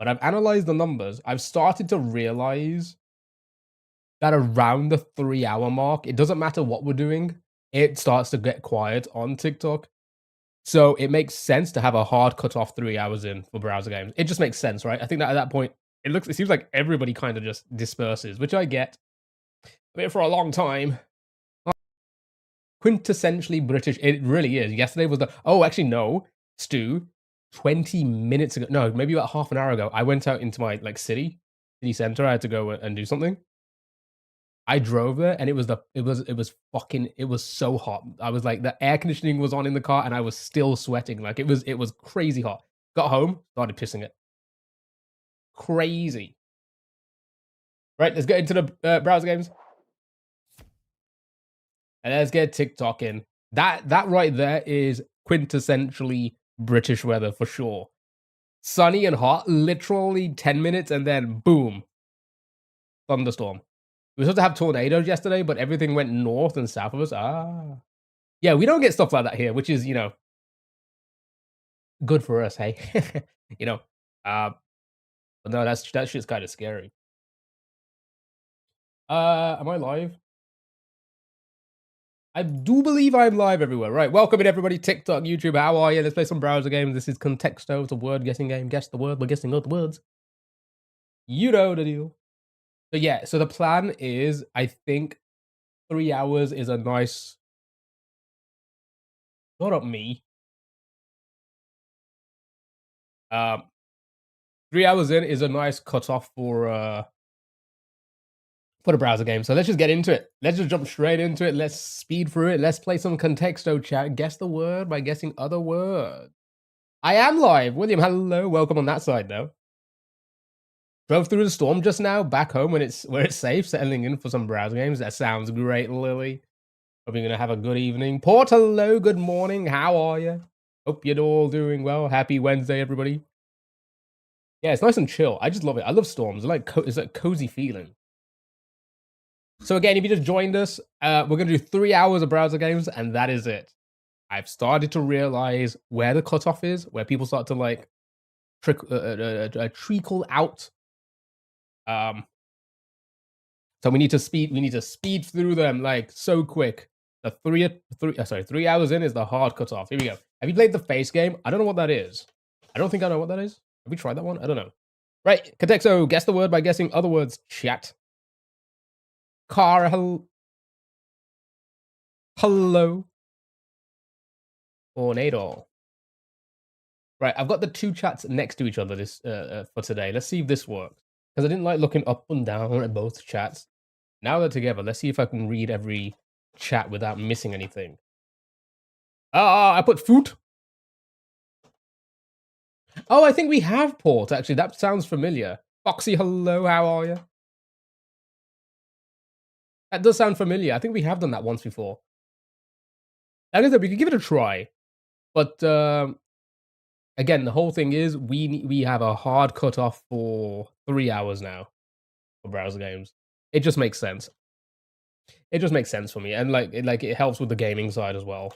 but I've analyzed the numbers. I've started to realize that around the 3-hour mark, it doesn't matter what we're doing, it starts to get quiet on TikTok. So it makes sense to have a hard cutoff 3 hours in for browser games. It just makes sense, right? I think that at that point, it seems like everybody kind of just disperses, which I get. Been for a long time. Quintessentially British. It really is. Yesterday was the. Oh, actually, no, Stu. 20 minutes ago. No, maybe about half an hour ago. I went out into my city center. I had to go and do something. I drove there, and it was so hot. I was like, the air conditioning was on in the car, and I was still sweating. Like it was crazy hot. Got home, started pissing it. Crazy. Right, let's get into the browser games. And let's get TikTok in. That right there is quintessentially British weather for sure. Sunny and hot, literally 10 minutes, and then boom, thunderstorm. We were supposed to have tornadoes yesterday, but everything went north and south of us. Yeah, we don't get stuff like that here, which is, good for us, hey? But no, that shit's kind of scary. Am I live? I do believe I'm live everywhere. Right, welcome in everybody, TikTok, YouTube, how are you? Let's play some browser games. This is Contexto, it's a word guessing game. Guess the word, we're guessing other words. You know the deal. So yeah, so the plan is, I think 3 hours is a nice... Not up me. 3 hours in is a nice cutoff for the browser game. So let's just get into it. Let's just jump straight into it. Let's speed through it. Let's play some Contexto chat. Guess the word by guessing other words. I am live. William, hello. Welcome on that side, though. Drove through the storm just now, back home where it's safe, settling in for some browser games. That sounds great, Lily. Hope you're going to have a good evening. Port, hello. Good morning. How are you? Hope you're all doing well. Happy Wednesday, everybody. Yeah, it's nice and chill. I just love it. I love storms. It's like cozy feeling. So again, if you just joined us, we're going to do 3 hours of browser games, and that is it. I've started to realize where the cutoff is, where people start to trickle out. So we need to speed through them like so quick. The 3 hours in is the hard cutoff. Here we go. Have you played the face game? I don't know what that is. I don't think I know what that is. Have we tried that one? I don't know. Right, Contexto, guess the word by guessing other words. Chat. Car, hello. Tornado. Right, I've got the two chats next to each other for today. Let's see if this works. Because I didn't like looking up and down at both chats. Now they're together. Let's see if I can read every chat without missing anything. I put food. Oh, I think we have Port, actually. That sounds familiar. Foxy, hello, how are you? That does sound familiar. I think we have done that once before. I guess we could give it a try. But, again, the whole thing is we have a hard cutoff for 3 hours now for browser games. It just makes sense. It just makes sense for me. And, it helps with the gaming side as well.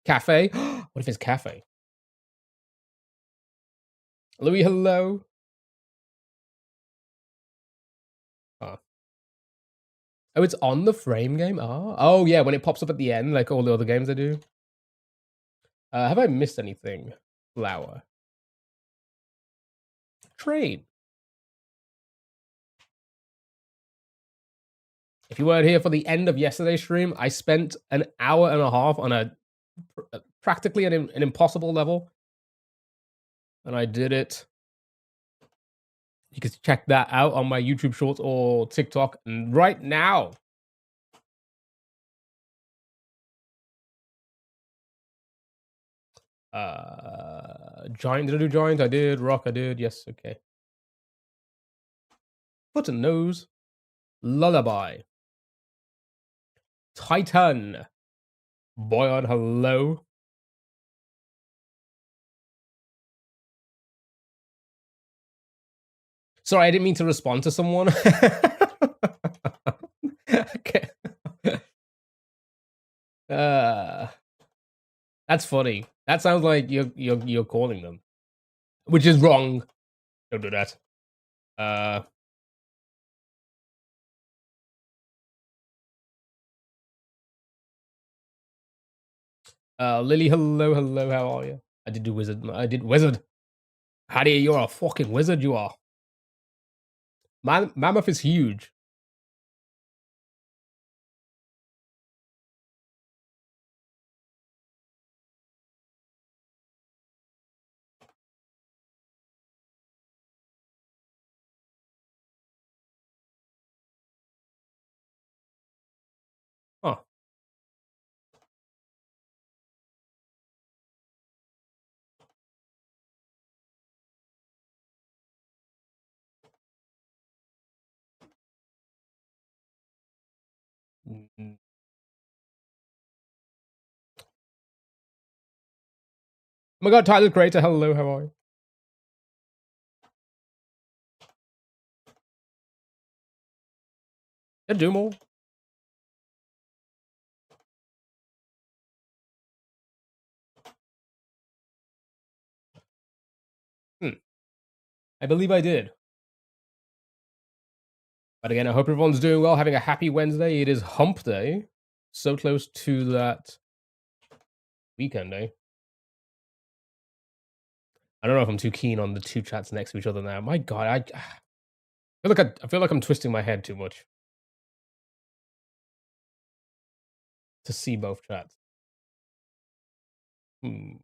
Cafe? What if it's cafe? Louis, hello. Oh, it's on the frame game? Oh, yeah, when it pops up at the end, like all the other games I do. Have I missed anything? Flower. Train. If you weren't here for the end of yesterday's stream, I spent an hour and a half on a practically an impossible level. And I did it. You can check that out on my YouTube Shorts or TikTok right now. Giant, did I do Giant? I did. Rock, I did. Yes, okay. Foot and nose. Lullaby. Titan. Boyon, hello. Sorry, I didn't mean to respond to someone. Okay. That's funny. That sounds like you're calling them, which is wrong. Don't do that. Lily, hello, hello, how are you? I did do wizard. I did wizard. Hattie, you're a fucking wizard, you are. Mammoth is huge. Huh. Mm. Oh my god, Tyler Creator, hello, how are you? Yeah, do more. I believe I did. But again, I hope everyone's doing well, having a happy Wednesday. It is hump day. So close to that weekend, eh? I don't know if I'm too keen on the two chats next to each other now. My god, I feel like I'm twisting my head too much to see both chats. Hmm.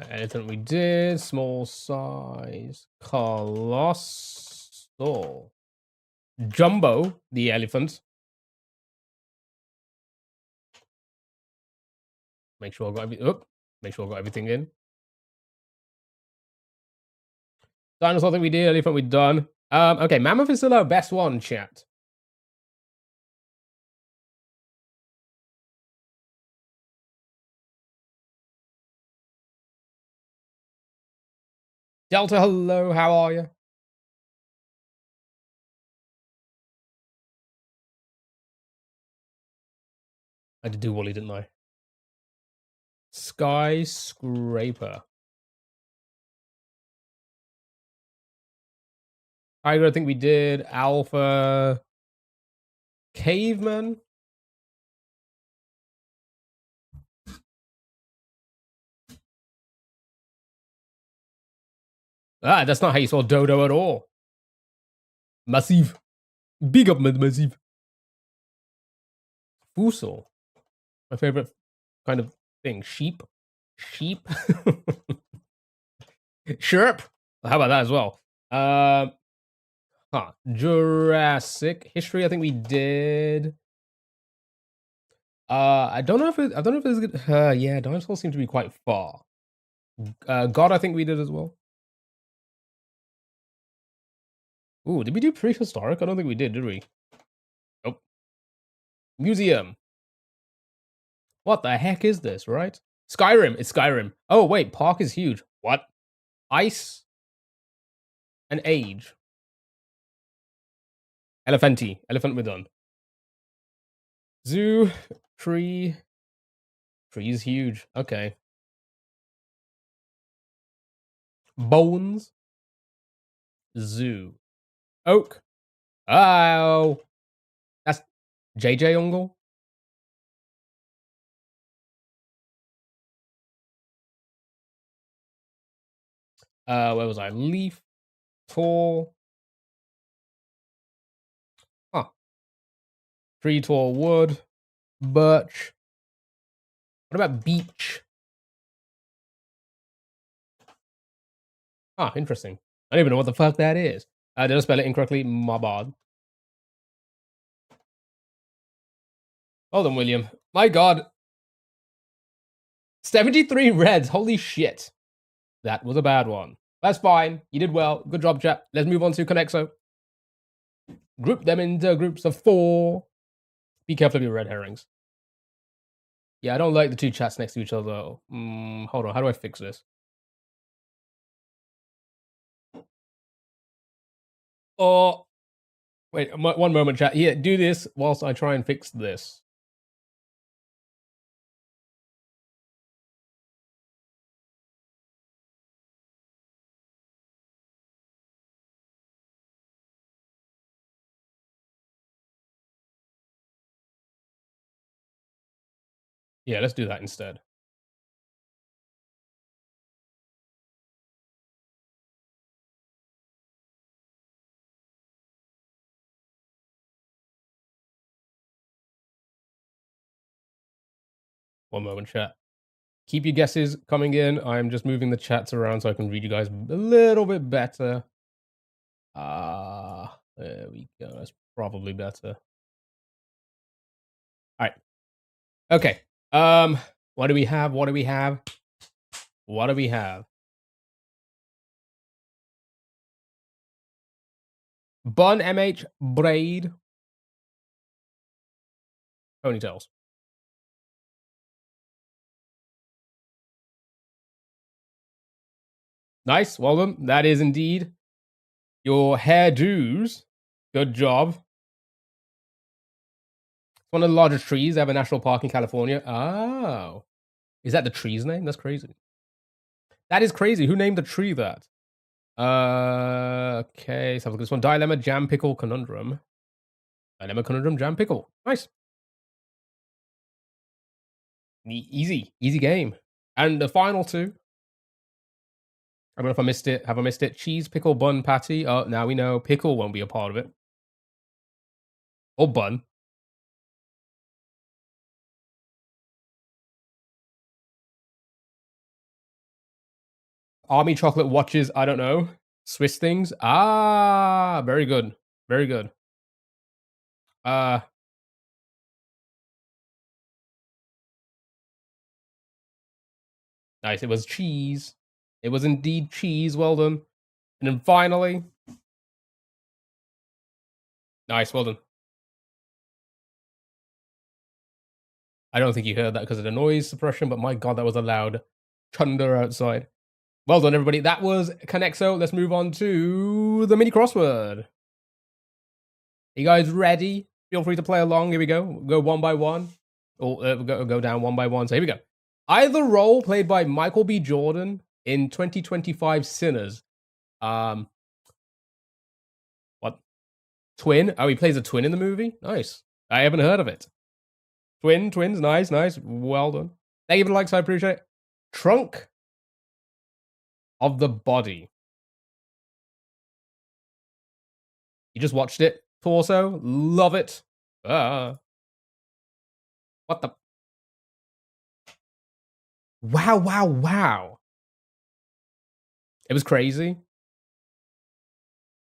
Anything we did, small size, colossal, jumbo, the elephant. Make sure I got make sure I got everything in. Dinosaur thing we did, elephant we done. Okay, mammoth is still our best one, chat. Delta, hello, how are you? I did do Wally, didn't I? Skyscraper. Tiger, I think we did. Alpha. Caveman. Ah, that's not how you saw Dodo at all. Massive. Big up, Massive. Fusel. My favorite kind of thing. Sheep. Sheep. Chirp. How about that as well? Jurassic history. I think we did. I don't know if it's good. Yeah, dinosaurs seem to be quite far. God, I think we did as well. Ooh, did we do prehistoric? I don't think we did we? Nope. Museum. What the heck is this, right? Skyrim. It's Skyrim. Oh, wait. Park is huge. What? Ice and age. Elephanty. Elephant we're done. Zoo. Tree. Tree is huge. Okay. Bones. Zoo. Oak. Oh. That's JJ Ungle. Where was I? Leaf. Tall. Huh. Tree, tall, wood. Birch. What about beech? Ah, interesting. I don't even know what the fuck that is. Did I spell it incorrectly? My bad. Hold on, William. My god. 73 reds. Holy shit. That was a bad one. That's fine. You did well. Good job, chat. Let's move on to Connexo. Group them into groups of 4. Be careful of your red herrings. Yeah, I don't like the two chats next to each other. Hold on. How do I fix this? Oh, Wait, one moment, chat. Here, do this whilst I try and fix this. Yeah, let's do that instead. One moment, chat. Keep your guesses coming in. I'm just moving the chats around so I can read you guys a little bit better. There we go. That's probably better. All right. Okay. What do we have? What do we have? What do we have? Bun MH braid ponytails. Nice. Well done. That is indeed your hairdos. Good job. It's one of the largest trees. They have a national park in California. Oh. Is that the tree's name? That's crazy. That is crazy. Who named the tree that? Okay. So have a look at this one. Dilemma, jam, pickle, conundrum. Dilemma, conundrum, jam, pickle. Nice. Easy. Easy game. And the final two. I don't know if I missed it. Have I missed it? Cheese, pickle, bun, patty. Oh, now we know pickle won't be a part of it. Or bun. Army chocolate watches. I don't know. Swiss things. Ah, very good. Very good. Nice. It was cheese. It was indeed cheese. Well done. And then finally, nice. Well done. I don't think you heard that because of the noise suppression, but my god, that was a loud thunder outside. Well done, everybody. That was Connexo. Let's move on to the mini crossword. Are you guys ready? Feel free to play along. Here we go. Go one by one. Or go down one by one. So here we go. Either role played by Michael B. Jordan in 2025 Sinners. What? Twin? Oh, he plays a twin in the movie? Nice. I haven't heard of it. Twins. Nice. Well done. Thank you for the likes. I appreciate it. Trunk of the body. You just watched it. Torso. Love it. What the? Wow. It was crazy.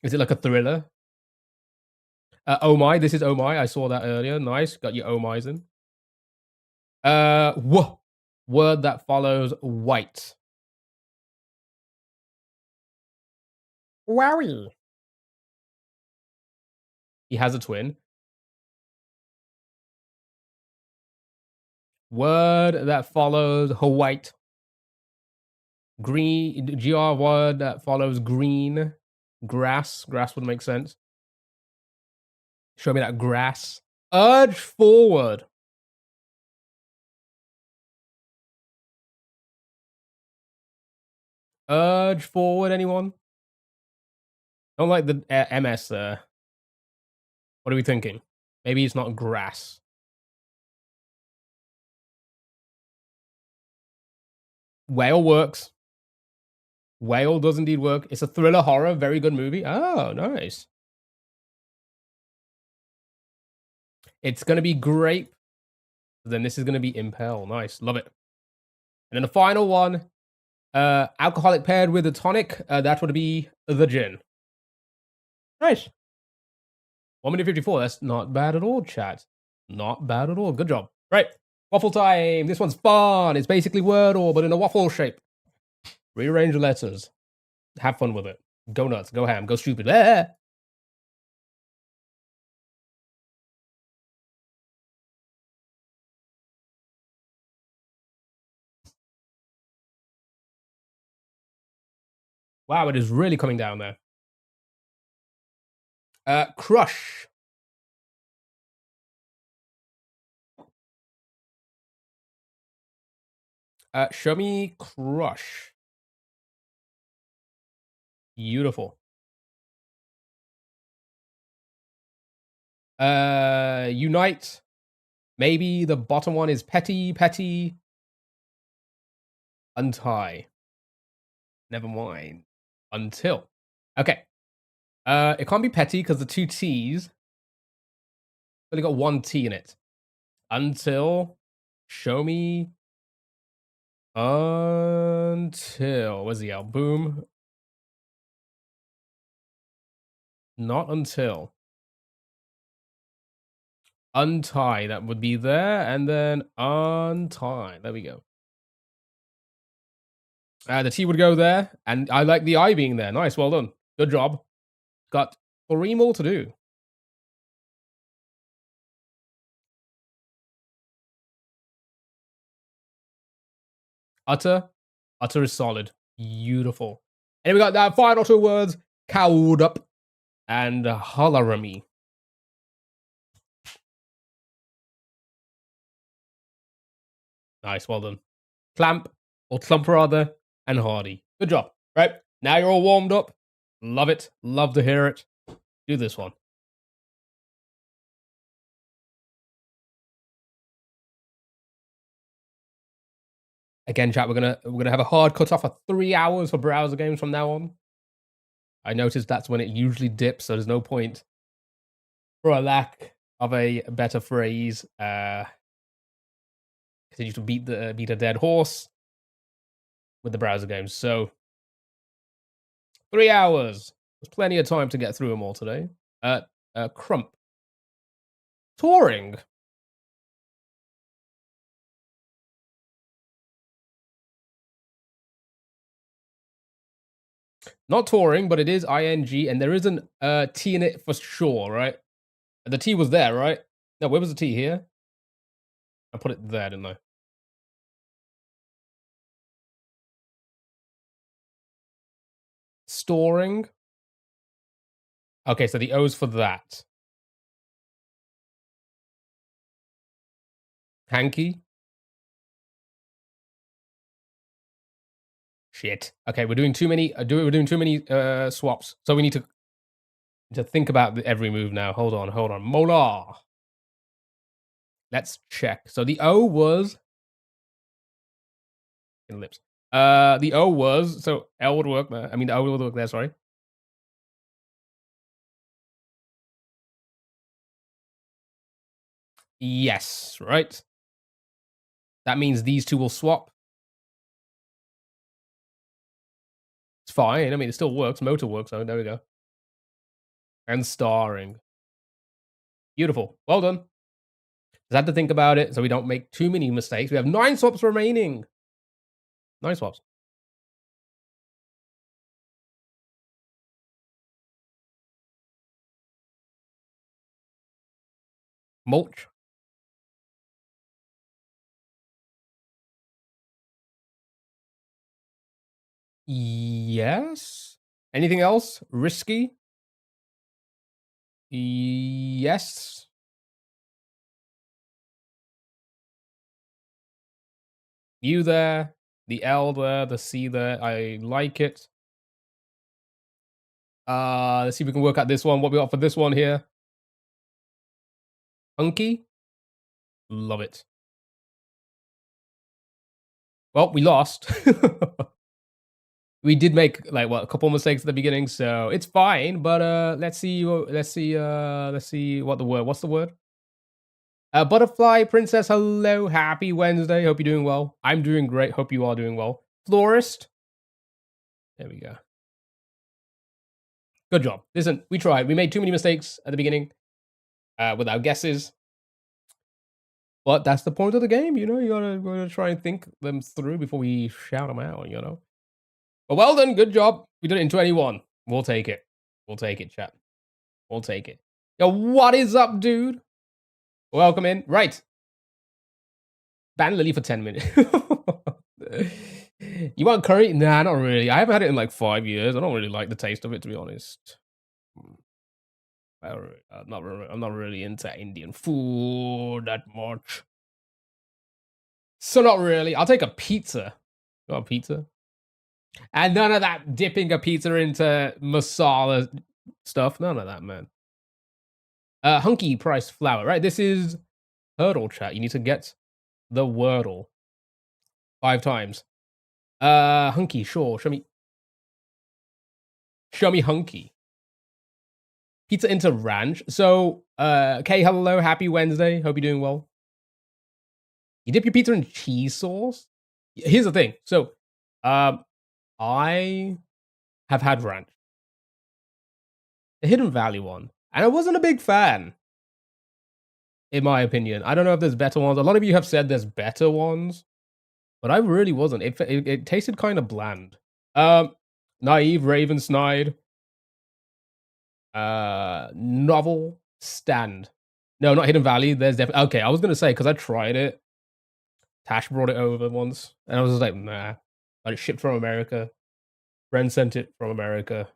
Is it like a thriller? Oh my, this is oh my. I saw that earlier. Nice. Got your oh my's in. Word that follows white. Wowie. He has a twin. Word that follows white. Green. GR word that follows green. Grass. Grass would make sense. Show me that grass. Urge forward. Urge forward, anyone? Don't like the MS there. What are we thinking? Maybe it's not grass. Whale works. Whale does indeed work. It's a thriller horror. Very good movie. Oh, nice. It's going to be grape. Then this is going to be impel. Nice. Love it. And then the final one, alcoholic paired with a tonic. That would be the gin. Nice. 1 minute 54. That's not bad at all, chat. Not bad at all. Good job. Right. Waffle time. This one's fun. It's basically Wordle, but in a waffle shape. Rearrange the letters. Have fun with it. Go nuts. Go ham. Go stupid. Wow, it is really coming down there. Crush. Show me Crush. Beautiful. Unite. Maybe the bottom one is Petty, Petty. Untie. Never mind. Until. Okay. It can't be Petty because the two T's only got one T in it. Until. Show me. Until. Where's the L? Boom. Not until. Untie. That would be there. And then untie. There we go. The T would go there. And I like the I being there. Nice. Well done. Good job. Got 3 more to do. Utter. Utter is solid. Beautiful. And we got that final 2 words. Cowed up. And Holleramy. Nice, well done. Clamp, or clump rather, and hardy. Good job. Right, now you're all warmed up. Love it. Love to hear it. Do this one. Again, chat, we're gonna have a hard cutoff of 3 hours for browser games from now on. I noticed that's when it usually dips, so there's no point, for a lack of a better phrase, continue to beat a dead horse with the browser games. So 3 hours. There's plenty of time to get through them all today. Crump. Touring. Not touring, but it is ing, and there is an T in it for sure, right? The T was there, right? No, where was the T? Here? I put it there, didn't I? Storing. Okay, so the O's for that. Hanky. Shit. Okay, we're doing too many. We're doing too many swaps. So we need to think about every move now. Hold on. Molar. Let's check. So the O was in lips. The O was so L would work. I mean, the O would work there. Sorry. Yes. Right. That means these two will swap. It's fine. I mean, it still works. Motor works. So there we go. And starring. Beautiful. Well done. Just had to think about it so we don't make too many mistakes. We have 9 swaps remaining. 9 swaps. Mulch. Yes. Anything else? Risky. Yes. U there. The L there. The C there. I like it. Let's see if we can work out this one. What we got for this one here. Hunky. Love it. Well, we lost. We did make like a couple mistakes at the beginning, so it's fine. But let's see what the word. What's the word? Butterfly Princess. Hello, happy Wednesday. Hope you're doing well. I'm doing great. Hope you are doing well. Florist. There we go. Good job. Listen, we tried. We made too many mistakes at the beginning with our guesses. But that's the point of the game, you know. You gotta try and think them through before we shout them out, you know. But well done, good job. We did it in 21. We'll take it. We'll take it, chat. We'll take it. Yo, what is up, dude? Welcome in. Right. Ban Lily for 10 minutes. You want curry? Nah, not really. I haven't had it in like 5 years. I don't really like the taste of it, to be honest. I'm not really into Indian food that much. So not really. I'll take a pizza. You want a pizza? And none of that dipping a pizza into masala stuff. None of that, man. Hunky price flour, right? This is hurdle chat. You need to get the wordle 5 times. Hunky, sure. Show me hunky. Pizza into ranch. So, Kay, hello, happy Wednesday. Hope you're doing well. You dip your pizza in cheese sauce? Here's the thing. So, I have had ranch, the Hidden Valley one, and I wasn't a big fan, in my opinion. I don't know if there's better ones. A lot of you have said there's better ones, but I really wasn't. It tasted kind of bland. Naive, Raven, Snide, Novel, Stand. No, not Hidden Valley. There's definitely okay. I was gonna say because I tried it. Tash brought it over once, and I was just like, nah. But it shipped from America. Friend sent it from America.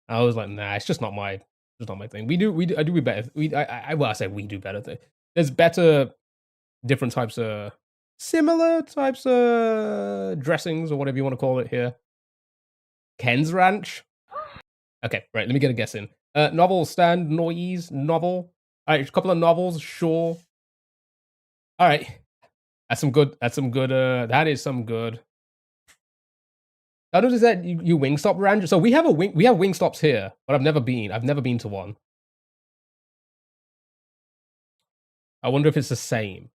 I was like, nah, it's just not my thing. I do better. I say we do better thing. There's better, different types of, similar types of dressings or whatever you want to call it here. Ken's Ranch. Okay, right. Let me get a guess in. Novel, Stand, Noise, Novel. All right, a couple of novels, sure. All right, that's some good. That's some good. That is some good. I noticed that you Wingstop ranch. So we have Wingstops here, but I've never been. I've never been to one. I wonder if it's the same.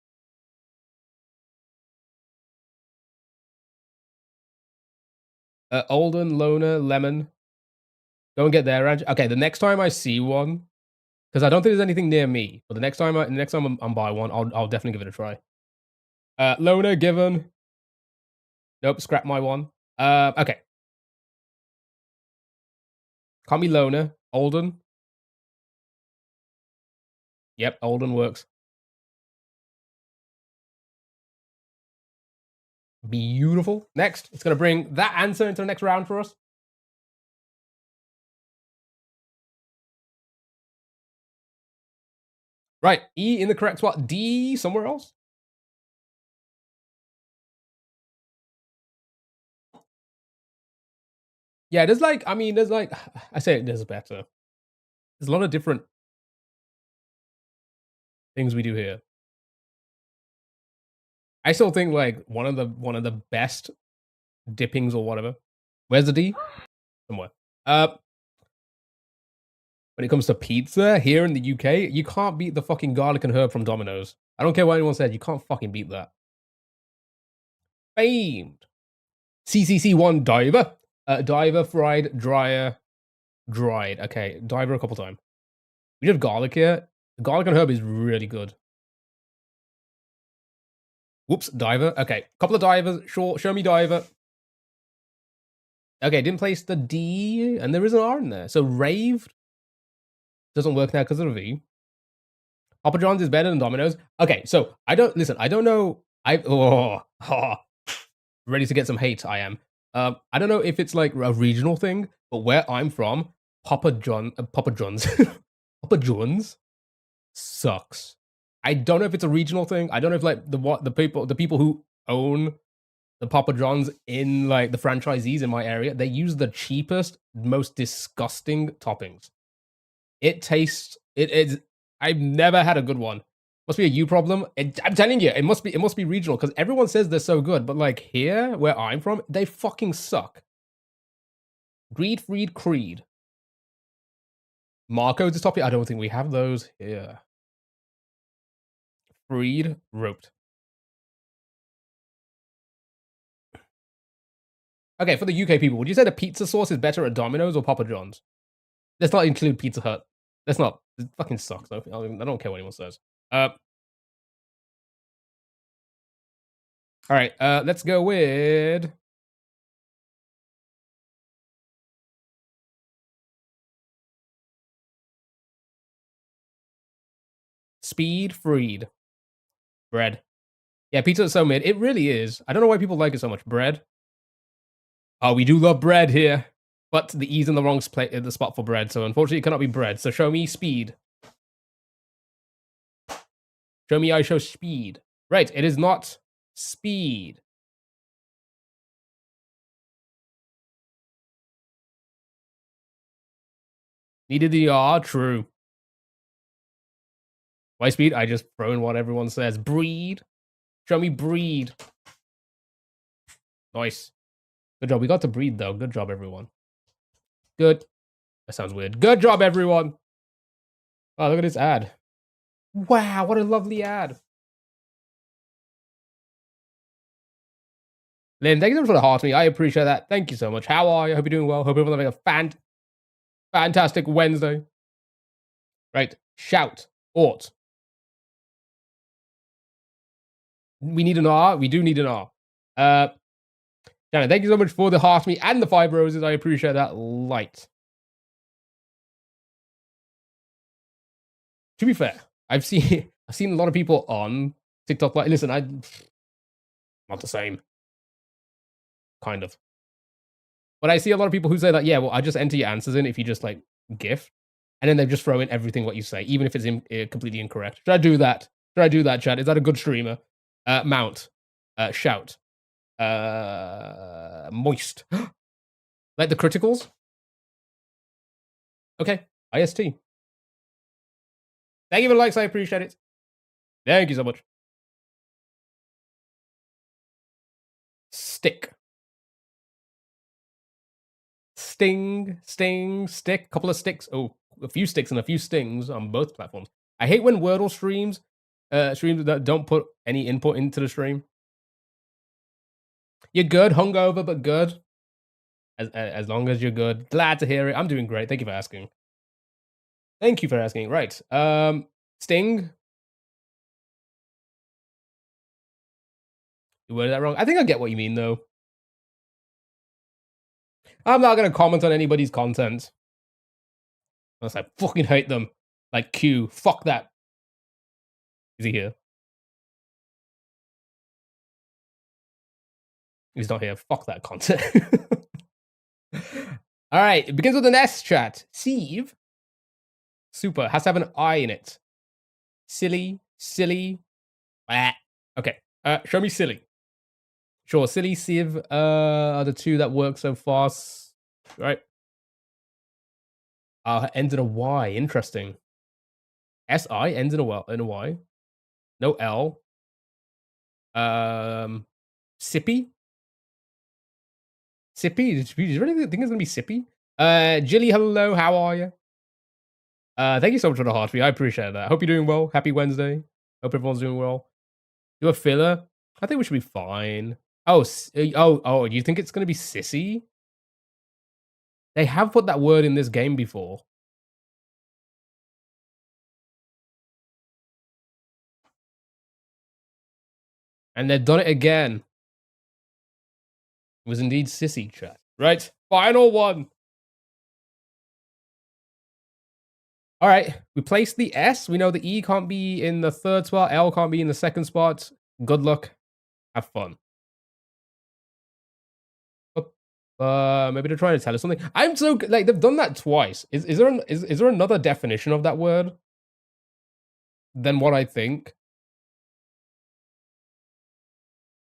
Alden, Lona, Lemon. Go and get their ranch. Okay, the next time I see one, because I don't think there's anything near me, but the next time I'm by one, I'll definitely give it a try. Lona, Given. Nope, scrap my one. Okay. Call me Lona. Alden. Yep, Alden works. Beautiful. Next, it's going to bring that answer into the next round for us. Right, E in the correct spot. D somewhere else. Yeah, there's like, I say there's better. There's a lot of different things we do here. I still think like one of the best dippings or whatever. Where's the D? Somewhere. When it comes to pizza here in the UK, you can't beat the fucking garlic and herb from Domino's. I don't care what anyone said, you can't fucking beat that. Famed. CCC1 Diver. Diver, fried, dryer, dried. Okay, Diver a couple times. We have garlic here. The garlic and herb is really good. Whoops, Diver. Okay, couple of divers. Sure, show me Diver. Okay, didn't place the D, and there is an R in there. So raved doesn't work now because of the V. Papa John's is better than Domino's. Okay, so I don't know. Ready to get some hate. I am. I don't know if it's like a regional thing, but where I'm from, Papa John's, Papa John's sucks. I don't know if it's a regional thing. I don't know if like the people who own the Papa John's in like the franchisees in my area, they use the cheapest, most disgusting toppings. It tastes. It is. I've never had a good one. Must be a you problem. I'm telling you, it must be regional because everyone says they're so good, but like here, where I'm from, they fucking suck. Greed, Freed, Creed. Marco's is topic. I don't think we have those here. Freed, roped. Okay, for the UK people, would you say the pizza sauce is better at Domino's or Papa John's? Let's not include Pizza Hut. Let's not. It fucking sucks. I don't care what anyone says. All right, let's go with Speed Freed. Bread. Yeah, pizza is so mid. It really is. I don't know why people like it so much. Bread. Oh, we do love bread here. But the E's in the wrong the spot for bread, so unfortunately it cannot be bread. So show me speed. Show me I show speed. Right, it is not speed. Needed the R, true. Why speed? I just throw in what everyone says. Breed. Show me breed. Nice. Good job. We got to breed, though. Good job, everyone. Good. That sounds weird. Good job, everyone. Oh, look at this ad. Wow, what a lovely ad. Lynn, thank you so much for the heart to me. I appreciate that. Thank you so much. How are you? Hope you're doing well. Hope everyone's having a fantastic Wednesday. Right. Shout. Ought. We need an R. We do need an R. Janet, thank you so much for the heart to me and the 5 roses. I appreciate that. Light. To be fair, I've seen a lot of people on TikTok like, listen, not the same. Kind of. But I see a lot of people who say that, yeah, well, I just enter your answers in if you just like GIF, and then they just throw in everything what you say, even if it's completely incorrect. Should I do that? Should I do that, Chad? Is that a good streamer? Mount. Shout. Moist. Like the criticals? Okay. IST. Thank you for the likes. I appreciate it. Thank you so much. Stick. Sting, stick. Couple of sticks. Oh, a few sticks and a few stings on both platforms. I hate when Wordle streams that don't put any input into the stream. You're good, hungover, but good. As long as you're good. Glad to hear it. I'm doing great. Thank you for asking. Thank you for asking. Right. Sting. You worded that wrong. I think I get what you mean, though. I'm not going to comment on anybody's content. Unless I fucking hate them. Like Q. Fuck that. Is he here? He's not here. Fuck that content. All right. It begins with an S, chat. Sieve. Super. Has to have an I in it. Silly. Okay. Show me silly. Sure. Silly, sieve are the two that work so fast. Right. Ends in a Y. Interesting. SI ends in a Y. No L. Sippy. Sippy? Do you really think it's gonna be Sippy? Jilly, hello, how are you? Thank you so much for the heart I appreciate that. Hope you're doing well. Happy Wednesday. Hope everyone's doing well. Do a filler? I think we should be fine. Oh, do you think it's gonna be sissy? They have put that word in this game before. And they've done it again. It was indeed sissy, chat. Right, final one. All right, we placed the S. We know the E can't be in the third spot. L can't be in the second spot. Good luck. Have fun. Maybe they're trying to tell us something. I'm so like they've done that twice. Is there another definition of that word than what I think?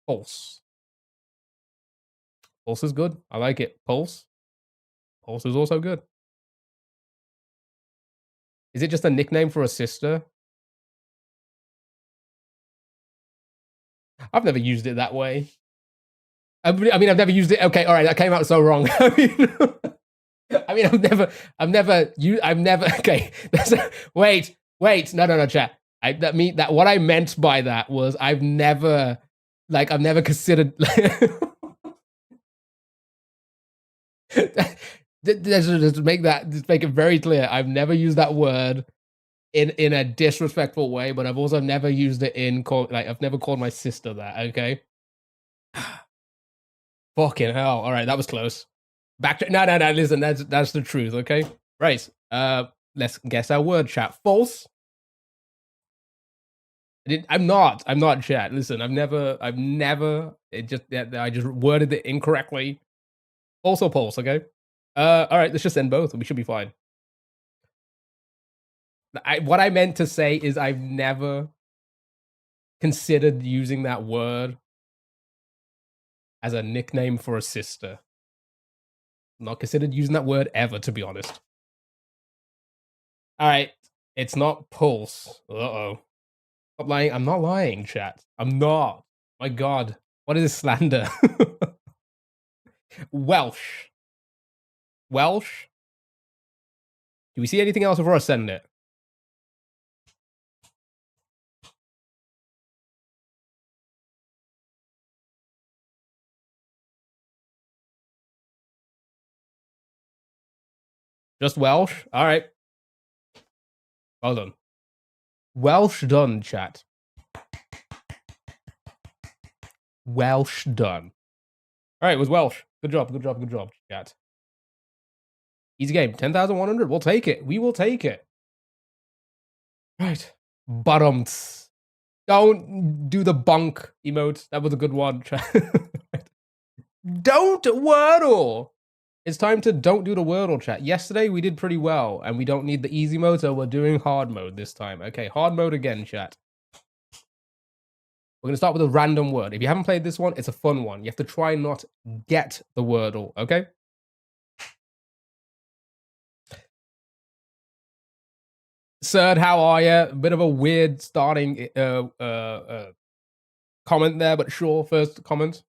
Pulse. Pulse is good. I like it. Pulse. Pulse is also good. Is it just a nickname for a sister? I've never used it that way. I mean, I've never used it. Okay, all right, that came out so wrong. I've never. Okay, wait, no, chat. What I meant by that was I've never considered. Just make it very clear. I've never used that word in a disrespectful way, but I've also never used it I've never called my sister that. Okay. Fucking hell! All right, that was close. Back to no. Listen, that's the truth. Okay, right. Let's guess our word, chat. False. I'm not, chat. Listen, I've never. I just worded it incorrectly. Also, pulse. Okay. All right, let's just send both. We should be fine. What I meant to say is I've never considered using that word as a nickname for a sister. Not considered using that word ever, to be honest. All right, it's not pulse. Uh-oh. Stop lying. I'm not lying, chat. I'm not. My God. What is this slander? Welsh. Welsh? Do we see anything else before I send it? Just Welsh? All right. Well done. Welsh done, chat. Welsh done. All right, it was Welsh. Good job, good job, good job, chat. Easy game. 10,100. We'll take it. We will take it. Right. Bottoms. Don't do the bonk emote. That was a good one. Don't Wordle. It's time to don't do the Wordle, chat. Yesterday we did pretty well, and we don't need the easy mode, so we're doing hard mode this time. Okay, hard mode again, chat. We're going to start with a random word. If you haven't played this one, it's a fun one. You have to try not get the Wordle, okay? Sir, how are you? Bit of a weird starting comment there, but sure, first comment.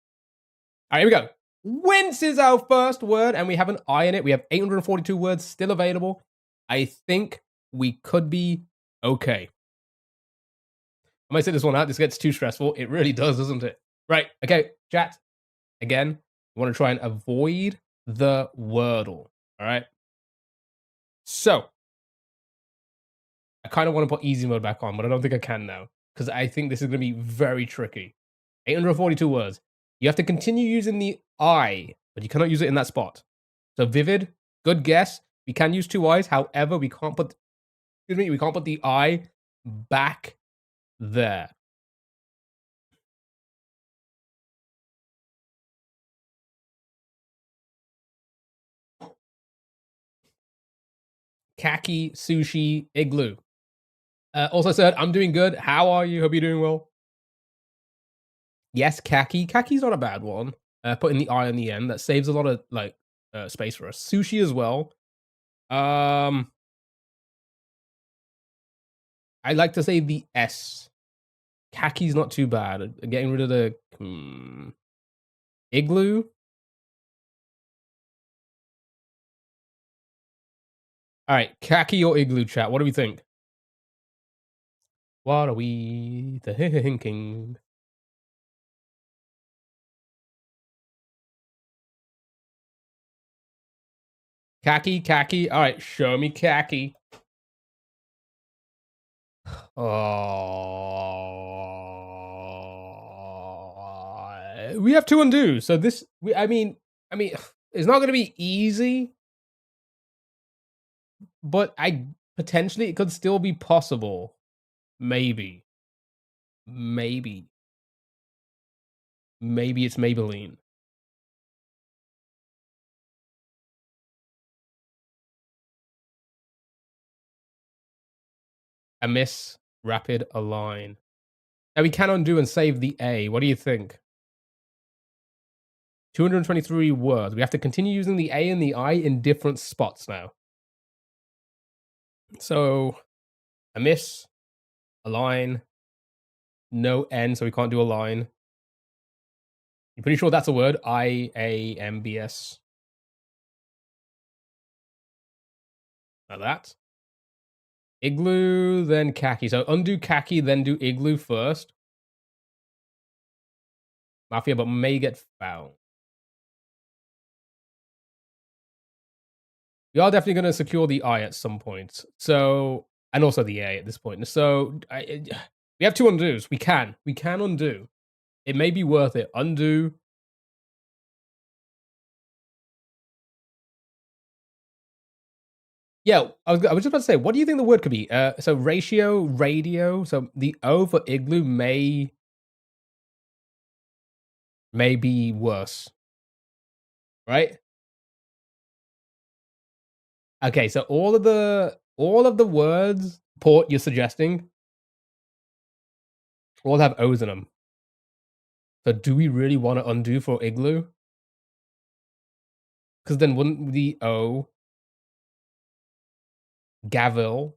All right, here we go. Wince is our first word, and we have an I in it. We have 842 words still available. I think we could be okay. I might say this one out. This gets too stressful. It really does, doesn't it? Right. Okay, chat. Again, we want to try and avoid the Wordle. All right. So, I kind of want to put easy mode back on, but I don't think I can now because I think this is going to be very tricky. 842 words. You have to continue using the I, but you cannot use it in that spot. So vivid, good guess. We can use two I's. However, we can't put the I back there. Khaki, sushi, igloo. Also said, I'm doing good. How are you? Hope you're doing well. Yes, khaki. Khaki's not a bad one. Putting the I on the end. That saves a lot of space for us. Sushi as well. I like to say the S. Khaki's not too bad. Getting rid of the igloo. All right, khaki or igloo, chat. What do we think? What are we thinking? Khaki, khaki. All right, show me khaki. Oh, we have two undo. So this, I mean, it's not going to be easy, but potentially it could still be possible. Maybe it's Maybelline. A miss, rapid align. Now we can undo and save the A. What do you think? 223 words. We have to continue using the A and the I in different spots now. So, a miss, align, no N, so we can't do a line. You're pretty sure that's a word? I-A-M-B-S. Like that. Igloo, then khaki. So undo khaki, then do igloo first. Mafia, but may get found. We are definitely going to secure the I at some point. So, and also the A at this point. So, we have two undos. We can undo. It may be worth it. Undo. Yeah, I was just about to say, what do you think the word could be? So ratio, radio. So the O for igloo may be worse, right? Okay, so all of the words port you're suggesting all have O's in them. So do we really want to undo for igloo? Because then wouldn't the O gavel?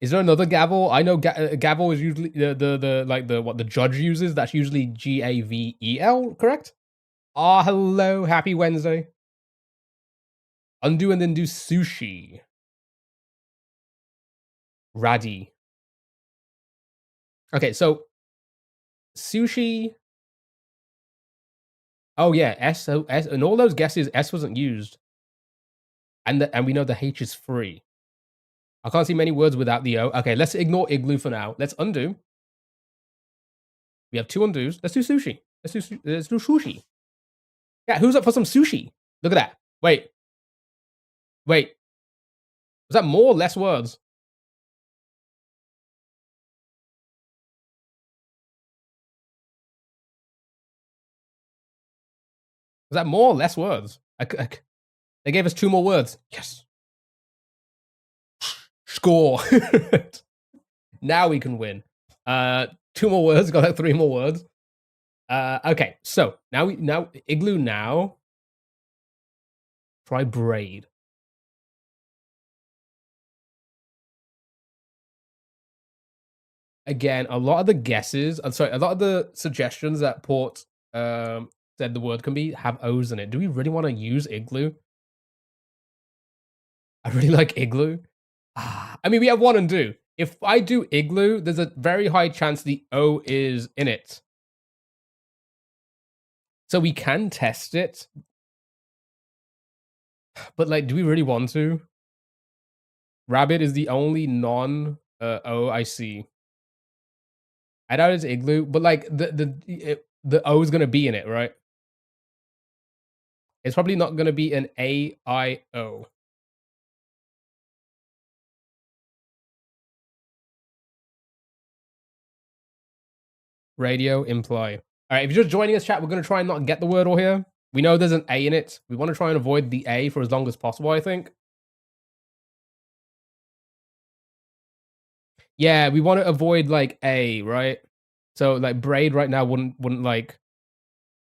Is there another gavel? I know gavel is usually the like the what the judge uses. That's usually GAVEL, correct? Ah, hello, happy Wednesday. Undo and then do sushi. Raddy. Okay, so sushi. Oh yeah, S and all those guesses. S wasn't used, and we know the H is free. I can't see many words without the O. Okay, let's ignore igloo for now. Let's undo. We have two undos. Let's do sushi. Let's do sushi. Yeah, who's up for some sushi? Look at that. Wait. Was that more or less words? Was that more or less words? They gave us two more words. Yes. Score. Now we can win. Two more words. Got like three more words. Okay. So now igloo now. Try braid. Again, a lot of the guesses. I'm sorry. A lot of the suggestions that Port said the word can be have O's in it. Do we really want to use igloo? I really like igloo. I mean, we have one undo. If I do igloo, there's a very high chance the O is in it. So we can test it. But like, do we really want to? Rabbit is the only non O I see. I doubt it's igloo, but like the O is gonna be in it, right? It's probably not gonna be an AIO. Radio imply. All right, if you're just joining us, chat, we're gonna try and not get the word all here. We know there's an A in it. We want to try and avoid the A for as long as possible, I think. Yeah, we want to avoid like A, right? So like braid right now wouldn't like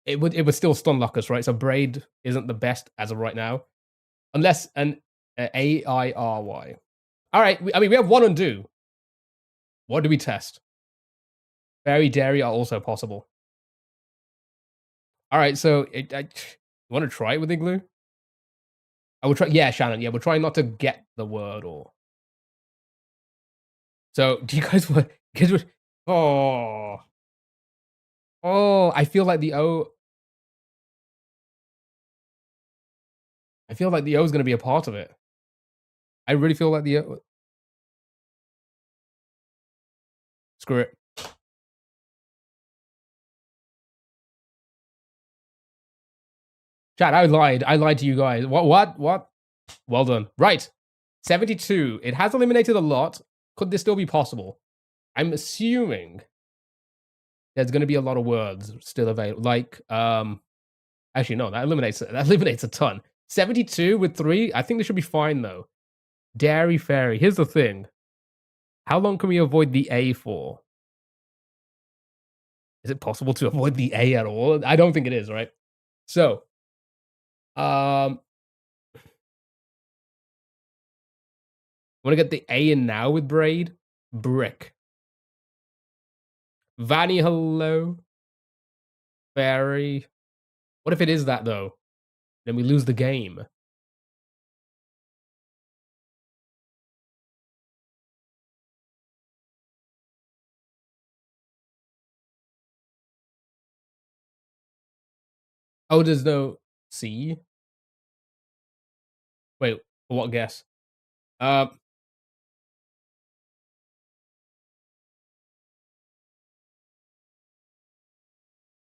it would still stun lock us, right? So braid isn't the best as of right now, unless an AIRY. All right, I mean we have one undo. What do we test? Berry dairy are also possible. All right, so you want to try it with igloo? I will try. Yeah, Shannon. Yeah, we're trying not to get the word or. So do you guys want? Oh, I feel like the O. I feel like the O is going to be a part of it. I really feel like the O. Screw it. Chat, I lied. I lied to you guys. What? Well done. Right. 72. It has eliminated a lot. Could this still be possible? I'm assuming there's going to be a lot of words still available. Like, actually, no, that eliminates a ton. 72 with 3. I think this should be fine, though. Dairy Fairy. Here's the thing. How long can we avoid the A for? Is it possible to avoid the A at all? I don't think it is, right? So, want to get the A in now with braid? Brick. Vanny, hello. Fairy. What if it is that, though? Then we lose the game. Oh, there's no C? Wait, what guess?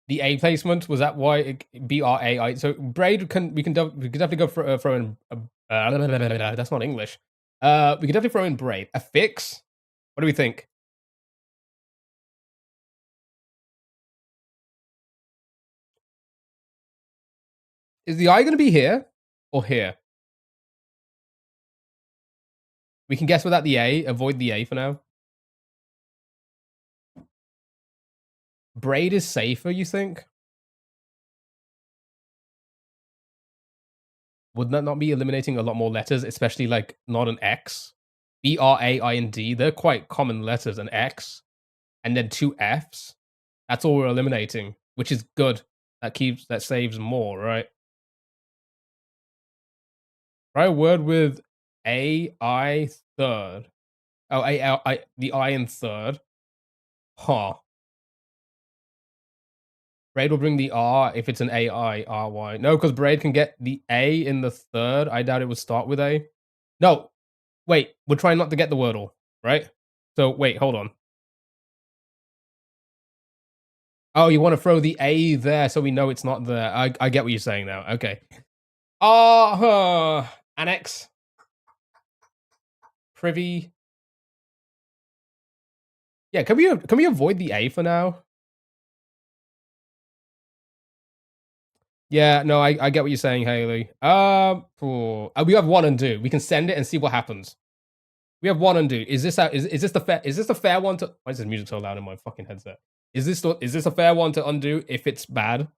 The A placement, was that why it, BRAI? So braid we can definitely go for throw in. That's not English. We can definitely throw in braid. A fix. What do we think? Is the I going to be here? or here? We can guess without the A. Avoid the A for now. Braid is safer, you think? Would that not be eliminating a lot more letters, especially like not an X? B, R, A, I, and D, they're quite common letters. An X, and then two Fs. That's all we're eliminating, which is good. That saves more, right? Try a word with A, I, third. Oh, the I in third. Huh. Braid will bring the R if it's an A, I, R, Y. No, because Braid can get the A in the third. I doubt it would start with A. No, wait. We're trying not to get the Wordle, right? So, wait, hold on. Oh, you want to throw the A there so we know it's not there. I get what you're saying now. Okay. Annex. Privy. Yeah, can we avoid the A for now? Yeah, no, I get what you're saying, Haley. We have one undo. We can send it and see what happens. We have one undo. Is this the fair one to? Why is this music so loud in my fucking headset? Is this a fair one to undo if it's bad?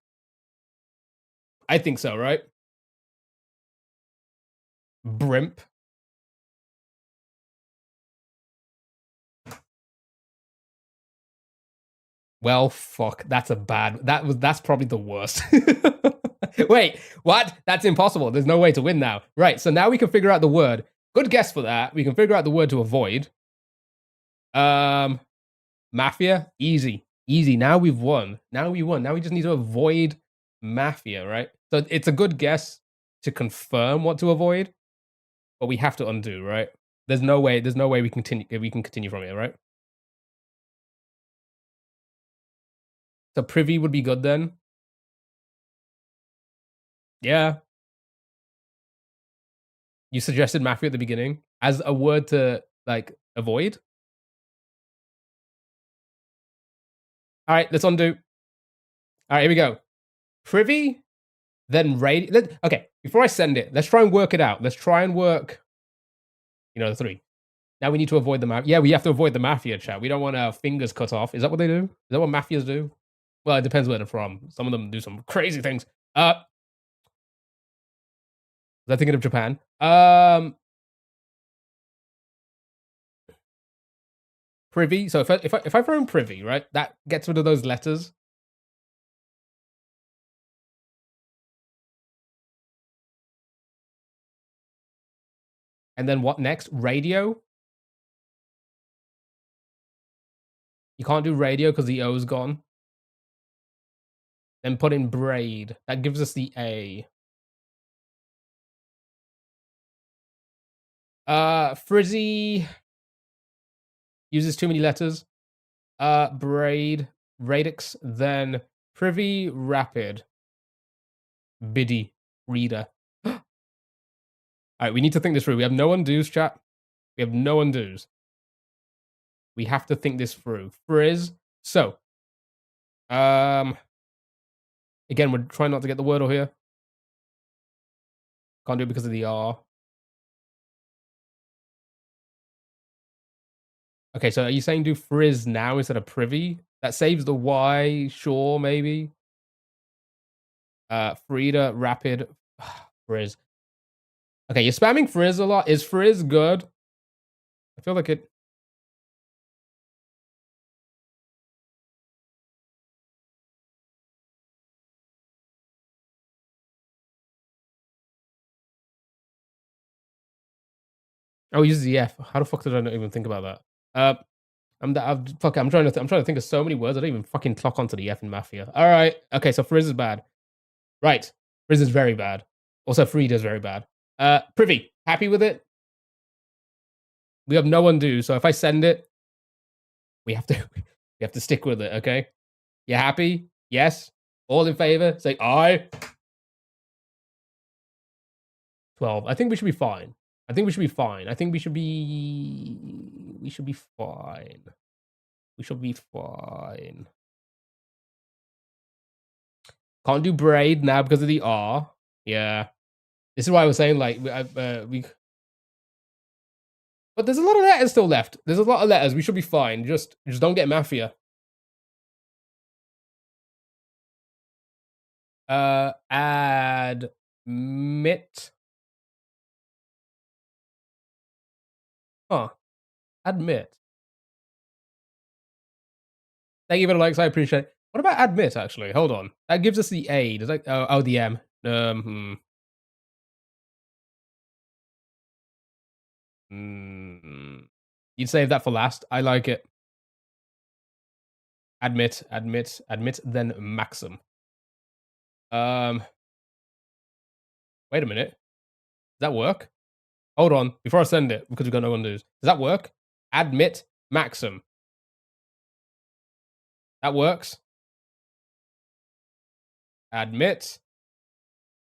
I think so, right? Brimp. Well, fuck. That's probably the worst. Wait, what? That's impossible. There's no way to win now. Right, so now we can figure out the word. Good guess for that. We can figure out the word to avoid. Mafia, easy. Easy. Now we've won. Now we won. Now we just need to avoid mafia, right? So it's a good guess to confirm what to avoid, but we have to undo, right? There's no way we can continue from here, right? So privy would be good then. Yeah. You suggested mafia at the beginning as a word to like avoid. All right, let's undo. All right, here we go. Privy, then radio. Okay, before I send it, let's try and work it out. Let's try and work, the three. Now we need to avoid the mafia. Yeah, we have to avoid the mafia, chat. We don't want our fingers cut off. Is that what they do? Is that what mafias do? Well, it depends where they're from. Some of them do some crazy things. Was I thinking of Japan? Privy. So if I throw in privy, right, that gets rid of those letters. And then what next? Radio. You can't do radio because the O's gone. Then put in braid. That gives us the A. Frizzy uses too many letters. Braid, radix, then privy, rapid, biddy, reader. All right, we need to think this through. We have no undos, chat. We have no undos. We have to think this through. Frizz. So, again, we're trying not to get the Wordle here. Can't do it because of the R. Okay, so are you saying do frizz now instead of privy? That saves the Y, sure, maybe. Frida, rapid, frizz. Okay, you're spamming frizz a lot. Is frizz good? I feel like it. Oh, he uses the F. How the fuck did I not even think about that? I'm trying to think of so many words. I don't even fucking clock onto the F in Mafia. All right. Okay, so frizz is bad. Right. Frizz is very bad. Also, Frida is very bad. Privy, happy with it? We have no undo, so if I send it, we have to stick with it, okay? You happy? Yes? All in favor? Say aye. 12. I think we should be fine. I think we should be fine. We should be fine. We should be fine. Can't do braid now because of the R. Yeah. This is why I was saying, like, we. But there's a lot of letters still left. There's a lot of letters. We should be fine. Just don't get mafia. Admit. Huh. Admit. Thank you for the likes. I appreciate it. What about admit, actually? Hold on. That gives us the A. Does that? Oh, the M. You'd save that for last. I like it. Admit, admit, admit, then maxim. Wait a minute. Does that work? Hold on. Before I send it, because we've got no one news. Does that work? Admit, maxim. That works. Admit,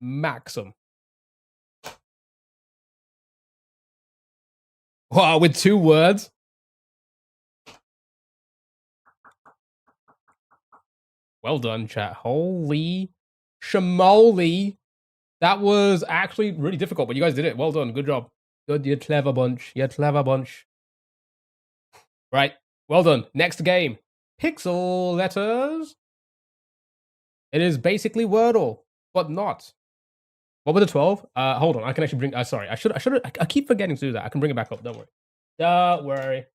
maxim. Wow, with 2 words. Well done, chat. Holy shamoly. That was actually really difficult, but you guys did it. Well done. Good job. Good, you clever bunch. You clever bunch. Right. Well done. Next game. Pixel letters. It is basically Wordle, but not. What were the 12? Hold on. I can actually bring. Sorry. I keep forgetting to do that. I can bring it back up. Don't worry. Don't worry.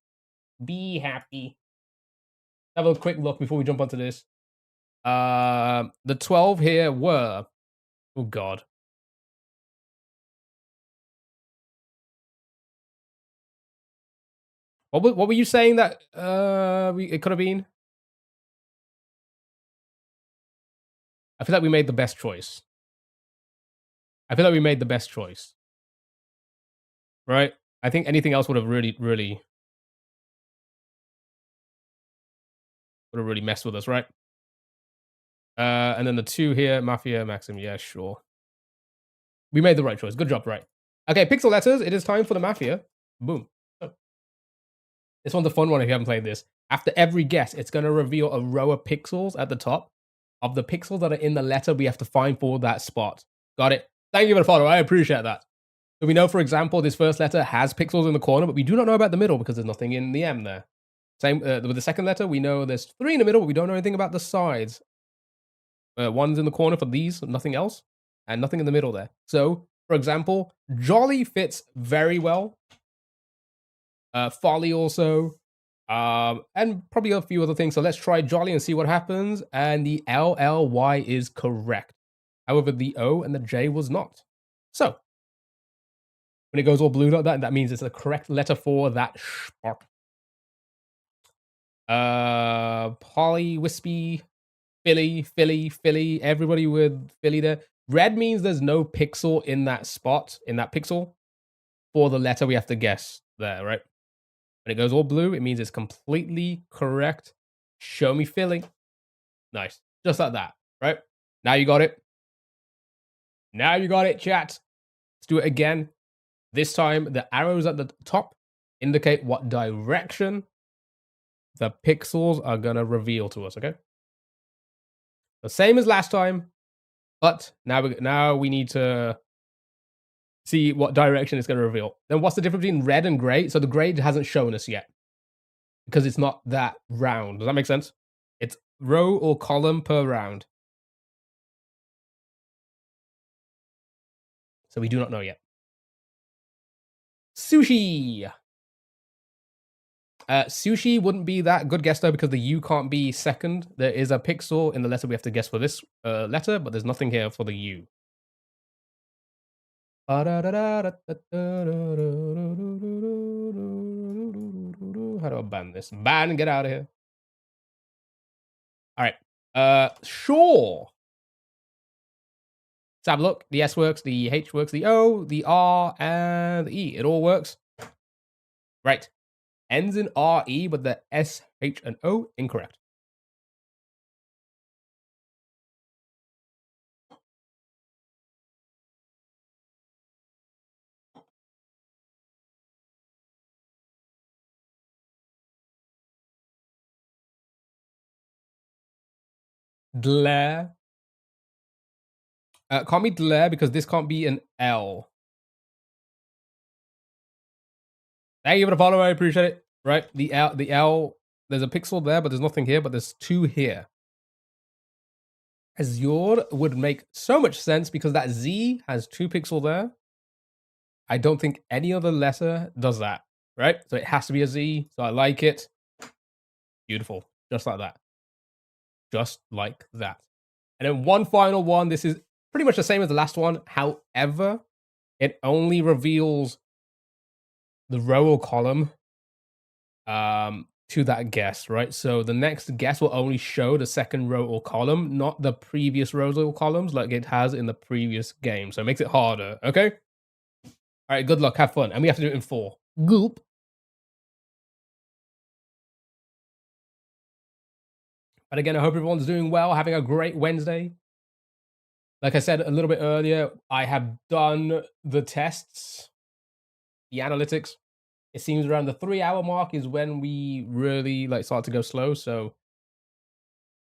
Be happy. Have a quick look before we jump onto this. The 12 here were. Oh, God. What were you saying that it could have been? I feel like we made the best choice. I feel like we made the best choice. Right? I think anything else would have really messed with us, right? And then the 2 here, Mafia, Maxim, yeah, sure. We made the right choice. Good job, right? Okay, pixel letters. It is time for the Mafia. Boom. Oh. This one's a fun one if you haven't played this. After every guess, it's going to reveal a row of pixels at the top. Of the pixels that are in the letter, we have to find for that spot. Got it? Thank you for the follow. I appreciate that. So we know, for example, this first letter has pixels in the corner, but we do not know about the middle because there's nothing in the M there. Same with the second letter. We know there's 3 in the middle, but we don't know anything about the sides. 1's in the corner for these, nothing else, and nothing in the middle there. So, for example, Jolly fits very well. Folly also. And probably a few other things. So let's try Jolly and see what happens. And the LLY is correct. However, the O and the J was not. So, when it goes all blue like that, that means it's the correct letter for that spot. Polly, Wispy, Philly, everybody with Philly there. Red means there's no pixel in that spot, in that pixel, for the letter we have to guess there, right? When it goes all blue, it means it's completely correct. Show me Philly. Nice. Just like that, right? Now you got it. Now you got it, chat. Let's do it again. This time, the arrows at the top indicate what direction the pixels are going to reveal to us, okay? The same as last time, but now we need to see what direction it's going to reveal. Then what's the difference between red and gray? So the gray hasn't shown us yet because it's not that round. Does that make sense? It's row or column per round. So we do not know yet. Sushi. Sushi wouldn't be that good guess though because the U can't be second. There is a pixel in the letter we have to guess for this letter, but there's nothing here for the U. How do I ban this? Ban, get out of here. All right. Sure. Let's have a look. The S works, the H works, the O, the R, and the E. It all works. Right. Ends in RE, but the S, H, and O incorrect. Glare. Can't be glare because this can't be an L. Thank you for the follow. I appreciate it. Right, the L. There's a pixel there, but there's nothing here. But there's 2 here. Azure would make so much sense because that Z has 2 pixels there. I don't think any other letter does that, right? So it has to be a Z. So I like it. Beautiful, just like that. Just like that. And then one final one. This is pretty much the same as the last one. However, it only reveals the row or column to that guess, right? So the next guess will only show the second row or column, not the previous rows or columns like it has in the previous game. So it makes it harder, okay? All right, good luck, have fun. And we have to do it in 4. Goop. But again, I hope everyone's doing well, having a great Wednesday. Like I said a little bit earlier, I have done the tests, the analytics. It seems around the 3-hour mark is when we really start to go slow. So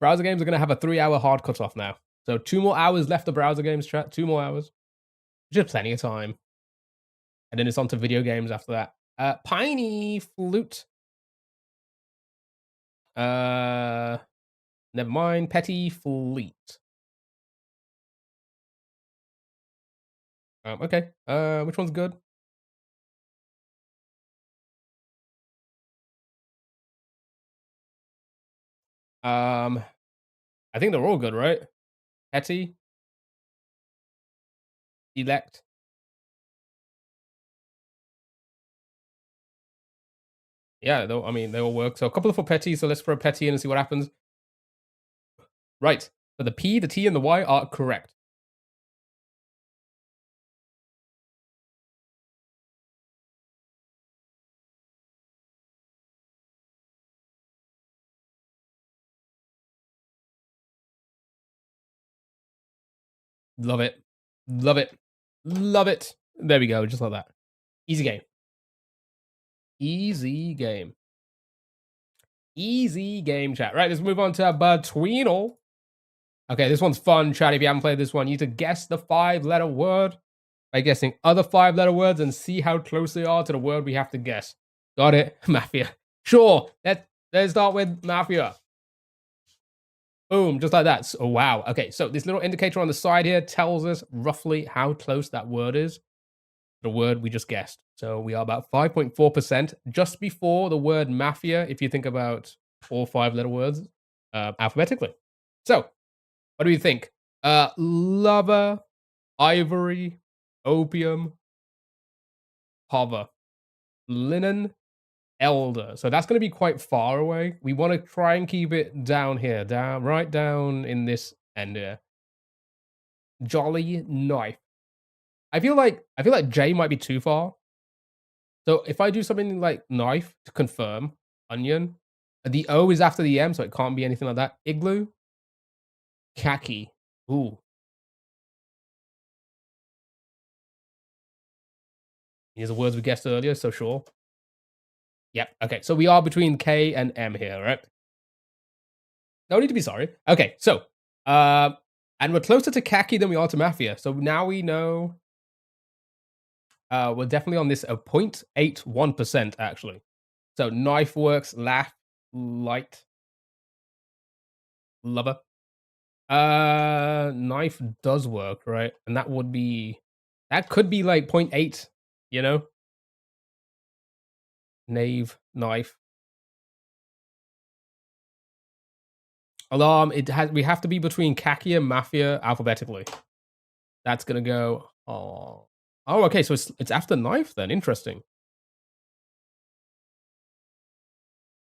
browser games are going to have a 3-hour hard cutoff now. So 2 more hours left of browser games, chat. 2 more hours. Just plenty of time. And then it's on to video games after that. Piney Flute. Never mind. Petty Fleet. Okay. Which one's good? I think they're all good, right? Petty. Elect. Yeah, I mean, they all work. So a couple for Petty. So let's throw Petty in and see what happens. Right. But the P, the T, and the Y are correct. Love it. Love it. Love it. There we go. Just like that. Easy game. Easy game. Easy game, chat. Right, let's move on to Betweenal. Okay, this one's fun, chat. If you haven't played this one, you need to guess the 5-letter word by guessing other 5-letter words and see how close they are to the word we have to guess. Got it? Mafia. Sure. Let's start with Mafia. Boom, just like that. Oh, wow. Okay, so this little indicator on the side here tells us roughly how close that word is. The word we just guessed. So we are about 5.4%, just before the word mafia, if you think about 4 or 5-letter words alphabetically. So, what do you think? Lover, ivory, opium, hover, linen, elder. So that's going to be quite far away. We want to try and keep it down here, right down in this end here. Jolly knife. I feel like J might be too far. So if I do something like knife to confirm, onion, the O is after the M, so it can't be anything like that. Igloo, khaki. Ooh. These are words we guessed earlier, so sure. Yep. Okay. So we are between K and M here, right? No need to be sorry. Okay. So, and we're closer to khaki than we are to mafia. So now we know. We're definitely on this 0.81% actually. So knife works, laugh, light, lover. Knife does work, right? And that could be like 0.8, you know? Knave, knife. Alarm, we have to be between khaki and mafia alphabetically. That's gonna go. Oh, okay, so it's after knife then. Interesting.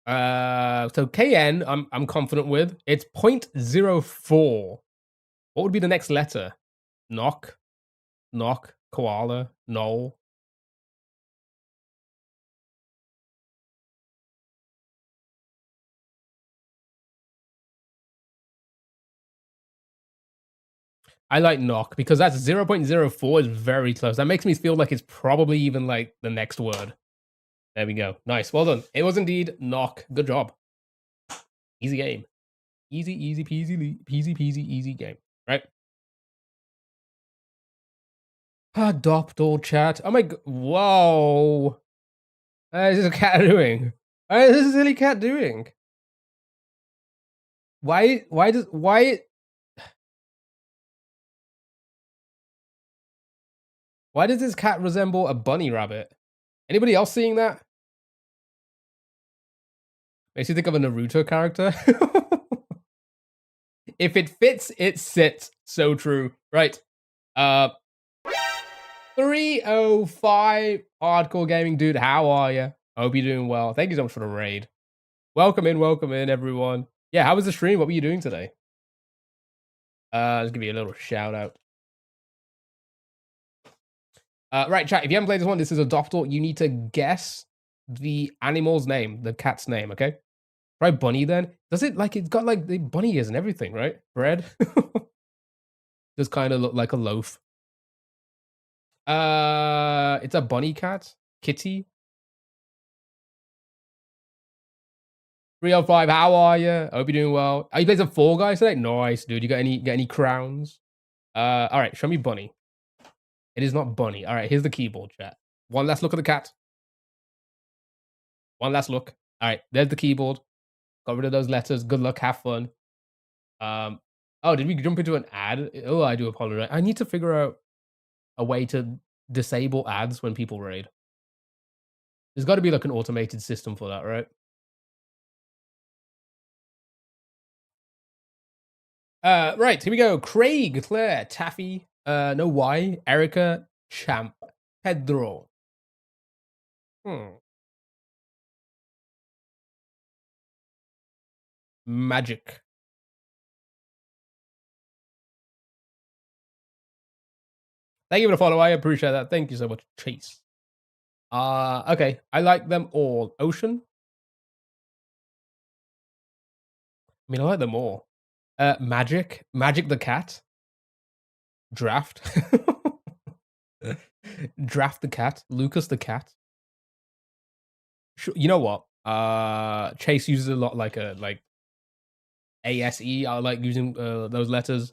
So KN, I'm confident with. It's 0.04. What would be the next letter? Knock, koala, knoll. I like knock because that's 0.04 is very close. That makes me feel like it's probably even like the next word. There we go. Nice. Well done. It was indeed knock. Good job. Easy game. Easy peasy, easy game. Right? Adopt all chat. Oh my god. Whoa. What is this cat doing? What is this silly cat doing? Why does this cat resemble a bunny rabbit? Anybody else seeing that? Makes you think of a Naruto character. If it fits, it sits. So true. Right. 305 hardcore gaming dude. How are you? Hope you're doing well. Thank you so much for the raid. Welcome in, everyone. Yeah, how was the stream? What were you doing today? Let's give you a little shout out. Right, chat. If you haven't played this one, this is Adopt All. You need to guess the animal's name, the cat's name. Okay. Try bunny then. Does it like it's got like the bunny ears and everything, right? Bread. Just kind of look like a loaf. It's a bunny cat. Kitty. 305, how are you? I hope you're doing well. Are you playing some Fall Guys today? Nice, dude. You got any crowns? All right, show me bunny. It is not bunny. All right, here's the keyboard, chat. One last look at the cat. One last look. All right, there's the keyboard. Got rid of those letters. Good luck. Have fun. Oh, did we jump into an ad? Oh, I do apologize. I need to figure out a way to disable ads when people raid. There's got to be like an automated system for that, right? Right, here we go. Craig, Claire, Taffy, no Y, Erica, Champ, Pedro. Magic. Thank you for the follow. I appreciate that. Thank you so much, Chase. Okay. I like them all. Ocean. I mean, I like them all. Magic. Magic the cat. Draft. Draft the cat. Lucas the cat. You know what? Chase uses a lot like ASE. I like using those letters.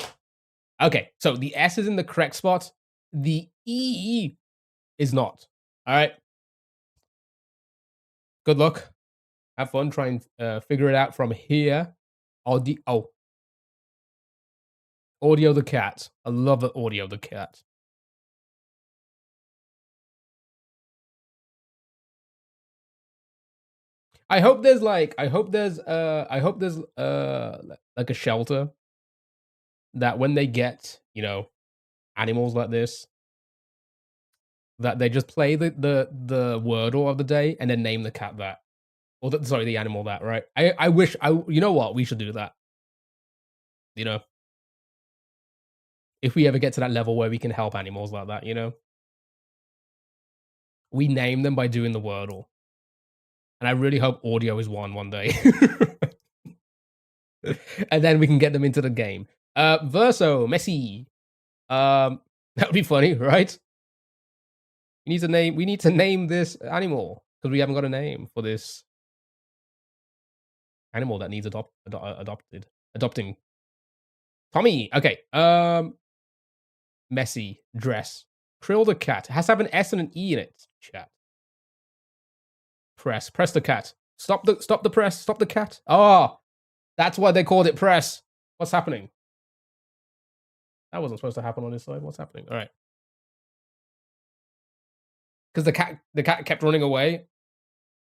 Okay, so the S is in the correct spot. The E is not. All right. Good luck. Have fun. Try and figure it out from here. Audio the cat. I love the audio the cat. I hope there's like a shelter that when they get, you know, animals like this, that they just play the wordle of the day and then name the cat that. Or the animal that, right? I wish you know what? We should do that. You know? If we ever get to that level where we can help animals like that, you know? We name them by doing the wordle. And I really hope audio is one day. And then we can get them into the game. Verso, Messi. That would be funny, right? We need to name this animal because we haven't got a name for this animal that needs adopting. Tommy. Okay. Messi dress. Krill the cat. It has to have an S and an E in it. Chat. Press the cat. Stop the press. Stop the cat. Oh, that's why they called it press. What's happening? That wasn't supposed to happen on this side. What's happening? All right. Because the cat kept running away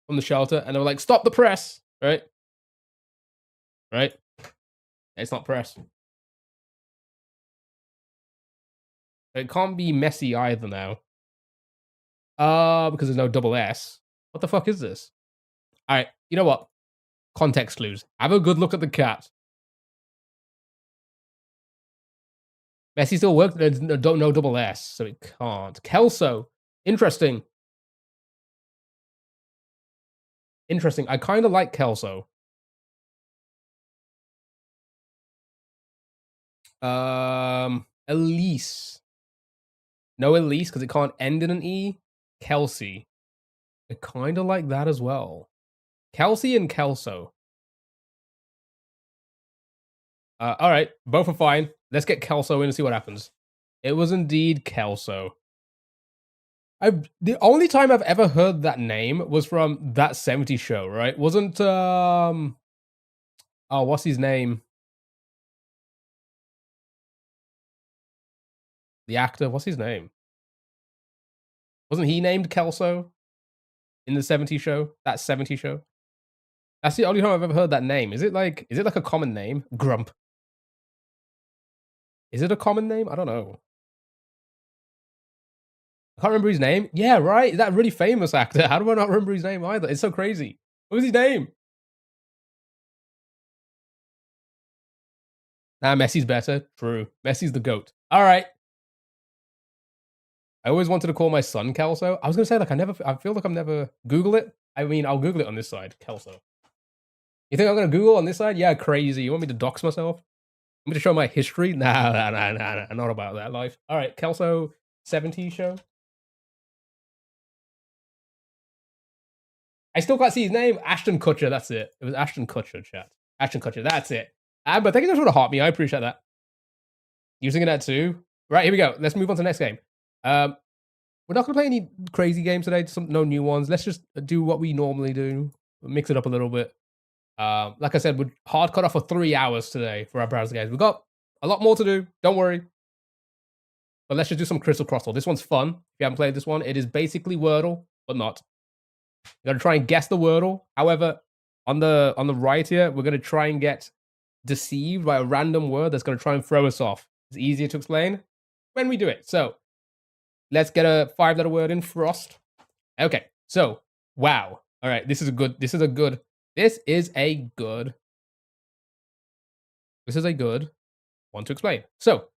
from the shelter, and they were like, "Stop the press!" Right? Right? It's not press. It can't be messy either now. Because there's no double S. What the fuck is this? All right. You know what? Context clues. Have a good look at the cat. Messi still works. There's no double S, so it can't. Kelso. Interesting. Interesting. I kind of like Kelso. Elise. No Elise, because it can't end in an E. Kelsey. I kind of like that as well. Kelsey and Kelso. All right. Both are fine. Let's get Kelso in and see what happens. It was indeed Kelso. The only time I've ever heard that name was from that 70s show, right? Wasn't oh, what's his name? The actor, what's his name? Wasn't he named Kelso in the 70s show? That 70s show? That's the only time I've ever heard that name. Is it like a common name? Grump. Is it a common name? I don't know. I can't remember his name. Yeah, right. That really famous actor. How do I not remember his name either? It's so crazy. What was his name? Nah, Messi's better. True. Messi's the GOAT. All right. I always wanted to call my son Kelso. I was gonna say like I feel like I'm never Google it. I mean, I'll Google it on this side, Kelso. You think I'm gonna Google on this side? Yeah, crazy. You want me to dox myself? Want me to show my history? Nah, not about that life. All right, Kelso 70s show. I still can't see his name. Ashton Kutcher, that's it. It was Ashton Kutcher, chat. Ashton Kutcher, that's it. But thank you guys for the heart me. I appreciate that. You singing that too? Right, here we go. Let's move on to the next game. We're not going to play any crazy games today, no new ones. Let's just do what we normally do, mix it up a little bit. Like I said, we're hard cut off for 3 hours today for our browser games. We've got a lot more to do, don't worry. But let's just do some Crystal Crossle. This one's fun. If you haven't played this one, it is basically Wordle, but not. You gotta try and guess the Wordle. However, on the right here, we're gonna try and get deceived by a random word that's gonna try and throw us off. It's easier to explain when we do it. So let's get a 5-letter word in. Frost. Okay, so wow. All right, this is a good one to explain. So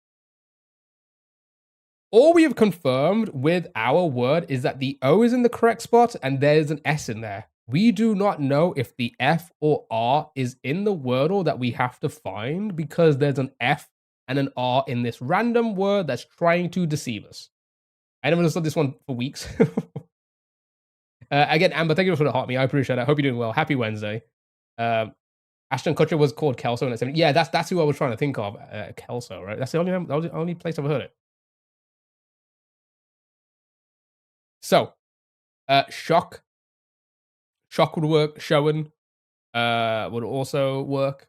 all we have confirmed with our word is that the O is in the correct spot and there's an S in there. We do not know if the F or R is in the Wordle that we have to find because there's an F and an R in this random word that's trying to deceive us. I never understood this one for weeks. Again, Amber, thank you for the heart me. I appreciate it. I hope you're doing well. Happy Wednesday. Ashton Kutcher was called Kelso in that 70s. Yeah, that's who I was trying to think of. Kelso, right? That's the only place I've heard it. So, shock would work. Showing would also work.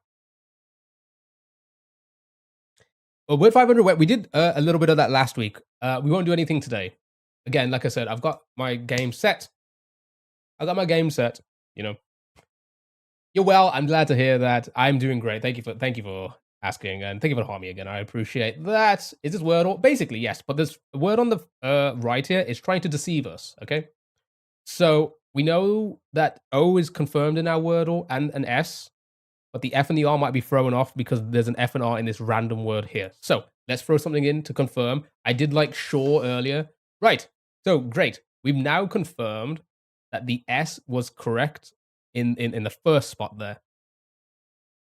But with 500 wet, we did a little bit of that last week. We won't do anything today. Again, like I said, I've got my game set. You know. You're well. I'm glad to hear that. I'm doing great. Thank you for asking, and thank you for harming me again. I appreciate that. Is this Wordle? Basically, yes. But this word on the right here is trying to deceive us. Okay. So we know that O is confirmed in our Wordle and an S, but the F and the R might be thrown off because there's an F and R in this random word here. So let's throw something in to confirm. I did like sure earlier. Right. So great. We've now confirmed that the S was correct in the first spot there.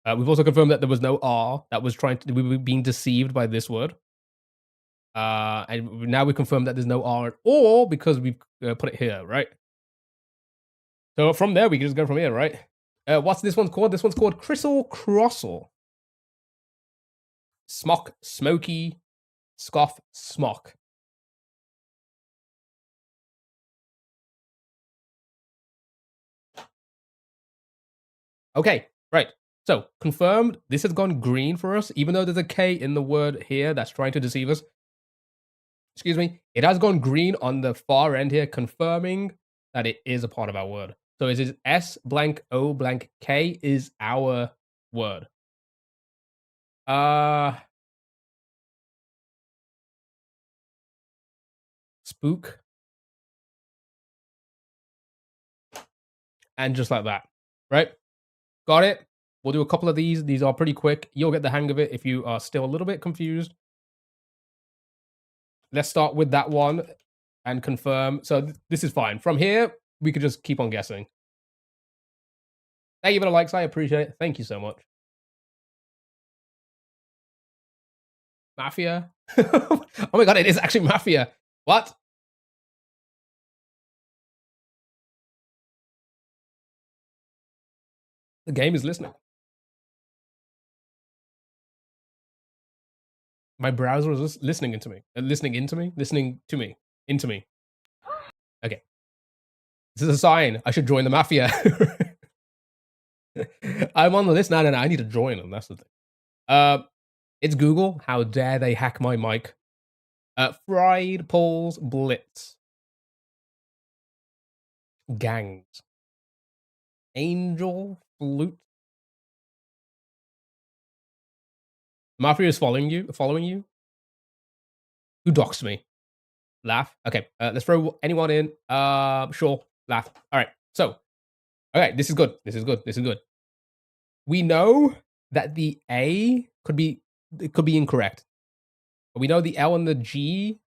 We've also confirmed that there was no R that was we were being deceived by this word. And now we confirmed that there's no R at all because we've put it here, right? So from there, we can just go from here, right? What's this one called? This one's called Crystal Crossle. Smock, smoky, scoff, smock. Okay, right. So confirmed, this has gone green for us, even though there's a K in the word here that's trying to deceive us. Excuse me. It has gone green on the far end here, confirming that it is a part of our word. So it is S blank O blank K is our word. Spook. And just like that, right? Got it? We'll do a couple of these. These are pretty quick. You'll get the hang of it if you are still a little bit confused. Let's start with that one and confirm. So this is fine. From here, we could just keep on guessing. Thank you for the likes. I appreciate it. Thank you so much. Mafia? Oh my god, it is actually Mafia. What? The game is listening. My browser is listening into me. Listening to me. Into me. Okay. This is a sign. I should join the mafia. I'm on the list now, and I need to join them. That's the thing. It's Google. How dare they hack my mic? Fried Paul's Blitz. Gangs. Angel Flute. Mafia is following you. Following you. Who doxed me? Laugh. Okay. Let's throw anyone in. Sure. Laugh. All right. So, okay. This is good. This is good. This is good. We know that the A could be incorrect. But we know the L and the G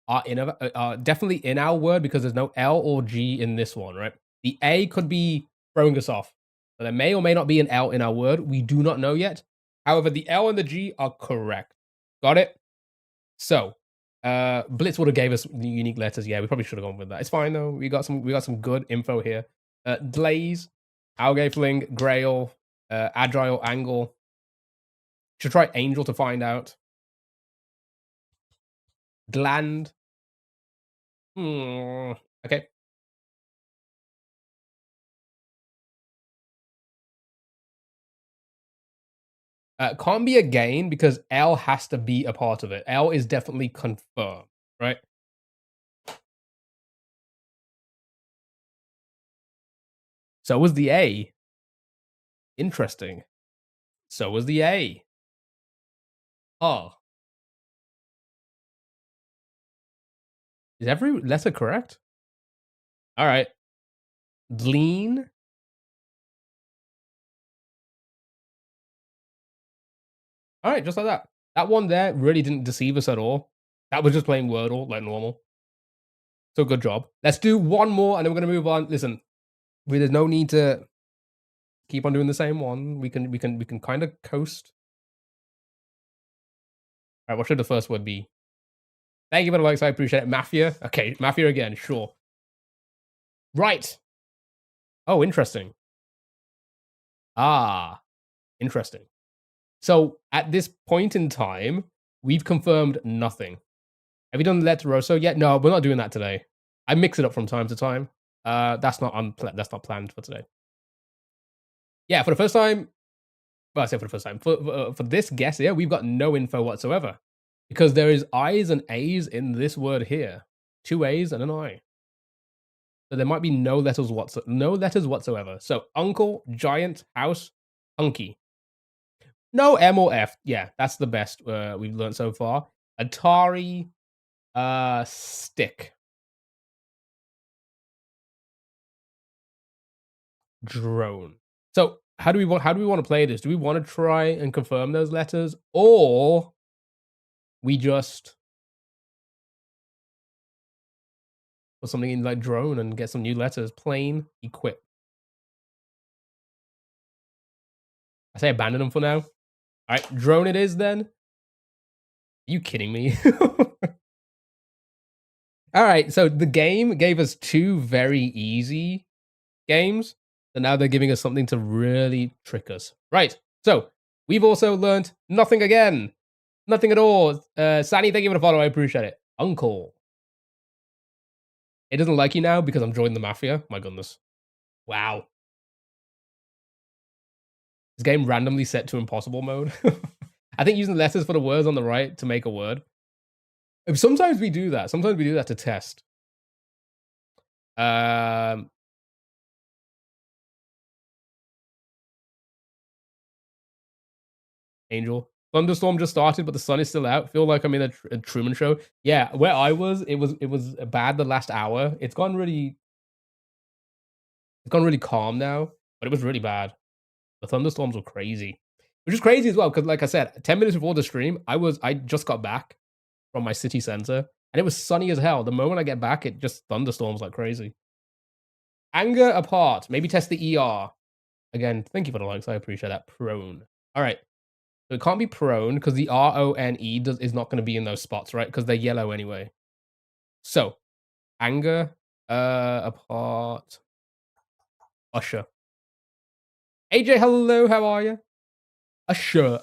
are definitely in our word because there's no L or G in this one, right? The A could be throwing us off. But there may or may not be an L in our word. We do not know yet. However, the L and the G are correct. Got it? So, Blitz would have gave us unique letters. Yeah, we probably should have gone with that. It's fine though. We got some good info here. Glaze, Algae Fling, Grail, Agile Angle. Should try Angel to find out. Gland. Okay. Can't be a gain because L has to be a part of it. L is definitely confirmed, right? So was the A. Interesting. So was the A. Oh. Is every letter correct? All right. Lean. All right, just like that. That one there really didn't deceive us at all. That was just playing Wordle like normal. So good job. Let's do one more and then we're gonna move on. Listen, there's no need to keep on doing the same one. We can kind of coast. All right, what should the first word be? Thank you for the likes. I appreciate it. Mafia. Okay, Mafia again. Sure. Right. Oh, interesting. Ah, interesting. So at this point in time, we've confirmed nothing. Have you done Let Rosso yet? No, we're not doing that today. I mix it up from time to time. That's not planned for today. Yeah, for the first time. Well, I say for the first time. For this guess here, we've got no info whatsoever because there is I's and A's in this word here. 2 A's and an I. So there might be no letters whatsoever. So uncle, giant, house, hunky. No M or F. Yeah, that's the best we've learned so far. Atari, stick. Drone. So how do we want to play this? Do we want to try and confirm those letters, or we just put something in like drone and get some new letters? Plane, equip. I say abandon them for now. All right, drone it is then. Are you kidding me? All right, so the game gave us 2 very easy games. So now they're giving us something to really trick us. Right. So we've also learned nothing again. Nothing at all. Sani, thank you for the follow. I appreciate it. Uncle. It doesn't like you now because I'm joining the mafia. My goodness. Wow. This game randomly set to impossible mode. I think using letters for the words on the right to make a word. Sometimes we do that. Sometimes we do that to test. Angel. Thunderstorm just started, but the sun is still out. Feel like I'm in a Truman Show. Yeah, where I was, it was bad the last hour. It's gone really calm now, but it was really bad. The thunderstorms were crazy, which is crazy as well because, like I said, 10 minutes before the stream, I just got back from my city center, and it was sunny as hell. The moment I get back, it just thunderstorms like crazy. Anger apart. Maybe test the ER again. Thank you for the likes. I appreciate that. Prone. All right. So it can't be prone because the RONE is not going to be in those spots, right? Because they're yellow anyway. So, anger, apart, usher. AJ, hello, how are you? Usher.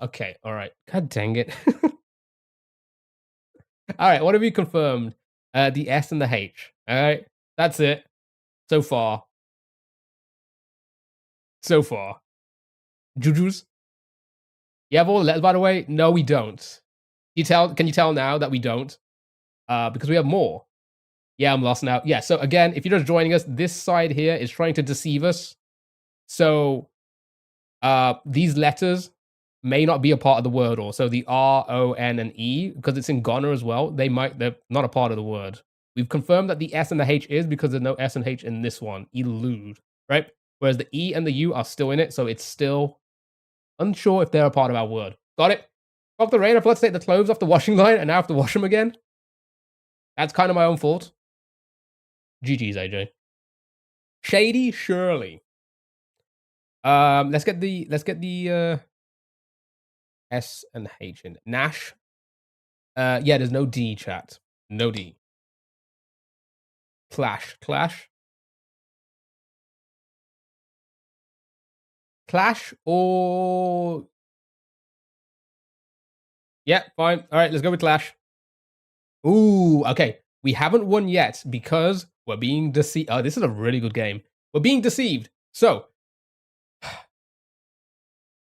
Okay, all right. God dang it. All right, what have you confirmed? The S and the H. All right, that's it. So far, so far. Jujus. You have all the letters, by the way. No, we don't. You tell? Can you tell now that we don't? Because we have more. Yeah, I'm lost now. Yeah. So again, if you're just joining us, this side here is trying to deceive us. So these letters may not be a part of the word, or so the R, O, N, and E, because it's in Ghana as well. They're not a part of the word. We've confirmed that the S and the H is because there's no S and H in this one. Elude, right? Whereas the E and the U are still in it, so it's still unsure if they're a part of our word. Got it? Off the rain, I forgot to take the clothes off the washing line, and now I have to wash them again. That's kind of my own fault. GG's, AJ. Shady Shirley. Let's get the S and H in Nash. Yeah, there's no D, chat. No D. Clash. Clash or yeah, fine. All right, let's go with Clash. Ooh, okay. We haven't won yet because we're being deceived. Oh, this is a really good game. We're being deceived. So,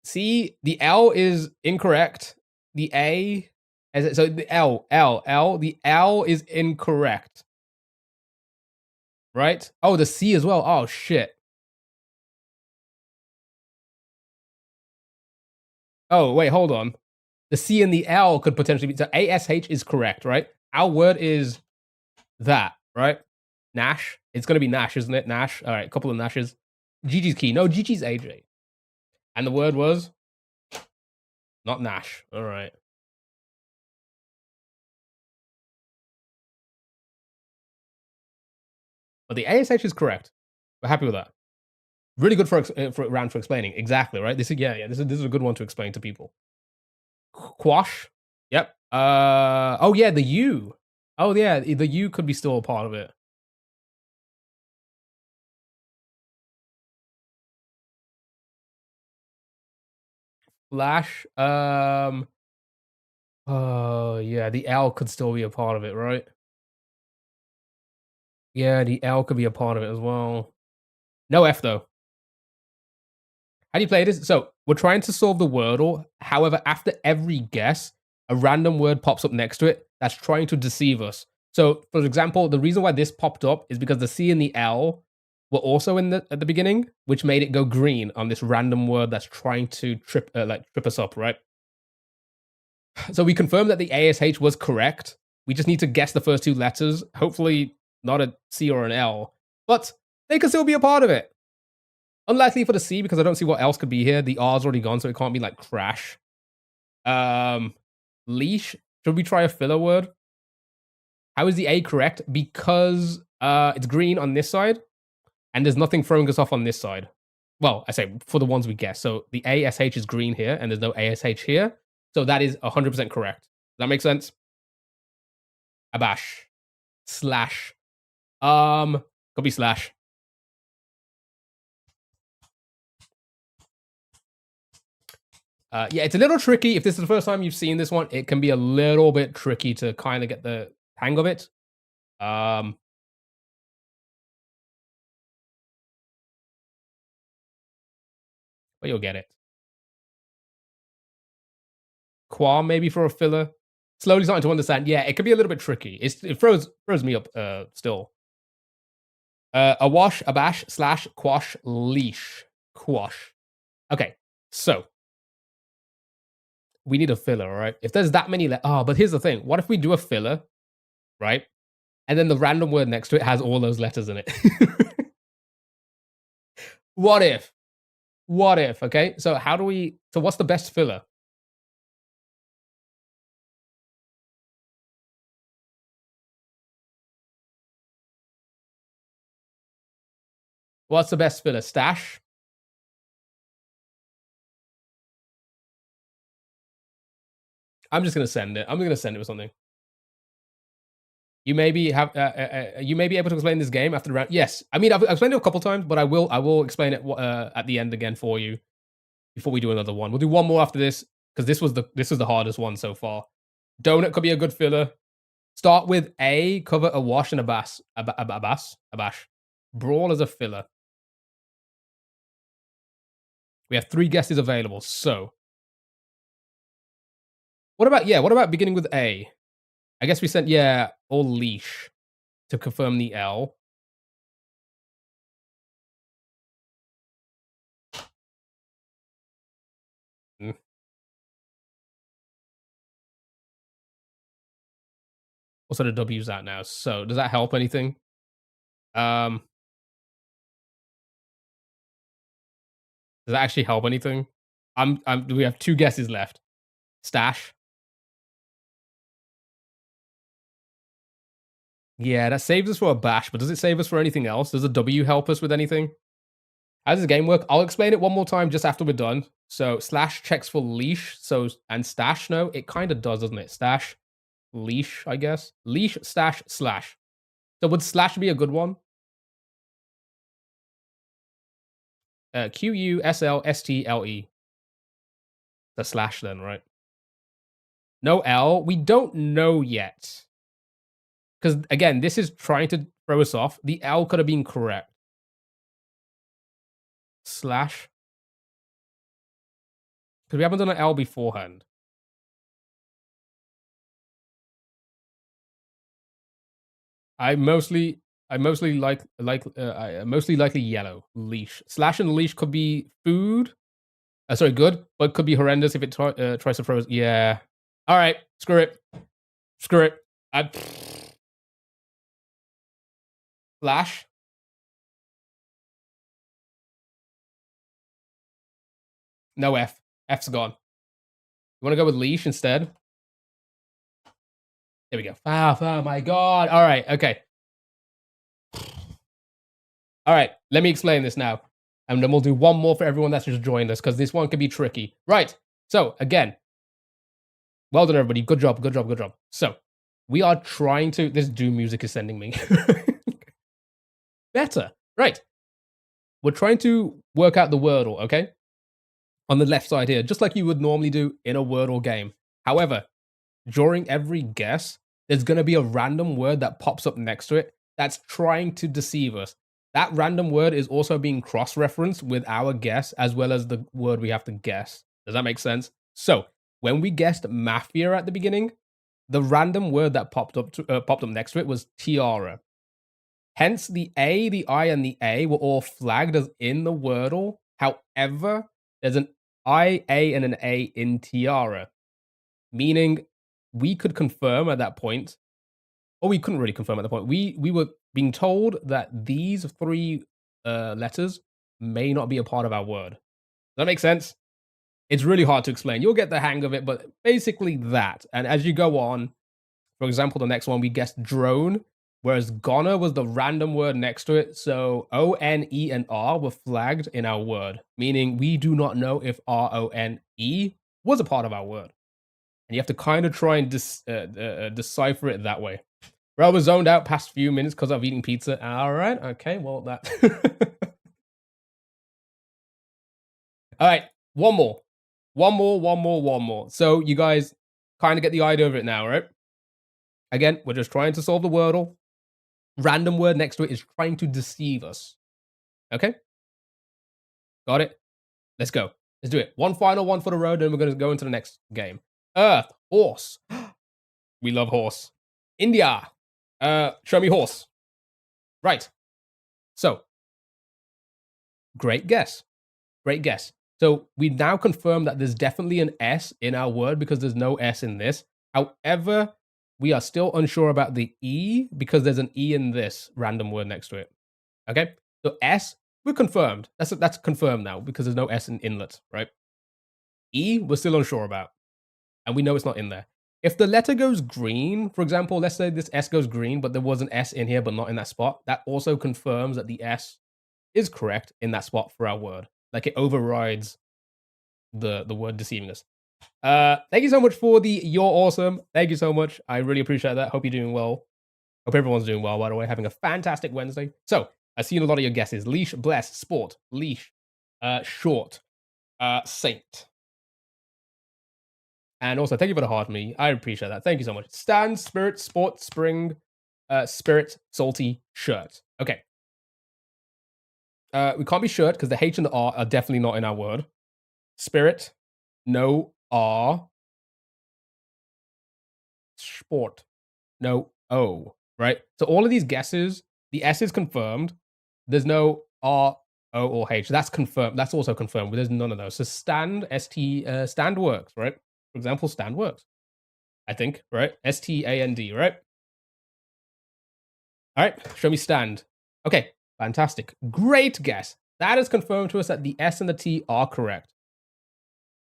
see, the L is incorrect. The A, so the L, the L is incorrect. Right? Oh, the C as well. Oh, shit. Oh, wait, hold on. The C and the L could potentially be. So ASH is correct, right? Our word is that, right? Nash. It's going to be Nash, isn't it? Nash. All right, a couple of Nashes. Gigi's key. No, Gigi's AJ. And the word was not Nash. All right. But the ASH is correct. We're happy with that. Really good for round for explaining. Exactly, right? This is this is a good one to explain to people. Quash. Yep. Oh yeah, the U. Oh yeah, the U could be still a part of it. Flash. Oh yeah, the L could still be a part of it, right? Yeah, the L could be a part of it as well. No F though. How do you play this? So we're trying to solve the Wordle. However, after every guess, a random word pops up next to it that's trying to deceive us. So, for example, the reason why this popped up is because the C and the L were also at the beginning, which made it go green on this random word that's trying to trip us up, right? So we confirmed that the ASH was correct. We just need to guess the first two letters. Hopefully, not a C or an L, but they could still be a part of it. Unlikely for the C because I don't see what else could be here. The R's already gone, so it can't be like crash. Leash. Should we try a filler word? How is the A correct? Because it's green on this side, and there's nothing throwing us off on this side. Well, I say for the ones we guess. So the ASH is green here, and there's no ASH here. So that is 100% correct. Does that make sense? Abash. Slash. Could be slash. Yeah, it's a little tricky. If this is the first time you've seen this one, it can be a little bit tricky to kind of get the hang of it. But you'll get it. Qua maybe for a filler. Slowly starting to understand. Yeah, it could be a little bit tricky. It throws me up still. A wash, a bash, slash, quash, leash. Quash. Okay, so we need a filler, right? If there's that many, but here's the thing. What if we do a filler, right? And then the random word next to it has all those letters in it. What if? What if? Okay, so what's the best filler? What's the best filler? Stash? I'm just gonna send it. I'm gonna send it with something. You maybe have you may be able to explain this game after the round. Yes, I mean I've explained it a couple times, but I will explain it at the end again for you before we do another one. We'll do one more after this because this was the hardest one so far. Donut could be a good filler. Start with A, cover a wash and a bash. A bash. Brawl as a filler. We have 3 guesses available. So, what about beginning with A? I guess we sent, or leash to confirm the L. Mm. Also, the W's out now. So, does that help anything? Does that actually help anything? We have 2 guesses left. Stash. Yeah, that saves us for a bash, but does it save us for anything else? Does a W help us with anything? How does the game work? I'll explain it one more time just after we're done. So slash checks for leash. So and stash. No, it kind of does, doesn't it? Stash, leash. I guess leash, stash, slash. So would slash be a good one? QUSLSTLE. The slash then, right? No L. We don't know yet. Because again, this is trying to throw us off. The L could have been correct. Slash. Because we haven't done an L beforehand. I mostly mostly likely yellow leash. Slash and leash could be food. Sorry, good, but could be horrendous if it tries to throw us. Yeah. All right. Screw it. Screw it. Slash. No F. F's gone. You want to go with leash instead? There we go. Oh my god. All right. Okay. All right. Let me explain this now. And then we'll do one more for everyone that's just joined us because this one could be tricky. Right. So, again, well done, everybody. Good job. Good job. Good job. So, we are trying to. This Doom music is sending me. Better. Right. We're trying to work out the Wordle, okay? On the left side here, just like you would normally do in a Wordle game. However, during every guess, there's going to be a random word that pops up next to it that's trying to deceive us. That random word is also being cross-referenced with our guess as well as the word we have to guess. Does that make sense? So, when we guessed mafia at the beginning, the random word that popped up next to it was tiara. Hence, the A, the I, and the A were all flagged as in the Wordle. However, there's an I, A, and an A in tiara, meaning we could confirm at that point, or we couldn't really confirm at the point. We were being told that these 3 letters may not be a part of our word. Does that make sense? It's really hard to explain. You'll get the hang of it, but basically that. And as you go on, for example, the next one, we guessed drone, whereas goner was the random word next to it. So O, N, E, and R were flagged in our word, meaning we do not know if R, O, N, E was a part of our word. And you have to kind of try and decipher it that way. Bro, I was zoned out past few minutes because of eating pizza. All right. Okay. Well, that. All right. One more. So you guys kind of get the idea of it now, right? Again, we're just trying to solve the Wordle. Random word next to it is trying to deceive us. Okay? Got it? Let's go. Let's do it. One final one for the road, and we're going to go into the next game. Earth. Horse. We love horse. India. Show me horse. Right. So, great guess. Great guess. So, we now confirm that there's definitely an S in our word because there's no S in this. However, we are still unsure about the E because there's an E in this random word next to it. Okay? So S, we're confirmed. That's confirmed now because there's no S in inlet, right? E, we're still unsure about. And we know it's not in there. If the letter goes green, for example, let's say this S goes green, but there was an S in here, but not in that spot, that also confirms that the S is correct in that spot for our word. Like it overrides the word deceiving us. Thank you so much for the you're awesome. Thank you so much. I really appreciate that. Hope you're doing well. Hope everyone's doing well, by the way. Having a fantastic Wednesday. So, I've seen a lot of your guesses. Leash, bless, sport, leash, short, saint. And also, thank you for the heart me. I appreciate that. Thank you so much. Stand, spirit, sport, spring, spirit, salty, shirt. Okay. We can't be shirt because the H and the R are definitely not in our word. Spirit, no R. Sport, no O. Right? So all of these guesses, the S is confirmed. There's no R, O, or H. That's confirmed. That's also confirmed, but there's none of those. So stand, stand works, right? For example, stand works. I think, right? STAND, right? All right, show me stand. Okay, fantastic. Great guess. That is confirmed to us that the S and the T are correct.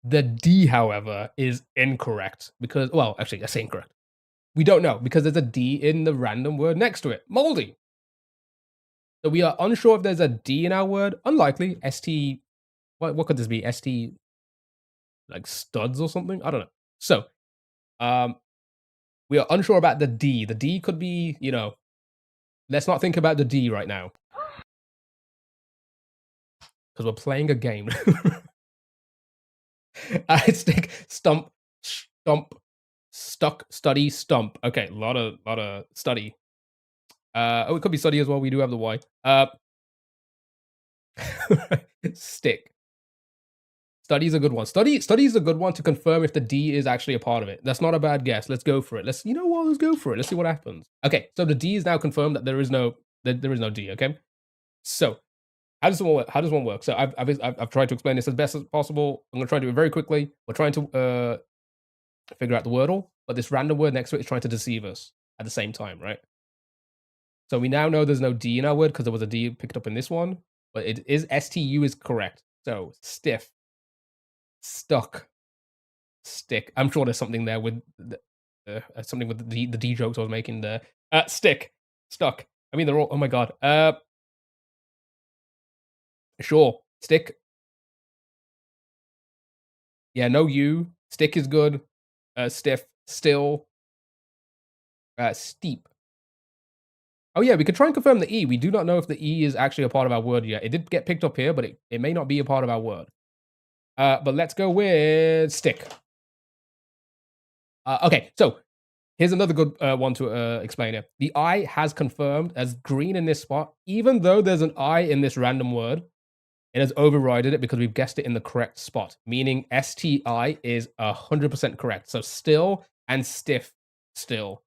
The D, however, is incorrect because, well, actually, I say incorrect. We don't know because there's a D in the random word next to it. Moldy. So we are unsure if there's a D in our word. Unlikely. ST, what could this be? ST, like studs or something? I don't know. So, we are unsure about the D. The D could be, let's not think about the D right now. Because we're playing a game. Stick, stump, stump, stuck, study, stump. Okay, a lot of study. Oh, it could be study as well. We do have the Y. Stick. Study is a good one. Study is a good one to confirm if the D is actually a part of it. That's not a bad guess. Let's go for it. Let's go for it. Let's see what happens. Okay, so the D is now confirmed that there is no D. Okay, so how does one work? So I've tried to explain this as best as possible. I'm gonna try to do it very quickly. We're trying to figure out the wordle, but this random word next to it is trying to deceive us at the same time, right? So we now know there's no D in our word because there was a D picked up in this one, but it is STU is correct. So stiff, stuck, stick. I'm sure there's something there with something with the D jokes I was making there. Stick, stuck. I mean, they're all. Oh my god. Sure, stick. Yeah, no U. Stick is good. Stiff, still. Steep. Oh yeah, we could try and confirm the E. We do not know if the E is actually a part of our word yet. It did get picked up here, but it may not be a part of our word. But let's go with stick. Okay, so here's another good one to explain it. The I has confirmed as green in this spot, even though there's an I in this random word. It has overridden it because we've guessed it in the correct spot, meaning STI is 100% correct. So still and stiff, still.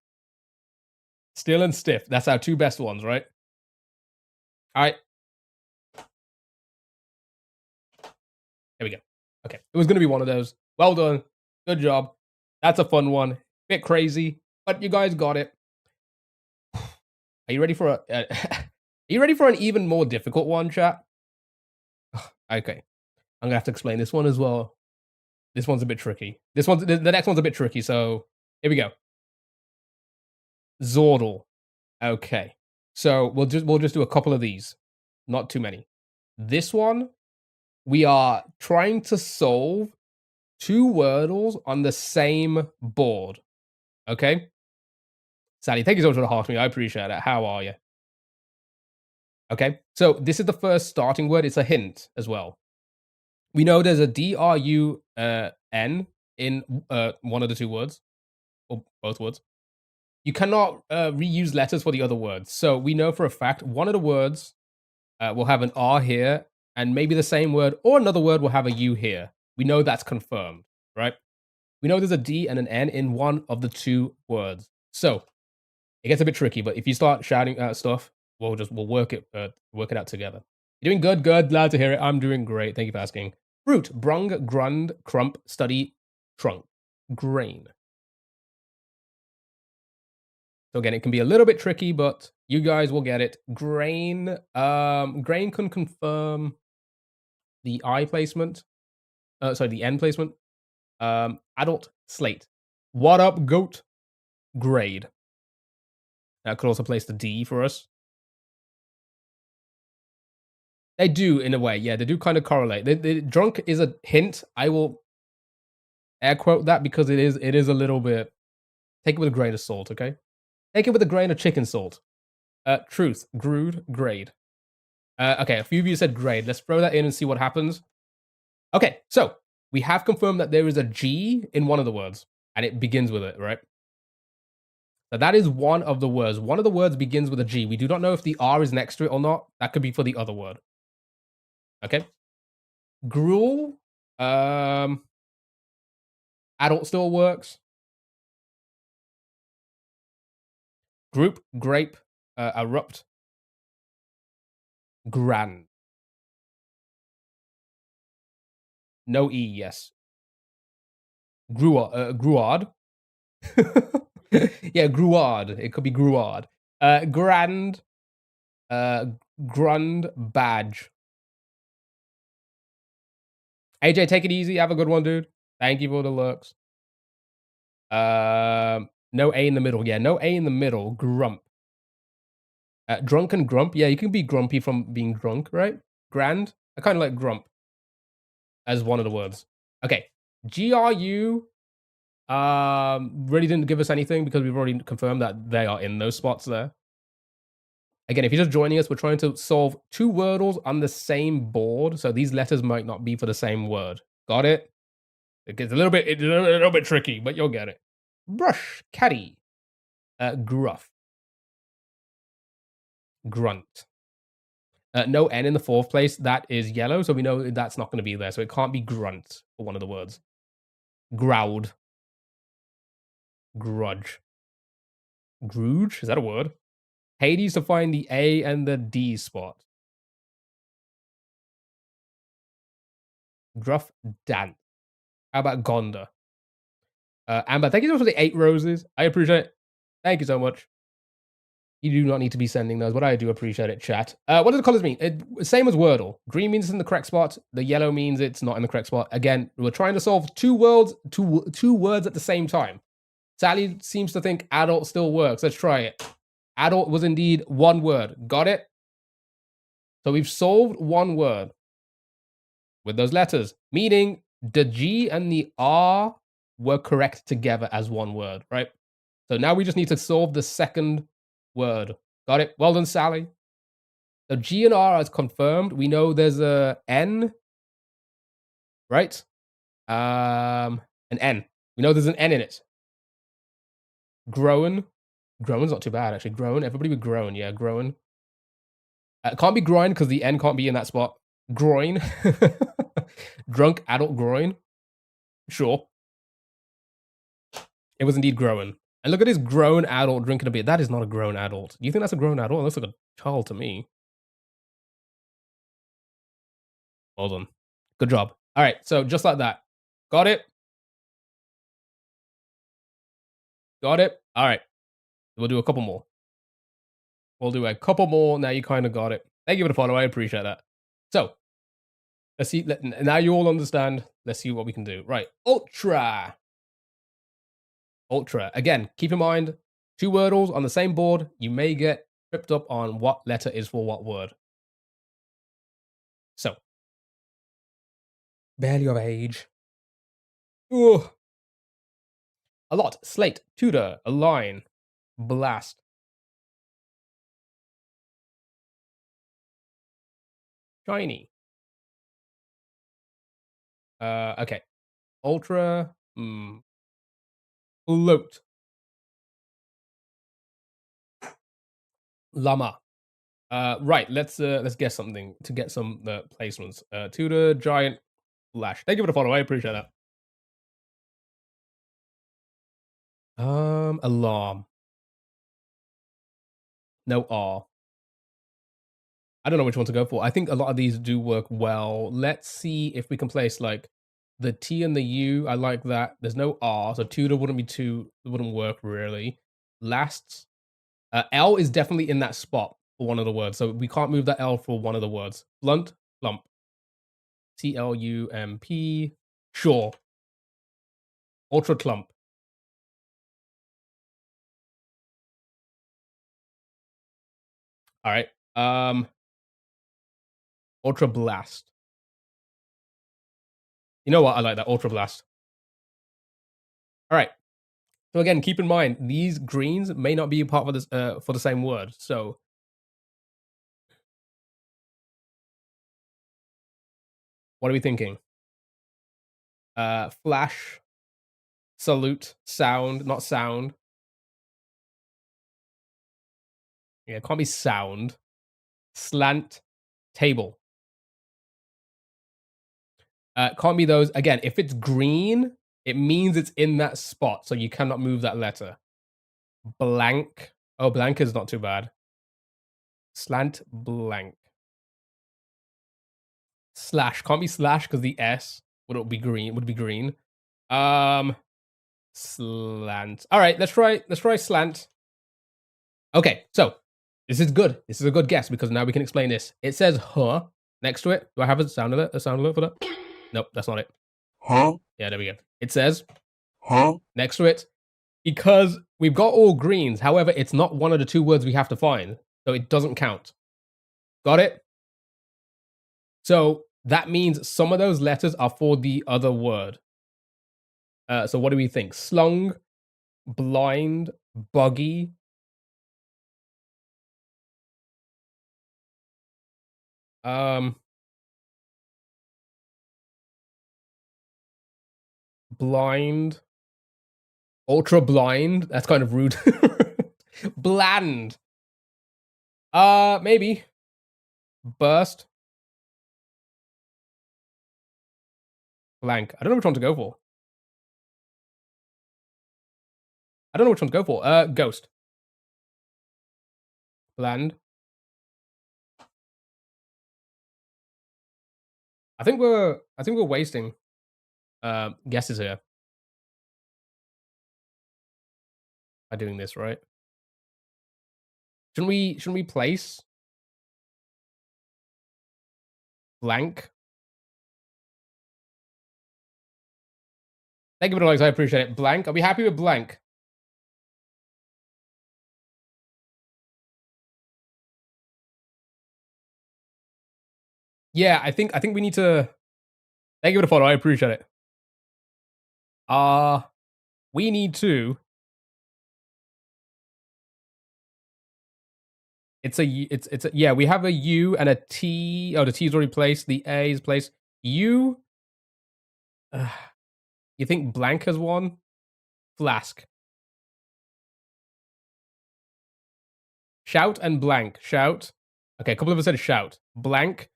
Still and stiff. That's our two best ones, right? All right. There we go. Okay. It was going to be one of those. Well done. Good job. That's a fun one. Bit crazy, but you guys got it. Are you ready for are you ready for an even more difficult one, chat? Okay. I'm going to have to explain this one as well. This one's a bit tricky. The next one's a bit tricky, so here we go. Zordle. Okay. So we'll just do a couple of these. Not too many. This one, we are trying to solve two Wordles on the same board. Okay? Sally, thank you so much for the heart me. I appreciate it. How are you? Okay. So this is the first starting word. It's a hint as well. We know there's a DRUN in one of the two words, or both words. You cannot reuse letters for the other words. So we know for a fact one of the words will have an R here, and maybe the same word or another word will have a U here. We know that's confirmed, right? We know there's a D and an N in one of the two words. So it gets a bit tricky, but if you start shouting stuff, we'll work it out together. You're doing good, good. Glad to hear it. I'm doing great. Thank you for asking. Fruit, brung, grund, crump, study, trunk, grain. So again, it can be a little bit tricky, but you guys will get it. Grain. Grain can confirm the I placement. Sorry, the N placement. Adult, slate. What up, goat? Grade. That could also place the D for us. They do, in a way. Yeah, they do kind of correlate. The drunk is a hint. I will air quote that because it is a little bit. Take it with a grain of salt, okay? Take it with a grain of chicken salt. Truth, grude, grade. Okay, a few of you said grade. Let's throw that in and see what happens. Okay, so We have confirmed that there is a G in one of the words, and it begins with it, right? So that is one of the words. One of the words begins with a G. We do not know if the R is next to it or not. That could be for the other word. Okay. Gruel. Um, adult still works. Group, grape, erupt, grand. No E, yes. Gruard. Yeah, Gruard. It could be Gruard. Grand, Grund, badge. AJ, take it easy. Have a good one, dude. Thank you for the lurks. No A in the middle. Yeah, no A in the middle. Grump. Drunk and grump. Yeah, you can be grumpy from being drunk, right? Grand. I kind of like grump as one of the words. Okay. GRU. Really didn't give us anything because we've already confirmed that they are in those spots there. Again, if you're just joining us, we're trying to solve 2 wordles on the same board, so these letters might not be for the same word. Got it? It gets a little bit tricky, but you'll get it. Brush, caddy, gruff, grunt. No N in the 4th place. That is yellow, so we know that's not going to be there. So it can't be grunt for one of the words. Growled, grudge, gruge. Is that a word? Hades to find the A and the D spot. Gruff, dance. How about Gonda? Amber, thank you so much for the 8 roses. I appreciate it. Thank you so much. You do not need to be sending those, but I do appreciate it, chat. What do the colors mean? Same as Wordle. Green means it's in the correct spot. The yellow means it's not in the correct spot. Again, we're trying to solve two words at the same time. Sally seems to think adult still works. Let's try it. Adult was indeed one word. Got it? So we've solved one word with those letters, meaning the G and the R were correct together as one word, right? So now we just need to solve the second word. Got it? Well done, Sally. So G and R is confirmed. We know there's a N, right? An N. We know there's an N in it. Grown. Grown's not too bad, actually. Grown. Everybody would groan. Yeah, grown. Can't be groin because the N can't be in that spot. Groin. Drunk adult groin. Sure. It was indeed grown. And look at this grown adult drinking a beer. That is not a grown adult. Do you think that's a grown adult? It looks like a child to me. Well done. Good job. All right, so just like that. Got it? Got it? All right. We'll do a couple more. We'll do a couple more. Now you kind of got it. Thank you for the follow. I appreciate that. So, let's see. Now you all understand. Let's see what we can do. Right. Ultra. Ultra. Again, keep in mind, 2 wordles on the same board. You may get tripped up on what letter is for what word. So, barely of age. Ugh. A lot. Slate. Tutor. Align. Blast. Shiny. Okay. Ultra. Float. Llama. Right. Let's guess something to get some placements. Tutor. Giant. Flash. Thank you for the follow. I appreciate that. Alarm. No R. I don't know which one to go for. I think a lot of these do work well. Let's see if we can place like the T and the U. I like that. There's no R, so tutor wouldn't work really. Lasts. L is definitely in that spot for one of the words, so we can't move that L for one of the words. Blunt, lump. CLUMP. Sure. Ultra clump. All right. Ultra blast. You know what? I like that. Ultra blast. All right. So again, keep in mind these greens may not be a part of this for the same word. So what are we thinking? Flash, salute, sound, not sound. Yeah, it can't be sound. Slant, table. Can't be those. Again, if it's green, it means it's in that spot, so you cannot move that letter. Blank. Oh, blank is not too bad. Slant, blank. Slash. Can't be slash because the S would be green. Would be green. Slant. All right, let's try slant. Okay, so this is good. This is a good guess because now we can explain this. It says huh next to it. Do I have a sound alert? A sound alert for that? Nope, that's not it. Huh? Yeah, there we go. It says huh next to it because we've got all greens. However, it's not one of the two words we have to find, so it doesn't count. Got it? So that means some of those letters are for the other word. So what do we think? Slung, blind, buggy. Blind, ultra blind. That's kind of rude. Bland. Maybe. Burst. Blank. I don't know which one to go for. I don't know which one to go for. Ghost. Bland. I think we're wasting guesses here by doing this, right? Shouldn't we place blank? Thank you for the likes, I appreciate it. Blank. Are we happy with blank? Yeah, I think we need to. Thank you for the follow. I appreciate it. We need to. It's a yeah. We have a U and a T. Oh, the T is already placed. The A is placed. U. You think blank has one? Flask. Shout and blank. Shout. Okay, a couple of us said shout. Blank.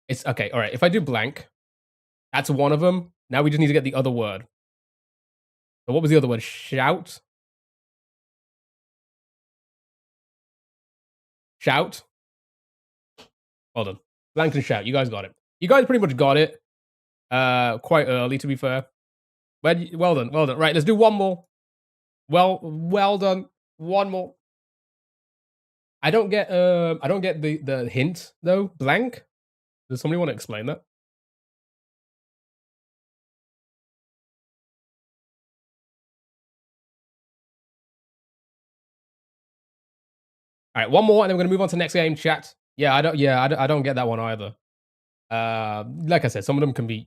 It's okay. All right. If I do blank, that's one of them. Now we just need to get the other word. So what was the other word? Shout. Shout. Hold on. Blank and shout. You guys got it. You guys pretty much got it. Quite early to be fair. Well done. Well done. Right. Let's do one more. Well done. One more. I don't get the hint though. Blank. Does somebody want to explain that? All right, one more, and then we're gonna move on to the next game. Chat. Yeah, I don't get that one either. Like I said, some of them can be,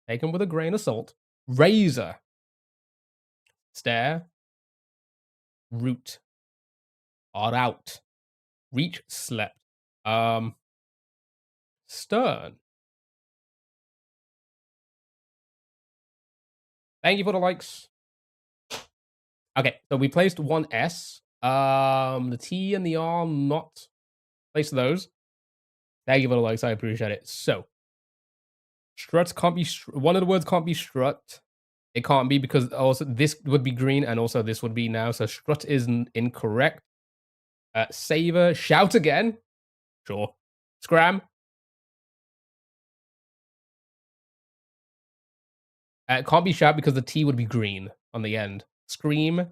taken with a grain of salt. Razor. Stare. Root. Odd out. Reach. Slept. Stern. Thank you for the likes. Okay, so we placed one S. The T and the R not placed those. Thank you for the likes. I appreciate it. So, struts can't be one of the words can't be strut. It can't be because also this would be green and also this would be now. So strut is incorrect. Savor, shout again. Sure. Scram. It can't be shout because the T would be green on the end. Scream.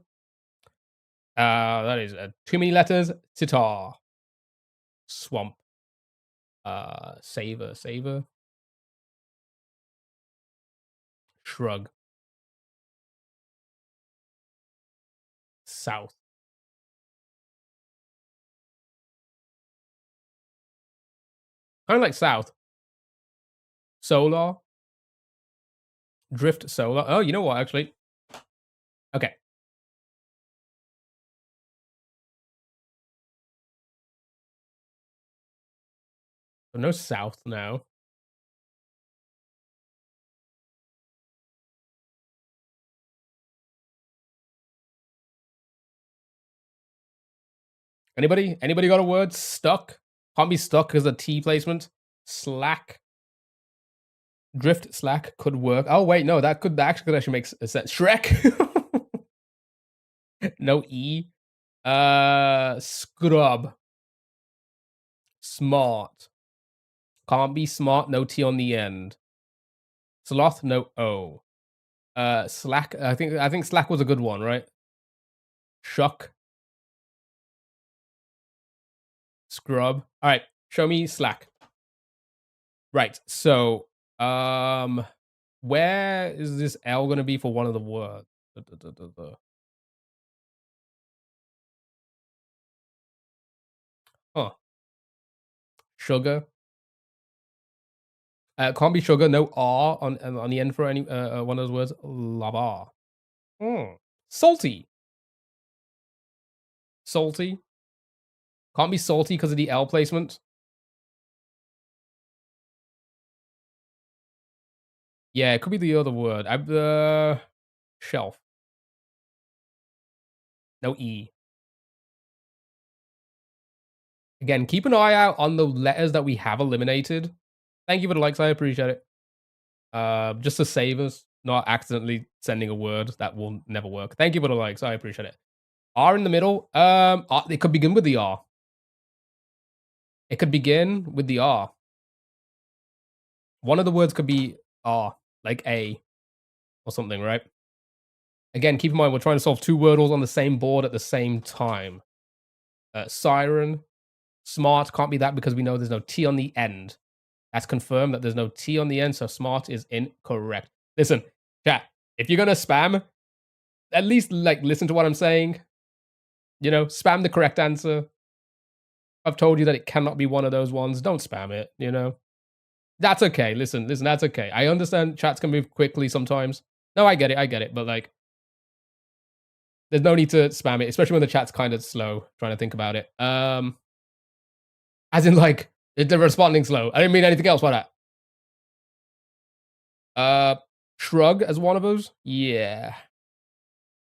That is too many letters. Sitar. Swamp. Savor. Shrug. South. Kind of like south. Solar. Drift solar. Oh, you know what, actually? Okay. So no south now. Anybody? Anybody got a word? Stuck? Can't be stuck because of T placement. Slack. Drift slack could work. Oh wait, no, that could actually make sense. Shrek. No E. Scrub. Smart. Can't be smart. No T on the end. Sloth. No O. Slack. I think slack was a good one, right? Shuck. Scrub. All right. Show me slack. Right. So, where is this L gonna be for one of the words? Huh. Sugar. Can't be sugar. No R on the end for any one of those words. Lava. Hmm. Salty. Salty. Can't be salty because of the L placement. Yeah, it could be the other word. Shelf. No E. Again, keep an eye out on the letters that we have eliminated. Thank you for the likes. I appreciate it. Just to save us not accidentally sending a word that will never work. Thank you for the likes. I appreciate it. R in the middle. It could begin with the R. It could begin with the R. One of the words could be R, like A or something, right? Again, keep in mind we're trying to solve two wordles on the same board at the same time. Siren. Smart can't be that because we know there's no T on the end. That's confirmed that there's no T on the end, so smart is incorrect. Listen, chat, if you're gonna spam, at least like listen to what I'm saying. You know, spam the correct answer. I've told you that it cannot be one of those ones. Don't spam it, you know? That's okay. Listen, that's okay. I understand chats can move quickly sometimes. No, I get it, but like there's no need to spam it, especially when the chat's kind of slow trying to think about it. As in like they're responding slow. I didn't mean anything else by that. Shrug as one of those? Yeah.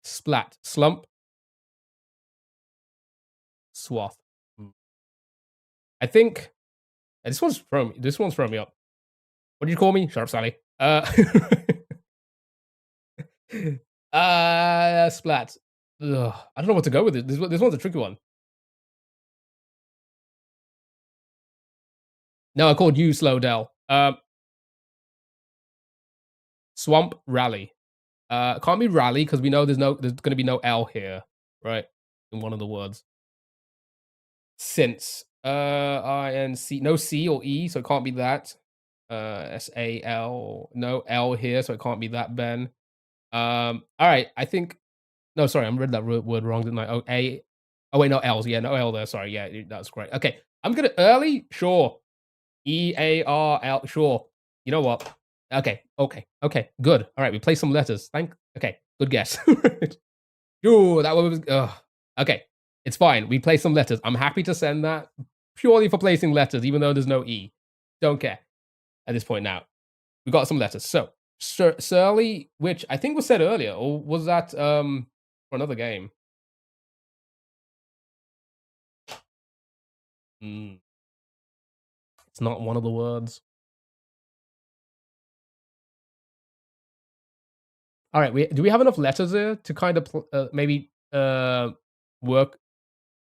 Splat. Slump. Swath. I think this one's throwing me up. What did you call me? Sharp Sally. Splat. Ugh, I don't know what to go with it. This one's a tricky one. No, I called you Slowdell. Swamp Rally. Can't be rally because we know there's gonna be no L here, right? In one of the words. Since. INC. No C or E, so it can't be that. SAL. No L here, so it can't be that, Ben. Alright, I think. No, sorry, I read that word wrong, didn't I? Oh, A. Oh, wait, no L's. Yeah, no L there. Sorry. Yeah, that's great. Okay, I'm gonna early. Sure. EARL. Sure. You know what? Okay. Good. All right, we play some letters. Okay, good guess. Ooh, that one was. Okay, it's fine. We play some letters. I'm happy to send that purely for placing letters, even though there's no E. Don't care at this point now. We got some letters. So, Surly, which I think was said earlier, or was that for another game? Mm, it's not one of the words. All right, do we have enough letters there to kind of maybe work?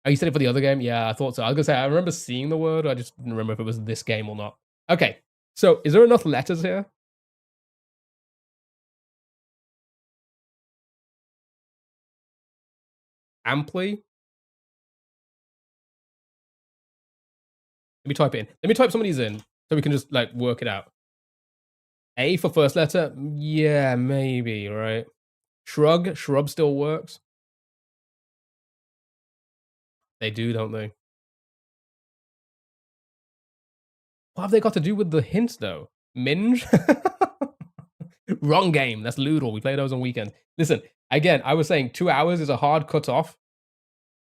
Oh, you said it for the other game? Yeah, I thought so. I was gonna say I remember seeing the word. I just didn't remember if it was this game or not. Okay, so is there enough letters here? Amply. Let me type it in. Let me type some of these in so we can just like work it out. A for first letter? Yeah, maybe, right? Shrub still works. They do, don't they? What have they got to do with the hints though? Minge? Wrong game. That's Loodle. We play those on weekends. Listen, again, I was saying 2 hours is a hard cutoff.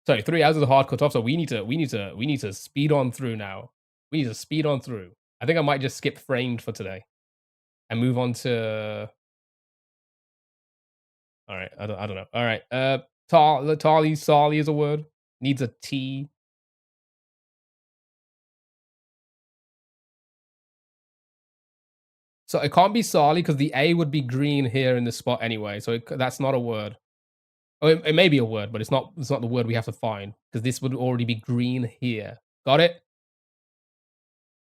Sorry, 3 hours is a hard cutoff. So we need to speed on through now. We need to speed on through. I think I might just skip framed for today and move on to. All right, I don't know. All right, Tali is a word. Needs a T. So it can't be Sali because the A would be green here in this spot anyway. So that's not a word. Oh, it may be a word, but it's not. It's not the word we have to find because this would already be green here. Got it?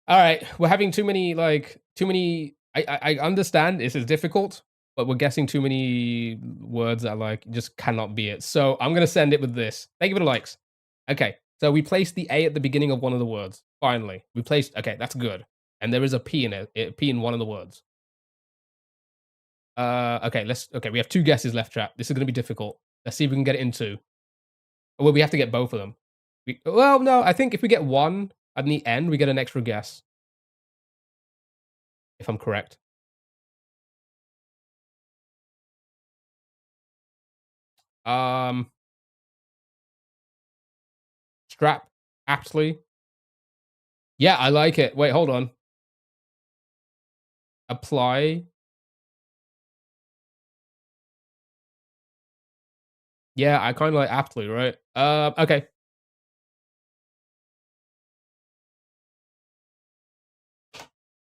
All right. We're having too many. I understand this is difficult, but we're guessing too many words that just cannot be it. So I'm gonna send it with this. Thank you for the likes. Okay. So we placed the A at the beginning of one of the words. Finally, we placed. Okay, that's good. And there is a P in it. A P in one of the words. Okay, we have 2 guesses left, chat. This is gonna be difficult. Let's see if we can get it in 2. Well, we have to get both of them. Well, no, I think if we get 1 at the end, we get an extra guess. If I'm correct. Strap, aptly. Yeah, I like it. Wait, hold on. Apply. Yeah, I kinda like aptly, right? Okay.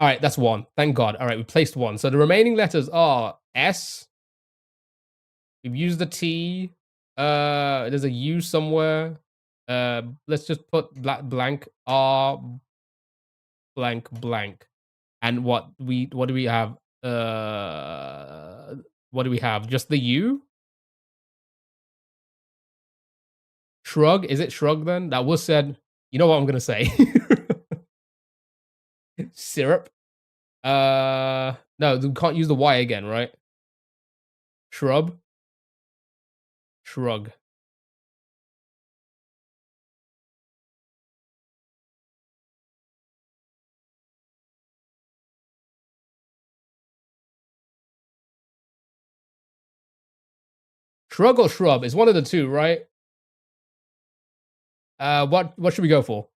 Alright, that's 1. Thank God. Alright, we placed 1. So the remaining letters are S. We've used the T. There's a U somewhere. Let's just put blank R blank blank. And what do we have? What do we have? Just the U? Shrug? Is it shrug then? That was said. You know what I'm gonna say? Syrup. No, we can't use the Y again, right? Shrub. Shrug. Shrug or shrub? It's one of the two, right? What should we go for?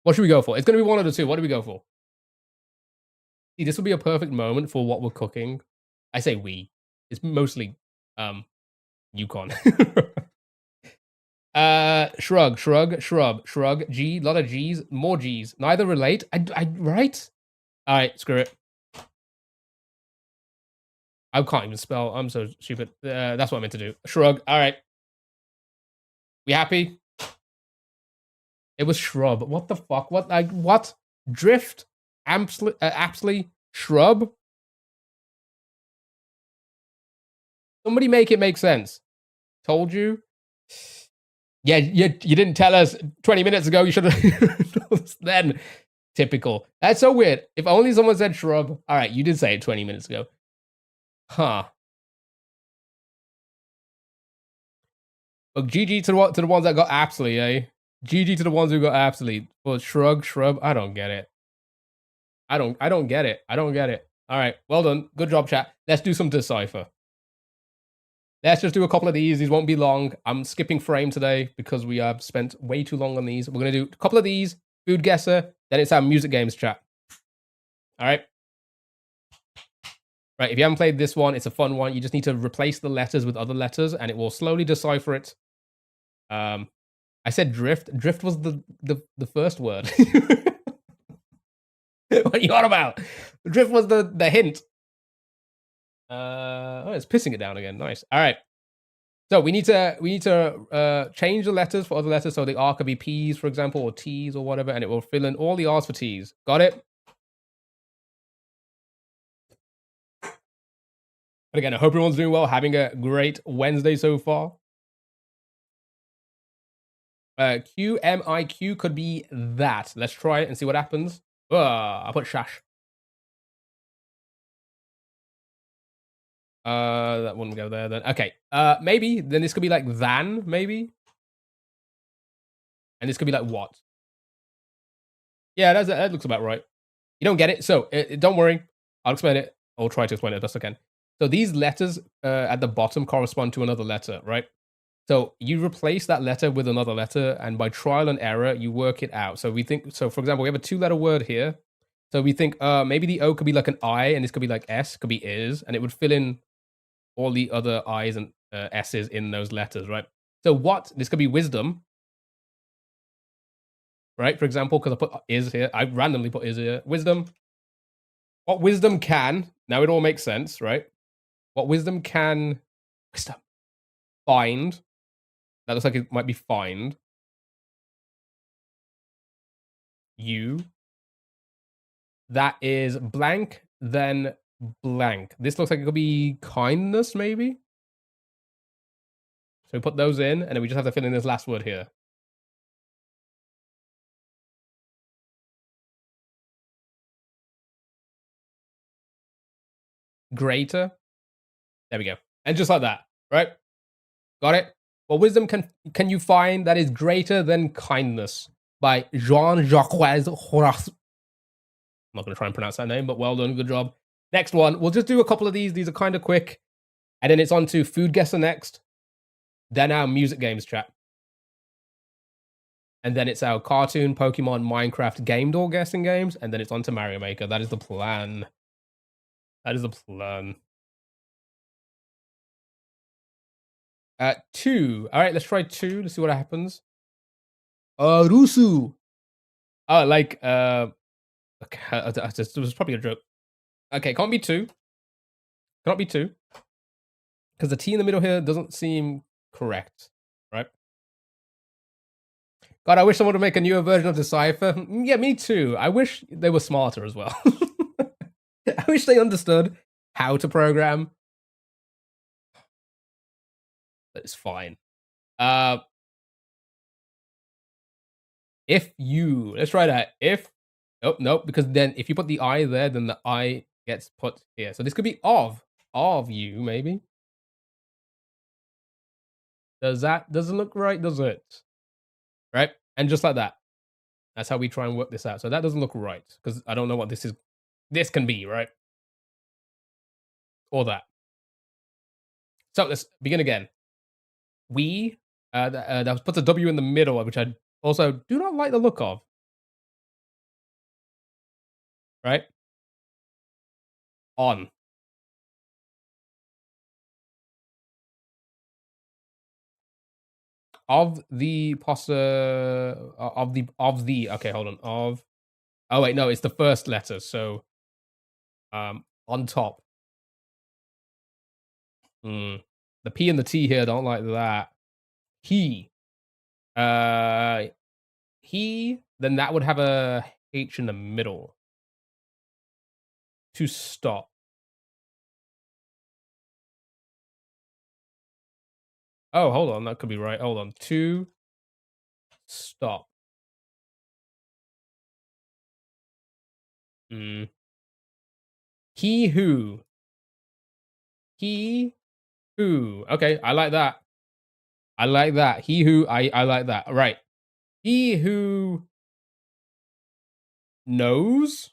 What should we go for? It's gonna be one of the two. What do we go for? See, this would be a perfect moment for what we're cooking. I say we. It's mostly Yukon. Shrug, shrug, shrub, shrug, G, lot of G's, more G's. Neither relate. Right? Alright, screw it. I can't even spell. I'm so stupid. That's what I meant to do. Shrug. Alright. We happy? It was shrub. What the fuck? What? Drift? Aptly? Shrub? Somebody make it make sense. Told you? Yeah, you didn't tell us 20 minutes ago. You should have told us then. Typical. That's so weird. If only someone said shrub. All right, you did say it 20 minutes ago. Huh. Look, GG to the ones that got absolutely, eh? GG to the ones who got absolutely. But shrug, shrub. I don't get it. I don't get it. I don't get it. All right, well done. Good job, chat. Let's do some decipher. Let's just do a couple of these. These won't be long. I'm skipping frame today because we have spent way too long on these. We're going to do a couple of these. Food guesser. Then it's our music games chat. All right. Right. If you haven't played this one, it's a fun one. You just need to replace the letters with other letters, and it will slowly decipher it. I said drift. Drift was the first word. What are you on about? Drift was the hint. Oh, it's pissing it down again. Nice. All right. So we need to change the letters for other letters. So the R could be P's, for example, or T's or whatever, and it will fill in all the R's for T's. Got it? But again, I hope everyone's doing well, having a great Wednesday so far. QMIQ could be that. Let's try it and see what happens. I put shash. That wouldn't go there then. Okay. Maybe. Then this could be like than, maybe. And this could be like what? Yeah, that looks about right. You don't get it? So, don't worry. I'll explain it. I'll try to explain it as best I can. So these letters at the bottom correspond to another letter, right? So you replace that letter with another letter, and by trial and error, you work it out. So for example, we have a 2-letter word here. So we think maybe the O could be like an I, and this could be like S, could be is, and it would fill in all the other I's and S's in those letters, right? So what? This could be wisdom, right? For example, because I put is here. I randomly put is here. Wisdom. What wisdom can, now it all makes sense, right? What wisdom can wisdom find, that looks like it might be find you, that is blank, then blank. This looks like it could be kindness, maybe? So we put those in, and then we just have to fill in this last word here. Greater. There we go. And just like that, right? Got it? What wisdom can you find that is greater than kindness? By Jean-Jacques Horace. I'm not going to try and pronounce that name, but well done. Good job. Next one. We'll just do a couple of these. These are kind of quick. And then it's on to food guesser next. Then our music games chat. And then it's our cartoon, Pokemon, Minecraft, game door guessing games. And then it's on to Mario Maker. That is the plan. That is the plan. 2. All right, let's try 2. Let's see what happens. Rusu. Oh, like, okay, this was probably a joke. Okay, can't be 2. Cannot be 2. Because the T in the middle here doesn't seem correct, right? God, I wish someone would make a newer version of Decipher. Yeah, me too. I wish they were smarter as well. I wish they understood how to program. But it's fine. If you, let's try that. If, oh, nope, because then if you put the I there, then the I gets put here. So this could be of you, maybe. Doesn't look right, does it? Right? And just like that. That's how we try and work this out. So that doesn't look right, because I don't know what this is. This can be, right? Or that. So let's begin again. We, that puts a W in the middle, which I also do not like the look of. Right? On. Of the okay, hold on. Of, oh wait, no, it's the first letter. So on top. The P and the T here don't like that. He. He, then that would have a H in the middle. To stop. Oh, hold on, that could be right. Hold on. To stop. He who. He who. Okay, I like that. I like that. He who, I like that. Right. He who knows.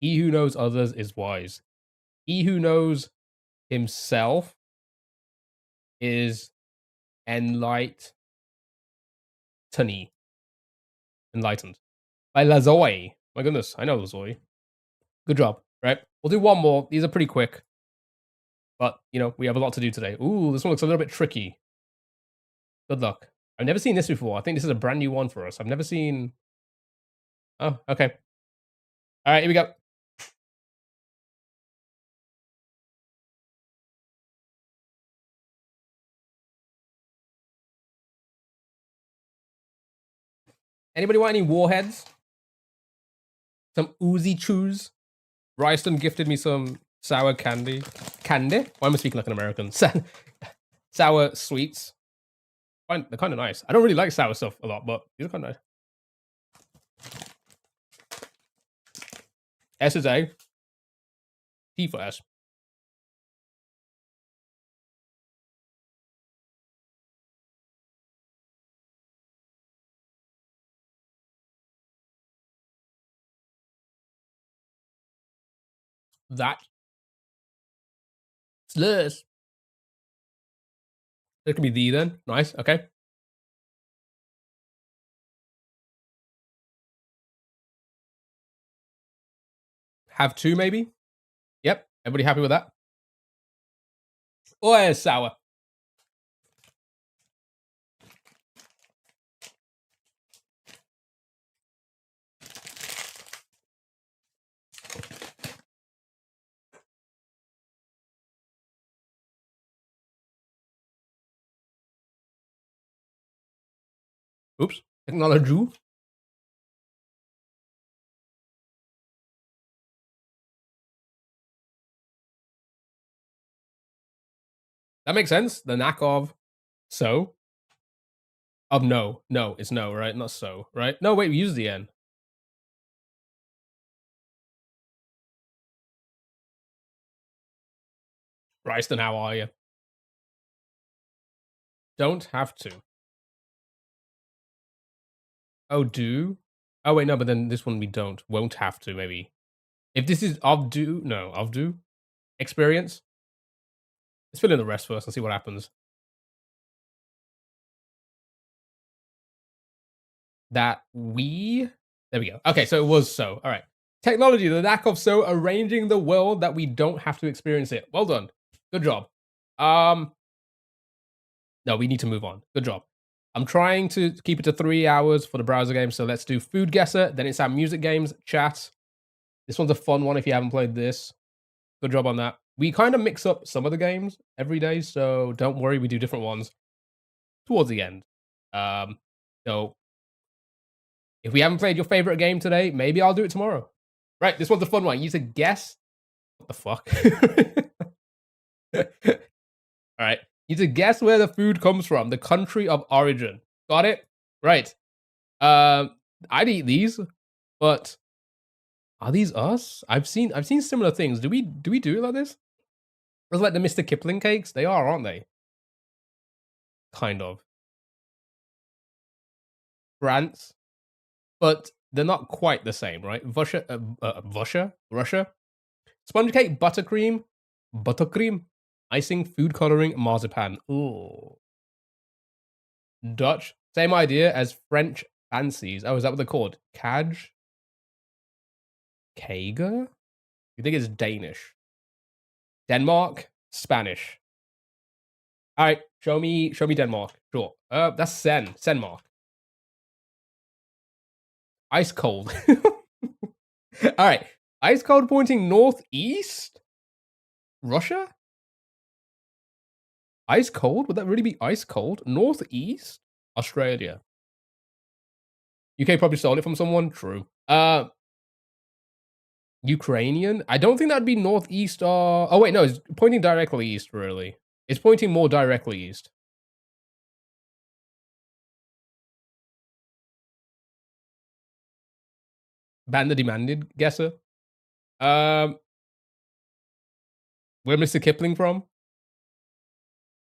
He who knows others is wise. He who knows himself is enlightened. Enlightened. By Lazoy. My goodness, I know Lazoy. Good job, right? We'll do one more. These are pretty quick. But, you know, we have a lot to do today. Ooh, this one looks a little bit tricky. Good luck. I've never seen this before. I think this is a brand new one for us. I've never seen... Oh, okay. All right, here we go. Anybody want any warheads? Some Uzi Chews? Ryston gifted me some sour candy. Candy? Why am I speaking like an American? Sour sweets. They're kind of nice. I don't really like sour stuff a lot, but these are kind of nice. S is A. T for S. That. Slurs. It could be the then. Nice. Okay. Have two, maybe? Yep. Everybody happy with that? Oh, it's sour. Oops. Technology. That makes sense. The knack of so. Of no. No, it's no, right? Not so, right? No, wait, we use the N. Ryston, how are you? Don't have to. Oh, do? Oh, wait, no, but then this one we don't. Won't have to, maybe. If this is of do, no, of do. Experience. Let's fill in the rest first and see what happens. That we. There we go. Okay, so it was so. All right. Technology, the knack of so arranging the world that we don't have to experience it. Well done. Good job. No, we need to move on. Good job. I'm trying to keep it to 3 hours for the browser game, so let's do Food Guesser, then it's our music games, chat. This one's a fun one if you haven't played this. Good job on that. We kind of mix up some of the games every day, so don't worry, we do different ones towards the end. So if we haven't played your favorite game today, maybe I'll do it tomorrow. Right, this one's a fun one. You need to guess. What the fuck? All right. You need to guess where the food comes from, the country of origin. Got it? Right. I'd eat these, but are these us? I've seen similar things. Do we do it like this? It's like the Mr. Kipling cakes. They are, aren't they? Kind of. France, but they're not quite the same, right? Russia. Sponge cake, buttercream, icing, food coloring, marzipan. Ooh. Dutch, same idea as French fancies. Oh, is that what they're called? Kaj? Kager? You think it's Danish? Denmark? Spanish. All right, show me Denmark. Sure. That's Senmark. Ice cold. All right, ice cold pointing northeast. Russia? Ice cold? Would that really be ice cold? Northeast? Australia. UK probably stole it from someone. True. Ukrainian? I don't think that'd be northeast or... Oh, wait, no, it's pointing directly east, really. It's pointing more directly east. Ban the demanded guesser. Where Mr. Kipling from?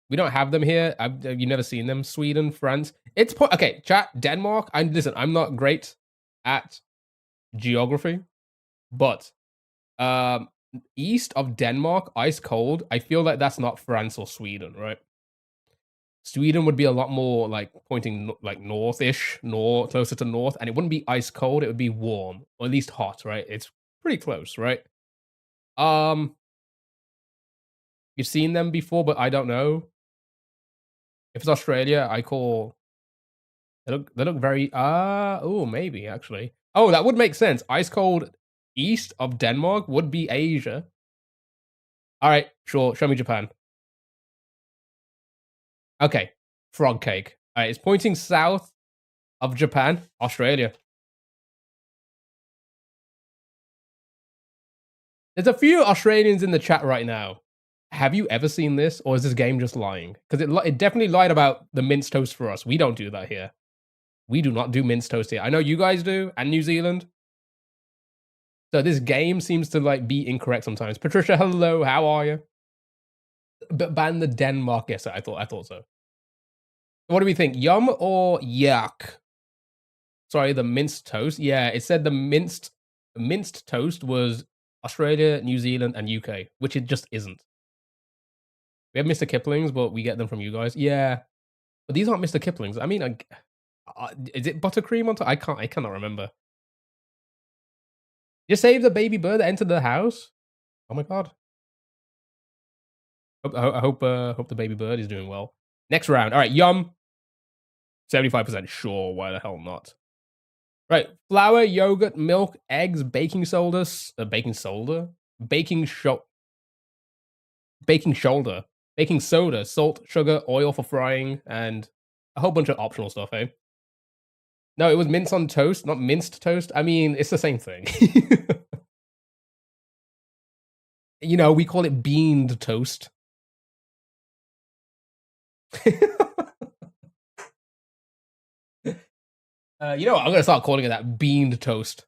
We don't have them here. Have you never seen them? Sweden, France. It's okay. Chat. Denmark. Listen. I'm not great at geography, but east of Denmark, ice cold. I feel like that's not France or Sweden, right? Sweden would be a lot more like pointing like northish, closer to north, and it wouldn't be ice cold. It would be warm, or at least hot, right? It's pretty close, right? You've seen them before, but I don't know. If it's Australia, I call. They look very. Oh, maybe actually. Oh, that would make sense. Ice cold east of Denmark would be Asia. All right, sure. Show me Japan. Okay, frog cake. All right, it's pointing south of Japan, Australia. There's a few Australians in the chat right now. Have you ever seen this, or is this game just lying? Because it definitely lied about the minced toast for us. We don't do that here. We do not do minced toast here. I know you guys do, and New Zealand. So this game seems to like be incorrect sometimes. Patricia, hello, how are you? But ban the Denmark. Yes, I thought so. What do we think? Yum or yuck? Sorry, the minced toast. Yeah, it said the minced toast was Australia, New Zealand, and UK, which it just isn't. We have Mr. Kipling's, but we get them from you guys. Yeah, but these aren't Mr. Kipling's. I mean, is it buttercream on top? I cannot remember. You saved the baby bird that entered the house. Oh my god. Hope the baby bird is doing well. Next round. All right, yum. 75% sure. Why the hell not? Right, flour, yogurt, milk, eggs, baking soda, baking soda, baking shoulder, baking soda, salt, sugar, oil for frying, and a whole bunch of optional stuff. Eh? No, it was mince on toast, not minced toast. I mean, it's the same thing. You know, we call it beaned toast. You know what? I'm gonna start calling it that, beaned toast.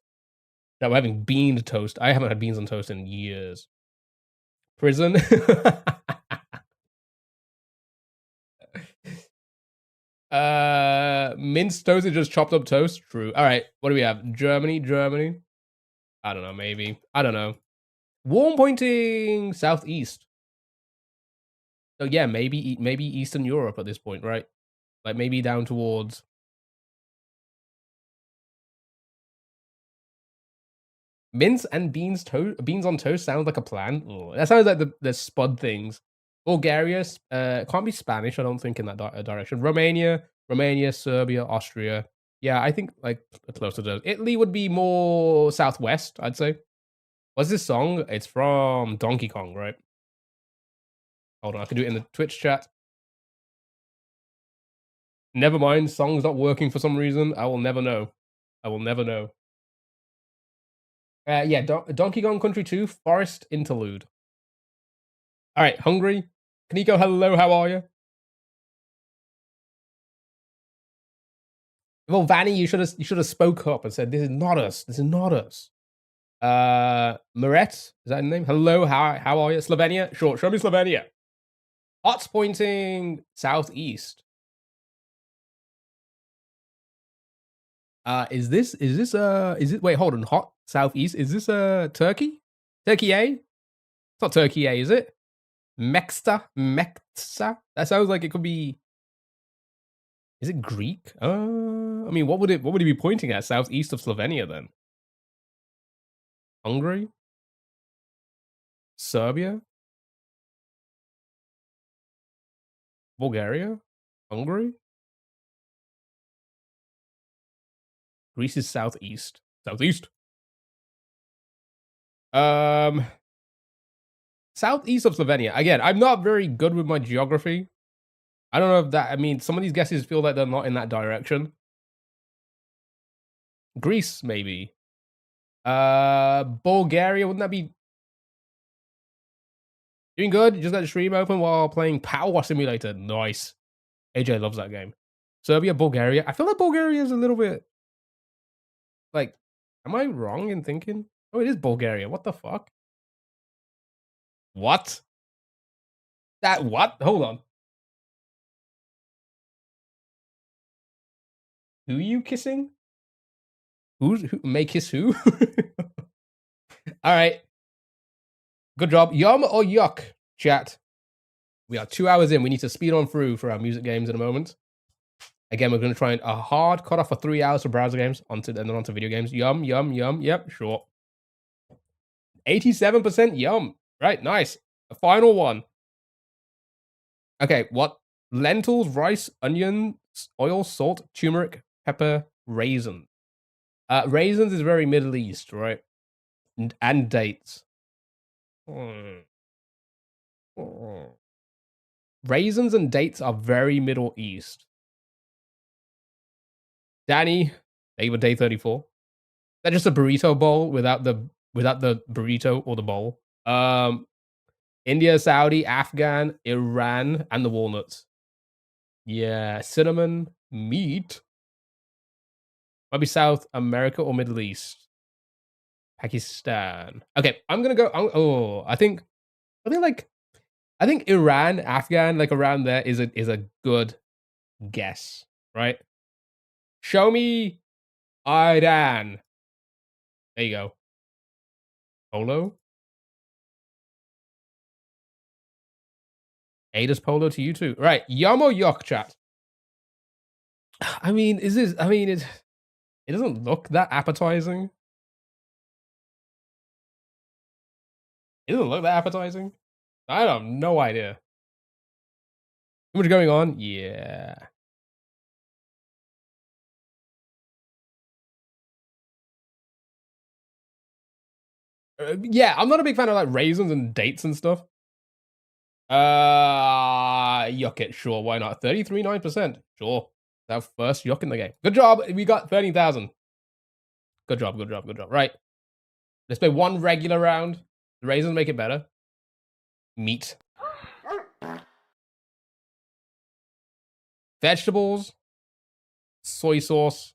That we're having beaned toast. I haven't had beans on toast in years. Prison. Minced toast is just chopped up toast. True. All right. What do we have? Germany. I don't know. Maybe. I don't know. Warm pointing southeast. So yeah, maybe Eastern Europe at this point, right? Like maybe down towards. Mince and beans on toast sounds like a plan. Ugh, that sounds like the spud things. Bulgaria, can't be Spanish, I don't think, in that direction. Romania, Serbia, Austria. Yeah, I think like closer to Italy would be more southwest, I'd say. What's this song? It's from Donkey Kong, right? Hold on, I can do it in the Twitch chat. Never mind, song's not working for some reason. I will never know. Yeah, Donkey Kong Country 2, Forest Interlude. All right, Hungary. Kaneko, hello, how are you? Well, Vanny, you should have spoke up and said, "This is not us. This is not us." Moret, is that his name? Hello, how are you? Slovenia, sure. Show me Slovenia. Hots pointing southeast. Is it? Wait, hold on. Hot southeast. Is this Turkey? Turkey A? It's not Turkey A, is it? Meksta. That sounds like it could be. Is it Greek? I mean, what would it be pointing at? Southeast of Slovenia, then? Hungary? Serbia? Bulgaria? Hungary? Greece is southeast. Southeast. Southeast of Slovenia. Again, I'm not very good with my geography. I don't know if that. I mean, some of these guesses feel like they're not in that direction. Greece, maybe. Bulgaria, wouldn't that be doing good? You just got the stream open while playing Power Simulator. Nice. AJ loves that game. Serbia, Bulgaria. I feel like Bulgaria is a little bit like. Am I wrong in thinking? Oh, it is Bulgaria. What the fuck? What? That what? Hold on. Who you kissing? Who may kiss who? All right. Good job. Yum or yuck, chat? We are 2 hours in. We need to speed on through for our music games in a moment. Again, we're going to try a hard cutoff for 3 hours for browser games, and then onto video games. Yum. Yep, sure. 87% yum. Right, nice. The final one. Okay, what? Lentils, rice, onions, oil, salt, turmeric, pepper, raisin. Raisins is very Middle East, right? And dates. Raisins and dates are very Middle East. Danny, David Day 34. That's just a burrito bowl without the burrito or the bowl. India, Saudi, Afghan, Iran, and the walnuts. Yeah, cinnamon, meat. Might be South America or Middle East. Pakistan. Okay, I'm gonna go. I think Iran, Afghan, like around there is a good guess, right? Show me Iran. There you go. Polo. Ada's polo to you too. Right, yum or yuck, chat? I mean, it doesn't look that appetizing. It doesn't look that appetizing. I have no idea. Too much going on? Yeah. Yeah, I'm not a big fan of like raisins and dates and stuff. Yuck it, sure, why not? 33.9%. Sure. Our first yuck in the game. Good job. We got 13,000. Good job, good job, good job. Right. Let's play one regular round. The raisins make it better. Meat. Vegetables. Soy sauce.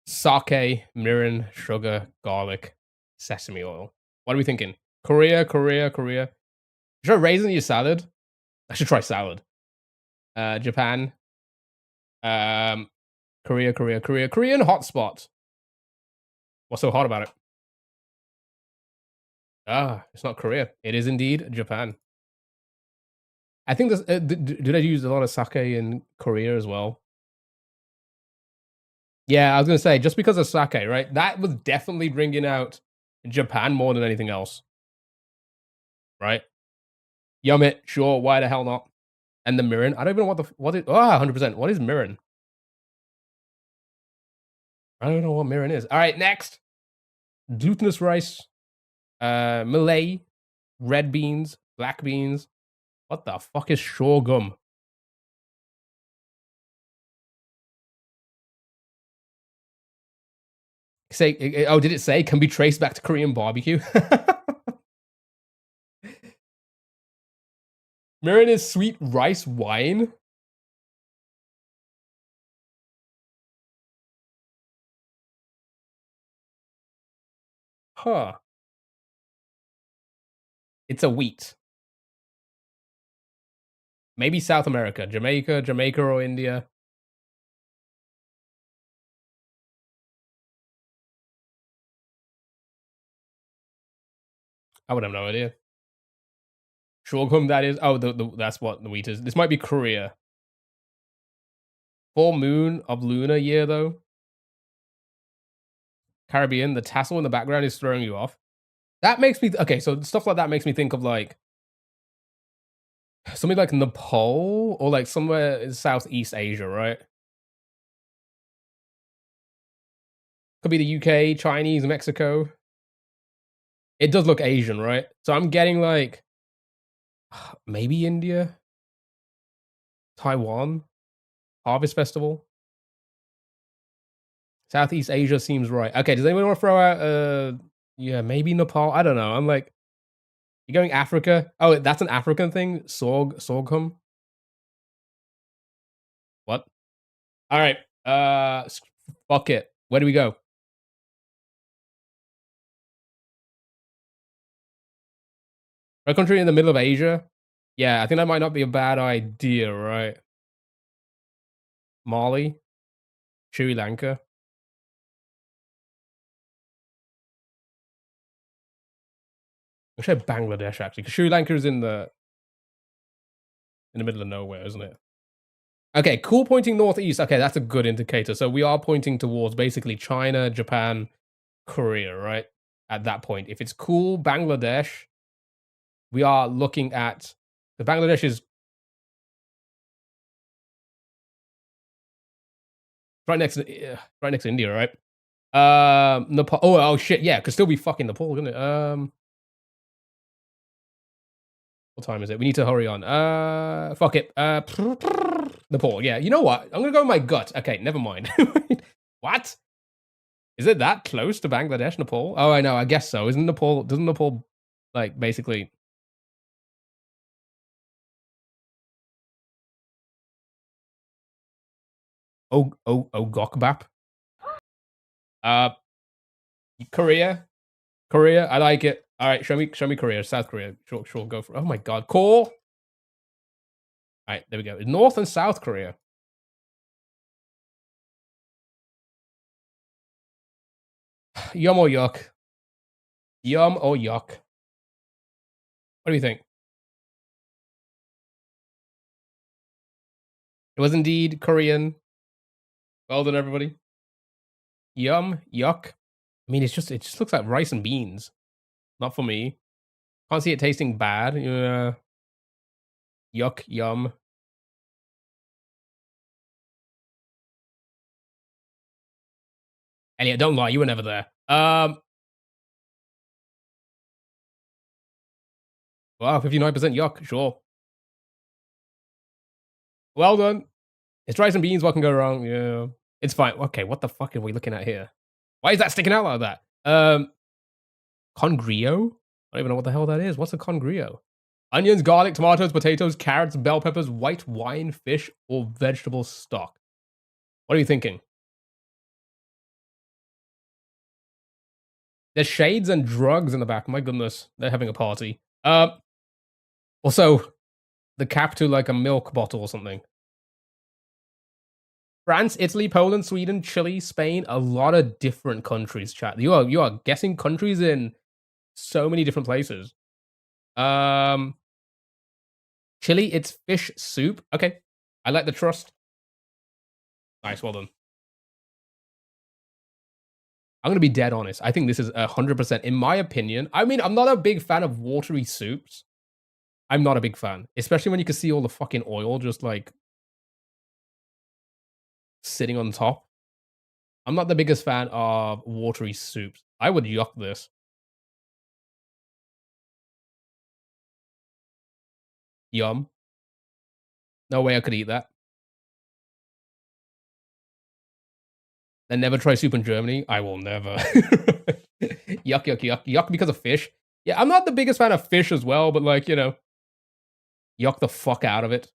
Sake, mirin, sugar, garlic, sesame oil. What are we thinking? Korea, Korea, Korea. Should I raisin in your salad? I should try salad. Japan. Um, Korea, Korea, Korea. Korean hotspot. What's so hot about it? Ah, it's not Korea. It is indeed Japan. I think this. Do they use a lot of sake in Korea as well? Yeah, I was gonna say just because of sake, right? That was definitely bringing out Japan more than anything else, right? Yum it, sure. Why the hell not? And the mirin. I don't even know what is. Oh, 100%. What is mirin? I don't know what mirin is. All right, next. Glutinous rice, Malay, red beans, black beans. What the fuck is sorghum? Say, oh, did it say can be traced back to Korean barbecue? Mirin is sweet rice wine. Huh. It's a wheat. Maybe South America, Jamaica or India. I would have no idea. Sorghum, that is. Oh, that's what the wheat is. This might be Korea. Full moon of lunar year though. Caribbean. The tassel in the background is throwing you off. That makes me okay. So stuff like that makes me think of like something like Nepal or like somewhere in Southeast Asia, right? Could be the UK, Chinese, Mexico. It does look Asian, right? So I'm getting like maybe India, Taiwan, Harvest Festival. Southeast Asia seems right. Okay, does anyone want to throw out yeah, maybe Nepal? I don't know. I'm like, you're going Africa? Oh, that's an African thing? Sorghum? What? All right. Fuck it. Where do we go? A country in the middle of Asia? Yeah, I think that might not be a bad idea, right? Mali, Sri Lanka. I should say Bangladesh actually, because Sri Lanka is in the middle of nowhere, isn't it? Okay, cool. Pointing northeast. Okay, that's a good indicator. So we are pointing towards basically China, Japan, Korea, right? At that point, if it's cool, Bangladesh, we are looking at the Bangladesh is right next to India, right? Nepal. Oh shit, yeah, could still be fucking Nepal, couldn't it? What time is it? We need to hurry on. Fuck it. Nepal. Yeah, you know what? I'm gonna go with my gut. Okay, never mind. What? Is it that close to Bangladesh, Nepal? Oh, I know. I guess so. Isn't Nepal? Doesn't Nepal like basically? Gokbap. Uh, Korea. Korea. I like it. All right, show me Korea. South Korea. Sure. Go for. Oh my god, core. All right, there we go. North and South Korea. Yum or yuck? Yum or yuck? What do you think? It was indeed Korean. Well done, everybody. Yum, yuck. I mean, it just looks like rice and beans. Not for me. Can't see it tasting bad. Yeah. Yuck, yum. Elliot, don't lie, you were never there. Wow, 59% yuck, sure. Well done. It's rice and beans, what can go wrong? Yeah. It's fine. Okay, what the fuck are we looking at here? Why is that sticking out like that? Congrio? I don't even know what the hell that is. What's a congrio? Onions, garlic, tomatoes, potatoes, carrots, bell peppers, white wine, fish, or vegetable stock. What are you thinking? There's shades and drugs in the back. My goodness, they're having a party. Also, the cap to like a milk bottle or something. France, Italy, Poland, Sweden, Chile, Spain, a lot of different countries, chat. You are guessing countries in so many different places. Chile, it's fish soup. Okay. I like the trust. Nice, well done. I'm gonna be dead honest. I think this is 100%, in my opinion. I mean, I'm not a big fan of watery soups. I'm not a big fan, especially when you can see all the fucking oil just like sitting on top. I'm not the biggest fan of watery soups. I would yuck this. Yum. No way I could eat that. Then never try soup in Germany. I will never. Yuck, yuck, yuck. Yuck because of fish. Yeah, I'm not the biggest fan of fish as well, but like, you know, yuck the fuck out of it.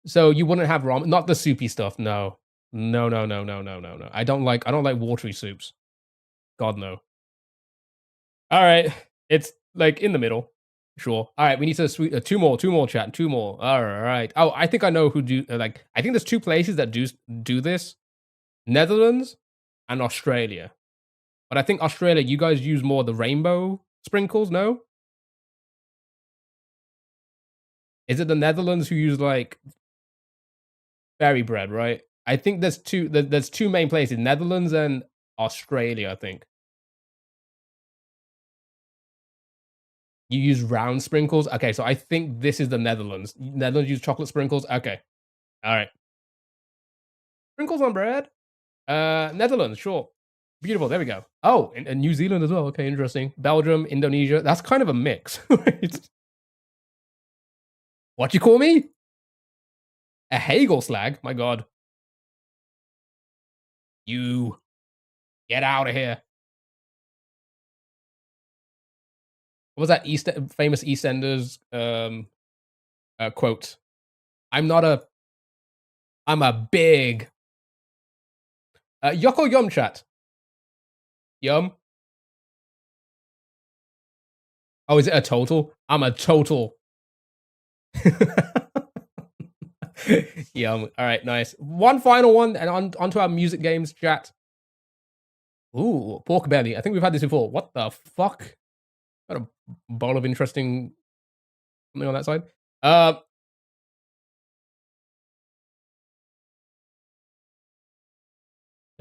So you wouldn't have ramen, not the soupy stuff. No, no, no, no, no, no, no, no. I don't like watery soups. God no. All right, it's like in the middle. Sure. All right, we need to two more, chat, two more. All right. Oh, I think I know who do like. I think there's two places that do this: Netherlands and Australia. But I think Australia, you guys use more the rainbow sprinkles. No, is it the Netherlands who use like fairy bread? Right. I think there's two. There's two main places: Netherlands and Australia. I think you use round sprinkles. Okay, so I think this is the Netherlands. Netherlands use chocolate sprinkles. Okay, all right. Sprinkles on bread. Netherlands, sure. Beautiful. There we go. Oh, and New Zealand as well. Okay, interesting. Belgium, Indonesia. That's kind of a mix. Right? What you call me? A Hegel slag? My God. You get out of here. What was that famous EastEnders quote? I'm a big Yoko Yum chat. Yum. Oh, is it a total? I'm a total. Yum. All right, nice. One final one, and onto our music games chat. Ooh, pork belly. I think we've had this before. What the fuck? Got a bowl of interesting something on that side. Now,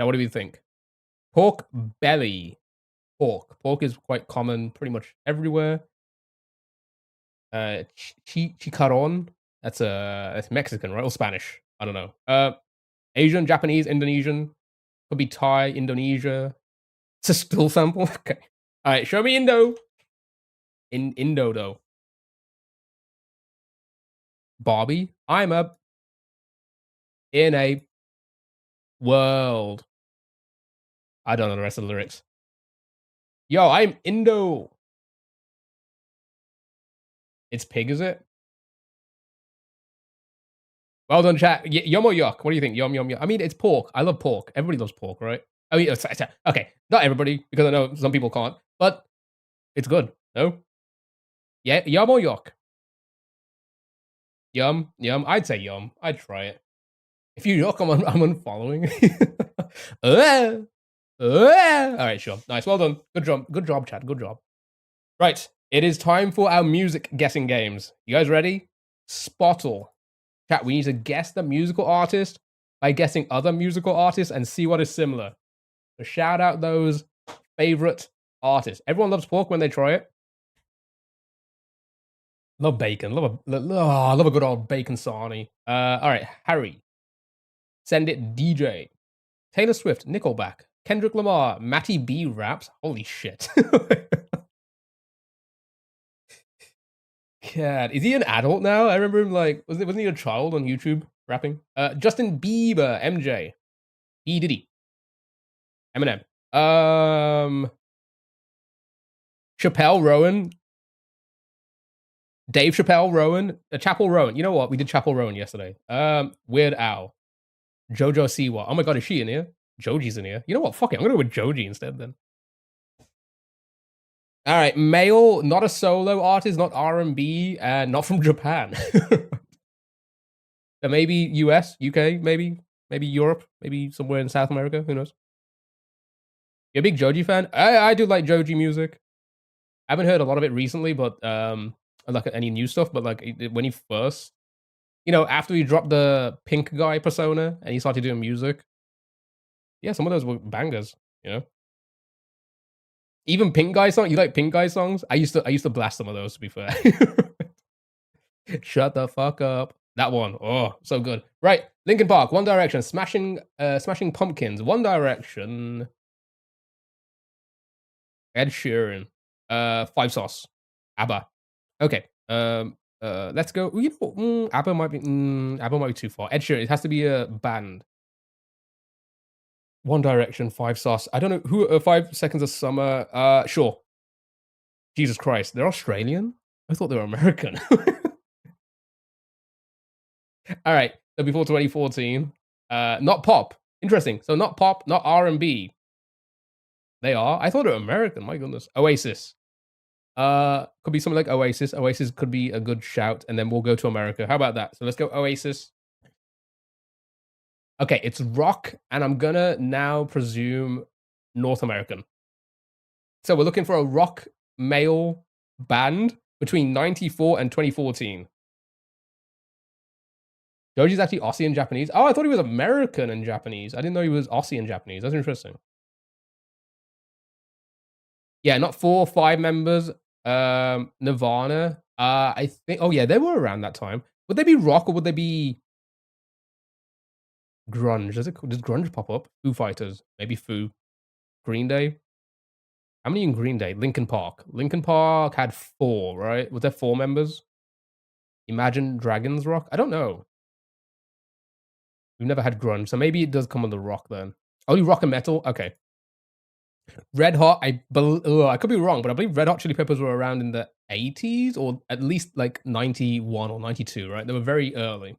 what do we think? Pork belly. Pork. Pork is quite common pretty much everywhere. Chicharron. That's Mexican, right? Or Spanish. I don't know. Asian, Japanese, Indonesian. Could be Thai, Indonesia. It's a still sample. Okay. All right, show me Indo. In Indo though. Bobby, I'm up in a world. I don't know the rest of the lyrics. Yo, I'm Indo. It's pig, is it? Well done, chat. Yum or yuck? What do you think? Yum, yum, yum. I mean, it's pork. I love pork. Everybody loves pork, right? I mean, okay, not everybody, because I know some people can't, but it's good. No? Yeah, yum or yuck? Yum, yum. I'd say yum. I'd try it. If you yuck, I'm unfollowing. All right, sure. Nice. Well done. Good job. Good job, chat. Good job. Right. It is time for our music guessing games. You guys ready? Spottle. Chat, we need to guess the musical artist by guessing other musical artists and see what is similar. So shout out those favorite artists. Everyone loves pork when they try it. Love bacon. I love a good old bacon sarnie. All right, Harry. Send it DJ. Taylor Swift, Nickelback. Kendrick Lamar, Matty B raps. Holy shit. God, is he an adult now? I remember him like, wasn't he a child on YouTube rapping? Justin Bieber, MJ. E Diddy. Eminem. Chappelle Rowan. Dave Chappelle Rowan. Chapel Rowan. You know what? We did Chapel Rowan yesterday. Weird Al. Jojo Siwa. Oh my god, is she in here? Joji's in here. You know what? Fuck it. I'm gonna go with Joji instead then. All right, male, not a solo artist, not R&B, and not from Japan. Maybe US, UK, maybe Europe, maybe somewhere in South America. Who knows? You're a big Joji fan? I do like Joji music. I haven't heard a lot of it recently, but like any new stuff. But like when he first, after he dropped the Pink Guy persona and he started doing music, yeah, some of those were bangers. Even Pink Guy song. You like Pink Guy songs? I used to blast some of those. To be fair. Shut the fuck up. That one. Oh, so good. Right. Linkin Park, One Direction, Smashing Pumpkins, One Direction. Ed Sheeran. Five Sauce. ABBA. Okay. Let's go. ABBA might be too far. Ed Sheeran. It has to be a band. One Direction, Five Sauce. I don't know who. 5 Seconds of Summer. Sure. Jesus Christ, they're Australian. I thought they were American. All right. So before 2014, not pop. Interesting. So not pop, not R&B. They are. I thought they were American. My goodness. Oasis. Could be something like Oasis. Oasis could be a good shout, and then we'll go to America. How about that? So let's go Oasis. Okay, it's rock, and I'm gonna now presume North American. So we're looking for a rock male band between 94 and 2014. Joji's actually Aussie and Japanese. Oh, I thought he was American and Japanese. I didn't know he was Aussie and Japanese. That's interesting. Yeah, not 4 or 5 members. Nirvana. I think. Oh yeah, they were around that time. Would they be rock or would they be grunge? Does grunge pop up? Foo Fighters. Maybe Foo. Green Day. How many in Green Day? Linkin Park. Linkin Park had 4, right? Was there 4 members? Imagine Dragons rock. I don't know. We've never had grunge, so maybe it does come under rock then. Only rock and metal. Okay. Red Hot, I could be wrong, but I believe Red Hot Chili Peppers were around in the 80s or at least like 91 or 92, right? They were very early,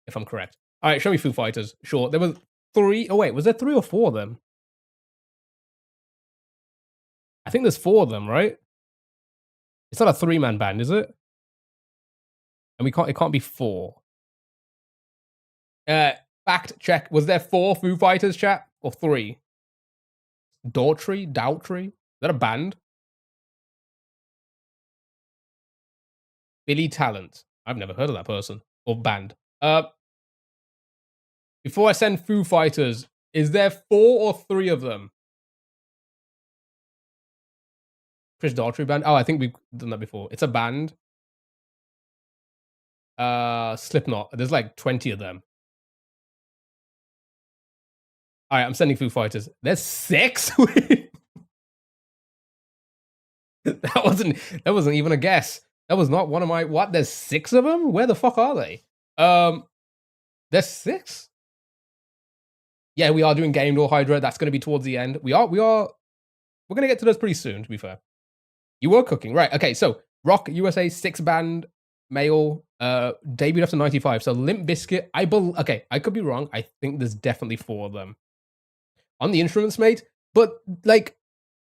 if I'm correct. All right, show me Foo Fighters. Sure. There was 3. Oh, wait, was there 3 or 4 of them? I think there's 4 of them, right? It's not a 3-man band, is it? And it can't be 4. Fact check. Was there 4 Foo Fighters, chat? Or 3? Daughtry? Is that a band? Billy Talent. I've never heard of that person or band. Before I send Foo Fighters, is there 4 or 3 of them? Chris Daughtry band. Oh, I think we've done that before. It's a band. Slipknot. There's like 20 of them. All right, I'm sending Foo Fighters. There's 6. That wasn't even a guess. That was not one of my what? There's 6 of them? Where the fuck are they? There's 6? Yeah, we are doing Game Door Hydra. That's gonna be towards the end. We're gonna get to those pretty soon, to be fair. You were cooking, right? Okay, so Rock USA 6-band male, debuted after 95. So Limp Bizkit, I could be wrong. I think there's definitely 4 of them. On the instruments, mate, but like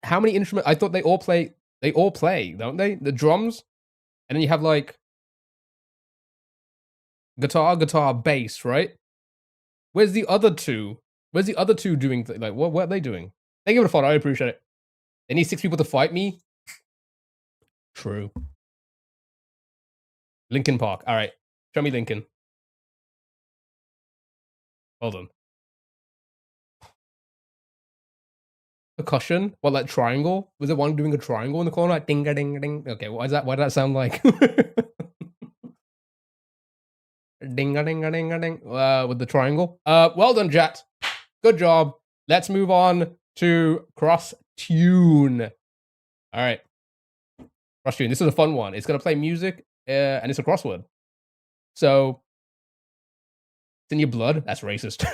how many instruments? I thought they all play, don't they? The drums, and then you have like guitar, bass, right? Where's the other 2? Where's the other 2 doing? Like, what are they doing? Thank you for the follow. I appreciate it. They need 6 people to fight me. True. Linkin Park. All right, show me Linkin. Hold on. Percussion? What, like triangle? Was there one doing a triangle in the corner? Like ding a ding a ding. Okay, why does that sound like? Ding a ding a ding a ding. With the triangle. Well done, Jet. Good job. Let's move on to cross tune. All right. Cross tune. This is a fun one. It's gonna play music, and it's a crossword. So it's in your blood. That's racist.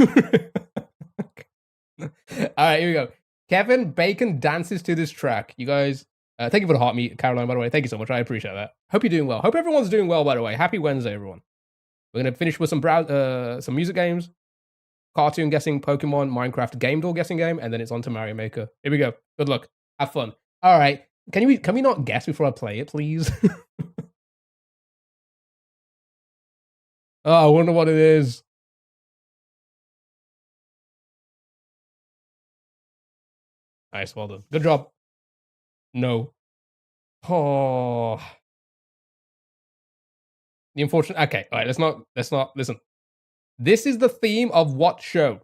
All right, here we go. Kevin Bacon dances to this track. You guys, thank you for the heart meet, Caroline, by the way. Thank you so much. I appreciate that. Hope you're doing well. Hope everyone's doing well, by the way. Happy Wednesday, everyone. We're going to finish with some music games, cartoon guessing, Pokemon, Minecraft, game door guessing game, and then it's on to Mario Maker. Here we go. Good luck. Have fun. All right. Can we not guess before I play it, please? Oh, I wonder what it is. Nice, well done. Good job. No. Oh. The unfortunate. Okay, all right. Let's not listen. This is the theme of what show?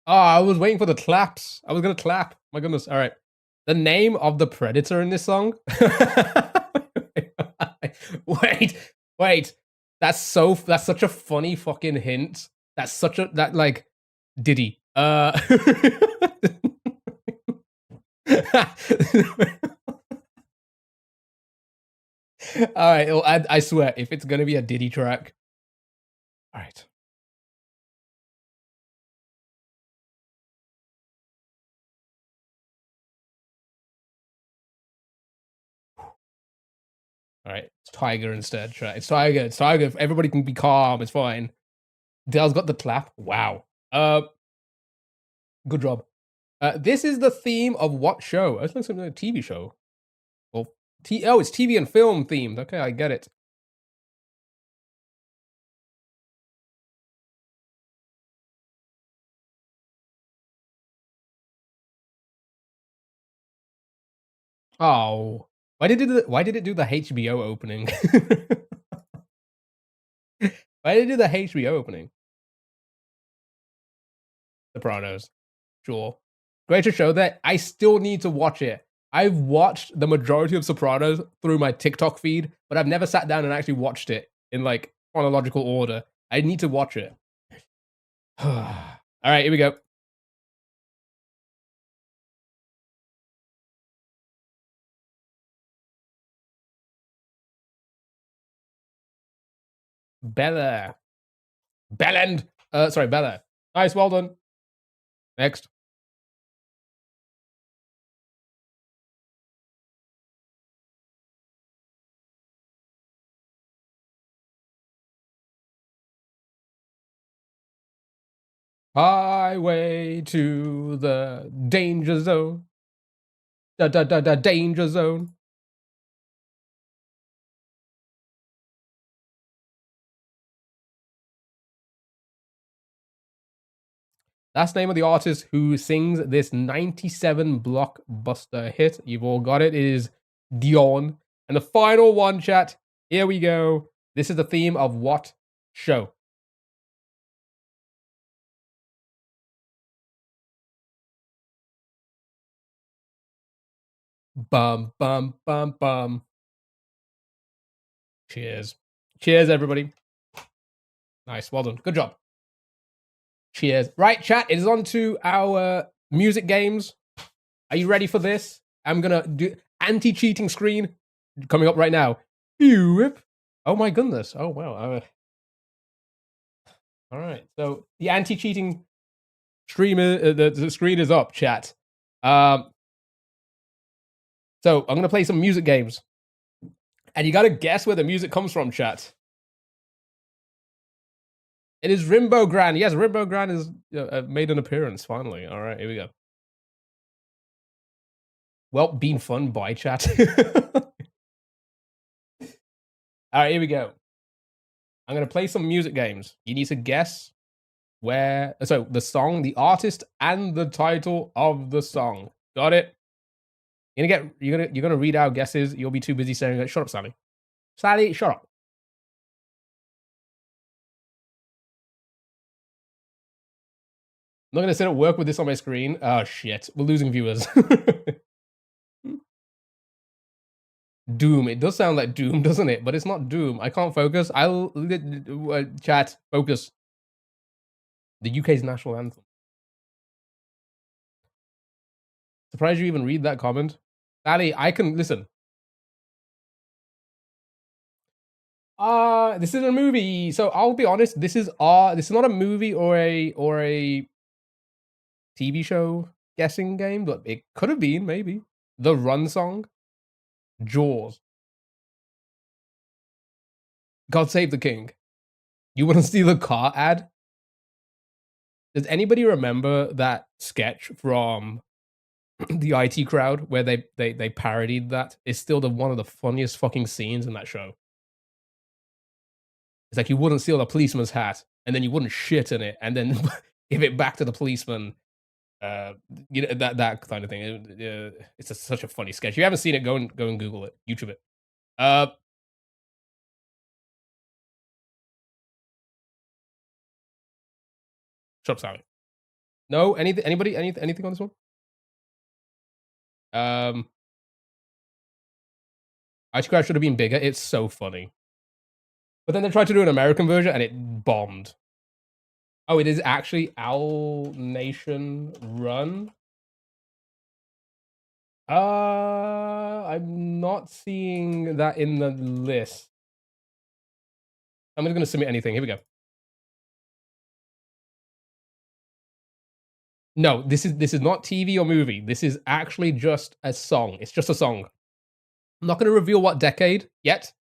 Oh, I was waiting for the claps. I was gonna clap. My goodness. All right. The name of the predator in this song. wait. That's such a funny fucking hint. That's such a like Diddy. All right. Well, I swear, if it's gonna be a Diddy track. All right. All right, it's Tiger instead. It's Tiger. It's Tiger. Everybody can be calm. It's fine. Dale's got the clap. Wow. Good job. This is the theme of what show? It's like something like a TV show. Well, it's TV and film themed. Okay, I get it. Oh, why did it do the HBO opening? Why did it do the HBO opening? Sopranos. Sure. Great to show that. I still need to watch it. I've watched the majority of Sopranos through my TikTok feed, but I've never sat down and actually watched it in like chronological order. I need to watch it. All right, here we go. Bella. Bellend. Sorry, Bella. Nice, well done. Next. Highway to the danger zone. Danger zone. That's the name of the artist who sings this 97 blockbuster hit. You've all got it. It is Dion. And the final one, chat. Here we go. This is the theme of what show? Bum, bum, bum, bum. Cheers. Cheers, everybody. Nice. Well done. Good job. Cheers. Right, chat. It is on to our music games. Are you ready for this? I'm going to do anti-cheating screen coming up right now. Oh, my goodness. Oh, wow. All right. So the anti-cheating streamer, the screen is up, chat. So I'm going to play some music games. And you got to guess where the music comes from, chat. It is Rimbo Grand. Yes, Rimbo Grand has made an appearance, finally. All right, here we go. Well, been fun. Bye, chat. All right, here we go. I'm going to play some music games. You need to guess the song, the artist, and the title of the song. Got it? You're gonna read out guesses. You'll be too busy saying, "Shut up, Sally." Sally, shut up. I'm not gonna sit at work with this on my screen. Oh shit, we're losing viewers. Doom. It does sound like Doom, doesn't it? But it's not Doom. I can't focus. I'll chat. Focus. The UK's national anthem. Surprised you even read that comment. Sally, I can listen. This is a movie. So I'll be honest, this is not a movie or a TV show guessing game, but it could have been maybe. The Run song, Jaws, God Save the King. You want to see the car ad? Does anybody remember that sketch from the IT Crowd where they parodied that? It's still one of the funniest fucking scenes in that show. It's like you wouldn't steal a policeman's hat, and then you wouldn't shit in it, and then give it back to the policeman. That kind of thing. It's such a funny sketch. If you haven't seen it, go and Google it, YouTube it. Shut up, Sally. No, anything on this one? Ice Crash should have been bigger. It's so funny. But then they tried to do an American version and it bombed. Oh, it is actually Owl Nation Run. I'm not seeing that in the list. I'm just gonna submit anything. Here we go. No, this is not TV or movie. This is actually just a song. It's just a song. I'm not gonna reveal what decade yet.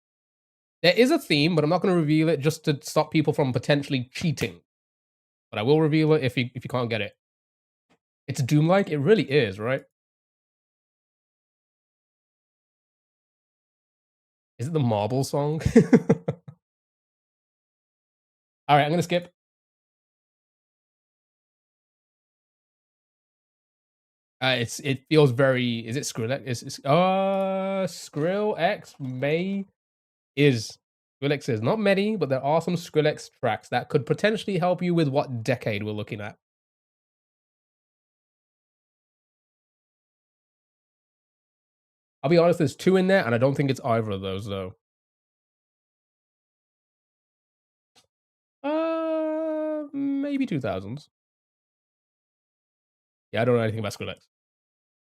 There is a theme, but I'm not gonna reveal it just to stop people from potentially cheating. But I will reveal it if you can't get it. It's Doom-like. It really is, right? Is it the Marble song? All right, I'm gonna skip. It feels very. Is it Skrillex? Is Skrillex may is Skrillex is not many, but there are some Skrillex tracks that could potentially help you with what decade we're looking at. I'll be honest, there's two in there, and I don't think it's either of those though. Maybe 2000s. Yeah, I don't know anything about Skrillex.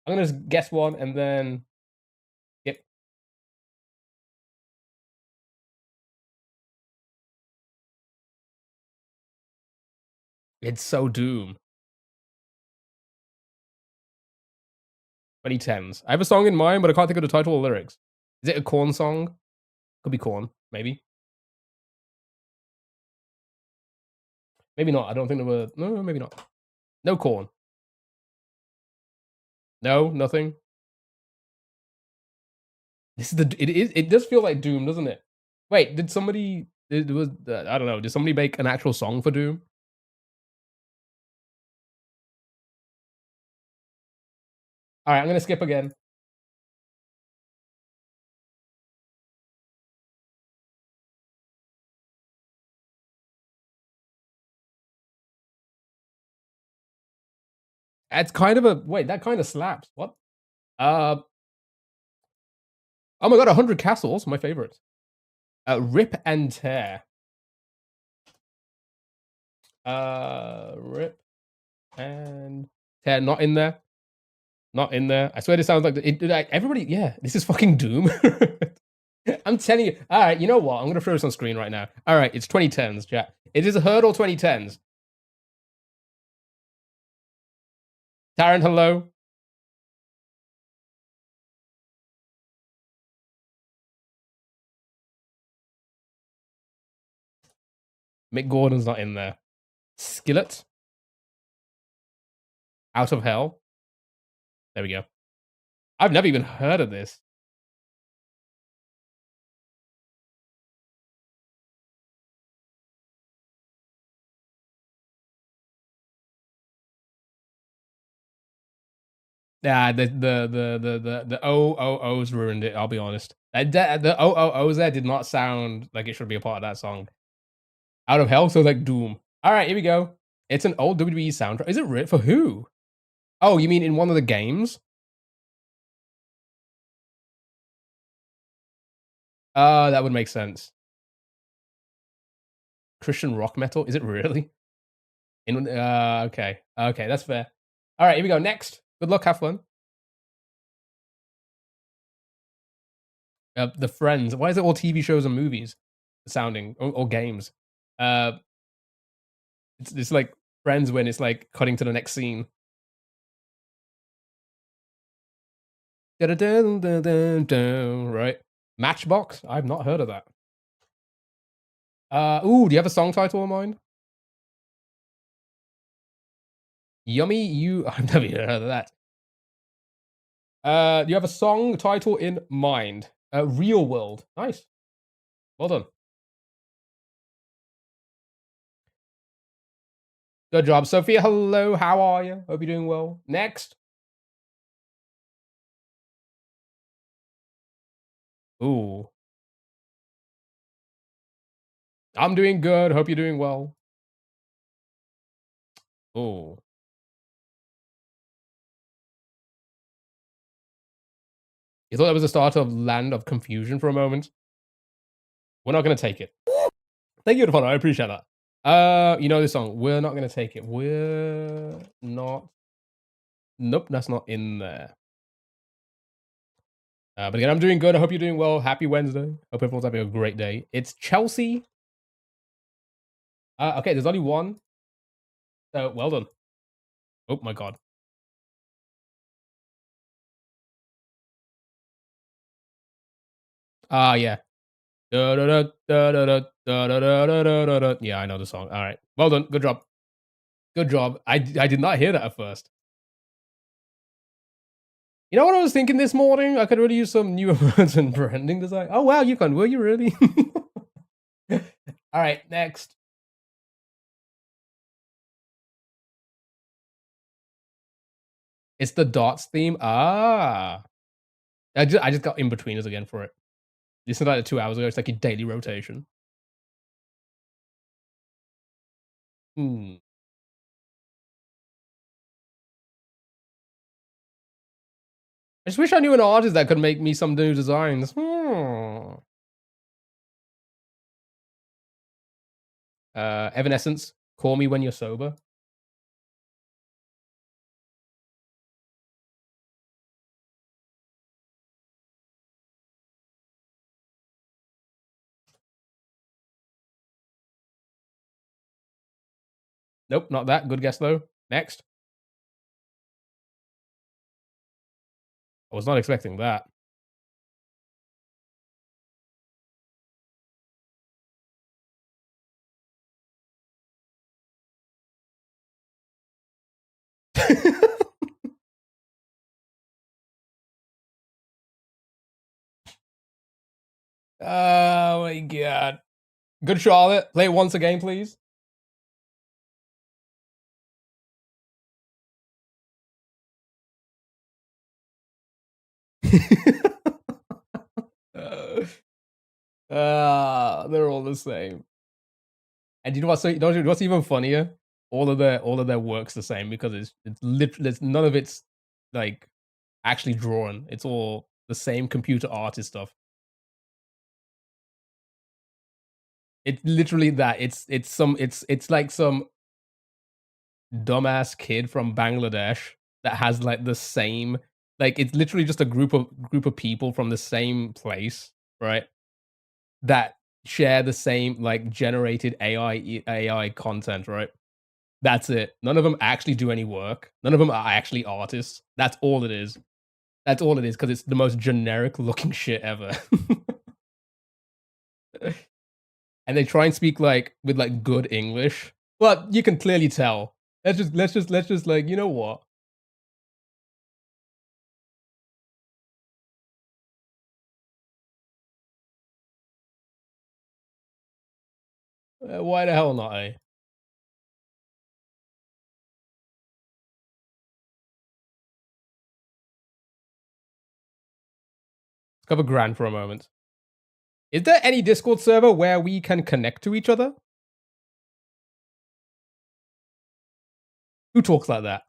I'm gonna just guess one and then. Yep. It's so Doom. 2010s. I have a song in mind, but I can't think of the title or lyrics. Is it a Korn song? Could be Korn, maybe. Maybe not. I don't think there were. No, maybe not. No Korn. No, nothing. This is the. It is. It does feel like Doom, doesn't it? Wait, did somebody? It was. I don't know. Did somebody make an actual song for Doom? All right, I'm gonna skip again. It's kind of a wait. That kind of slaps. What? Oh my god, 100 Castles, my favorite. Rip and Tear. Rip and Tear. Not in there. Not in there. I swear this sounds like, like everybody. Yeah, this is fucking Doom. I'm telling you. All right, you know what? I'm gonna throw this on screen right now. All right, it's 2010s, chat. It is a Hurdle 2010s. Taryn, hello. Mick Gordon's not in there. Skillet. Out of Hell. There we go. I've never even heard of this. Yeah, the O O O's ruined it. I'll be honest. The O O O's there did not sound like it should be a part of that song. Out of Hell, so like Doom. All right, here we go. It's an old WWE soundtrack. Is it for who? Oh, you mean in one of the games? That would make sense. Christian rock metal? Is it really? Okay. Okay, that's fair. All right, here we go. Next. Good luck, have fun. The Friends. Why is it all TV shows and movies sounding or games? Uh, it's like Friends when it's like cutting to the next scene. Right. Matchbox. I've not heard of that. Ooh, do you have a song title in mind? Yummy, you. I've never even heard of that. Do you have a song title in mind? Real World. Nice. Well done. Good job, Sophia. Hello, how are you? Hope you're doing well. Next. Ooh. I'm doing good. Hope you're doing well. Ooh. You thought that was the start of Land of Confusion for a moment? We're not going to take it. Thank you, Defano. I appreciate that. You know this song. We're not going to take it. We're not. Nope, that's not in there. But again, I'm doing good. I hope you're doing well. Happy Wednesday. Hope everyone's having a great day. It's Chelsea. Okay, there's only one. So well done. Oh my god. Yeah. Yeah, I know the song. All right. Well done. Good job. Good job. I did not hear that at first. You know what I was thinking this morning? I could really use some new words and branding design. Oh wow, you can. Will you really? All right, next. It's the dots theme. I just got in betweeners again for it. This is like 2 hours ago. It's like a daily rotation. Hmm. I just wish I knew an artist that could make me some new designs. Evanescence. Call me when you're sober. Nope, not that. Good guess though. Next. I was not expecting that. Oh my god. Good Charlotte. Play it once again, please. They're all the same. And you know what's what's even funnier? All of their work's the same because it's literally none of it's like actually drawn. It's all the same computer artist stuff. It's literally that. It's like some dumbass kid from Bangladesh that has like the same like it's literally just a group of people from the same place, right? That share the same like generated AI content, right? That's it. None of them actually do any work. None of them are actually artists. That's all it is. That's all it is because it's the most generic looking shit ever. And they try and speak like with like good English, but you can clearly tell. Let's just like you know what? Why the hell not? Eh? Let's cover Grand for a moment. Is there any Discord server where we can connect to each other? Who talks like that?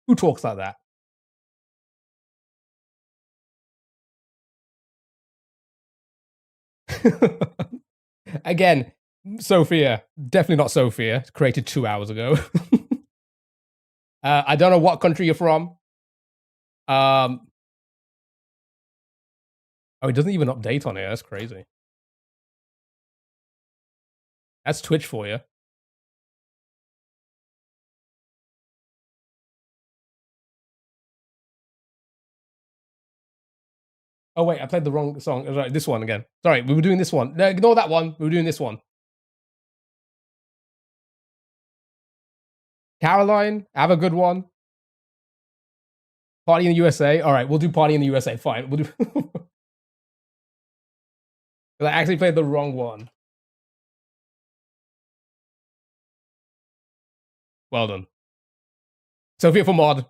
Who talks like that? Again, Sophia. Definitely not Sophia. Created 2 hours ago. I don't know what country you're from. Oh, it doesn't even update on it. That's crazy. That's Twitch for you. Oh wait, I played the wrong song. Sorry, this one again. Sorry, we were doing this one. No, ignore that one. We were doing this one. Caroline, have a good one. Party in the USA. All right, we'll do Party in the USA. Fine, we'll do. I actually played the wrong one. Well done. Sophia for mod.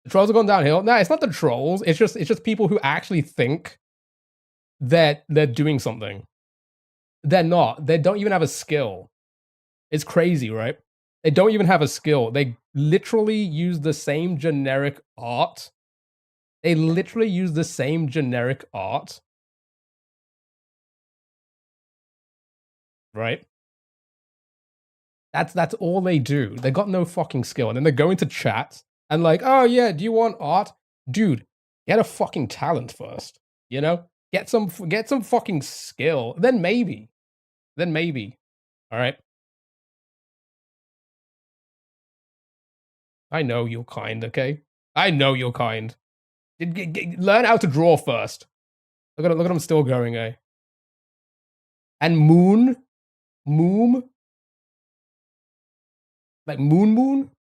The trolls have gone downhill. No, it's not the trolls. It's just people who actually think that they're doing something. They're not. They don't even have a skill. It's crazy, right? They don't even have a skill. They literally use the same generic art. They literally use the same generic art. Right? That's all they do. They got no fucking skill. And then they go into chat and like, oh yeah, do you want art? Dude, get a fucking talent first. You know? Get some fucking skill. Then maybe. All right. I know you're kind, okay? I know you're kind. Learn how to draw first. Look at him still going, eh? And moon? Like moon?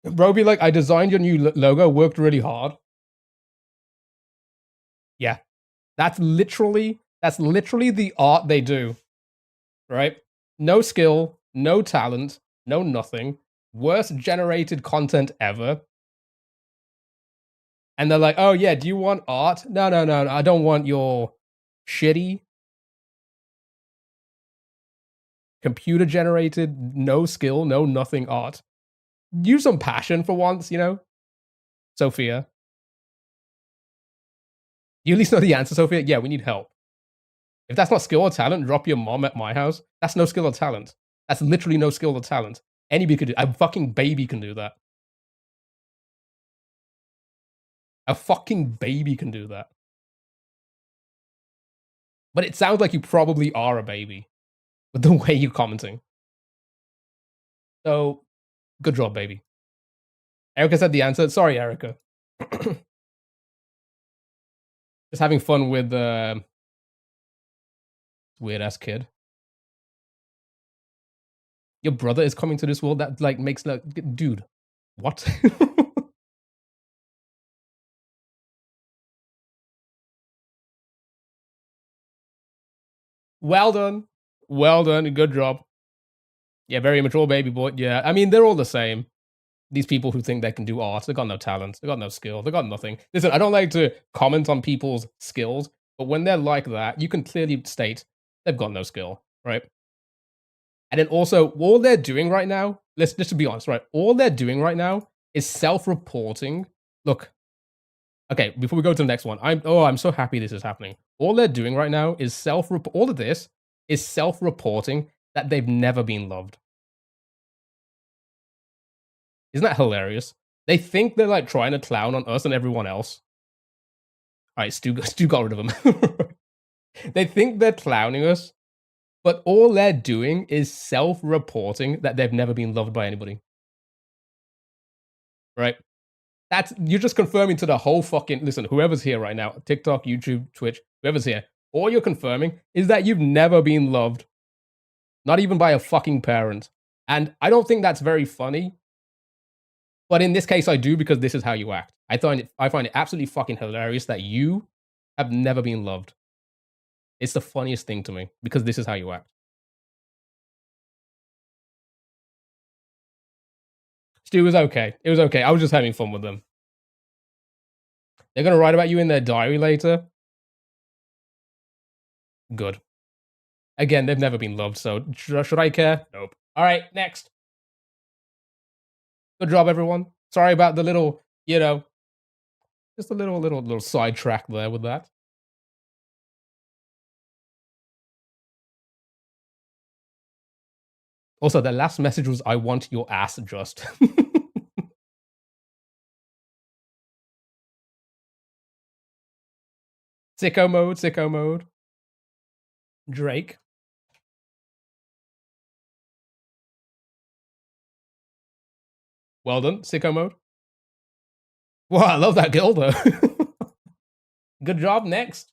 Bro, be like, I designed your new logo, worked really hard. Yeah. That's literally the art they do. Right? No skill, no talent, no nothing. Worst generated content ever. And they're like, oh yeah, do you want art? No, I don't want your shitty computer generated, no skill, no nothing art. Use some passion for once, you know? Sophia. You at least know the answer, Sophia? Yeah, we need help. If that's not skill or talent, drop your mom at my house. That's no skill or talent. That's literally no skill or talent. Anybody could do. A fucking baby can do that. A fucking baby can do that. But it sounds like you probably are a baby with the way you're commenting. So, good job, baby. Erica said the answer. Sorry, Erica. Just having fun with weird ass kid. Your brother is coming to this world. That like makes like, dude, what? Well done. Good job. Yeah, very immature baby boy. Yeah, I mean they're all the same. These people who think they can do art, they got no talent, they got no skill, they got nothing. Listen, I don't like to comment on people's skills, but when they're like that, you can clearly state they've got no skill, right? And then also, all they're doing right now, let's just to be honest, right? All they're doing right now is self-reporting. Look, okay, before we go to the next one, I'm so happy this is happening. All they're doing right now is all of this is self-reporting that they've never been loved. Isn't that hilarious? They think they're like trying to clown on us and everyone else. All right, Stu got rid of them. They think they're clowning us, but all they're doing is self-reporting that they've never been loved by anybody. Right? You're just confirming to the whole fucking, listen, whoever's here right now, TikTok, YouTube, Twitch, whoever's here, all you're confirming is that you've never been loved. Not even by a fucking parent. And I don't think that's very funny. But in this case, I do, because this is how you act. I find it absolutely fucking hilarious that you have never been loved. It's the funniest thing to me because this is how you act. Stu was okay. It was okay. I was just having fun with them. They're gonna write about you in their diary later. Good. Again, they've never been loved, so should I care? Nope. All right, next. Good job, everyone. Sorry about the little, just a little sidetrack there with that. Also, the last message was, "I want your ass just." Sicko mode, sicko mode. Drake. Well done, sicko mode. Wow, I love that girl though. Good job. Next.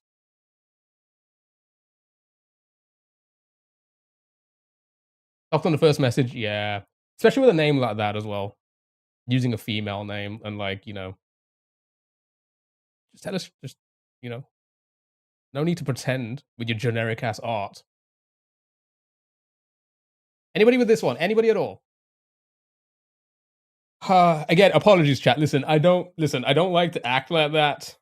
Up on the first message, yeah. Especially with a name like that as well. Using a female name and like, just tell us, just, you know, no need to pretend with your generic ass art. Anybody with this one? Anybody at all? Again, apologies, chat. I don't like to act like that.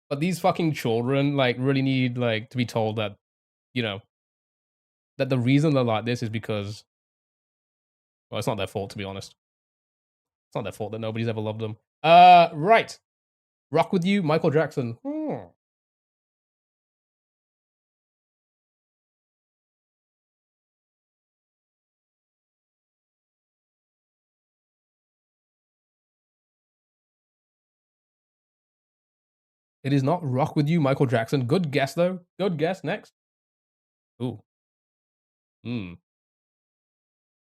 But these fucking children like really need like to be told that, you know, that the reason they're like this is because, well, it's not their fault to be honest. It's not their fault that nobody's ever loved them. Right. Rock with you, Michael Jackson. It is not Rock with you, Michael Jackson. Good guess though. Good guess. Next. Ooh. Hmm.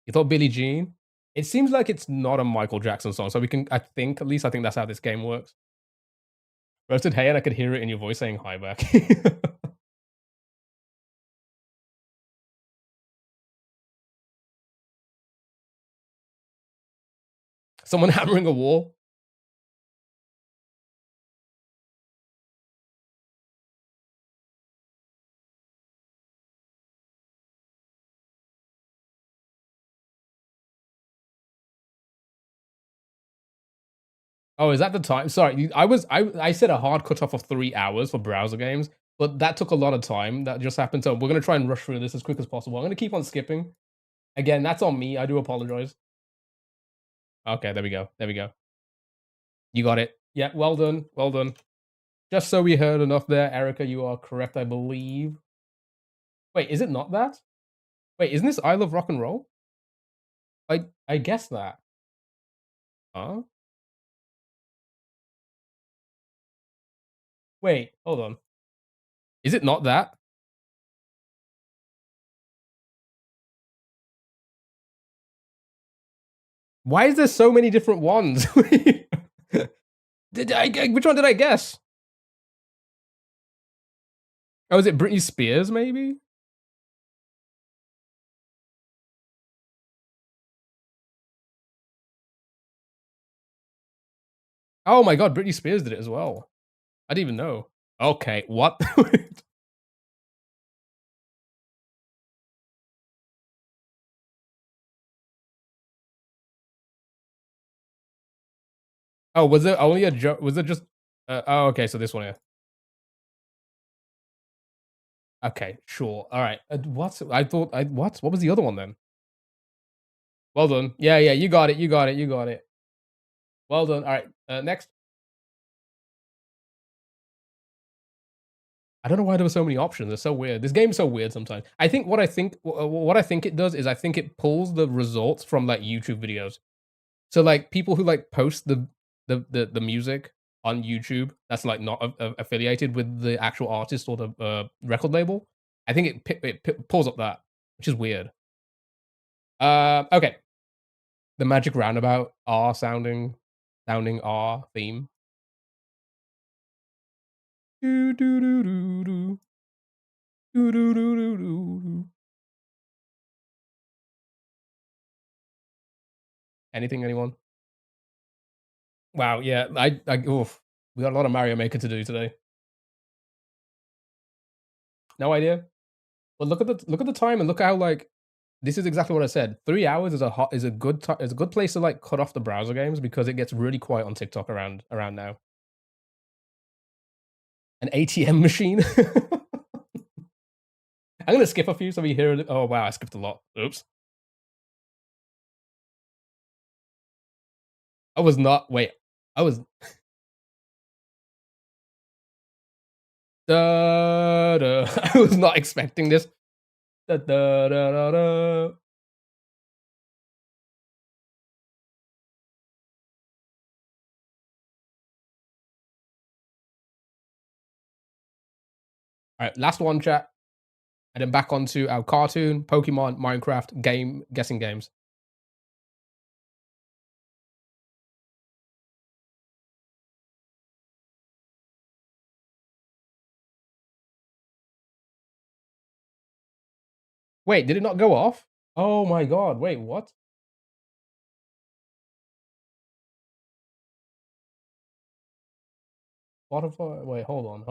You thought Billie Jean? It seems like it's not a Michael Jackson song, so we can. At least I think that's how this game works. Roasted hey, and I could hear it in your voice saying hi back. Someone hammering a wall. Oh, is that the time? Sorry, I said a hard cutoff of 3 hours for browser games, but that took a lot of time. That just happened. So we're gonna try and rush through this as quick as possible. I'm gonna keep on skipping. Again, that's on me. I do apologize. Okay, there we go. There we go. You got it. Yeah, well done. Well done. Just so we heard enough there, Erica, you are correct, I believe. Wait, is it not that? Wait, isn't this I Love Rock and Roll? I guess that. Huh? Wait, hold on. Is it not that? Why is there so many different ones? Which one did I guess? Oh, is it Britney Spears, maybe? Oh my god, Britney Spears did it as well. I didn't even know. Okay, what? Oh, was it only a joke? Was it just? Oh, okay. So this one here. Okay, sure. All right. What? I thought. What? What was the other one then? Well done. Yeah, yeah. You got it. You got it. You got it. Well done. All right. Next. I don't know why there were so many options. It's so weird. This game's so weird sometimes. What I think it does is I think it pulls the results from like YouTube videos. So like people who like post the music on YouTube that's like not affiliated with the actual artist or the record label. I think pulls up that, which is weird. Okay, the Magic Roundabout R sounding R theme. Do do do do do do do do do do. Anything, anyone? Wow, yeah, oof. We got a lot of Mario Maker to do today. No idea. But look at the time and look how like this is exactly what I said. 3 hours is a good is a good place to like cut off the browser games because it gets really quiet on TikTok around now. An ATM machine. I'm gonna skip a few so we hear it. Oh wow, I skipped a lot. Oops. I was not wait. I was da, da. I was not expecting this. Da, da, da, da, da. All right, last one, chat, and then back onto our cartoon, Pokemon, Minecraft, game guessing games. Wait, did it not go off? Oh my god! Wait, what? Spotify. Wait, hold on.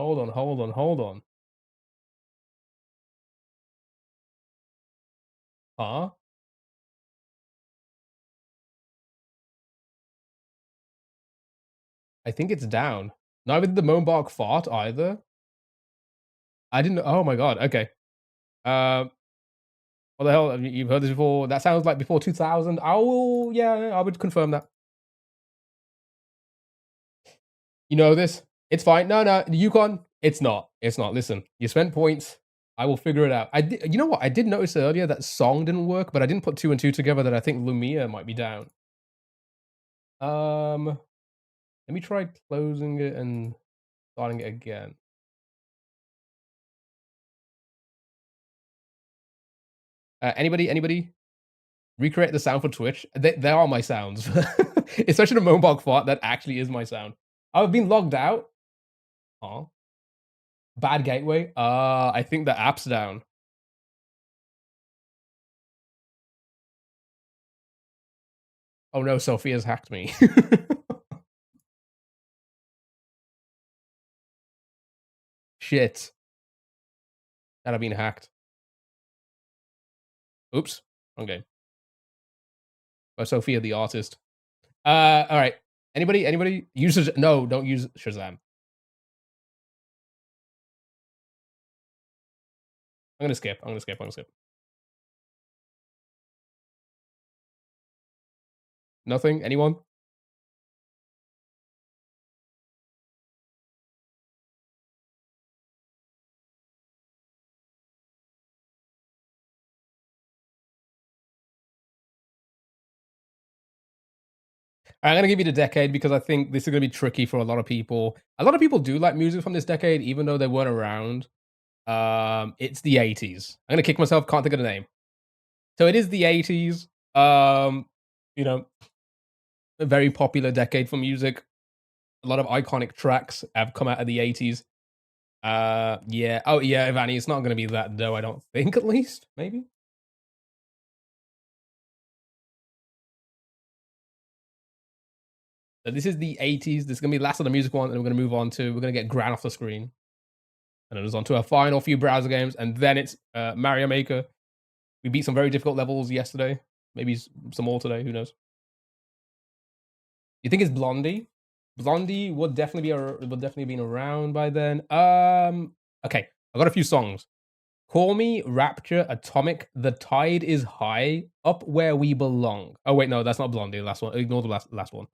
Huh? I think it's down. Neither did the Moanbark fart either. I didn't. Oh my god. Okay. Um. What the hell? You've heard this before? That sounds like before 2000. I will. Yeah, I would confirm that. You know this? It's fine. No, no, Yukon. It's not. It's not. Listen, you spent points. I will figure it out. I did, you know what? I did notice earlier that song didn't work, but I didn't put two and two together that I think Lumia might be down. Let me try closing it and starting it again. Anybody? Recreate the sound for Twitch. They are my sounds. Especially the Moanbog fart. That actually is my sound. I've been logged out. Oh, bad gateway. I think the app's down. Oh no, Sophia's hacked me. Shit. That I've been hacked. Oops. Wrong game. Oh, Sophia the artist. All right. Anybody? Use no, don't use Shazam. I'm gonna skip. I'm gonna skip. Nothing? Anyone? I'm gonna give you the decade because I think this is gonna be tricky for a lot of people. A lot of people do like music from this decade, even though they weren't around. It's the 80s. I'm gonna kick myself, can't think of the name. So it is the 80s. Um, you know, a very popular decade for music. A lot of iconic tracks have come out of the 80s. Yeah. Oh, yeah, Ivani, it's not gonna be that though, I don't think, at least, maybe? So this is the 80s. This is gonna be the last of the music one, and we're gonna move on to we're gonna get Gran off the screen. And then it's on to our final few browser games, and then it's Mario Maker. We beat some very difficult levels yesterday. Maybe some more today. Who knows? You think it's Blondie? Blondie would definitely would definitely been around by then. Okay, I got a few songs. Call Me, Rapture, Atomic, The Tide Is High, Up Where We Belong. Oh wait, no, that's not Blondie. The last one. Ignore the last one.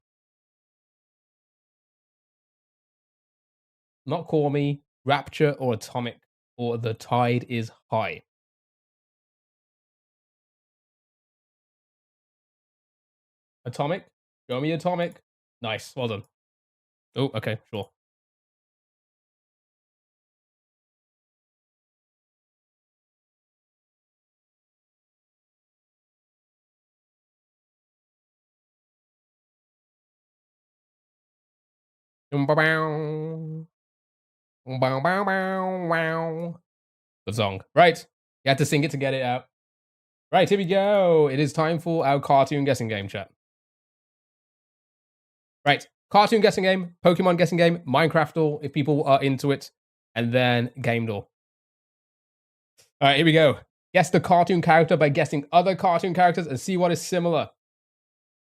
Not Call Me, Rapture, or Atomic, or The Tide Is High. Atomic. Show me Atomic. Nice. Well done. Oh, okay, sure. Good song. Right. You had to sing it to get it out. Right, here we go. It is time for our cartoon guessing game, chat. Right. Cartoon guessing game, Pokemon guessing game, Minecraft door, if people are into it, and then Game door. All right, here we go. Guess the cartoon character by guessing other cartoon characters and see what is similar.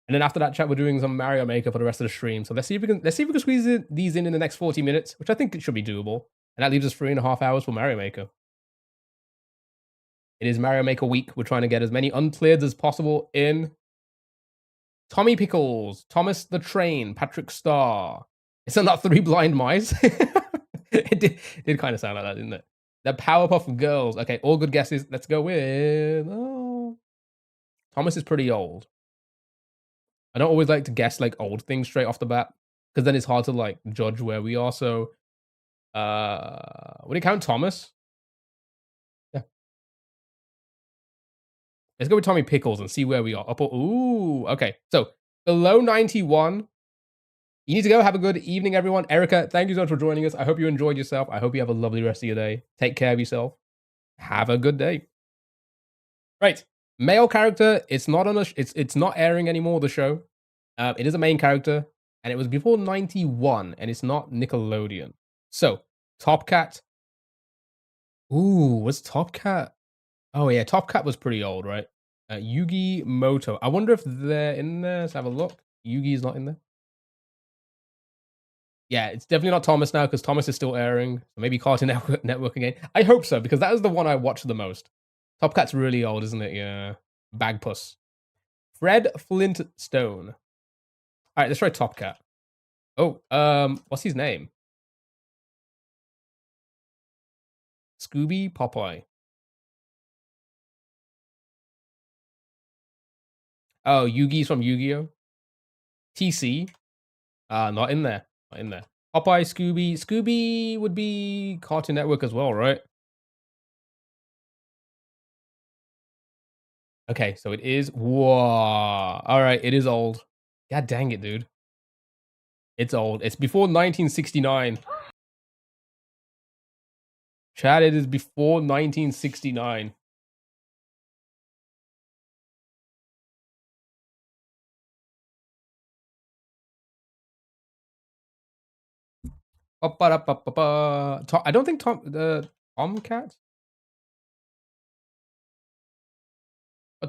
And then after that chat, we're doing some Mario Maker for the rest of the stream. So let's see if we can squeeze these in the next 40 minutes, which I think it should be doable. And that leaves us 3.5 hours for Mario Maker. It is Mario Maker week. We're trying to get as many uncleared as possible in. Tommy Pickles, Thomas the Train, Patrick Starr. It's not Three Blind Mice. It did kind of sound like that, didn't it? The Powerpuff Girls. Okay, all good guesses. Let's go with. Oh, Thomas is pretty old. I don't always like to guess like old things straight off the bat because then it's hard to like judge where we are. So, would it count Thomas? Yeah. Let's go with Tommy Pickles and see where we are. Ooh, okay. So below 91. You need to go. Have a good evening, everyone. Erica, thank you so much for joining us. I hope you enjoyed yourself. I hope you have a lovely rest of your day. Take care of yourself. Have a good day. Right. Male character. It's not on it's not airing anymore, the show. It is a main character, and it was before 91, and it's not Nickelodeon. So, Top Cat. Ooh, was Top Cat? Oh, yeah, Top Cat was pretty old, right? Yugi Moto. I wonder if they're in there. Let's have a look. Yugi's not in there. Yeah, it's definitely not Thomas now because Thomas is still airing. So maybe Cartoon Network again. I hope so because that is the one I watched the most. Top Cat's really old, isn't it? Yeah. Bagpuss. Fred Flintstone. All right, let's try Top Cat. Oh, what's his name? Scooby Popeye. Oh, Yugi's from Yu-Gi-Oh. TC. Not in there. Not in there. Popeye, Scooby. Scooby would be Cartoon Network as well, right? Okay, so it is. Whoa. All right, it is old. God dang it, dude. It's old. It's before 1969. Chad, it is before 1969. I don't think Tomcat?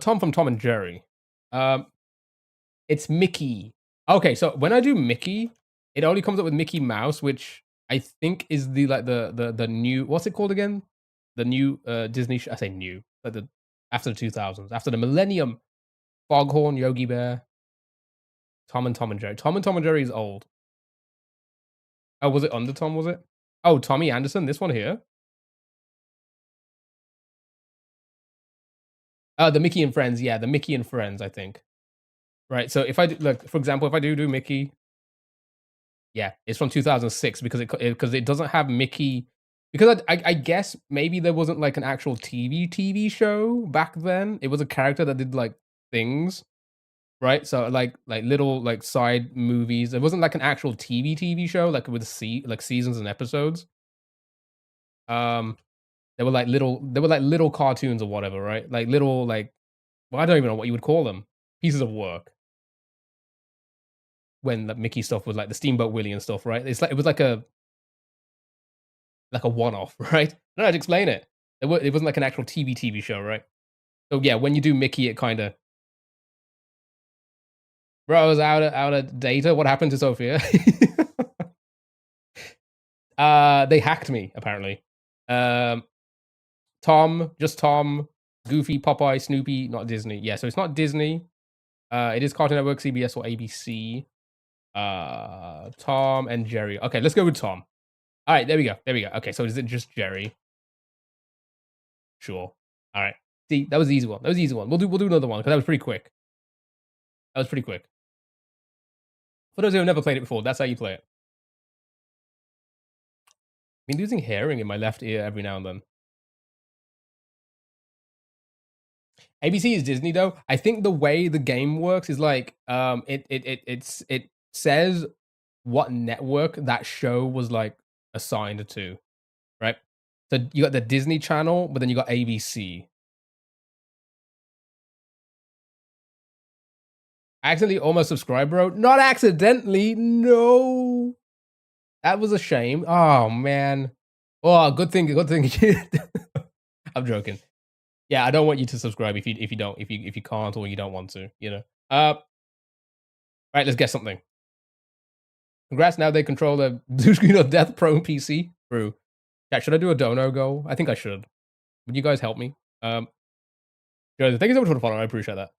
Tom from Tom and Jerry. It's Mickey. Okay, so when I do Mickey, it only comes up with Mickey Mouse, which I think is the new, what's it called again? The new Disney I say new, like the after the 2000s, after the millennium. Foghorn, Yogi Bear, Tom and Jerry. Tom and Jerry is old. Oh, was it under Tom, was it? Oh, Tommy Anderson, this one here. The Mickey and Friends, yeah, the Mickey and Friends, I think. Right, so if I do, look, for example, if I do Mickey, yeah, it's from 2006 because it doesn't have Mickey. Because I guess maybe there wasn't like an actual TV show back then. It was a character that did like things, right? So like little like side movies. It wasn't like an actual TV show like with seasons and episodes. They were like little cartoons or whatever, right? Like little like, well, I don't even know what you would call them. Pieces of work. When the Mickey stuff was like the Steamboat Willie and stuff, right? It's like it was like a one-off, right? I don't know how to explain it. It wasn't like an actual TV show, right? So yeah, when you do Mickey, it kind of. Bro, I was out of data. What happened to Sophia? They hacked me apparently. Tom, just Tom, Goofy, Popeye, Snoopy, not Disney. Yeah, so it's not Disney. It is Cartoon Network, CBS, or ABC. Tom and Jerry. Okay, let's go with Tom. All right, there we go. Okay, so is it just Jerry? Sure. All right. See, that was the easy one. We'll do another one because that was pretty quick. For those who have never played it before, that's how you play it. I've been losing hearing in my left ear every now and then. ABC is Disney though. I think the way the game works is like it says what network that show was like assigned to, right? So you got the Disney Channel, but then you got ABC. I accidentally almost subscribed, bro. Not accidentally, no. That was a shame. Oh man. Oh, good thing. I'm joking. Yeah, I don't want you to subscribe if you don't if you can't or you don't want to, you know. Right, let's guess something. Congrats, now they control the blue screen of death pro PC. True. Yeah, should I do a dono goal? I think I should. Would you guys help me? Guys, thank you so much for the follow. I appreciate that.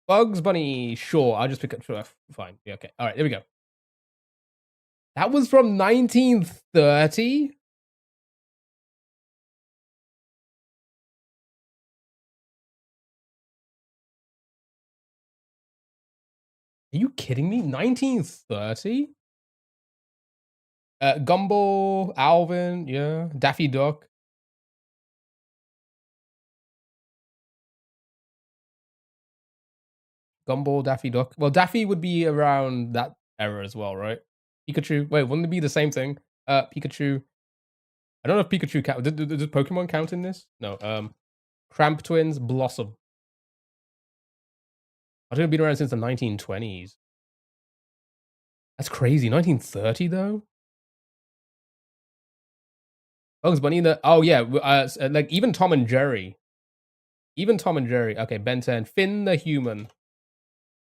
Bugs Bunny, sure. I'll just pick up. Sure, fine. Yeah, okay. All right, there we go. That was from 1930. Are you kidding me? 1930? Gumball, Alvin, yeah, Daffy Duck, Gumball, Daffy Duck. Well, Daffy would be around that era as well, right? Pikachu. Wait, wouldn't it be the same thing? Pikachu. I don't know if Pikachu count. Does Pokemon count in this? No. Cramp Twins, Blossom. I think it's been around since the 1920s. That's crazy. 1930 though. Bugs Bunny. Oh yeah. Like even Tom and Jerry. Even Tom and Jerry. Okay, Ben 10. Finn the Human.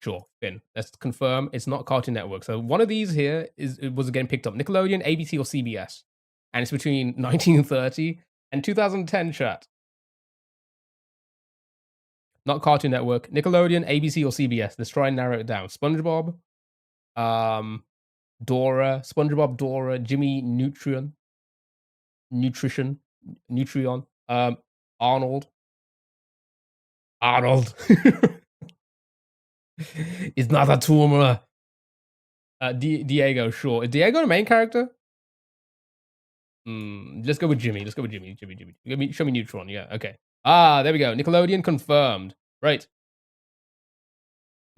Sure, Finn. Let's confirm it's not Cartoon Network. So one of these here was getting picked up. Nickelodeon, ABC, or CBS. And it's between 1930 and 2010, chat. Not Cartoon Network. Nickelodeon, ABC, or CBS. Let's try and narrow it down. SpongeBob, Dora, SpongeBob, Dora, Jimmy Nutrition, Arnold. Arnold. It's not a tumor. Diego, sure. Is Diego the main character? Let's go with Jimmy. Let's go with Jimmy. Jimmy. Show me Neutron. Yeah, okay. Ah, there we go. Nickelodeon confirmed. Right.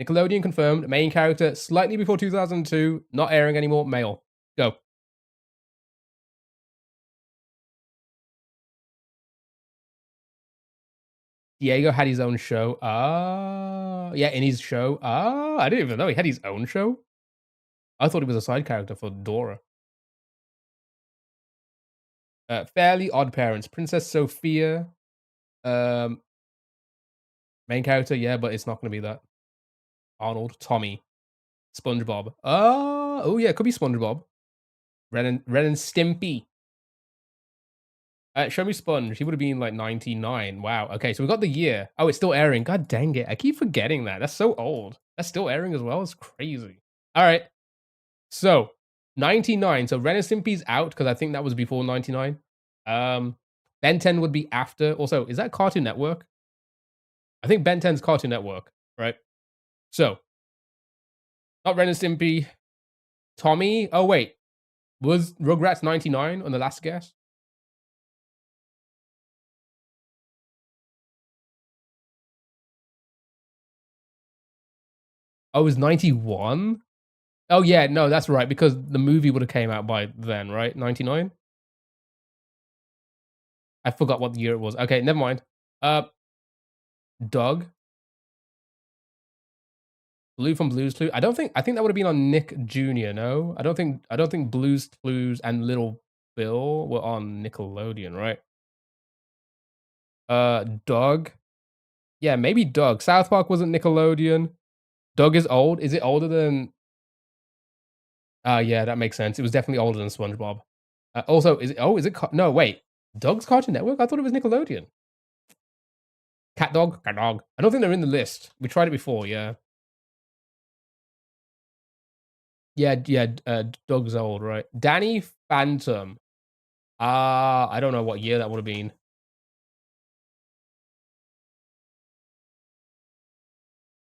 Nickelodeon confirmed. Main character, slightly before 2002. Not airing anymore. Male. Go. Diego had his own show. Ah, yeah, in his show. Ah, I didn't even know he had his own show. I thought he was a side character for Dora. Fairly Odd Parents. Princess Sophia. Um, Main character, yeah, but it's not going to be that. Arnold, Tommy, SpongeBob. Oh yeah, it could be SpongeBob. Ren and Stimpy. Show me Sponge. He would have been like 99. Wow. Okay, so we got the year. Oh, it's still airing. God dang it. I keep forgetting that. That's so old. That's still airing as well. It's crazy. All right. So 99. So Ren and Stimpy's out because I think that was before 99. Ben 10 would be after. Also, is that Cartoon Network? I think Ben 10's Cartoon Network, right? So, not Ren and Stimpy. Tommy. Oh, wait. Was Rugrats 99 on the last guess? Oh, it was 91? Oh, yeah. No, that's right. Because the movie would have came out by then, right? 99? I forgot what year it was. Okay, never mind. Doug. Blue from Blue's Clues. I think that would have been on Nick Jr., no? I don't think Blue's Clues and Little Bill were on Nickelodeon, right? Doug. Yeah, maybe Doug. South Park wasn't Nickelodeon. Doug is old. Is it older than yeah, that makes sense. It was definitely older than SpongeBob. Also, is it no, wait. Doug's Cartoon Network? I thought it was Nickelodeon. Cat Dog? Cat Dog. I don't think they're in the list. We tried it before, yeah. Yeah, Doug's old, right? Danny Phantom. I don't know what year that would have been.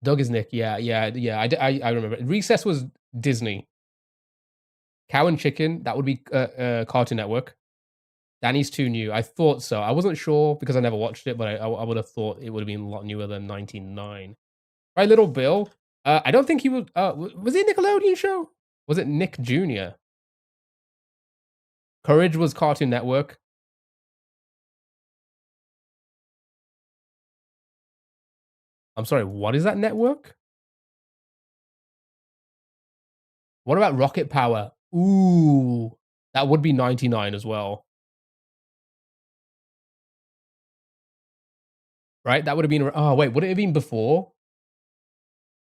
Doug is Nick. Yeah. I remember. Recess was Disney. Cow and Chicken, that would be Cartoon Network. Danny's too new. I thought so. I wasn't sure because I never watched it, but I would have thought it would have been a lot newer than 99. Right, Little Bill. I don't think he was. Was it a Nickelodeon show? Was it Nick Jr.? Courage was Cartoon Network. I'm sorry, what is that network? What about Rocket Power? Ooh, that would be 99 as well. right? That would have been. Oh wait, would it have been before?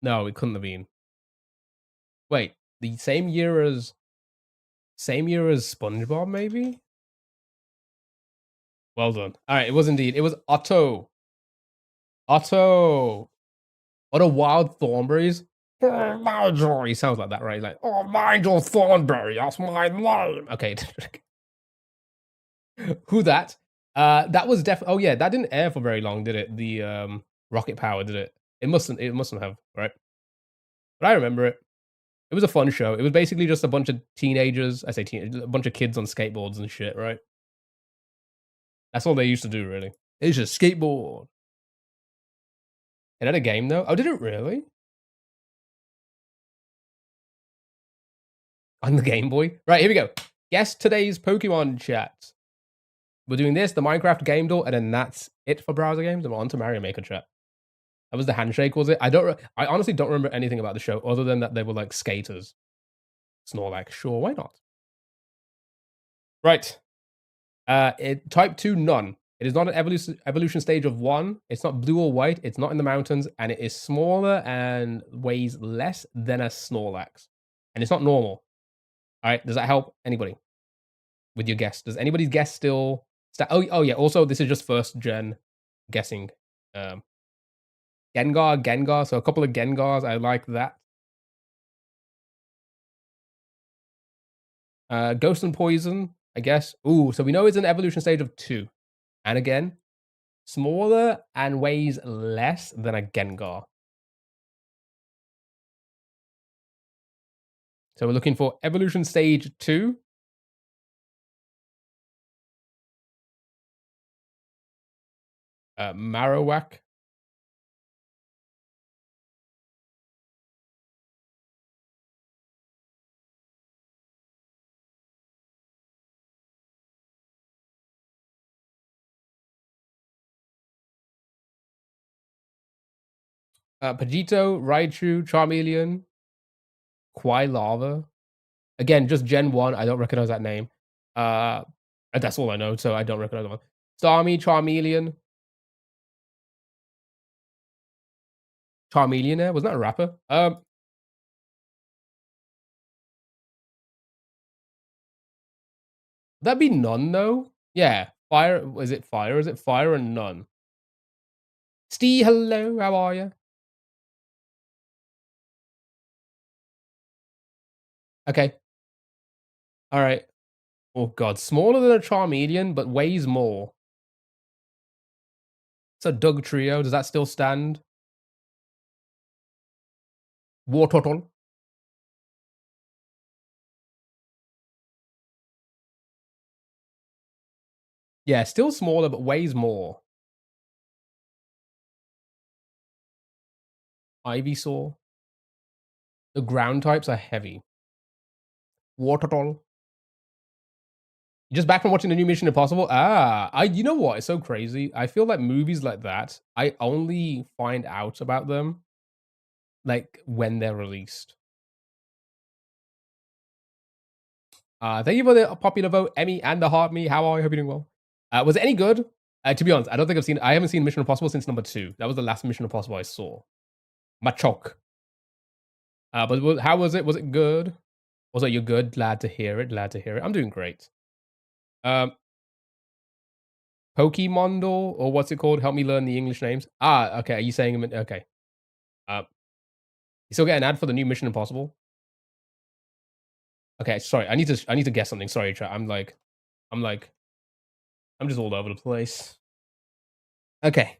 No, it couldn't have been. Wait, the same year as SpongeBob, maybe? Well done. All right, it was indeed. It was Otto. Otto. Otto Wild Thornberries. Oh, Marjorie sounds like that, right? Like, oh, Nigel Thornberry, that's my name. Okay, who that? That was definitely. Oh yeah, that didn't air for very long, did it? The Rocket Power, did it? It mustn't. It mustn't have, right? But I remember it. It was a fun show. It was basically just a bunch of teenagers. I say teen, a bunch of kids on skateboards and shit, right? That's all they used to do, really. It's just skateboard. It had a game though. Oh, did it really? On the Game Boy. Right, here we go. Guess today's Pokemon chat. We're doing this, the Minecraft game door, and then that's it for browser games. And we're on to Mario Maker chat. That was the handshake, was it? I honestly don't remember anything about the show other than that they were like skaters. Snorlax, sure, why not? Right. Type 2, none. It is not an evolution stage of 1. It's not blue or white. It's not in the mountains. And it is smaller and weighs less than a Snorlax. And it's not normal. All right. Does that help anybody with your guess? Does anybody's guess still... oh, yeah. Also, this is just first gen guessing. Gengar. So a couple of Gengars. I like that. Ghost and Poison, I guess. Ooh, so we know it's an evolution stage of 2. And again, smaller and weighs less than a Gengar. So we're looking for evolution stage 2. Marowak. Pidgeotto, Raichu, Charmeleon, Quilava. Again, just Gen 1. I don't recognize that name. That's all I know, so I don't recognize that one. Starmie, Charmeleon. Charmeleonaire? Wasn't that a rapper? That'd be none, though. Yeah. Fire. Is it fire? Is it fire and none? Steve, hello. How are you? Okay. All right. Oh, God. Smaller than a Charmeleon, but weighs more. It's a Doug Trio. Does that still stand? Wartortle. Yeah, still smaller, but weighs more. Ivysaur. The ground types are heavy. Wartortle. Just back from watching the new Mission Impossible? You know what? It's so crazy. I feel like movies like that, I only find out about them, like, when they're released. Thank you for the popular vote, Emmy and the Heart Me. How are you? Hope you're doing well. Was it any good? To be honest, I haven't seen Mission Impossible since number 2. That was the last Mission Impossible I saw. Machok. But how was it? Was it good? Also, you're good. Glad to hear it. Glad to hear it. I'm doing great. Pokemondo, or what's it called? Help me learn the English names. Okay. Are you saying them? Okay. You still get an ad for the new Mission Impossible? Okay, sorry. I need to guess something. Sorry, chat. I'm just all over the place. Okay.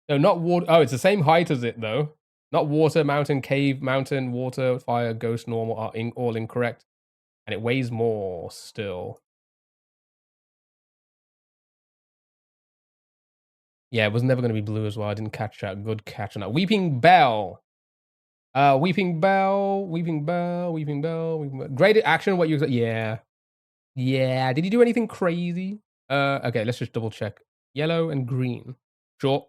No, not water. Oh, it's the same height as it though. Not water, mountain, cave, mountain, water, fire, ghost, normal are all incorrect, and it weighs more still. Yeah, it was never going to be blue as well. I didn't catch that. Good catch on that. Weeping Bell. Weeping Bell. Great action. What you? Yeah. Yeah. Did you do anything crazy? Okay. Let's just double check. Yellow and green. Sure.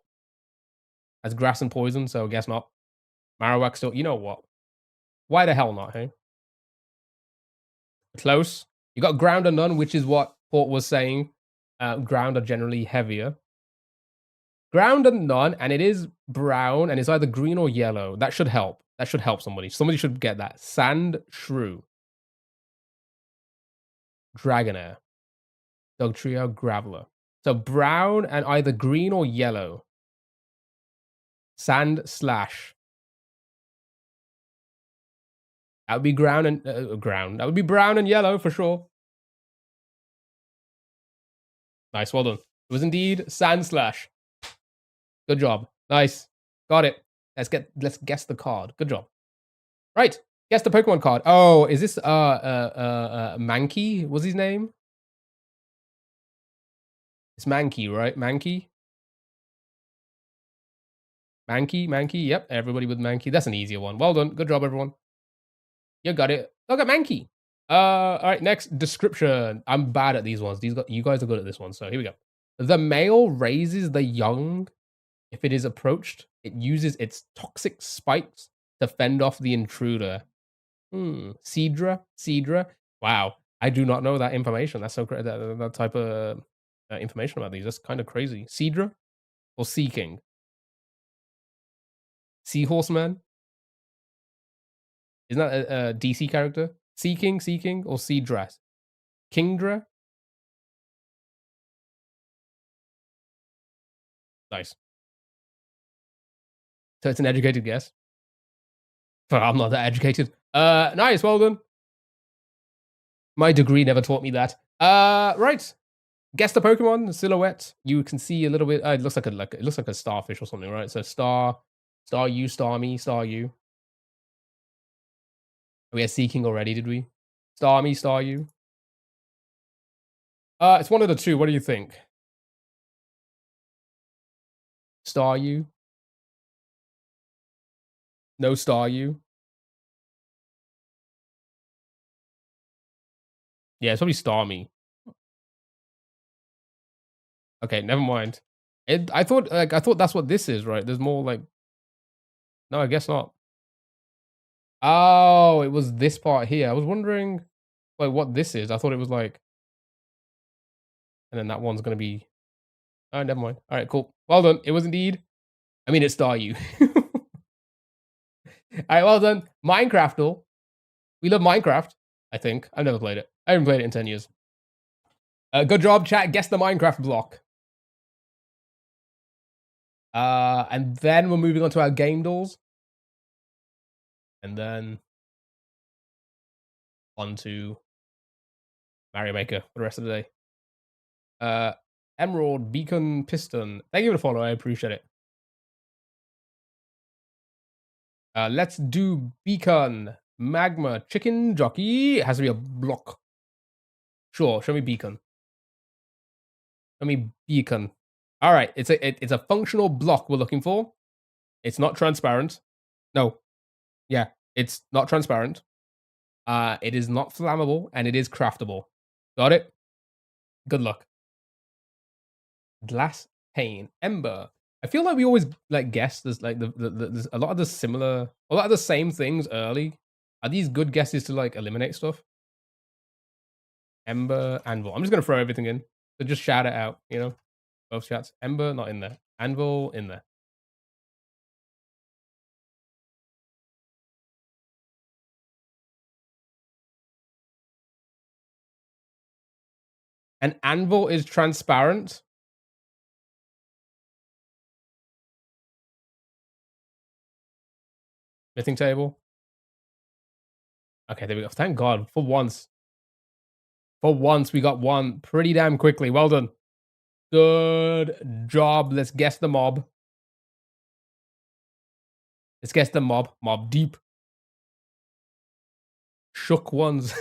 That's grass and poison, so I guess not. Marowak still. You know what? Why the hell not? Hey. Close. You got ground and none, which is what Port was saying. Ground are generally heavier. Ground and none, and it is brown, and it's either green or yellow. That should help. That should help somebody. Somebody should get that. Sand shrew. Dragonair. Dugtrio, Graveler. So brown and either green or yellow. Sand slash. That would be ground and ground. That would be brown and yellow for sure. Nice, well done. It was indeed sand slash. Good job. Nice. Got it. Let's guess the card. Good job. Right. Guess the Pokemon card. Oh, is this Mankey? What's his name? It's Mankey, right? Mankey? Mankey. Yep, everybody with Mankey. That's an easier one. Well done. Good job, everyone. You got it. Look at Mankey. All right, next description. I'm bad at these ones. You guys are good at this one, so here we go. The male raises the young. If it is approached, it uses its toxic spikes to fend off the intruder. Cedra. Wow, I do not know that information. That's so great. That type of information about these. That's kind of crazy. Cedra or Seaking? Seahorseman? Isn't that a DC character? Seaking, or Cedra? Kingdra? Nice. So it's an educated guess. But I'm not that educated. Nice, well done. My degree never taught me that. Right. Guess the Pokemon the silhouette. You can see a little bit. It looks like a starfish or something, right? So star you, star me, star you. We had Seeking already, did we? Star me, star you. It's one of the two. What do you think? Star you. No star you. Yeah, it's probably star me. Okay, never mind. I thought that's what this is, right? There's more like. No, I guess not. Oh, it was this part here. I was wondering, like, what this is. I thought it was like, and then that one's gonna be. Oh, never mind. All right, cool. Well done. It was indeed. I mean, it's Star You. All right, well done. Minecraft. We love Minecraft. I think I've never played it. I haven't played it in 10 years. Good job, chat. Guess the Minecraft block. And then we're moving on to our game dolls, and then on to Mario Maker for the rest of the day. Emerald, Beacon, Piston. Thank you for the follow. I appreciate it. Let's do Beacon, Magma, Chicken Jockey. It has to be a block. Sure, show me Beacon. Show me Beacon. All right, it's a functional block we're looking for. It's not transparent. No. Yeah, it's not transparent. It is not flammable, and it is craftable. Got it? Good luck. Glass pane, ember. I feel like we always like guess there's like there's a lot of the same things early. Are these good guesses to like eliminate stuff? Ember, anvil. I'm just gonna throw everything in. So just shout it out, you know? Both chats. Ember, not in there. Anvil, in there. An anvil is transparent. Smithing table. Okay, there we go. Thank God. For once. For once, we got one pretty damn quickly. Well done. Good job. Let's guess the mob. Let's guess the mob. Mob deep. Shook ones.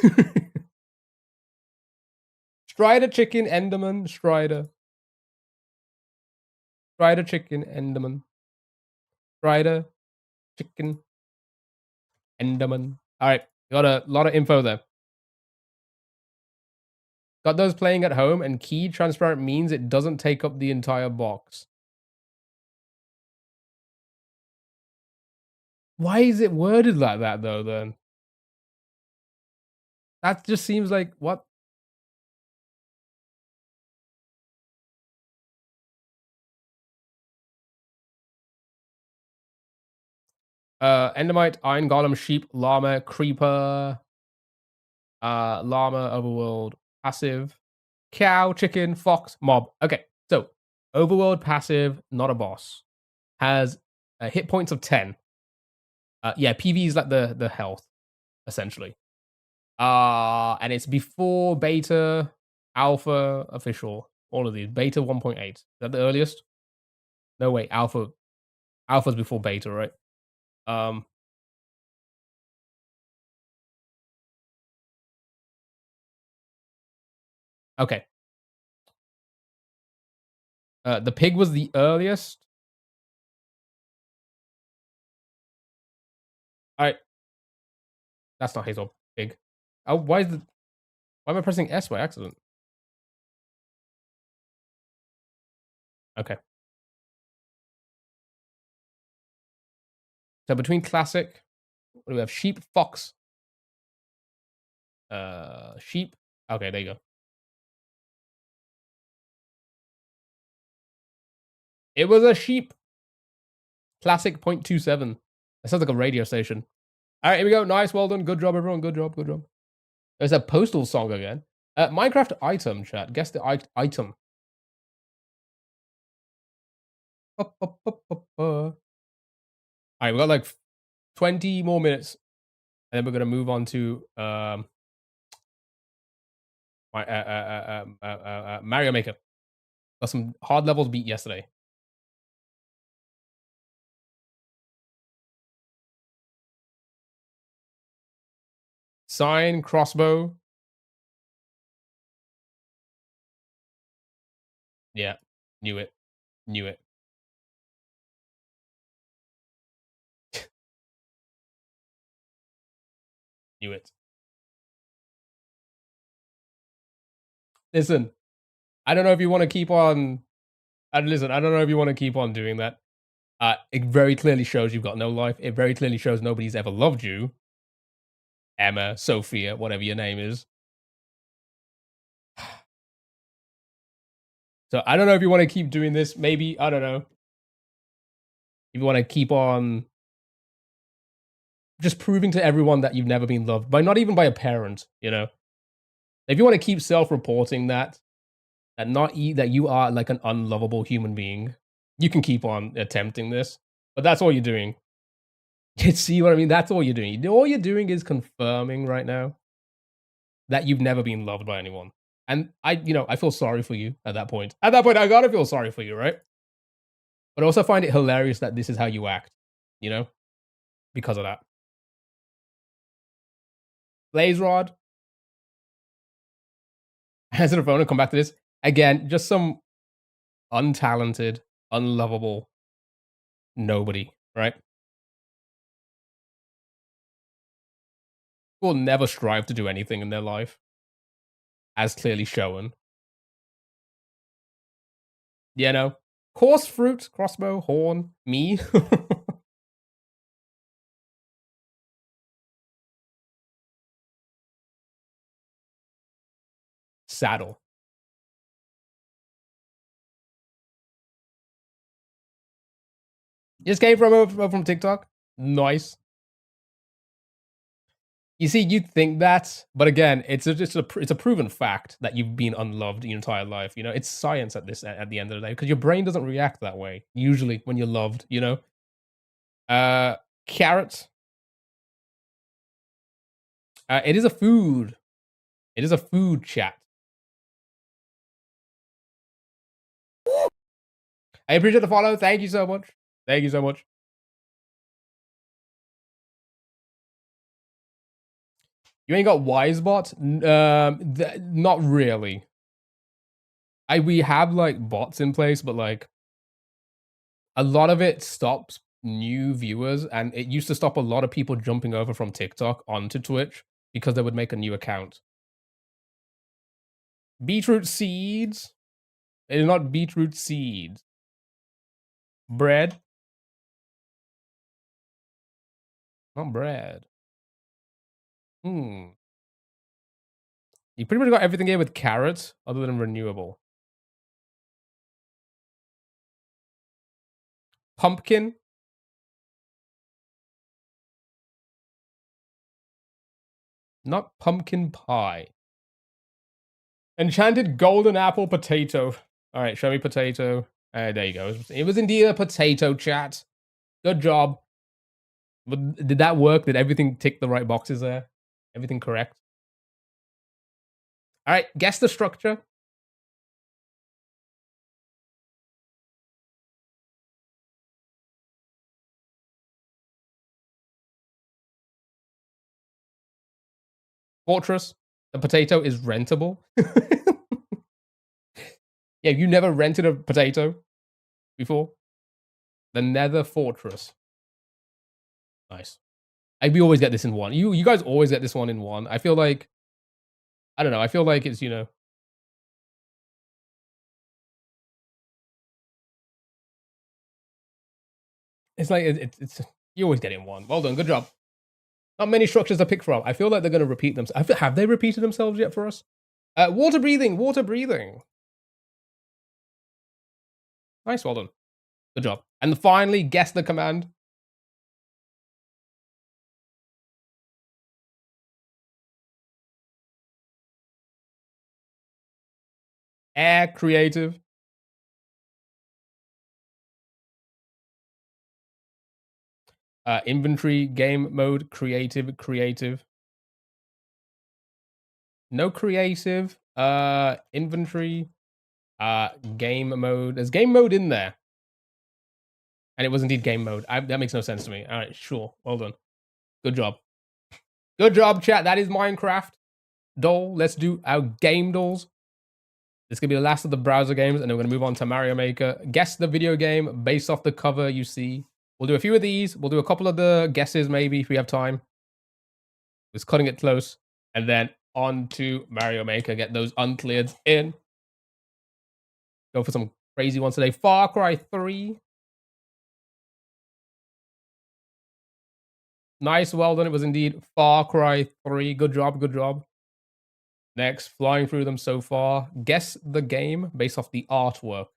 Strider chicken, Enderman, Strider. Strider chicken, Enderman. Strider chicken, Enderman. All right, got a lot of info there. Got those playing at home, and key transparent means it doesn't take up the entire box. Why is it worded like that, though, then? That just seems like, what? Endermite, Iron Golem, Sheep, Llama, Creeper, Llama, Overworld, Passive, Cow, Chicken, Fox, Mob. Okay, so Overworld passive, not a boss, has hit points of 10. Yeah, PV is like the health essentially. And it's before beta, alpha, official, all of these. Beta 1.8. Is that the earliest? No, wait, alpha. Alpha's before beta, right? Um, okay. The pig was the earliest. All right, that's not Hazel. Pig. Oh, why am I pressing S by accident? Okay. So between classic, what do we have? Sheep, fox, sheep. Okay, there you go. It was a sheep. Classic 0.27. That sounds like a radio station. All right, here we go. Nice, well done. Good job, everyone. Good job, good job. There's a postal song again. Minecraft item, chat. Guess the item. All right, we got like 20 more minutes, and then we're gonna move on to Mario Maker. Got some hard levels beat yesterday. Sign, crossbow. Yeah, knew it. Knew it. Knew it. Listen, I don't know if you want to keep on. Listen, I don't know if you want to keep on doing that. It very clearly shows you've got no life. It very clearly shows nobody's ever loved you. Emma, Sophia, whatever your name is. So I don't know if you want to keep doing this. Maybe, I don't know. If you want to keep on just proving to everyone that you've never been loved by, not even by a parent, you know? If you want to keep self-reporting that you are like an unlovable human being, you can keep on attempting this. But that's all you're doing. You see what I mean? That's all you're doing. All you're doing is confirming right now that you've never been loved by anyone. And I feel sorry for you at that point. At that point, I gotta feel sorry for you, right? But I also find it hilarious that this is how you act, you know, because of that. Blaze Rod, answer the phone and come back to this. Again, just some untalented, unlovable nobody, right? Will never strive to do anything in their life, as clearly shown. You know, coarse fruit, crossbow, horn, me. Saddle. Just came from TikTok. Nice. You see, you'd think that, but again, it's a proven fact that you've been unloved your entire life. You know, it's science at the end of the day because your brain doesn't react that way usually when you're loved. You know, carrot. It is a food. It is a food, chat. I appreciate the follow. Thank you so much. Thank you so much. You ain't got Wisebot? Not really. We have like bots in place, but like a lot of it stops new viewers, and it used to stop a lot of people jumping over from TikTok onto Twitch because they would make a new account. Beetroot seeds? It is not beetroot seeds. Bread? Not bread. You pretty much got everything here with carrots other than renewable. Pumpkin? Not pumpkin pie. Enchanted golden apple potato. All right, show me potato. There you go. It was indeed a potato, chat. Good job. But did that work? Did everything tick the right boxes there? Everything correct? All right, guess the structure. Fortress. The potato is rentable. Yeah, you never rented a potato before? The Nether Fortress. Nice. We always get this in one. You guys always get this one in one. I feel like, I don't know. I feel like it's, you know, it's like it's you always get it in one. Well done. Good job. Not many structures to pick from. I feel like they're going to repeat themselves. Have they repeated themselves yet for us? Water breathing. Water breathing. Nice. Well done. Good job. And finally, guess the command. Air creative. Inventory, game mode, creative, creative. No creative. Inventory. Game mode. There's game mode in there. And it was indeed game mode. That makes no sense to me. All right, sure. Well done. Good job. Good job, chat. That is Minecraft. Doll. Let's do our game dolls. This is going to be the last of the browser games, and then we're going to move on to Mario Maker. Guess the video game based off the cover you see. We'll do a few of these. We'll do a couple of the guesses, maybe, if we have time. Just cutting it close. And then on to Mario Maker. Get those uncleared in. Go for some crazy ones today. Far Cry 3. Nice, well done. It was indeed Far Cry 3. Good job, good job. Next, flying through them so far. Guess the game based off the artwork.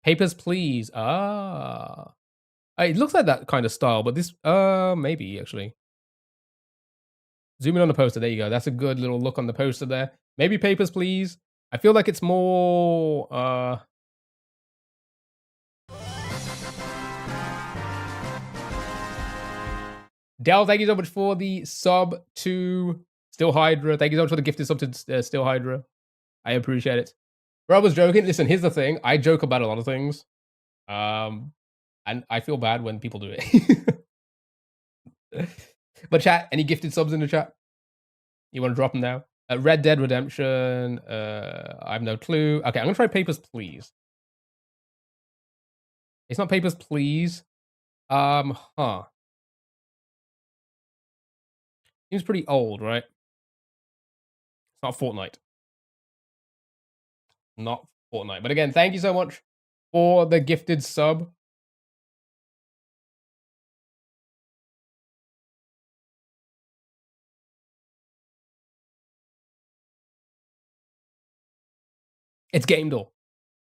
Papers, Please. Ah. It looks like that kind of style, but this, maybe actually. Zoom in on the poster. There you go. That's a good little look on the poster there. Maybe Papers, Please. I feel like it's more, Dell, thank you so much for the sub to Still Hydra. Thank you so much for the gifted sub to Still Hydra. I appreciate it. Bro, I was joking. Listen, here's the thing. I joke about a lot of things. And I feel bad when people do it. But chat, any gifted subs in the chat? You want to drop them now? Red Dead Redemption. I have no clue. Okay, I'm gonna try Papers, Please. It's not Papers, Please. Huh. Seems pretty old, right? It's not Fortnite. Not Fortnite. But again, thank you so much for the gifted sub. It's Game Door.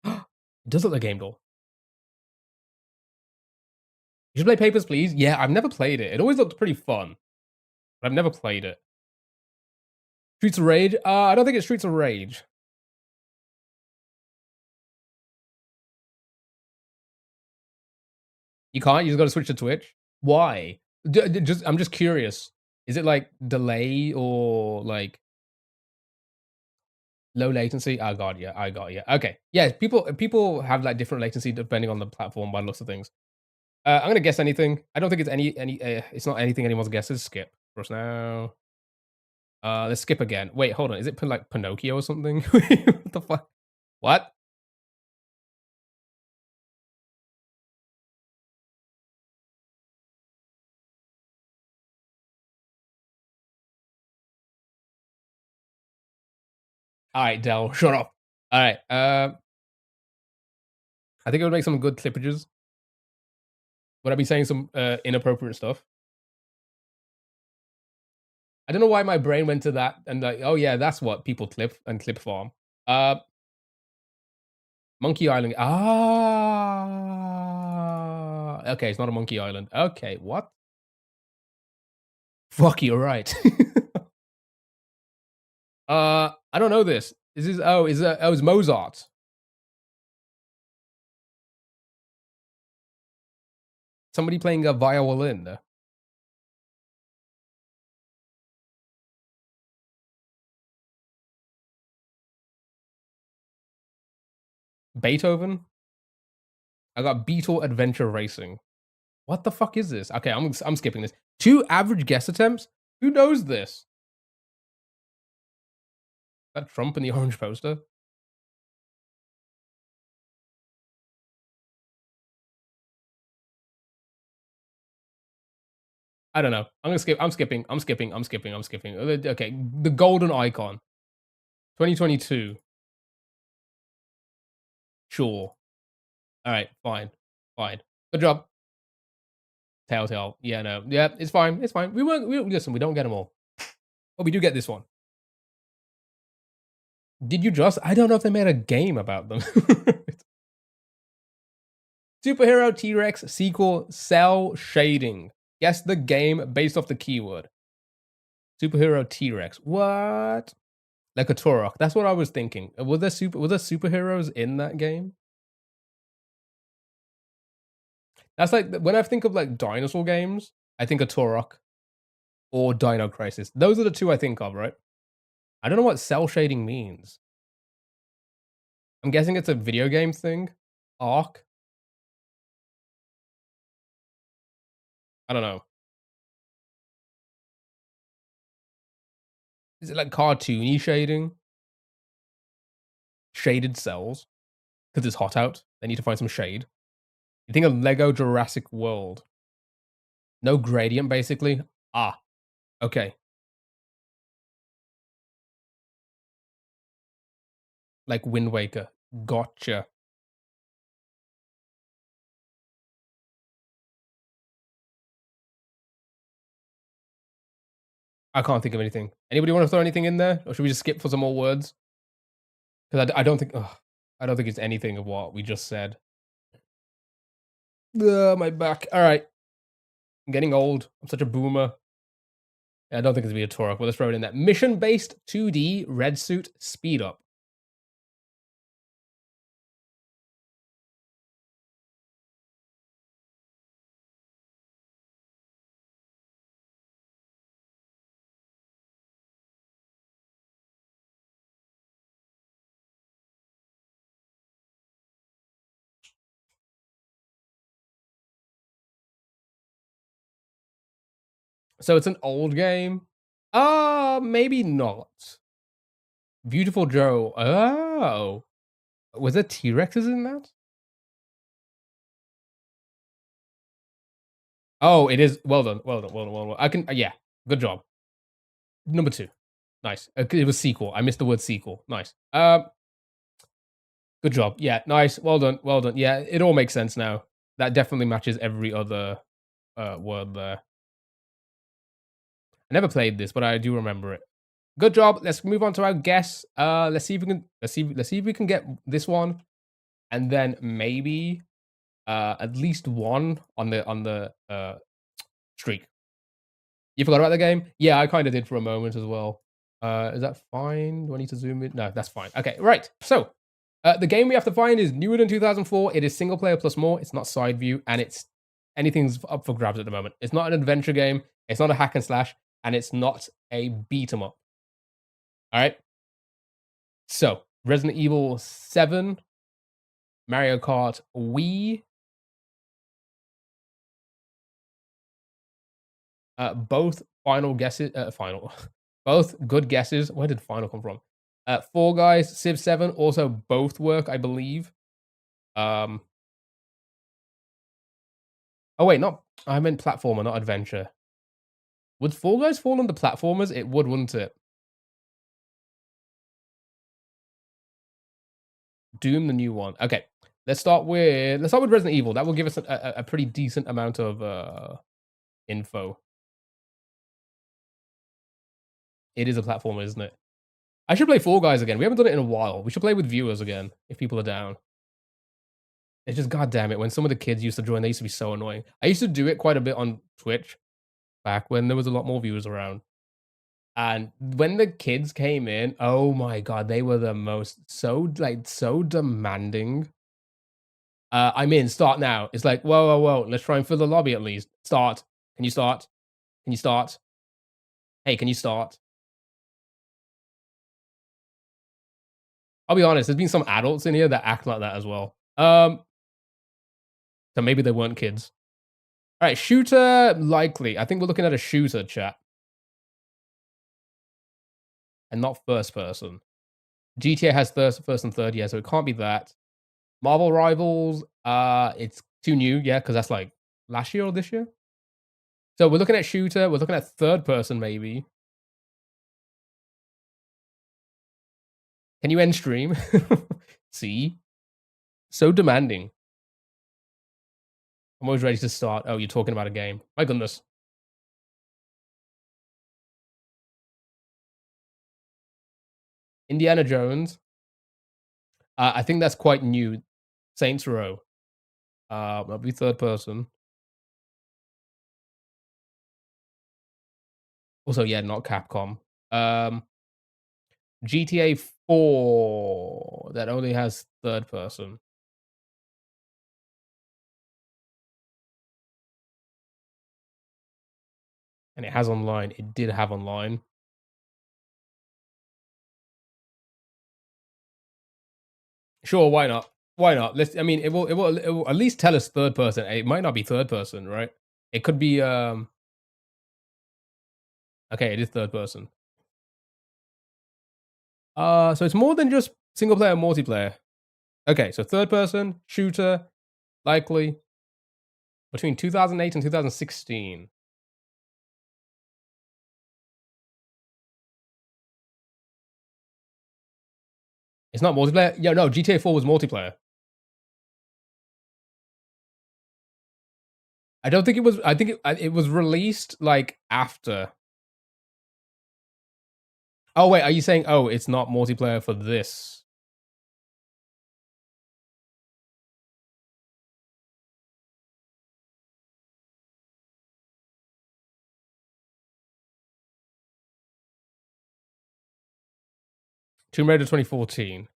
It does look like Game Door. You should play Papers, Please. Yeah, I've never played it. It always looked pretty fun, but I've never played it. Streets of Rage? I don't think it's Streets of Rage. You can't? You just gotta switch to Twitch? Why? I'm just curious. Is it like delay or like low latency? I got you. I got you. Okay. Yeah, people have like different latency depending on the platform by the looks of things. I'm gonna guess anything. I don't think it's any. It's not anything anyone's guesses. Skip for us now. Let's skip again. Wait, hold on. Is it like Pinocchio or something? What the fuck? What? All right, Dell, shut up. All right. I think it would make some good clippages. Would I be saying some inappropriate stuff? I don't know why my brain went to that and like, oh yeah, that's what people clip and clip farm. Uh, Monkey Island. Ah, okay, it's not a Monkey Island. Okay, what? Fuck, you're right. I don't know this. Is this? Oh, it's Mozart. Somebody playing a violin. Beethoven. I got Beetle Adventure Racing. What the fuck is this? Okay, I'm skipping this. 2 average guess attempts? Who knows this? Is that Trump in the orange poster? I don't know. I'm gonna skip. I'm skipping. Okay, the golden icon. 2022. Sure. All right. Fine. Fine. Good job. Telltale. Yeah. No. Yeah. It's fine. It's fine. We won't. Listen. We don't get them all. But we do get this one. Did you just? I don't know if they made a game about them. Superhero T Rex sequel cell shading. Guess the game based off the keyword. Superhero T Rex. What? Like a Turok. That's what I was thinking. Was there superheroes in that game? That's like when I think of like dinosaur games, I think of Turok or Dino Crisis. Those are the two I think of, right? I don't know what cell shading means. I'm guessing it's a video game thing. Arc. I don't know. Is it like cartoony shading? Shaded cells because it's hot out. They need to find some shade. You think of Lego Jurassic World? No gradient, basically. Ah, okay. Like Wind Waker. Gotcha. I can't think of anything. Anybody want to throw anything in there, or should we just skip for some more words? Because I don't think I don't think it's anything of what we just said. Ugh, my back. All right, I'm getting old. I'm such a boomer. Yeah, I don't think it's gonna be a Torok, but let's throw it in there. Mission-based 2D red suit speed up. So it's an old game. Maybe not. Beautiful Joe. Oh, was there T-Rexes in that? Oh, it is. Well done. Well done. Well done. Well done. I can. Yeah. Good job. Number 2. Nice. It was sequel. I missed the word sequel. Nice. Good job. Yeah. Nice. Well done. Well done. Yeah. It all makes sense now. That definitely matches every other word there. I never played this, but I do remember it. Good job. Let's move on to our guess. Let's see if we can. Let's see if we can get this one, and then maybe at least one on the streak. You forgot about the game? Yeah, I kind of did for a moment as well. Is that fine? Do I need to zoom in? No, that's fine. Okay, right. So, the game we have to find is newer than 2004. It is single player plus more. It's not side view, and it's anything's up for grabs at the moment. It's not an adventure game. It's not a hack and slash, and it's not a beat 'em up. All right. So, Resident Evil 7, Mario Kart Wii, both final guesses. Final, both good guesses. Where did final come from? Fall Guys, Civ 7 also both work, I believe. Oh wait, not. I meant platformer, not adventure. Would Fall Guys fall under platformers? It would, wouldn't it? Doom, the new one. Okay, let's start with Resident Evil. That will give us a pretty decent amount of info. It is a platformer, isn't it? I should play Fall Guys again. We haven't done it in a while. We should play with viewers again if people are down. It's just, god damn it, when some of the kids used to join, they used to be so annoying. I used to do it quite a bit on Twitch back when there was a lot more viewers around. And when the kids came in, oh my god, they were the most so demanding. I'm in, start now. It's like, whoa, whoa, whoa, let's try and fill the lobby at least. Start. Can you start? Can you start? Hey, can you start? I'll be honest, there's been some adults in here that act like that as well. So maybe they weren't kids. All right, shooter likely. I think we're looking at a shooter chat and not first person. GTA has first and third, yeah, so it can't be that. Marvel Rivals, it's too new, yeah, because that's like last year or this year. So we're looking at shooter. We're looking at third person, maybe. Can you end stream? See, so demanding. I'm always ready to start. Oh, you're talking about a game. My goodness. Indiana Jones. I think that's quite new. Saints Row. That'll be third person. Also, yeah, not Capcom. GTA 4 that only has third person. And it has online. It did have online. Sure, why not? Why not? Let's. I mean, it will at least tell us third person. It might not be third person, right? It could be. Okay, it is third person. So it's more than just single player and multiplayer. Okay, so third person shooter, likely between 2008 and 2016. It's not multiplayer. Yeah, no. GTA 4 was multiplayer. I don't think it was. I think it was released like after. Oh wait, are you saying? Oh, it's not multiplayer for this? Tomb Raider 2014.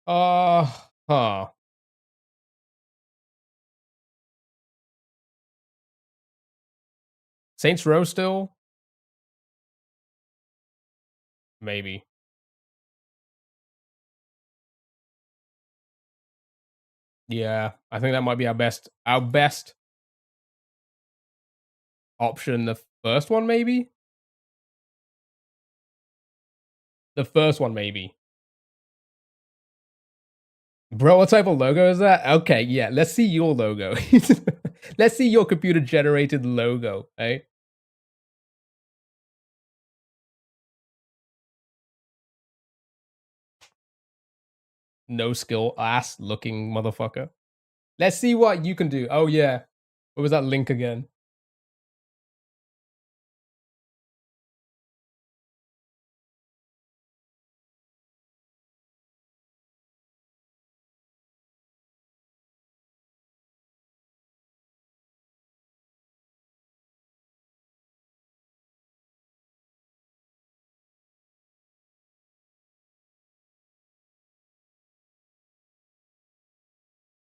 Huh. Saints Row still? Maybe. Yeah, I think that might be our best option. The first one, maybe. The first one, maybe. Bro, what type of logo is that? Okay, yeah, let's see your logo. Let's see your computer generated logo, eh? No skill ass looking motherfucker. Let's see what you can do. Oh yeah. What was that link again?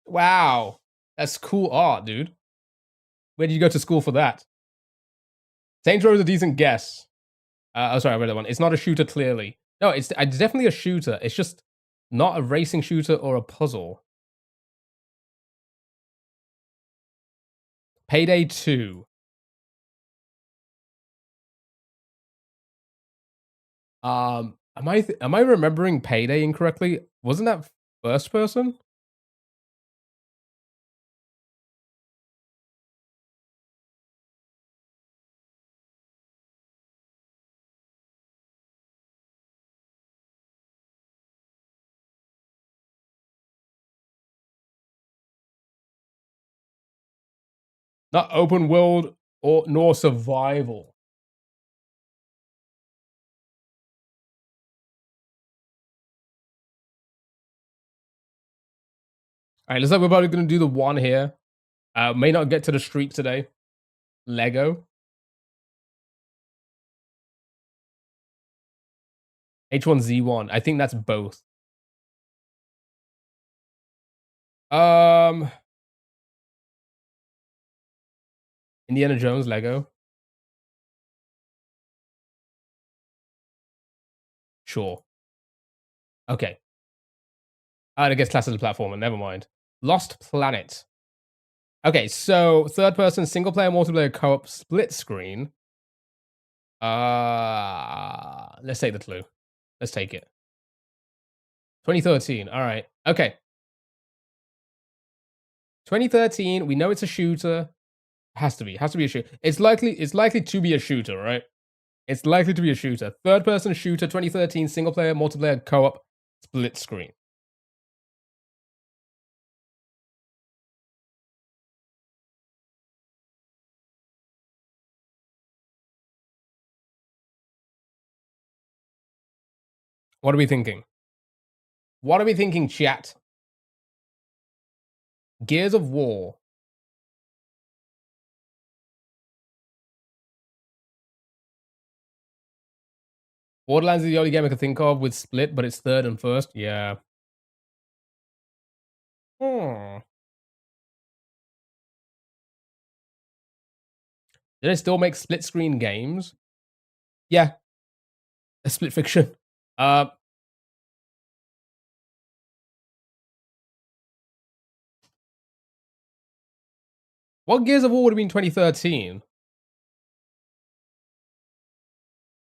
Wow. That's cool art, dude. Where did you go to school for that? Saints Row is a decent guess. Oh, sorry, I read that one. It's not a shooter, clearly. No, it's definitely a shooter. It's just not a racing shooter or a puzzle. Payday 2. Am I remembering Payday incorrectly? Wasn't that first person? Not open world or nor survival. All right, looks like we're probably going to do the one here. May not get to the street today. Lego. H1Z1. I think that's both. Indiana Jones, Lego. Sure. Okay. I guess class as a platformer. Never mind. Lost Planet. Okay, so third person, single player, multiplayer, co-op, split screen. Let's take the clue. Let's take it. 2013. All right. Okay. 2013. We know it's a shooter. Has to be a shooter. It's likely to be a shooter, right? It's likely to be a shooter. Third person shooter, 2013, single player, multiplayer, co-op, split screen. What are we thinking? What are we thinking, chat? Gears of War. Borderlands is the only game I can think of with split, but it's third and first. Yeah. Hmm. Do they still make split screen games? Yeah. A split fiction. What Gears of War would have been 2013?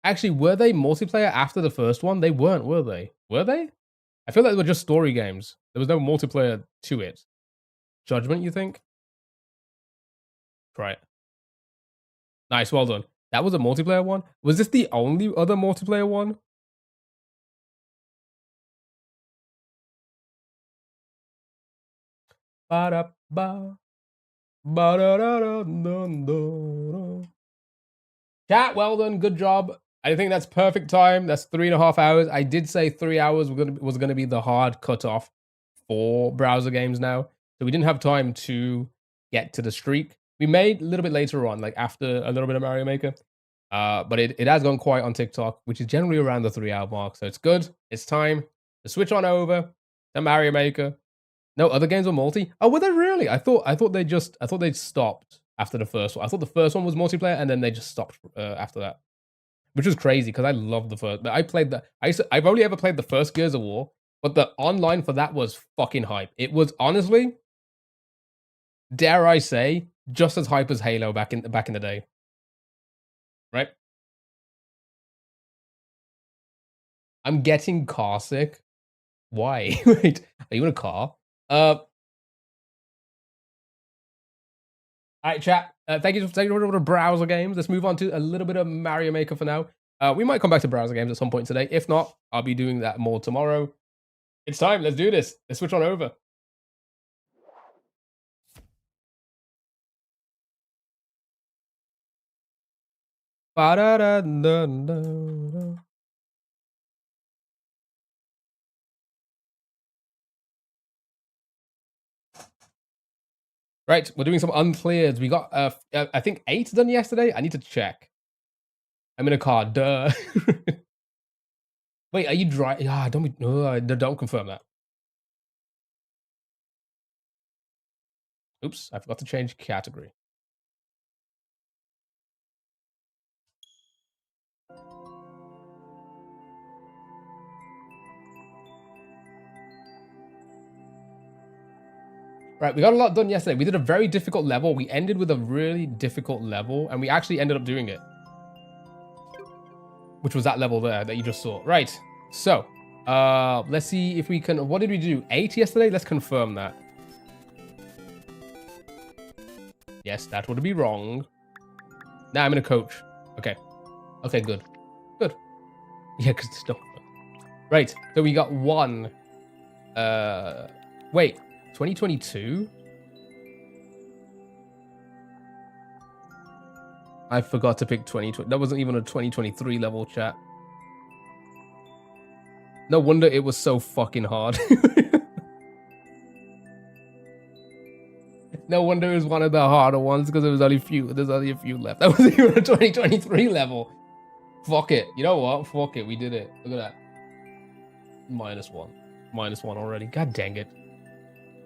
Actually, were they multiplayer after the first one? They weren't, were they? Were they? I feel like they were just story games. There was no multiplayer to it. Judgment, you think? Right. Nice, well done. That was a multiplayer one? Was this the only other multiplayer one? Ba-da-ba. Ba-da-da-da-da-da-da. Chat, well done, good job. I think that's perfect time. That's 3.5 hours. I did say 3 hours was gonna be the hard cutoff for browser games now. So we didn't have time to get to the streak. We made a little bit later on, like after a little bit of Mario Maker. But it has gone quiet on TikTok, which is generally around the 3 hour mark. So it's good. It's time to switch on over to Mario Maker. No other games were multi. Oh, were they really? I thought they stopped after the first one. I thought the first one was multiplayer, and then they just stopped after that, which was crazy because I love the first. But I played the. I've only ever played the first Gears of War, but the online for that was fucking hype. It was honestly, dare I say, just as hype as Halo back in the day, right? I'm getting car sick. Why? Wait, are you in a car? All right, chat. Thank you for the browser games. Let's move on to a little bit of Mario Maker for now. We might come back to browser games at some point today. If not, I'll be doing that more tomorrow. It's time. Let's do this. Let's switch on over. Ba-da-da-da-da-da. Right, we're doing some uncleared. We got, I think 8 done yesterday. I need to check. I'm in a car. Duh. Wait, are you driving? Ah, don't confirm that. Oops, I forgot to change category. Right, we got a lot done yesterday. We did a very difficult level. We ended with a really difficult level, and we actually ended up doing it. Which was that level there that you just saw. Right, so, let's see if we can... What did we do? 8 yesterday? Let's confirm that. Yes, that would be wrong. Now I'm in a coach. Okay. Okay, good. Good. Yeah, because it's not... Right, so we got 1. Wait, 2022? I forgot to pick 2020. That wasn't even a 2023 level, chat. No wonder it was so fucking hard. No wonder it was one of the harder ones because there's only a few left. That wasn't even a 2023 level. Fuck it. You know what? Fuck it. We did it. Look at that. -1. -1 already. God dang it.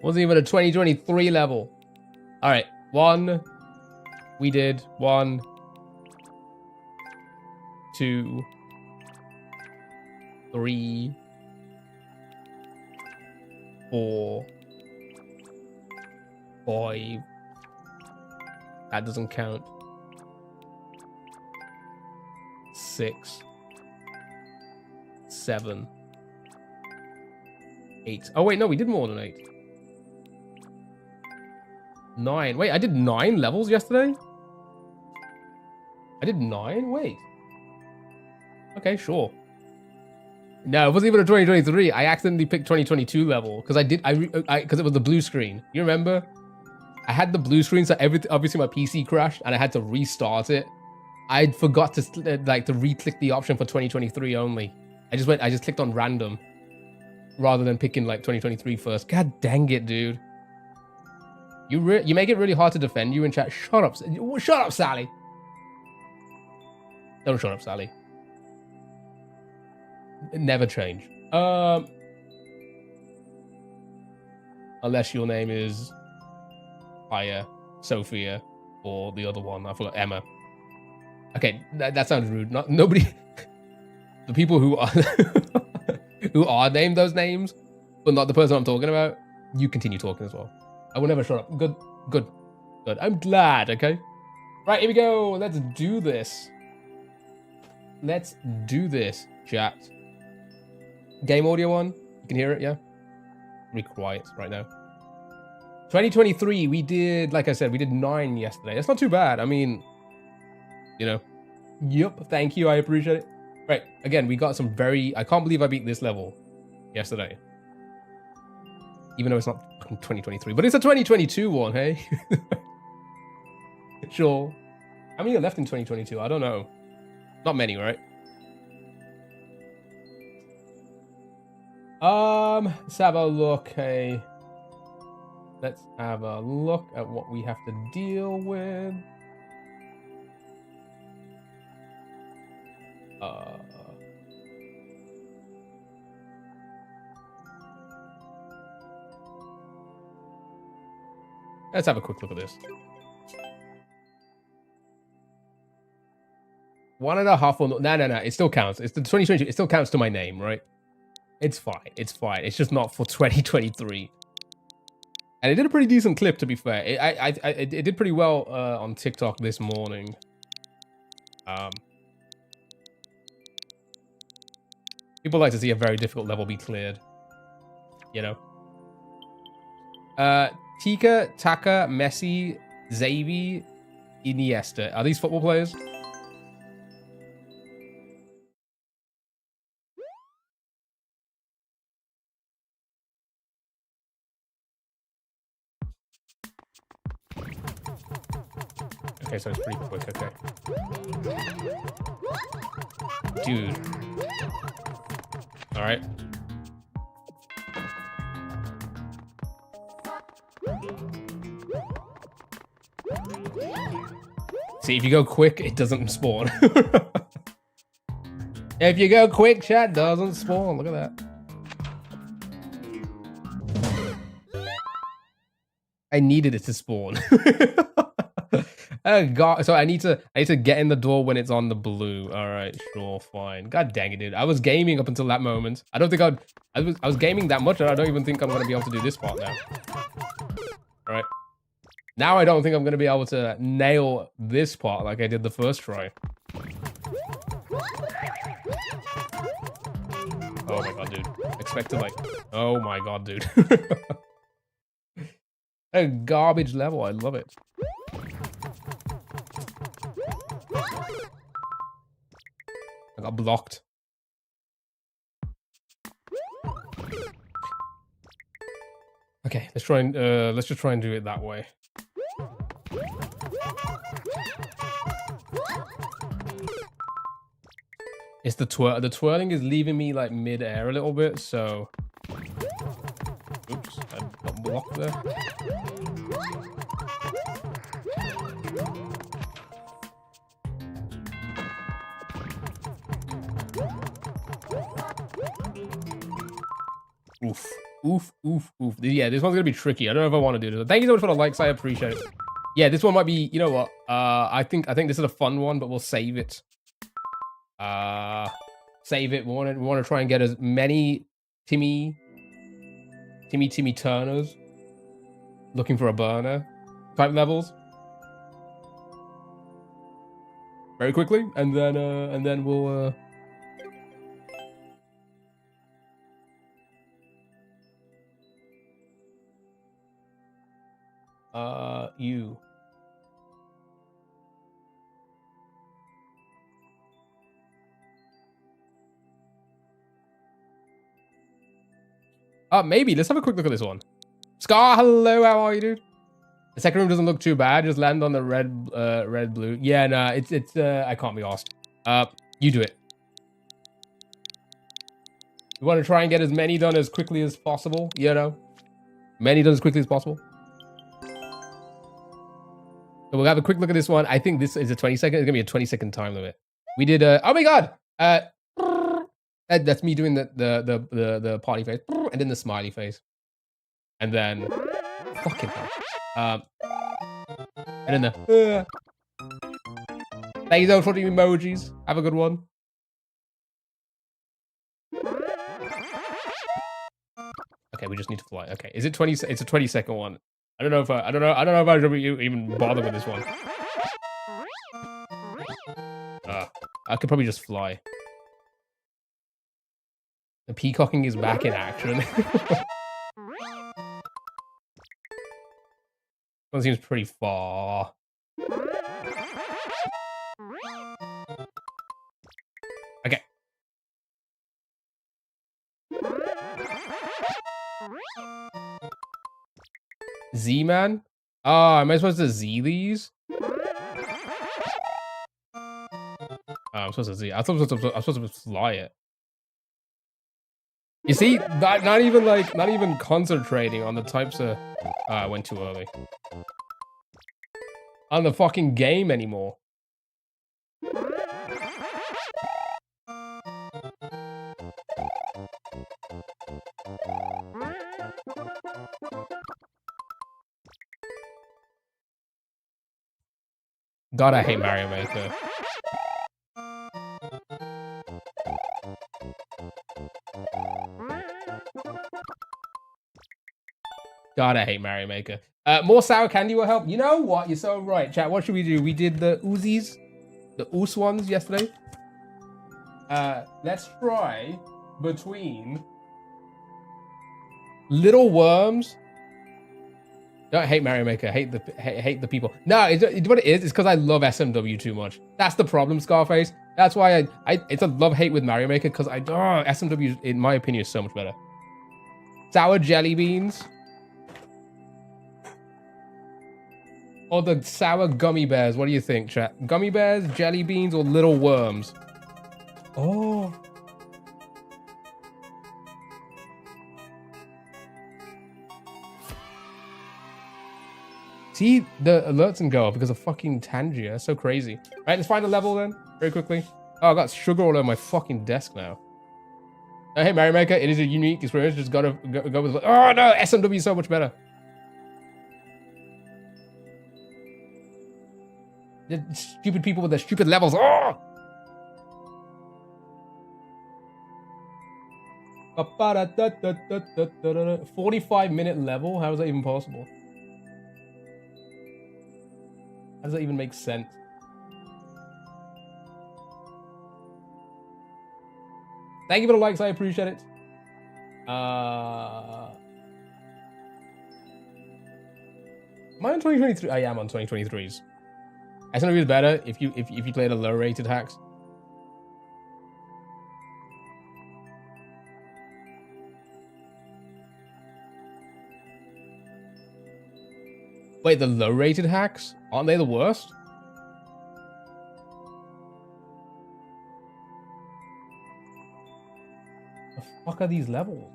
Wasn't even a 2023 level. All right. 1. We did 1, 2, 3, 4, 5. That doesn't count. 6, 7, 8. Oh wait, no, we did more than 8. 9. Wait, I did 9 levels yesterday? I did 9? Wait. Okay, sure. No, it wasn't even a 2023. I accidentally picked 2022 level because because it was the blue screen. You remember? I had the blue screen, so obviously my PC crashed and I had to restart it. I forgot to to re-click the option for 2023 only. I just clicked on random rather than picking like 2023 first. God dang it, dude. You make it really hard to defend you in chat. Shut up, Sally. Don't shut up, Sally. Never change. Unless your name is Aya, Sophia, or the other one. I forgot, Emma. Okay, that sounds rude. Nobody. The people who are who are named those names, but not the person I'm talking about. You continue talking as well. I will never shut up. Good. I'm glad. Okay. Right, here we go. Let's do this. Chat. Game audio on. You can hear it, yeah? Be quiet right now. 2023, we did, like I said, we did 9 yesterday. That's not too bad. I mean, you know. Yep, thank you. I appreciate it. Right, again, we got some I can't believe I beat this level yesterday. Even though it's not 2023, but it's a 2022 one, hey? Sure. How many are left in 2022? I don't know. Not many, right? Let's have a look. Hey, let's have a look at what we have to deal with. Let's have a quick look at this. 1.5 or no, it still counts. It's the 2022. It still counts to my name, right? It's fine. It's just not for 2023. And it did a pretty decent clip, to be fair. It did pretty well on TikTok this morning. People like to see a very difficult level be cleared. You know? Tika, Taka, Messi, Xavi, Iniesta. Are these football players? Okay, so it's pretty quick, okay. Dude. Alright. See, if you go quick, it doesn't spawn. If you go quick, chat doesn't spawn. Look at that. I needed it to spawn. Oh god, so I need to get in the door when it's on the blue. All right, sure, fine. God dang it, dude. I was gaming up until that moment. I don't think I was gaming that much, and I don't even think I'm gonna be able to do this part now. All right. Now I don't think I'm gonna be able to nail this part like I did the first try. Oh my god, dude. Expect to like. Oh my god, dude. A garbage level. I love it. I got blocked. Okay, let's just try and do it that way. It's the twirling is leaving me like mid-air a little bit, so. Oops, I got blocked there. Oof. Oof, oof, oof. Yeah, this one's gonna be tricky. I don't know if I want to do this. Thank you so much for the likes. I appreciate it. Yeah, this one might be, you know what? I think this is a fun one, but we'll save it. Save it. We want to try and get as many Timmy Turners looking for a burner type levels very quickly, and then we'll you. Maybe. Let's have a quick look at this one. Scar, hello, how are you, dude? The second room doesn't look too bad. Just land on the red, blue. Yeah, nah, it's I can't be asked. You do it. We want to try and get as many done as quickly as possible, you know? Many done as quickly as possible. So we'll have a quick look at this one. I think this is a 20-second. It's gonna be a 20-second time limit. We did oh my god! That's me doing the party face, and then the smiley face. And then fucking hell. And then the thank you so much for the emojis. Have a good one. Okay, we just need to fly. Okay, is it 20? It's a 20-second one. I don't know if I don't know if I should even bother with this one. I could probably just fly. The peacocking is back in action. One seems pretty far. Okay. Z-Man? Oh, am I supposed to Z these? Oh, I'm supposed to Z. I'm supposed to fly it. You see, not even concentrating on the types of. I went too early. On the fucking game anymore. God, I hate Mario Maker. God, I hate Mario Maker. More sour candy will help. You know what? You're so right, chat. What should we do? We did the Uzis, the Oos ones yesterday. Let's try between little worms. Don't hate Mario Maker. Hate the people. No, what it is because I love SMW too much. That's the problem, Scarface. That's why it's a love hate with Mario Maker because SMW in my opinion is so much better. Sour jelly beans. Or the sour gummy bears. What do you think, chat? Gummy bears, jelly beans, or little worms? Oh. See, the alerts didn't go off because of fucking Tangier. That's so crazy. All right, let's find a level then, very quickly. Oh, I got sugar all over my fucking desk now. Oh, hey, Mario Maker, it is a unique experience. Just gotta go with. Oh no, SMW is so much better. The stupid people with their stupid levels. Oh! 45-minute level? How is that even possible? How does that even make sense? Thank you for the likes, I appreciate it. Am I on 2023? I am on 2023s. SNW is better if you play the low rated hacks. Wait, the low rated hacks? Aren't they the worst? fuck are these levels?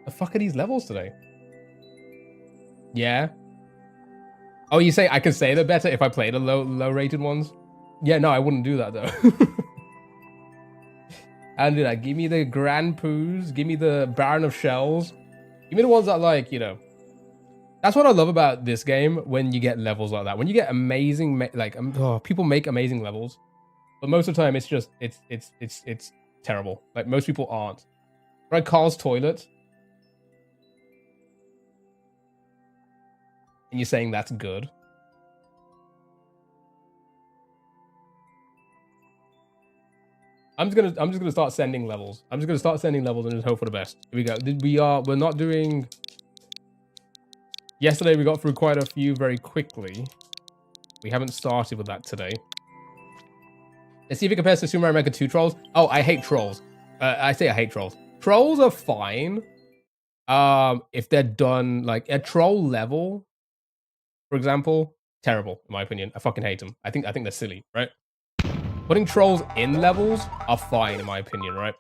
The fuck are these levels today? Yeah. Oh, you say I can say they're better if I play the low rated ones? Yeah, no, I wouldn't do that though. And do that. Give me the Grand Poos. Give me the Baron of Shells. Give me the ones that, like, you know. That's what I love about this game when you get levels like that. When you get amazing, people make amazing levels, but most of the time it's just it's terrible. Like most people aren't. Right, Carl's toilet. And you're saying that's good. I'm just gonna start sending levels. I'm just gonna start sending levels and just hope for the best. Here we go. We're not doing. Yesterday we got through quite a few very quickly. We haven't started with that today. Let's see if it compares to Super Mario Maker 2 trolls. Oh, I hate trolls. I say I hate trolls. Trolls are fine. If they're done like a troll level, for example, terrible in my opinion. I fucking hate them. I think they're silly, right? Putting trolls in levels are fine in my opinion, right?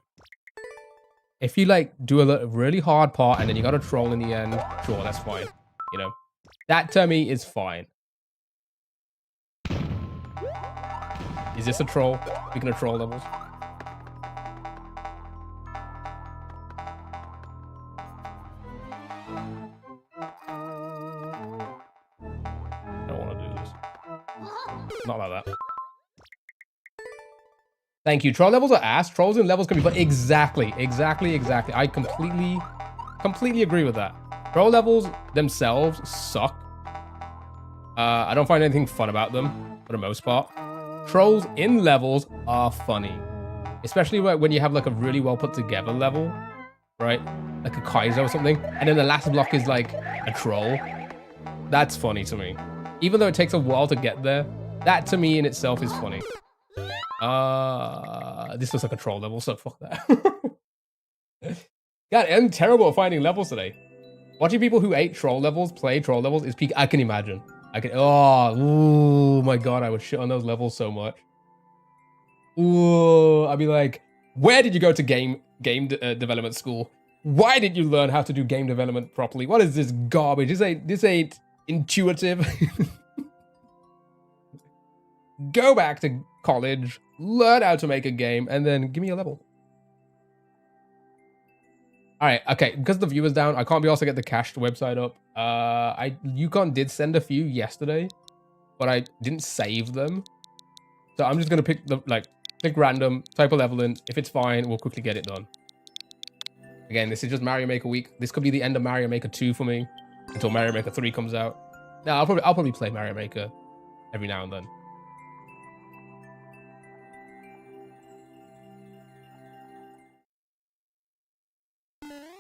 If you like do a really hard part and then you got a troll in the end, sure, that's fine. You know, that to me is fine. Is this a troll? Speaking of troll levels. I don't want to do this. Not like that. Thank you. Troll levels are ass. Trolls in levels can be fun. Exactly. I completely agree with that. Troll levels themselves suck. I don't find anything fun about them for the most part. Trolls in levels are funny, especially when you have like a really well put together level, right? Like a Kaiser or something, and then the last block is like a troll. That's funny to me. Even though it takes a while to get there, that to me in itself is funny. This looks like a troll level, so fuck that. God, I'm terrible at finding levels today. Watching people who hate troll levels play troll levels is peak. I can imagine. Oh my god, I would shit on those levels so much. Ooh, I'd be like, where did you go to game development school? Why did you learn how to do game development properly? What is this garbage? This ain't intuitive. Go back to college, learn how to make a game, and then give me a level. All right, okay, because the viewer's down, I can't be also get the cached website up. Yukon did send a few yesterday, but I didn't save them. So I'm just gonna pick random, type a level in. If it's fine, we'll quickly get it done. Again, this is just Mario Maker week. This could be the end of Mario Maker 2 for me until Mario Maker 3 comes out. Now I'll probably play Mario Maker every now and then.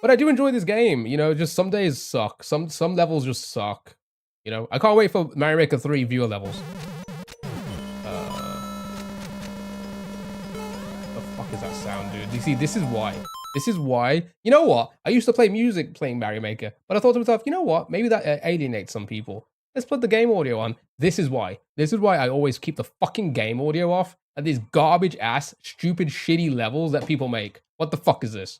But I do enjoy this game, you know, just some days suck. Some levels just suck. You know, I can't wait for Mario Maker 3 viewer levels. The fuck is that sound, dude? You see, this is why. This is why. You know what? I used to play music playing Mario Maker, but I thought to myself, you know what? Maybe that alienates some people. Let's put the game audio on. This is why. This is why I always keep the fucking game audio off and these garbage ass, stupid, shitty levels that people make. What the fuck is this?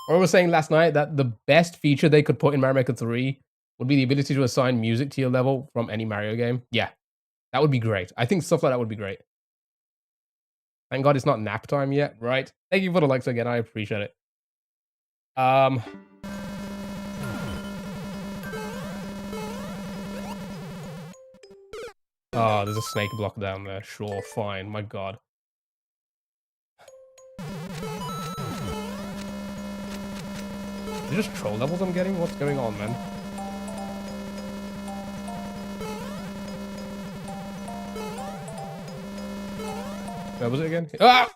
I was saying last night that the best feature they could put in Mario Maker 3 would be the ability to assign music to your level from any Mario game. Yeah, that would be great. I think stuff like that would be great. Thank God it's not nap time yet, right? Thank you for the likes again. I appreciate it. Oh, there's a snake block down there. Sure, fine. My God. Is it just troll levels I'm getting? What's going on, man? Where was it again? Ah!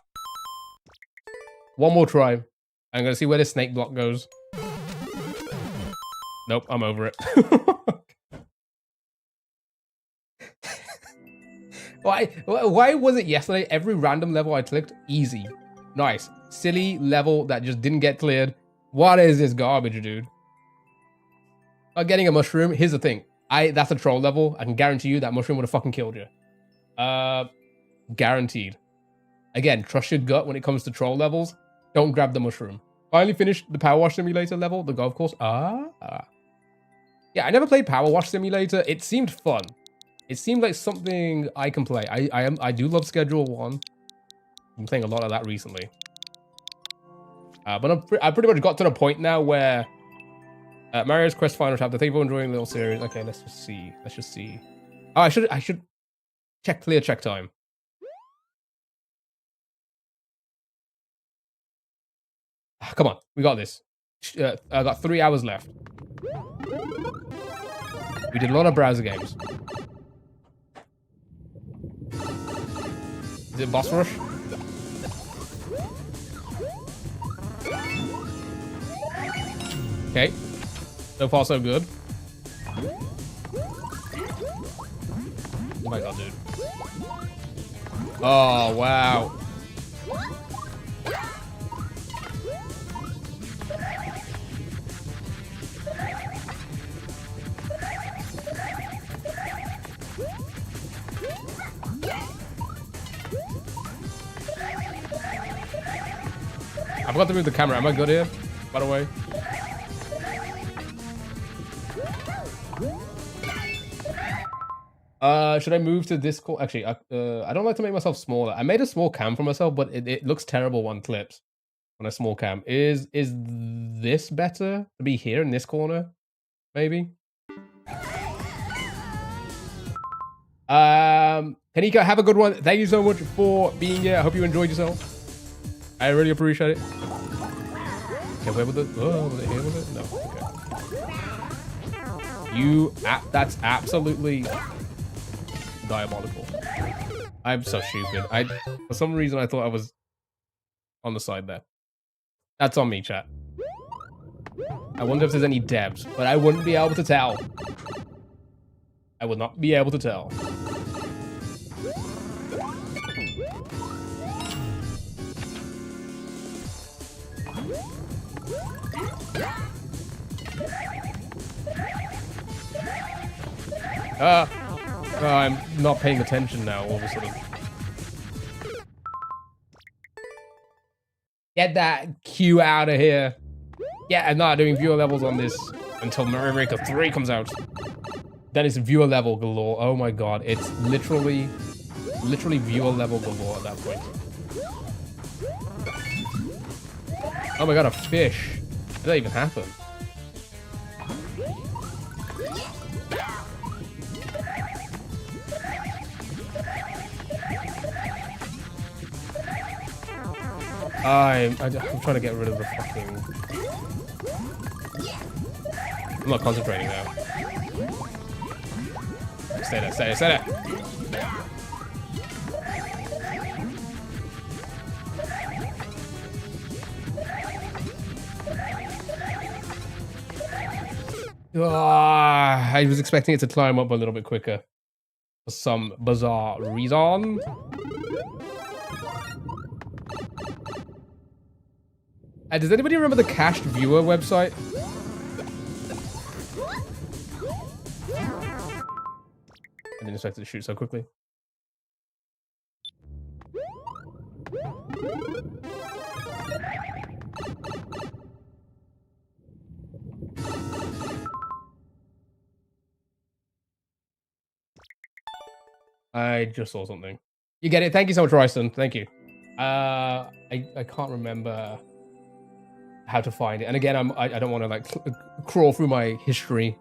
One more try. I'm gonna see where this snake block goes. Nope, I'm over it. Why was it yesterday? Every random level I clicked, easy. Nice. Silly level that just didn't get cleared. What is this garbage, dude? Not getting a mushroom. Here's the thing. That's a troll level. I can guarantee you that mushroom would have fucking killed you. Guaranteed. Again, trust your gut when it comes to troll levels. Don't grab the mushroom. Finally finished the Power Wash Simulator level, the golf course. Yeah, I never played Power Wash Simulator. It seemed fun. It seemed like something I can play. I do love Schedule 1. I'm playing a lot of that recently. But I pretty much got to the point now where Mario's Quest Final Chapter. Thank you for enjoying the little series. Okay, let's just see. Let's just see. Oh, I should check clear check time. Come on, we got this. I got 3 hours left. We did a lot of browser games. Is it boss rush? Okay. So far, so good. Oh my god, dude. Oh, wow. I forgot to move the camera. Am I good here? By the way. Should I move to this call? Actually, I don't like to make myself smaller. I made a small cam for myself, but it looks terrible on clips on a small cam. Is this better to be here in this corner? Maybe. Kanika, have a good one. Thank you so much for being here. I hope you enjoyed yourself. I really appreciate it. Okay, where was it? Oh, was it here? Was it? No. Okay. That's absolutely diabolical. I'm so stupid. For some reason I thought I was on the side there. That's on me, chat. I wonder if there's any devs, but I wouldn't be able to tell. I would not be able to tell. I'm not paying attention now all of a sudden. Get that queue out of here. Yeah, I'm not doing viewer levels on this until Mario Maker 3 comes out. Then it's viewer level galore. Oh my god, it's literally viewer level galore at that point. Oh my god, a fish. Did that even happen? I'm trying to get rid of the fucking... I'm not concentrating now. Stay there, stay there, stay there! I was expecting it to climb up a little bit quicker. For some bizarre reason. Does anybody remember the cached viewer website? I didn't expect it to shoot so quickly. I just saw something. You get it? Thank you so much, Royston. Thank you. I can't remember how to find it. And again, I don't want to like crawl through my history.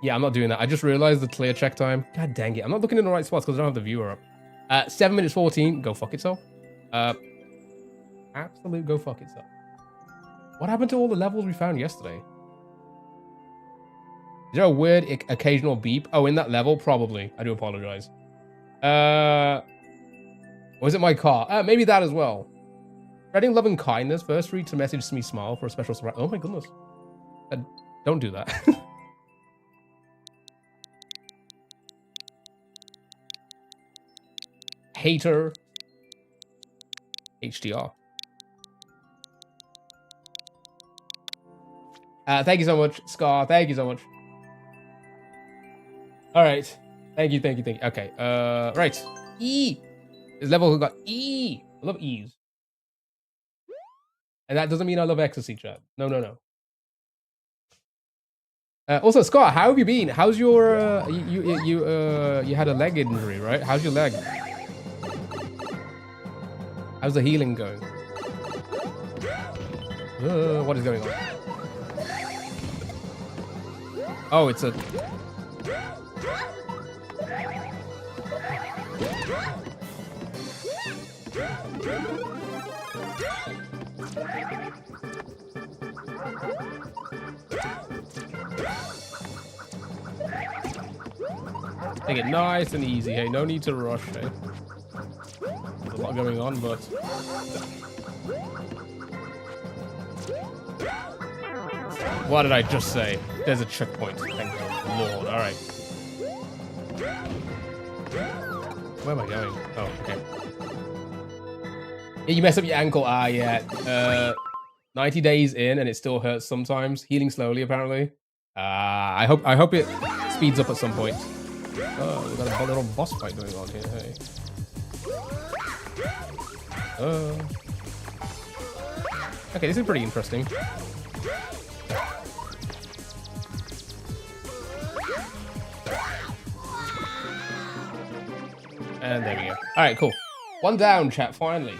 Yeah, I'm not doing that. I just realized the clear check time. God dang it. I'm not looking in the right spots because I don't have the viewer up. 7 minutes 14. Go fuck itself. Absolute go fuck itself. What happened to all the levels we found yesterday? Is there a weird occasional beep? Oh, in that level? Probably. I do apologize. Or is it my car? Maybe that as well. Spreading love and kindness. First read to message me smile for a special surprise. Oh my goodness. Don't do that. Hater. HDR. Thank you so much, Scar. Thank you so much. All right. Thank you. Okay. Right. E. This level who got E. I love E's. And that doesn't mean I love ecstasy, chat. No. Also, Scott, how have you been? How's your you had a leg injury, right? How's your leg? How's the healing going? What is going on? Oh, it's a... Take it nice and easy, hey? No need to rush, hey? There's a lot going on, but... What did I just say? There's a checkpoint. Thank the Lord. All right. Where am I going? Oh, okay. Yeah, you mess up your ankle. Ah, yeah. 90 days in and it still hurts sometimes. Healing slowly, apparently. I hope it speeds up at some point. Oh, we've got a little boss fight going on here. Hey. Okay, this is pretty interesting. And there we go. All right, cool. One down, chat, finally.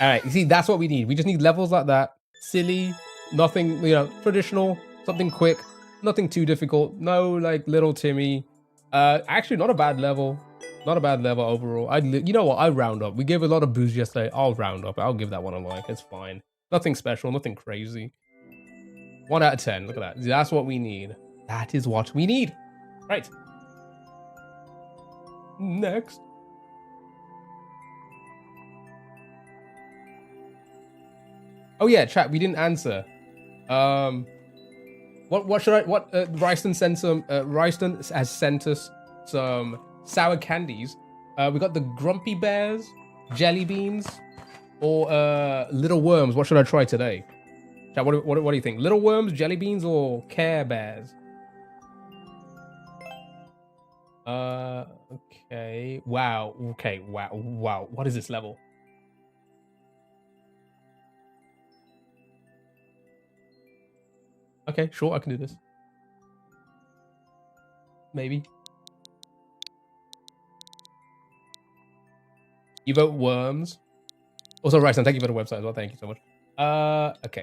All right, you see, that's what we need. We just need levels like that. Silly, nothing, you know, traditional, something quick, nothing too difficult. No, like, little Timmy. Actually, not a bad level. Not a bad level overall. You know what? I'll round up. We gave a lot of booze yesterday. I'll round up. I'll give that one a like. It's fine. Nothing special, nothing crazy. 1 out of 10. Look at that. That's what we need. That is what we need. Right. Next. Oh yeah, chat, we didn't answer. What should I Ryston sent some Ryston has sent us some sour candies. We got the Grumpy Bears, jelly beans, or little worms. What should I try today? Chat, what do you think? Little worms, jelly beans, or Care Bears? Okay. Wow. Okay. Wow. Wow. What is this level? Okay, sure, I can do this. Maybe. You vote worms. Also, Ryson, thank you for the website as well. Thank you so much. Okay.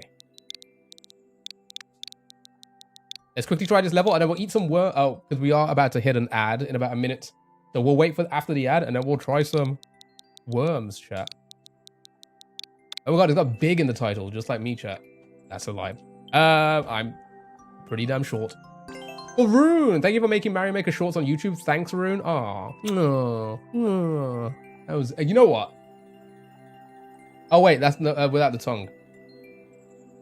Let's quickly try this level, and then we'll eat some worm. Oh, because we are about to hit an ad in about a minute. So we'll wait for after the ad, and then we'll try some worms, chat. Oh my god, it's got big in the title, just like me, chat. That's a lie. I'm pretty damn short. Oh, Rune, thank you for making Mario Maker shorts on YouTube. Thanks, Rune. Aw. That was, you know what? Oh, wait, that's no, without the tongue.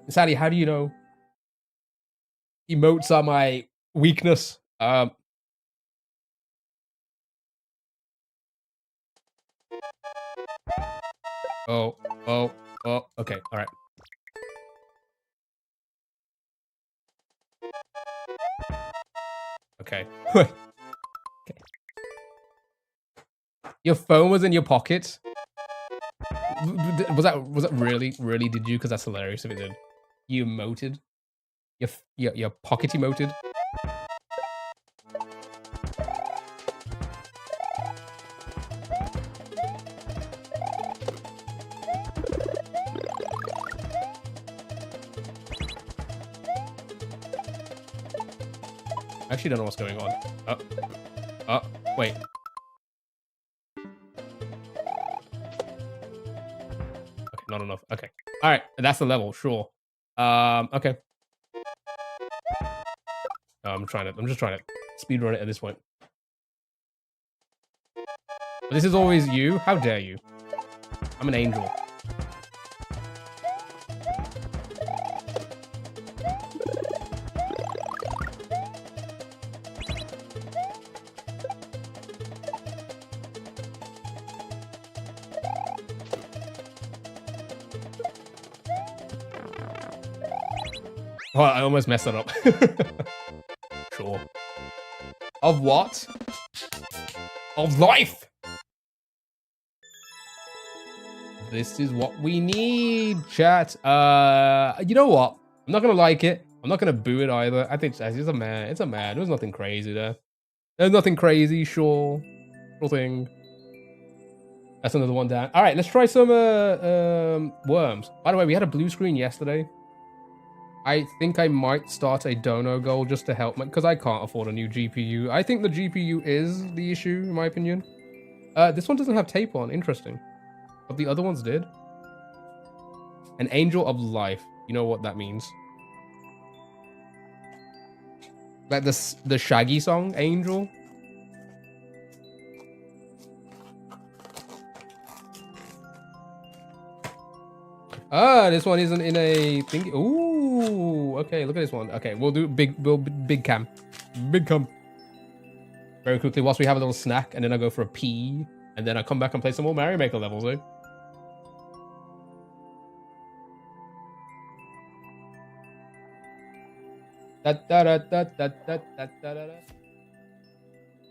Sally, how do you know? Emotes are my weakness. Oh, okay, all right. Okay. Okay. Your phone was in your pocket? Was that really did you? Because that's hilarious if it did. You emoted? Your pocket emoted? I actually don't know what's going on. Wait. Okay, not enough. Okay. All right, that's the level, sure. Okay. I'm just trying to speedrun it at this point. But this is always you? How dare you? I'm an angel. Oh, I almost messed that up. Sure. Of what? Of life! This is what we need, chat. You know what? I'm not gonna like it. I'm not gonna boo it either. I think it's a man. It's a man. There's nothing crazy there. There's nothing crazy, sure. Sure thing. That's another one down. All right, let's try some worms. By the way, we had a blue screen yesterday. I think I might start a dono goal just to help me, because I can't afford a new GPU. I think the GPU is the issue, in my opinion. This one doesn't have tape on. Interesting. But the other ones did. An angel of life. You know what that means. Like the Shaggy song, Angel. Ah, this one isn't in a thing. Ooh, okay, look at this one. Okay, we'll do big cam. Big cam. Very quickly, whilst we have a little snack, and then I go for a pee, and then I come back and play some more Mario Maker levels, eh?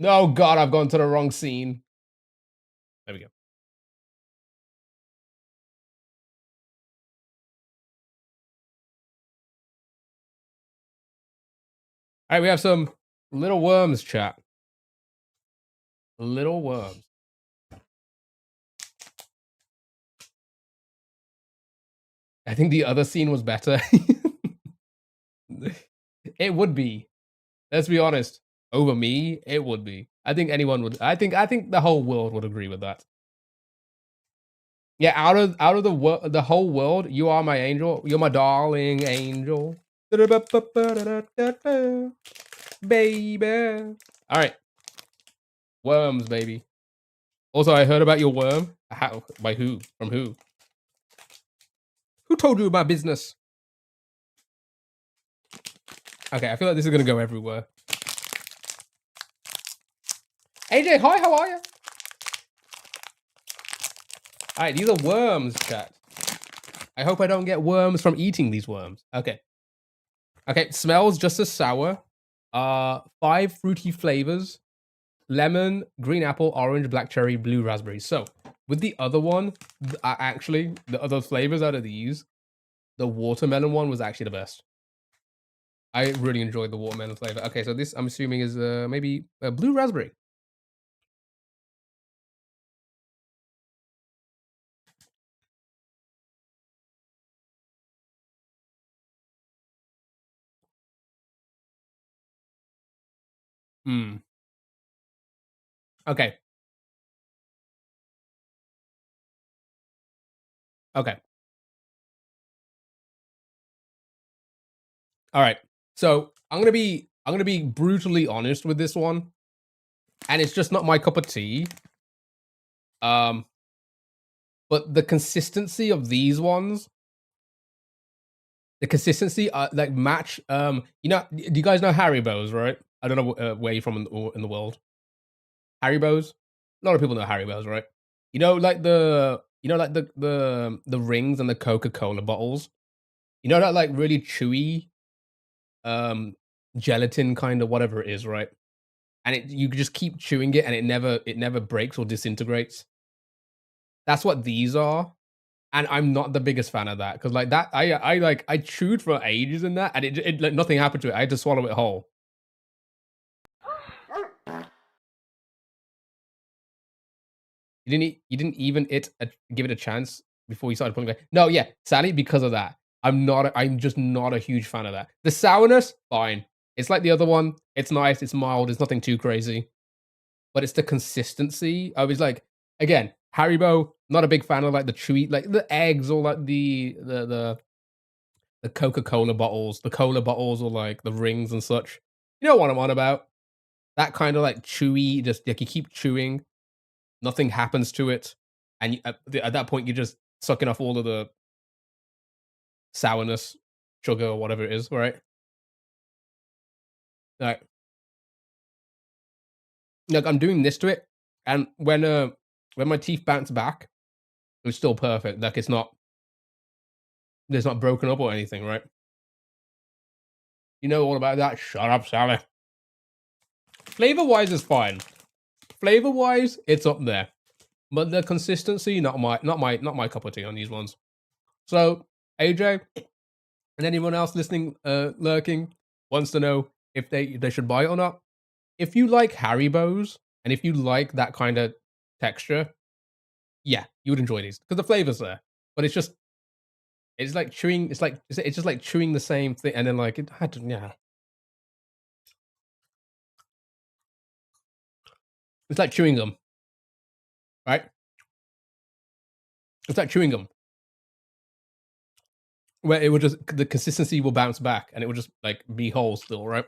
No, God, I've gone to the wrong scene. There we go. All right, we have some little worms, chat. Little worms. I think the other scene was better. It would be. Let's be honest. Over me, it would be. I think anyone would. I think the whole world would agree with that. Yeah, out of the whole world, you are my angel. You're my darling angel. Baby. All right. Worms, baby. Also, I heard about your worm. How? By who? From who? Who told you about business? Okay, I feel like this is gonna go everywhere. AJ, hi, how are you? All right, these are worms, chat. I hope I don't get worms from eating these worms. Okay. Okay, smells just as sour. 5 fruity flavors. Lemon, green apple, orange, black cherry, blue raspberry. So, with the other one, actually, the other flavors out of these, the watermelon one was actually the best. I really enjoyed the watermelon flavor. Okay, so this, I'm assuming, is maybe a blue raspberry. Hmm. Okay. Okay. All right. So I'm gonna be brutally honest with this one, and it's just not my cup of tea. But the consistency of these ones, the consistency, like match. You know, do you guys know Haribo's, right? I don't know where you're from in the world. Haribo's. A lot of people know Haribo's, right? You know, like the rings and the Coca-Cola bottles. You know that like really chewy, gelatin kind of whatever it is, right? And you just keep chewing it, and it never breaks or disintegrates. That's what these are. And I'm not the biggest fan of that, because like that, I chewed for ages in that, and it like nothing happened to it. I had to swallow it whole. You didn't even give it a chance before you started pulling back. No, yeah, sadly because of that, I'm just not a huge fan of that. The sourness, fine. It's like the other one. It's nice. It's mild. It's nothing too crazy. But it's the consistency. I was like, again, Haribo. Not a big fan of like the chewy, like the eggs or like the Coca-Cola bottles, the cola bottles, or like the rings and such. You know what I'm on about? That kind of like chewy, just like you keep chewing, nothing happens to it, and at that point you're just sucking off all of the sourness, sugar, or whatever it is, right? Like, I'm doing this to it, and when my teeth bounce back, it's still perfect. Like it's not broken up or anything, right? You know all about that. Shut up, Sally. Flavor-wise is fine. Flavor-wise, it's up there. But the consistency, not my cup of tea on these ones. So, AJ, and anyone else listening, lurking, wants to know if they should buy it or not. If you like Haribo's, and if you like that kind of texture, yeah, you would enjoy these. Because the flavor's there. But it's like chewing, it's just like chewing the same thing, and then like, it had to, yeah. It's like chewing gum. Right? It's like chewing gum. Where it would just, the consistency will bounce back, and it will just like be whole still, right?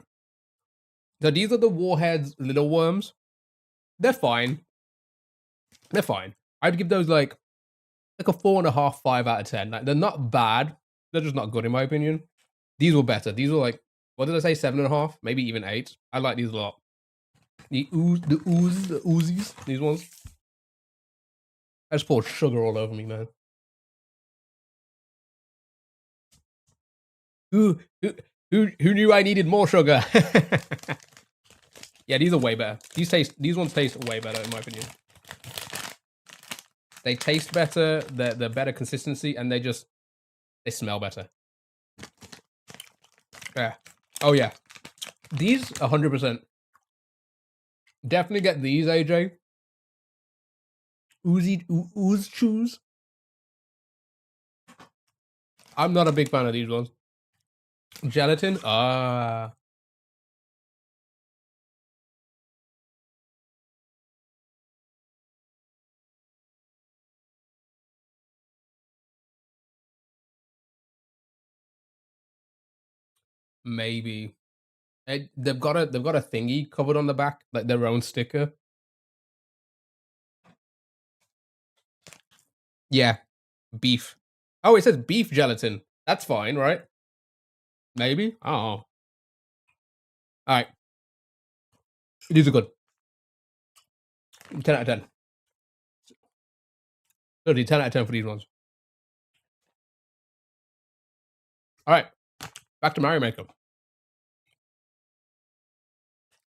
So these are the Warheads little worms. They're fine. They're fine. I'd give those like a 4.5, 5 out of 10. Like, they're not bad. They're just not good in my opinion. These were better. These were like, what did I say? 7.5, maybe even 8. I like these a lot. The Uzis, these ones. I just poured sugar all over me, man. Who knew I needed more sugar? Yeah, these are way better. These ones taste way better in my opinion. They taste better, they're better consistency, and they smell better. Yeah. Oh yeah. These 100%. Definitely get these, AJ. Ooze chews. I'm not a big fan of these ones. Gelatin? Maybe. They've got a thingy covered on the back, like their own sticker. Yeah. Beef. Oh, it says beef gelatin. That's fine, right? Maybe? Oh. Alright. These are good. 10 out of 10. Literally 10 out of 10 for these ones. Alright. Back to Mario Maker.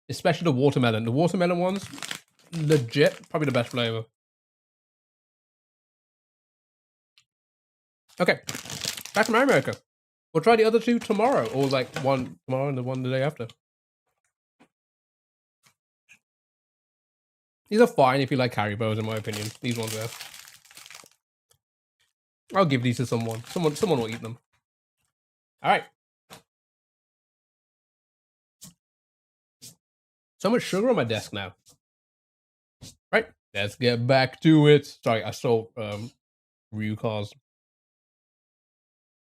Especially the watermelon. The watermelon ones, legit, probably the best flavor. Okay. Back to Mario Maker. We'll try the other two tomorrow, or like one tomorrow and the one the day after. These are fine if you like Haribo's, in my opinion. These ones are. I'll give these to someone. Someone will eat them. All right. So much sugar on my desk now. Right. Let's get back to it. Sorry, I saw Ryuka's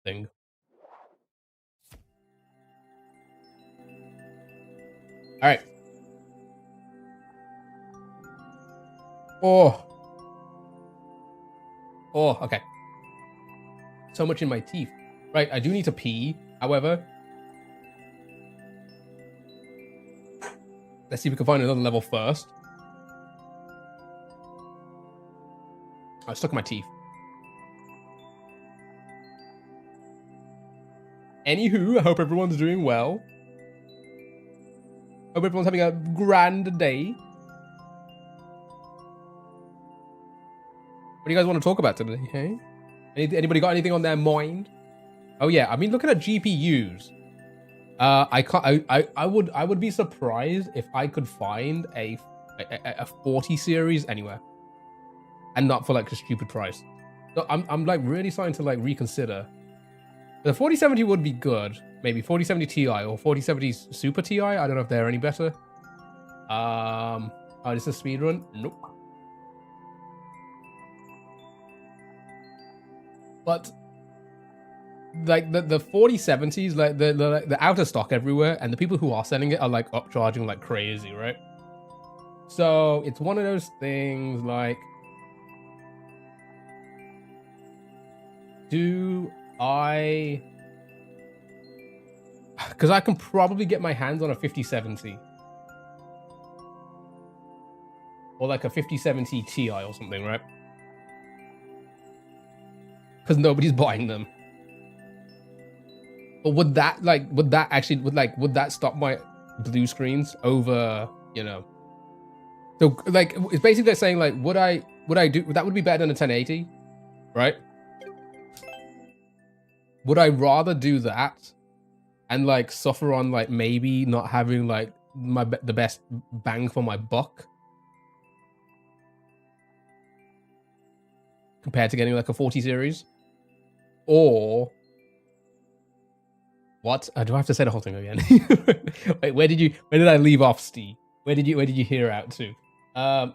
thing. All right. Oh, okay. So much in my teeth. Right, I do need to pee, however. Let's see if we can find another level first. I stuck in my teeth. Anywho, I hope everyone's doing well. Hope everyone's having a grand day. What do you guys want to talk about today, hey? Anybody got anything on their mind? Oh yeah, I mean, looking at GPUs. I would be surprised if I could find a 40 series anywhere, and not for like a stupid price. So I'm like really starting to like reconsider. The 4070 would be good, maybe 4070 Ti or 4070 Super Ti. I don't know if they're any better. Oh, this is a speedrun? Nope. But like the 4070s, like the out of stock everywhere, and the people who are selling it are like upcharging like crazy, right? So it's one of those things like, do I? Because I can probably get my hands on a 5070 or like a 5070 Ti or something, right? Because nobody's buying them. But would that stop my blue screens over, you know? So like it's basically saying like would I do that would be better than a 1080, right? Would I rather do that and like suffer on like maybe not having like the best bang for my buck compared to getting like a 40 series? Or what? Do I have to say the whole thing again? Wait, where did I leave off, Steve? Where did you hear out to? I'm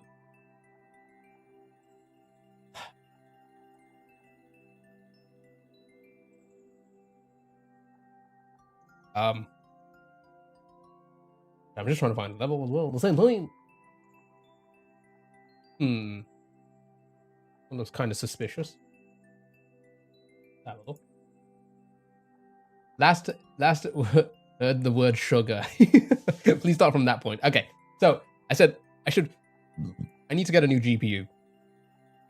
just trying to find a level as well. The same thing. That looks kind of suspicious. Have a look. Last heard the word sugar. Please start from that point. Okay, so I said I need to get a new GPU,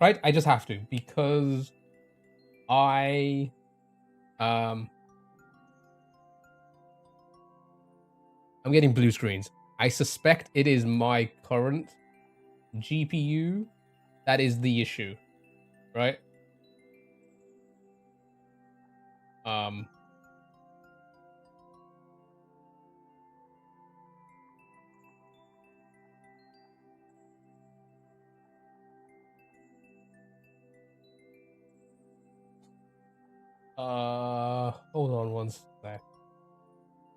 right? I just have to because I'm getting blue screens. I suspect it is my current GPU that is the issue, right? Hold on one sec.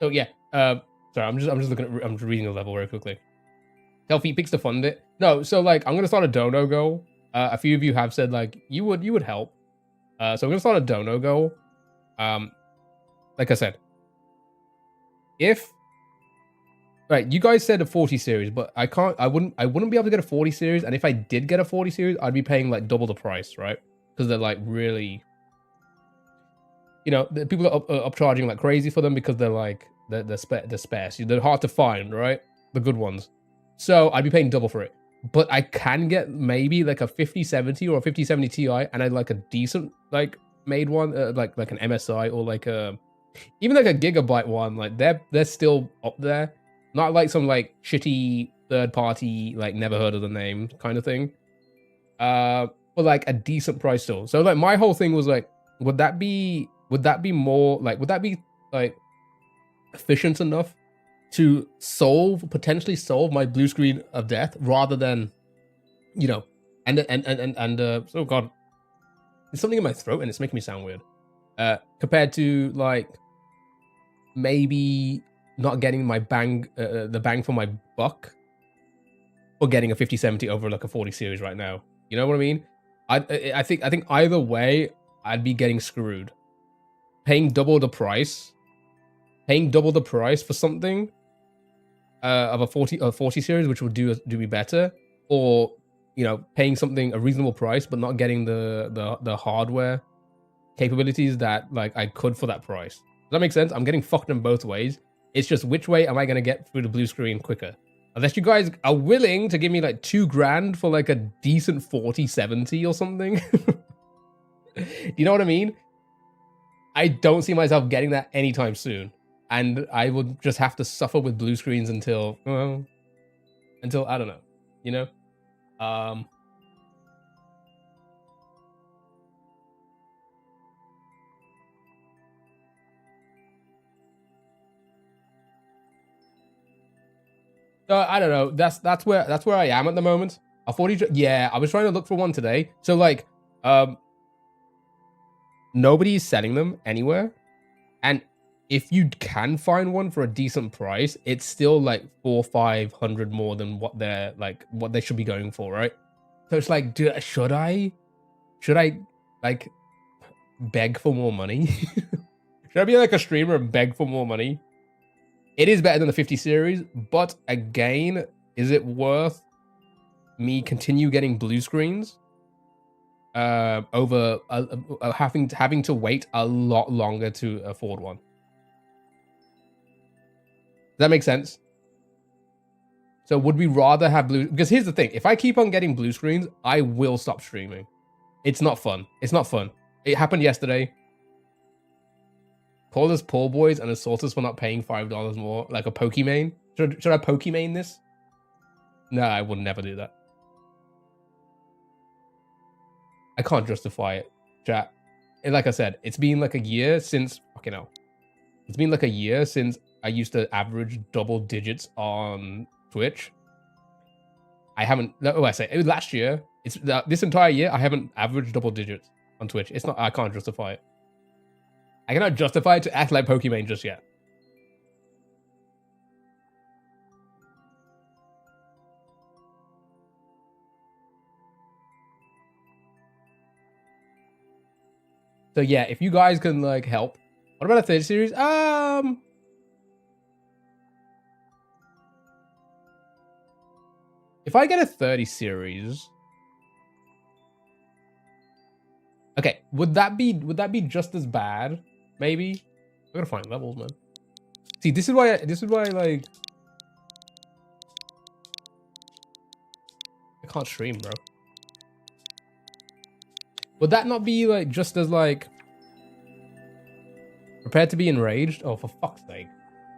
Oh yeah. Sorry, I'm just looking at. I'm just reading the level very quickly. Delphi picks to fund it. No, so like I'm gonna start a dono goal. A few of you have said like you would help. So I'm gonna start a dono goal. Like I said, if right, you guys said a 40 series, but I wouldn't be able to get a 40 series, and if I did get a 40 series, I'd be paying like double the price, right? Because they're like really, you know, the people are upcharging like crazy for them because they're like they're sparse. They're hard to find, right? The good ones. So I'd be paying double for it. But I can get maybe like a 5070 or a 5070 Ti, and I'd like a decent like made one, like an MSI or like a even like a gigabyte one. Like they're still up there. Not like some like shitty third party like never heard of the name kind of thing. But like a decent price still. So like my whole thing was like, would that be more like would that be like efficient enough to potentially solve my blue screen of death rather than, you know, and oh god, there's something in my throat and it's making me sound weird. Compared to like maybe not getting my the bang for my buck, or getting a 5070 over like a 40 series right now. You know what I mean? I think either way, I'd be getting screwed. Paying double the price for something of a 40 series, which would do me better, or you know, paying something a reasonable price but not getting the hardware capabilities that like I could for that price. Does that make sense? I'm getting fucked in both ways. It's just which way am I gonna get through the blue screen quicker? Unless you guys are willing to give me like $2,000 for like a decent 4070 or something. Do you know what I mean? I don't see myself getting that anytime soon, and I would just have to suffer with blue screens until I don't know, you know. I don't know. That's where I am at the moment. A 40. Yeah, I was trying to look for one today. So like, nobody's selling them anywhere, and if you can find one for a decent price, it's still like 400-500 more than what they should be going for, right? So it's like, should I like beg for more money? Should I be like a streamer and beg for more money? It is better than the 50 series, but again, is it worth me continue getting blue screens over having to wait a lot longer to afford one? Does that make sense? So would we rather have blue? Because here's the thing: if I keep on getting blue screens, I will stop streaming. It's not fun. It's not fun. It happened yesterday. Call us poor boys and assault us for not paying $5 more, like a Pokimane. Should I Pokimane this? No, I would never do that. I can't justify it, chat. And like I said, it's been like a year since fucking hell. It's been like a year since I used to average double digits on Twitch. I haven't. Oh, I say it was last year. It's this entire year I haven't averaged double digits on Twitch. It's not. I can't justify it. I cannot justify it to act like Pokimane just yet. So yeah, if you guys can like help. What about a third series? If I get a 30 series, okay, would that be just as bad? Maybe. I gotta find levels, man. See, this is why like I can't stream, bro. Would that not be like just as like prepared to be enraged? Oh, for fuck's sake!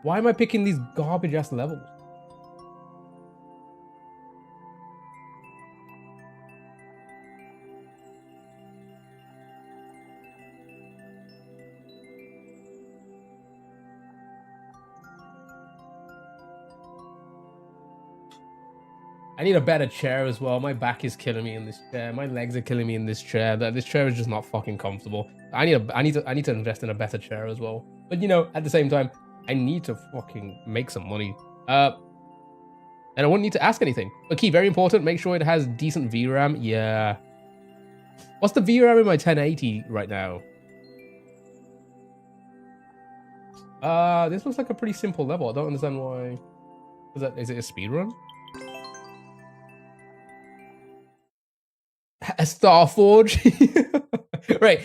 Why am I picking these garbage ass levels? I need a better chair as well. My back is killing me in this chair. My legs are killing me in this chair. This chair is just not fucking comfortable. I need to invest in a better chair as well. But you know, at the same time, I need to fucking make some money. And I won't need to ask anything. But key, very important. Make sure it has decent VRAM. Yeah. What's the VRAM in my 1080 right now? This looks like a pretty simple level. I don't understand why. Is it a speed run? A Starforge? Right.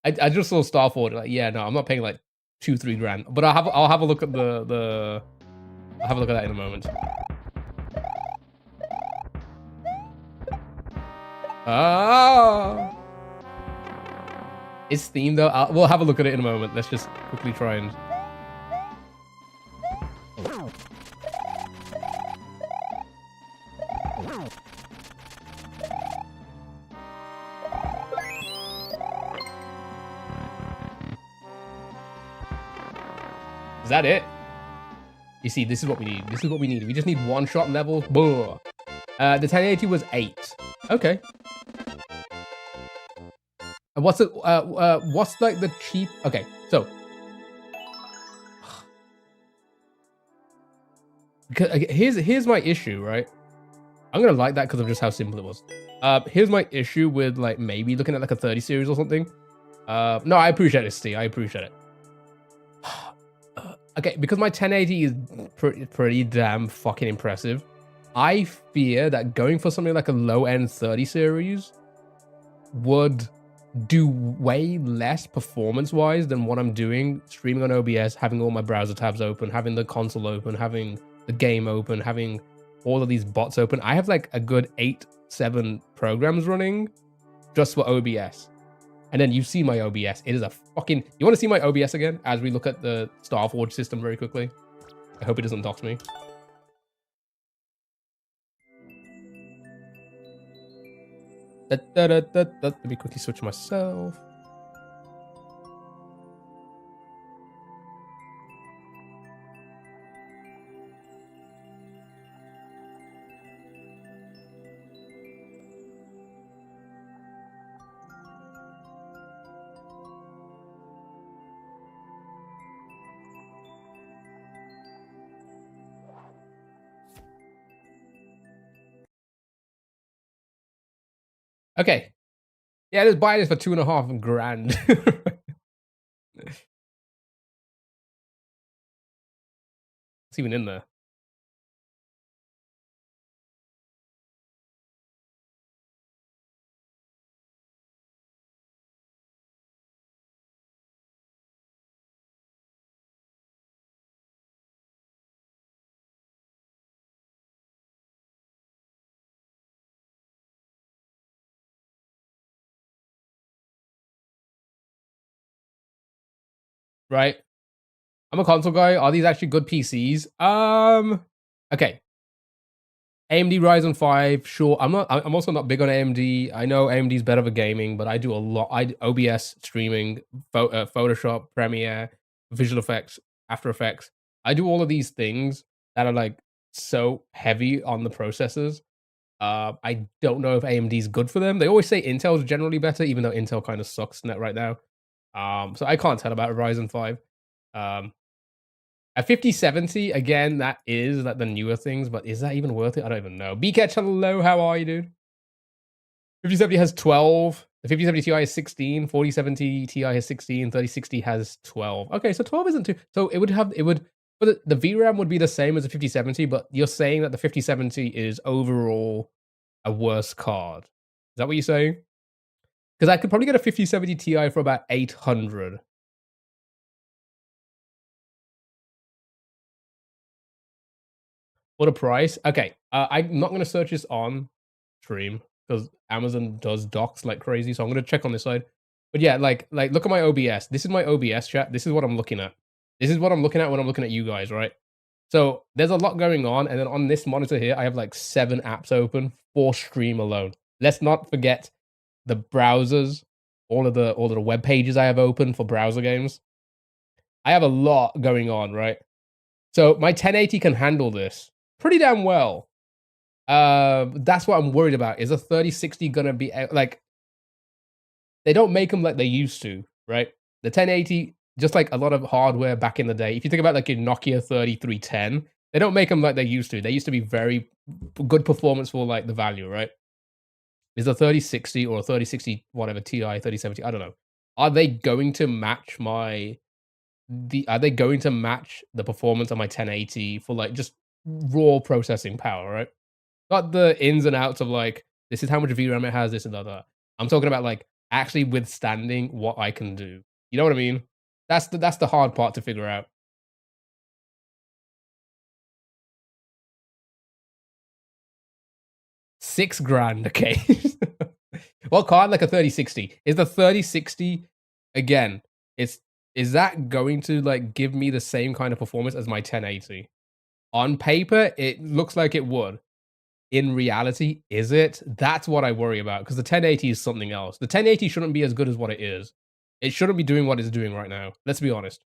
I just saw Starforge. Like, yeah, no, I'm not paying like 2-3 grand. But I'll have a look at I'll have a look at that in a moment. Ah, it's themed though. We'll have a look at it in a moment. Let's just quickly try and. Is that it? You see, this is what we need. This is what we need. We just need one-shot level. The 1080 was 8. Okay. And what's it? What's like the cheap? Okay, so here's my issue, right? I'm gonna like that because of just how simple it was. Here's my issue with like maybe looking at like a 30 series or something. No, I appreciate it, Steve. I appreciate it. Okay, because my 1080 is pretty damn fucking impressive. I fear that going for something like a low-end 30 series would do way less performance-wise than what I'm doing streaming on OBS, having all my browser tabs open, having the console open, having the game open, having all of these bots open. I have like a good 8-7 programs running just for OBS. And then you see my OBS. It is a fucking... You want to see my OBS again as we look at the Starforge system very quickly? I hope it doesn't dox me. Let me quickly switch myself. Okay. Yeah, just buy this for 2.5 grand. It's even in there. right? I'm a console guy. Are these actually good PCs? Okay. AMD Ryzen 5, sure. I'm also not big on AMD. I know AMD's better for gaming, but I do a lot. OBS streaming, Photoshop, Premiere, Visual Effects, After Effects. I do all of these things that are like so heavy on the processors. I don't know if AMD is good for them. They always say Intel's generally better, even though Intel kind of sucks net right now. So I can't tell about Ryzen 5. Um, a 5070, again, that is like the newer things, but is that even worth it? I don't even know. BCatch, hello, how are you, dude? 5070 has 12. The 5070 Ti has 16. 4070 Ti has 16. 3060 has 12. Okay, so 12 isn't too. So but the VRAM would be the same as the 5070, but you're saying that the 5070 is overall a worse card. Is that what you're saying? Because I could probably get a 5070 Ti for about 800. What a price. Okay, I'm not going to search this on stream because Amazon does docs like crazy, so I'm going to check on this side. But yeah, like look at my OBS. This is my OBS chat. This is what I'm looking at. This is what I'm looking at when I'm looking at you guys, right? So there's a lot going on, and then on this monitor here, I have like 7 apps open for stream alone. Let's not forget the browsers, all of the web pages I have open for browser games. I have a lot going on, right? So my 1080 can handle this pretty damn well. That's what I'm worried about. Is a 3060 gonna be like they don't make them like they used to, right? The 1080, just like a lot of hardware back in the day. If you think about like your Nokia 3310, they don't make them like they used to. They used to be very good performance for like the value, right? Is a 3060 or a 3060 whatever Ti 3070? I don't know. Are they going to match are they going to match the performance of my 1080 for like just raw processing power, right? Not the ins and outs of like, this is how much VRAM it has, this and that. I'm talking about like actually withstanding what I can do. You know what I mean? That's the hard part to figure out. 6 grand, okay. What card? Like a 3060. Is the 3060 again? Is that going to like give me the same kind of performance as my 1080? On paper, it looks like it would. In reality, is it? That's what I worry about because the 1080 is something else. The 1080 shouldn't be as good as what it is. It shouldn't be doing what it's doing right now. Let's be honest.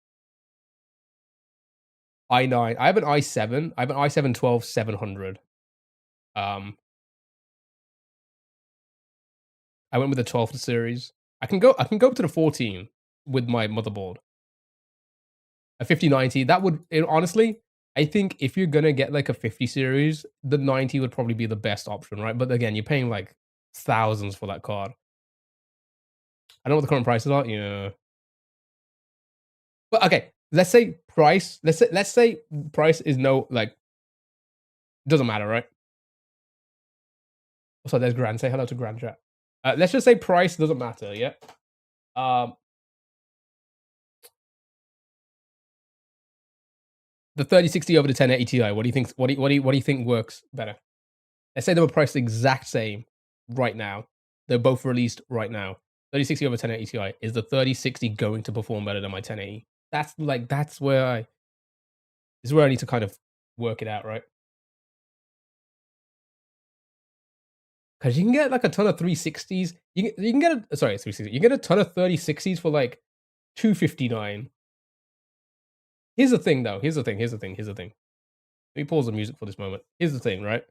i9. I have an i7. I have an i7 12700. Um, I went with the 12th series. I can go up to the 14 with my motherboard. A 5090. That would honestly, I think if you're gonna get like a 50 series, the 90 would probably be the best option, right? But again, you're paying like thousands for that card. I don't know what the current prices are. Yeah. But okay, let's say price. Let's say price is no like doesn't matter, right? So there's Grand. Say hello to Grand Chat. Let's just say price doesn't matter. Yeah. Um, the 3060 over the 1080 Ti. What do you think? What do you think works better? Let's say they were priced the exact same right now. They're both released right now. 3060 over 1080 Ti. Is the 3060 going to perform better than my 1080? That's where I need to kind of work it out, right? Because you can get like a ton of 360s. You can get a sorry 360. You can get a ton of 3060s for like 259. Here's the thing, though. Here's the thing. Let me pause the music for this moment. Here's the thing, right?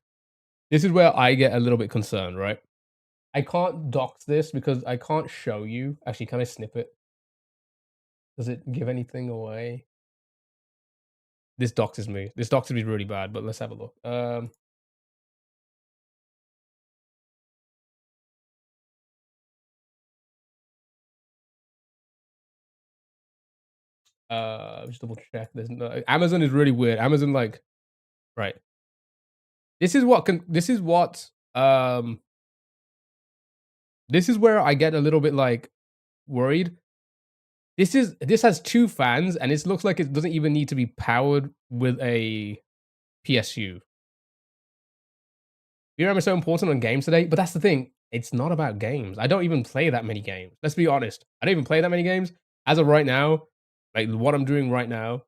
This is where I get a little bit concerned, right? I can't dox this because I can't show you. Actually, can I snip it? Does it give anything away? This doxes me. This doxes me really bad, but let's have a look. Just double check. There's no Amazon is really weird. Amazon like right. This is this is where I get a little bit like worried. This has 2 fans and it looks like it doesn't even need to be powered with a PSU. VRAM is so important on games today, but that's the thing. It's not about games. I don't even play that many games. Let's be honest. I don't even play that many games. As of right now, Like what I'm doing right now.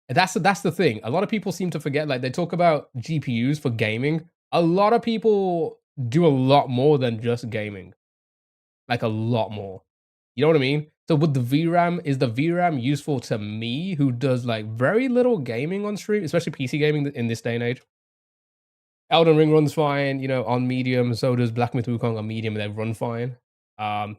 That's the thing. A lot of people seem to forget. Like they talk about GPUs for gaming. A lot of people do a lot more than just gaming. Like a lot more. You know what I mean? So with the VRAM, is the VRAM useful to me who does like very little gaming on stream, especially PC gaming in this day and age? Elden Ring runs fine, you know, on medium. So does Black Myth Wukong on medium, and they run fine. Um,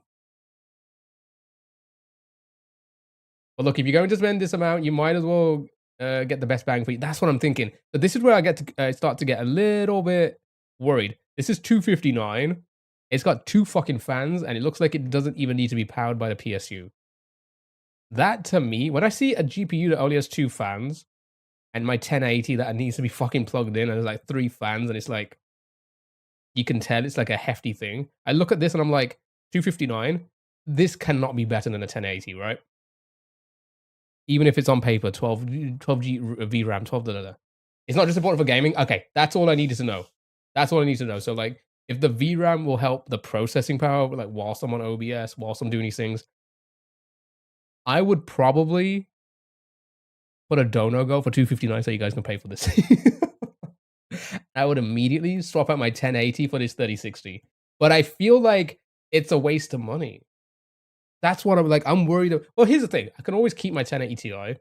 but look, if you're going to spend this amount, you might as well get the best bang for you. That's what I'm thinking. But this is where I get to start to get a little bit worried. This is 259. It's got 2 fucking fans, and it looks like it doesn't even need to be powered by the PSU. That to me, when I see a GPU that only has 2 fans and my 1080 that needs to be fucking plugged in and there's like 3 fans and it's like you can tell it's like a hefty thing. I look at this and I'm like, 259, this cannot be better than a 1080, right? Even if it's on paper, 12G VRAM, 12 da da da. It's not just important for gaming. Okay, that's all I needed to know. That's all I need to know. So like, if the VRAM will help the processing power, like whilst I'm on OBS, whilst I'm doing these things, I would probably put a dono go for 259 so you guys can pay for this. I would immediately swap out my 1080 for this 3060. But I feel like it's a waste of money. That's what I'm like. I'm worried. Well, here's the thing. I can always keep my 1080 Ti.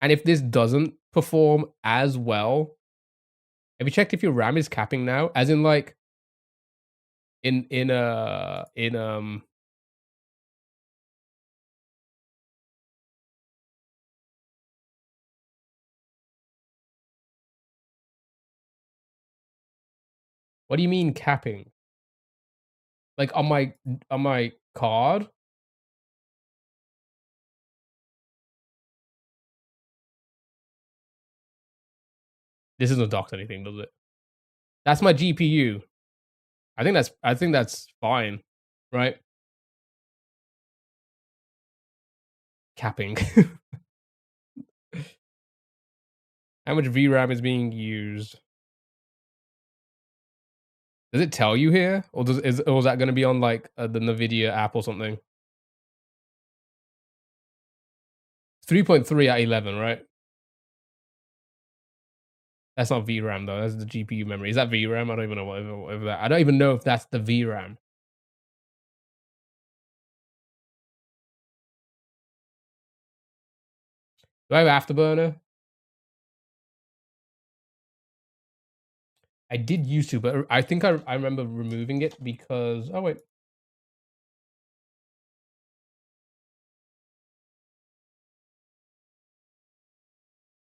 And if this doesn't perform as well, have you checked if your RAM is capping now? As in like in what do you mean capping? Like on my card? This isn't docked anything, does it? That's my GPU. I think that's fine, right? Capping. How much VRAM is being used? Does it tell you here, or or is that going to be on like the Nvidia app or something? 3.3 at 11, right? That's not VRAM though. That's the GPU memory. Is that VRAM? I don't even know whatever that. I don't even know if that's the VRAM. Do I have Afterburner? I did used to, but I think I remember removing it because oh wait.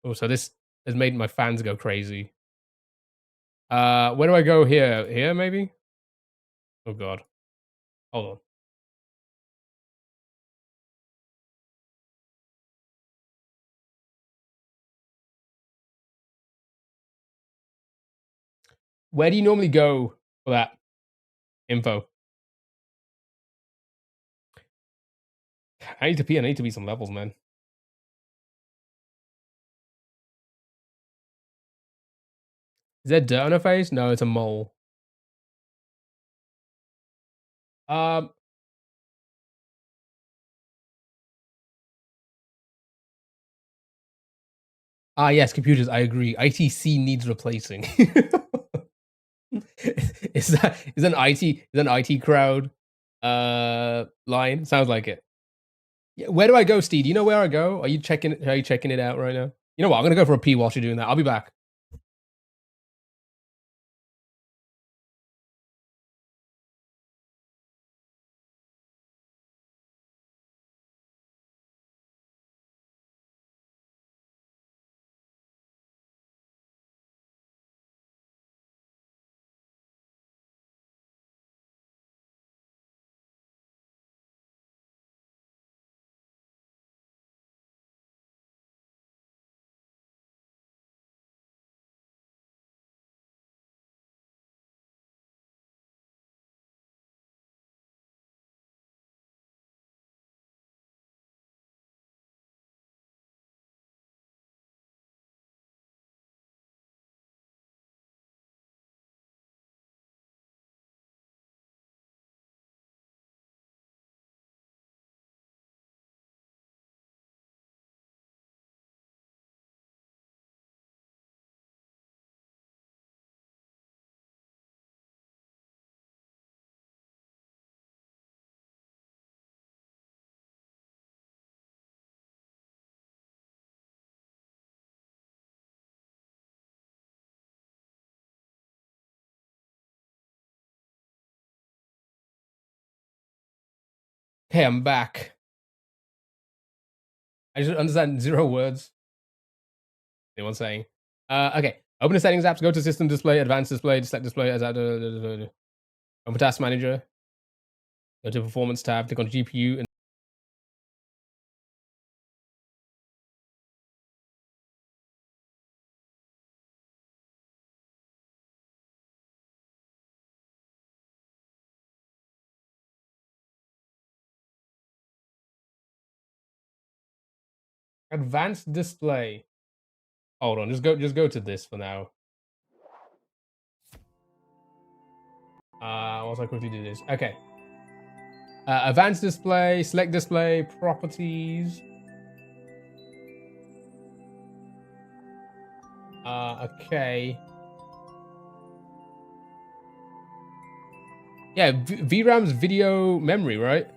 Oh, so this has made my fans go crazy. Where do I go here? Here maybe? Oh god. Hold on. Where do you normally go for that info? I need to pee. I need to beat some levels, man. Is there dirt on her face? No, it's a mole. Um, yes, computers. I agree. ITC needs replacing. Is an IT crowd line? Sounds like it. Yeah, where do I go, Steve? Do you know where I go? Are you checking it out right now? You know what? I'm gonna go for a pee while you're doing that. I'll be back. Okay, I'm back. I just understand 0 words. Anyone saying? Okay. Open the settings apps, go to system display, advanced display, select display as open task manager, go to performance tab, click on GPU and advanced display. Hold on, just go to this for now. Once I quickly do this. Okay. Advanced display, select display, properties. Okay. Yeah, VRAM's video memory, right?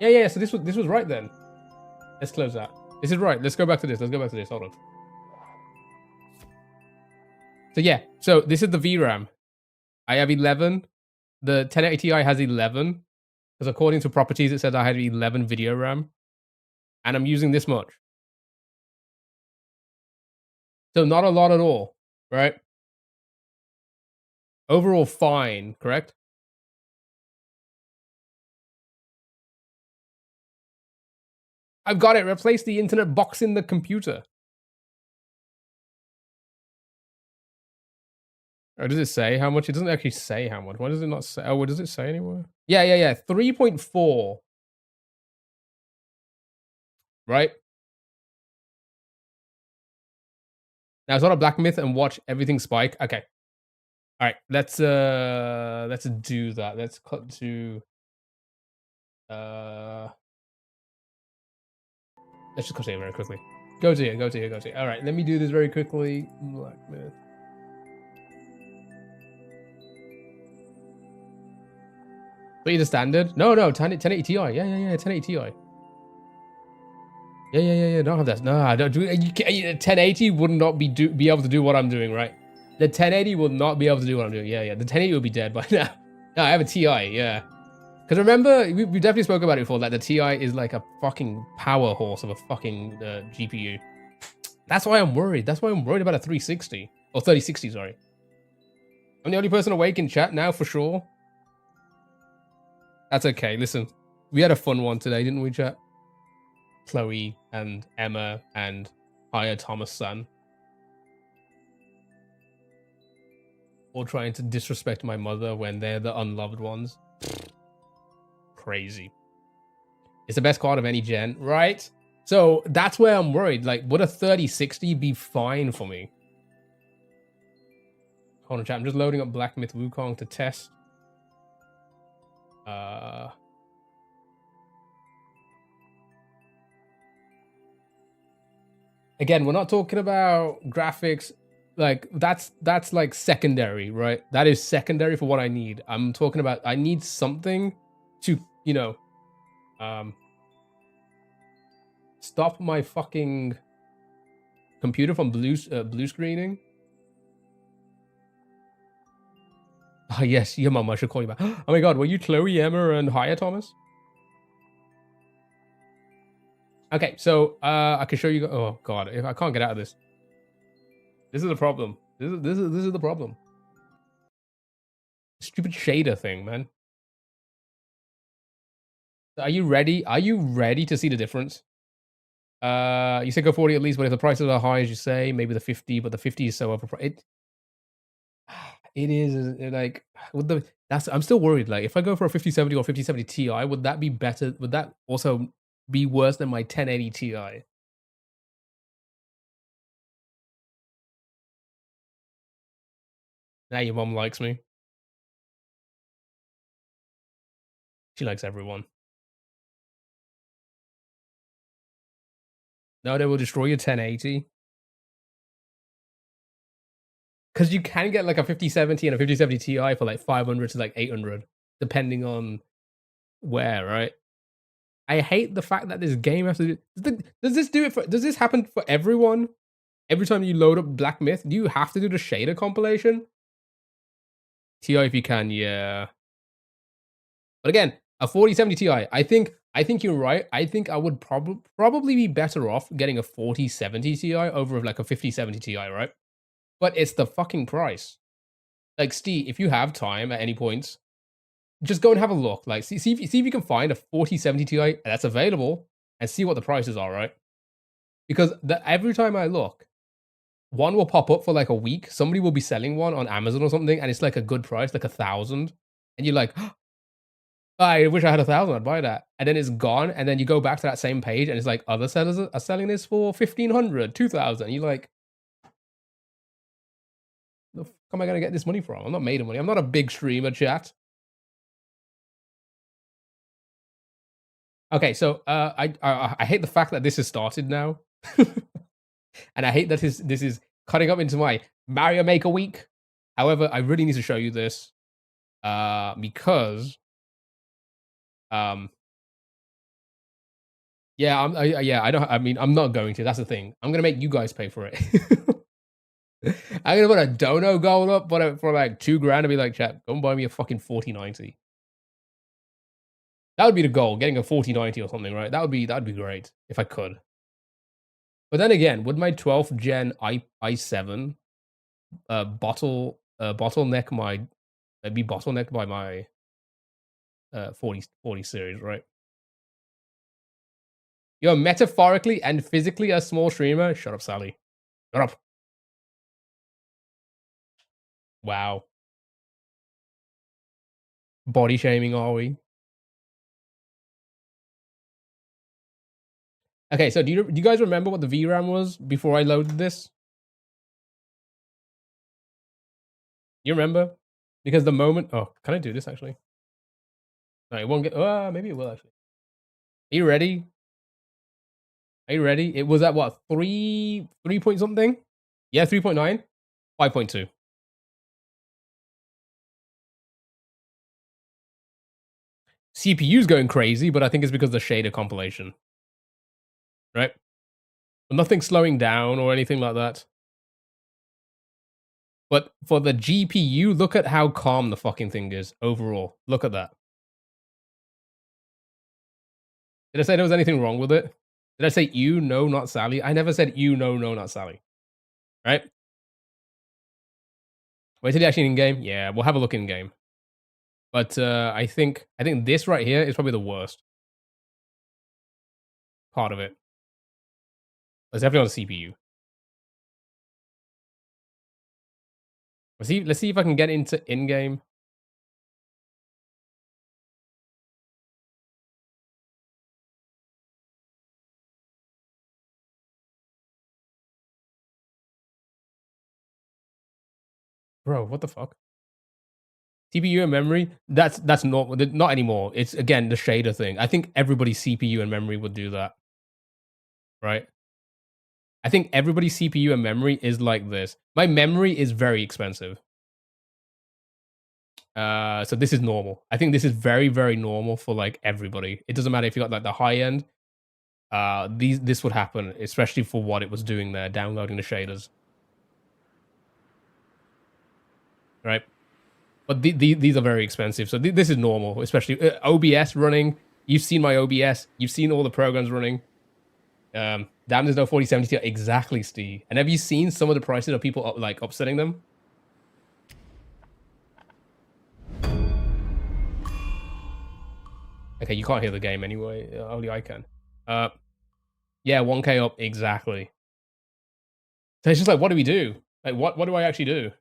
Yeah. So this was right then. Let's close that. This is right. Let's go back to this. Hold on. So yeah, so this is the VRAM. I have 11. The 1080 Ti has 11. Because according to properties, it says I had 11 video RAM. And I'm using this much. So not a lot at all, right? Overall fine, correct? I've got it. Replace the internet box in the computer. Or does it say how much? It doesn't actually say how much. Why does it not say? Oh, what does it say anywhere? Yeah. 3.4. Right? Now it's not a black myth and watch everything spike. Okay. All right. Let's do that. Let's cut to let's just cut here very quickly. Go to here. All right, let me do this very quickly. Black myth. But the standard? No, 1080 Ti. Yeah, 1080 Ti. Yeah. Don't have that. No, I don't do. 1080 would not be able to do what I'm doing, right? The 1080 will not be able to do what I'm doing. Yeah. The 1080 will be dead by now. No, I have a Ti. Yeah. Because remember, we definitely spoke about it before. That the Ti is like a fucking power horse of a fucking GPU. That's why I'm worried. That's why I'm worried about a 360 or 3060. Sorry. I'm the only person awake in chat now for sure. That's okay. Listen, we had a fun one today, didn't we, chat? Chloe and Emma and Aya Thomas-san. All trying to disrespect my mother when they're the unloved ones. Crazy. It's the best card of any gen, right? So that's where I'm worried. Like, would a 3060 be fine for me? Hold on, chat. I'm just loading up Black Myth Wukong to test. Again, we're not talking about graphics. Like, that's like secondary, right? That is secondary for what I need. I'm talking about I need something to, you know, stop my fucking computer from blue screening. Oh yes, your mom. I should call you back. Oh my god, were you Chloe, Emma, and Haya Thomas? Okay, so I can show you. Oh god, if I can't get out of this, this is the problem. This is the problem. Stupid shader thing, man. Are you ready? Are you ready to see the difference? You said go 40 at least, but if the prices are high as you say, maybe the 50, but the 50 is so overpriced. It is like with the I'm still worried. Like if I go for a 5070 or 5070 Ti, would that be better? Would that also be worse than my 1080 Ti? Now your mom likes me. She likes everyone. No, they will destroy your 1080. Because you can get like a 5070 and a 5070 Ti for like 500 to like 800, depending on where, right? I hate the fact that this game has to do. Does this do it for? Does this happen for everyone? Every time you load up Black Myth, do you have to do the shader compilation? Ti if you can, yeah. But again, a 4070 Ti, I think you're right. I think I would probably be better off getting a 4070 Ti over like a 5070 Ti, right? But it's the fucking price. Like, Steve, if you have time at any point, just go and have a look. Like, see if you can find a 4070 Ti that's available and see what the prices are, right? Because every time I look, one will pop up for like a week. Somebody will be selling one on Amazon or something, and it's like a good price, like 1,000. And you're like, I wish I had 1,000, I'd buy that. And then it's gone, and then you go back to that same page, and it's like other sellers are selling this for 1,500, 2,000. You're like, the fuck am I gonna get this money from? I'm not made of money. I'm not a big streamer, chat. Okay, so I hate the fact that this has started now, and I hate that this is cutting up into my Mario Maker week. However, I really need to show you this because um yeah, yeah, I don't. I mean, I'm not going to. That's the thing. I'm gonna make you guys pay for it. I'm gonna put a dono goal up for like 2 grand and be like, chat, go and buy me a fucking 4090. That would be the goal, getting a 4090 or something, right? That'd be great if I could. But then again, would my 12th gen i7 bottleneck my be bottlenecked by my 40 series, right? You're metaphorically and physically a small streamer. Shut up, Sally. Shut up. Wow. Body shaming, are we? Okay, so do you guys remember what the VRAM was before I loaded this? You remember? Because the moment, oh, can I do this actually? No, it won't get. Maybe it will actually. Are you ready? Are you ready? It was at what, 3 point something? Yeah, 3.9, 5.2. CPU's going crazy, but I think it's because of the shader compilation, right? But nothing slowing down or anything like that. But for the GPU, look at how calm the fucking thing is overall. Look at that. Did I say there was anything wrong with it? Did I say you, no, not Sally? I never said you, no, no, not Sally. Right? Wait till the actually in game. Yeah, we'll have a look in game. But I think this right here is probably the worst part of it. It's definitely on the CPU. Let's see if I can get into in game. Bro, what the fuck? CPU and memory, that's not anymore. It's again the shader thing. I think everybody's CPU and memory would do that, right? I think everybody's CPU and memory is like this. My memory is very expensive. So this is normal. I think this is very, very normal for like everybody. It doesn't matter if you got like the high end. This would happen, especially for what it was doing there, downloading the shaders, right? But these are very expensive, so this is normal, especially OBS running. You've seen my OBS. You've seen all the programs running. Damn, there's no 4070 Ti. Exactly, Steve. And have you seen some of the prices of people like upsetting them? Okay, you can't hear the game anyway. Only I can. Yeah, 1K up exactly. So it's just like, what do we do? Like, what do I actually do?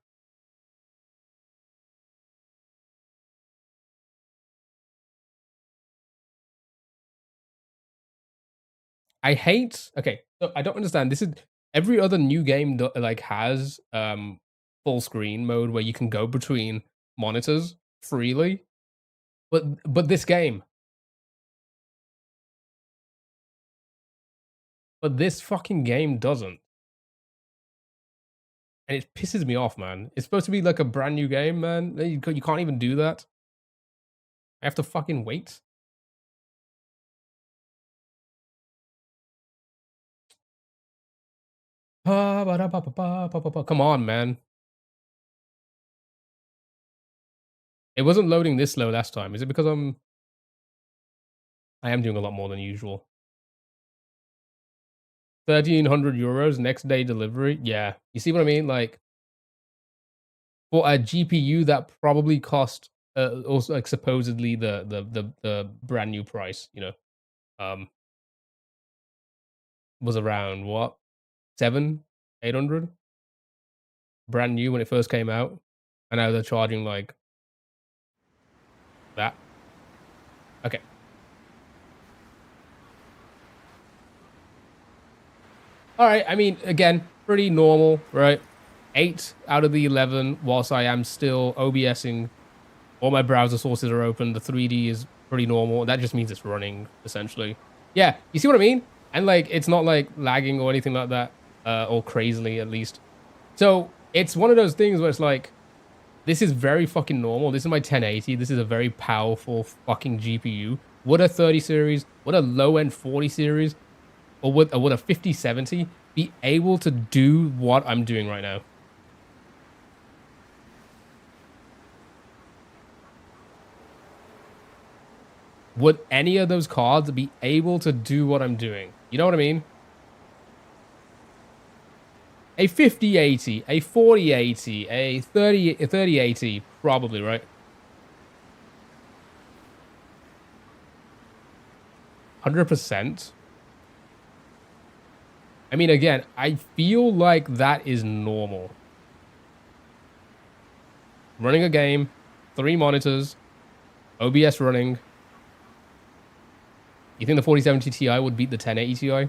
I hate. Okay, so I don't understand. This is every other new game like has full screen mode where you can go between monitors freely, but this game, but this fucking game doesn't, and it pisses me off, man. It's supposed to be like a brand new game, man. You can't even do that. I have to fucking wait. Come on, man. It wasn't loading this slow last time. Is it because I am doing a lot more than usual? 1,300 euros next day delivery. Yeah, you see what I mean? Like for a GPU that probably cost also like supposedly the brand new price. You know, um, was around what 800 brand new when it first came out, and now they're charging like that. Okay. All right. I mean, again, pretty normal, right? 8 out of the 11. Whilst I am still OBSing, all my browser sources are open. The 3D is pretty normal. That just means it's running essentially. Yeah, you see what I mean? And like, it's not like lagging or anything like that, or crazily at least. So it's one of those things where it's like, this is very fucking normal. This is my 1080. This is a very powerful fucking GPU. Would a 30 series, would a low-end 40 series, or would a 5070 be able to do what I'm doing right now? Would any of those cards be able to do what I'm doing? You know what I mean? A 5080, a 4080, a 3080, probably, right? 100%. I mean, again, I feel like that is normal. Running a game, 3 monitors, OBS running. You think the 4070 Ti would beat the 1080 Ti?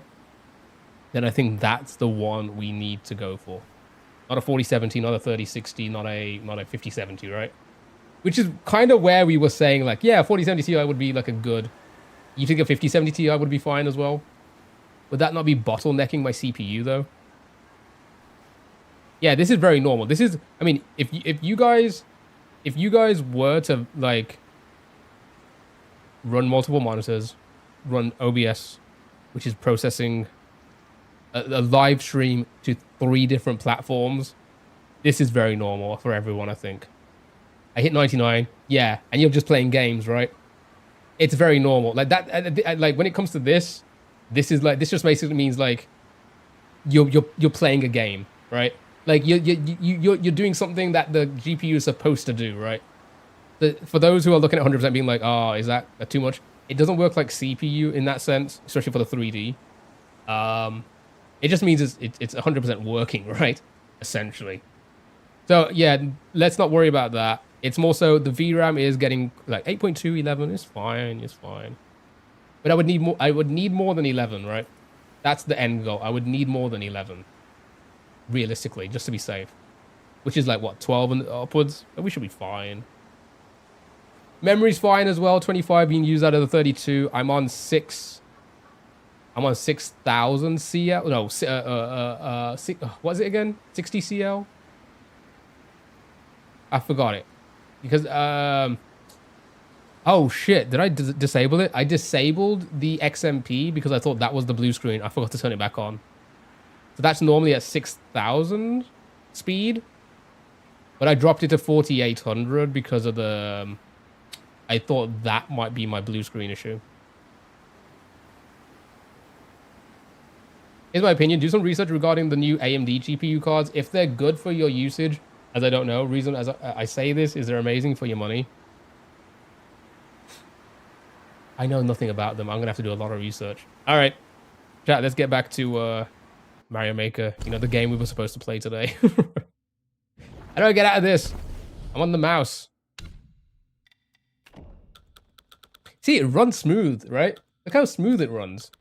Then I think that's the one we need to go for. Not a 4070, not a 3060, not a 5070, right? Which is kind of where we were saying like, yeah, 4070 Ti would be like a good. You think a 5070 Ti would be fine as well? Would that not be bottlenecking my CPU though? Yeah, this is very normal. This is, I mean, if you guys were to like run multiple monitors, run OBS, which is processing a live stream to 3 different platforms, this is very normal for everyone, I think. I hit 99, yeah, and you're just playing games, right? It's very normal. Like that, like when it comes to this, this just basically means like you're playing a game, right? Like you're doing something that the GPU is supposed to do, right? For those who are looking at 100% being like, oh, is that too much? It doesn't work like CPU in that sense, especially for the 3D. It just means it's 100% working, right? Essentially. So yeah, let's not worry about that. It's more so the VRAM is getting like 8.211 is fine, it's fine. But I would need more than 11, right? That's the end goal. I would need more than 11. Realistically, just to be safe. Which is like what, 12 and upwards? But we should be fine. Memory's fine as well, 25 being used out of the 32. I'm on 6,000 CL. No, what is it again? 60 CL? I forgot it. Because, oh shit, did I disable it? I disabled the XMP because I thought that was the blue screen. I forgot to turn it back on. So that's normally at 6,000 speed. But I dropped it to 4,800 because of the... I thought that might be my blue screen issue. Here's my opinion. Do some research regarding the new AMD GPU cards. If they're good for your usage, as I don't know, reason as I say this is they're amazing for your money. I know nothing about them. I'm going to have to do a lot of research. All right. Chat, let's get back to Mario Maker. You know, the game we were supposed to play today. How do I get out of this? I'm on the mouse. See, it runs smooth, right? Look how smooth it runs.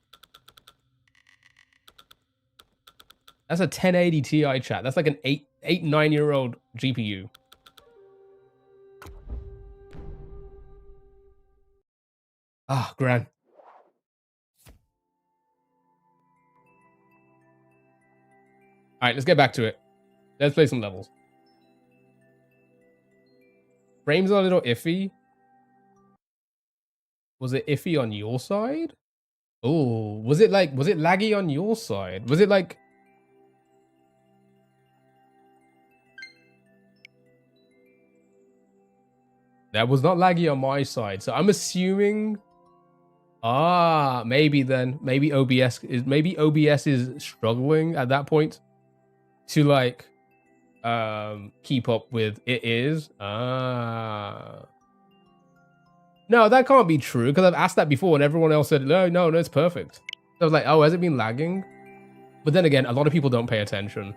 That's a 1080 Ti, chat. That's like an 9-year-old GPU. Ah, grand. All right, let's get back to it. Let's play some levels. Frames are a little iffy. Was it iffy on your side? Oh, was it laggy on your side? Was it like... That was not laggy on my side. So I'm assuming... maybe then. Maybe OBS is struggling at that point to like keep up with it is. No, that can't be true because I've asked that before and everyone else said, no, it's perfect. So I was like, oh, has it been lagging? But then again, a lot of people don't pay attention.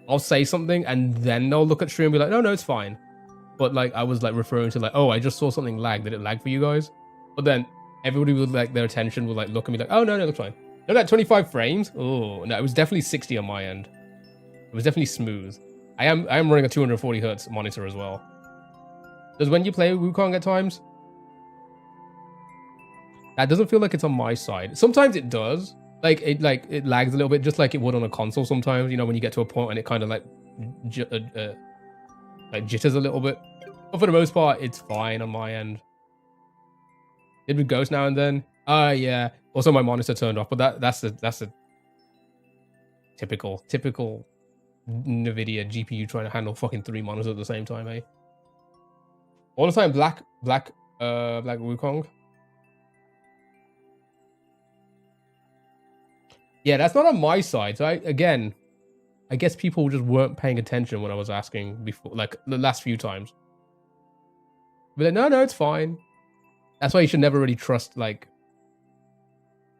I'll say something and then they'll look at stream and be like, no, it's fine. But like, I was like referring to like, oh, I just saw something lag. Did it lag for you guys? But then everybody would like, their attention would like look at me like, oh, no, it looks fine. No, that 25 frames? Oh, no, it was definitely 60 on my end. It was definitely smooth. I am running a 240 hertz monitor as well. Does when you play Wukong at times? That doesn't feel like it's on my side. Sometimes it does. It lags a little bit, just like it would on a console sometimes. You know, when you get to a point and it kind of like jitters a little bit. But for the most part, it's fine on my end. Did we ghost now and then? Yeah. Also, my monitor turned off, but that's a typical NVIDIA GPU trying to handle fucking 3 monitors at the same time, eh? All the time, black Wukong. Yeah, that's not on my side. So I guess people just weren't paying attention when I was asking before, like the last few times. But like, no, it's fine. That's why you should never really trust, like,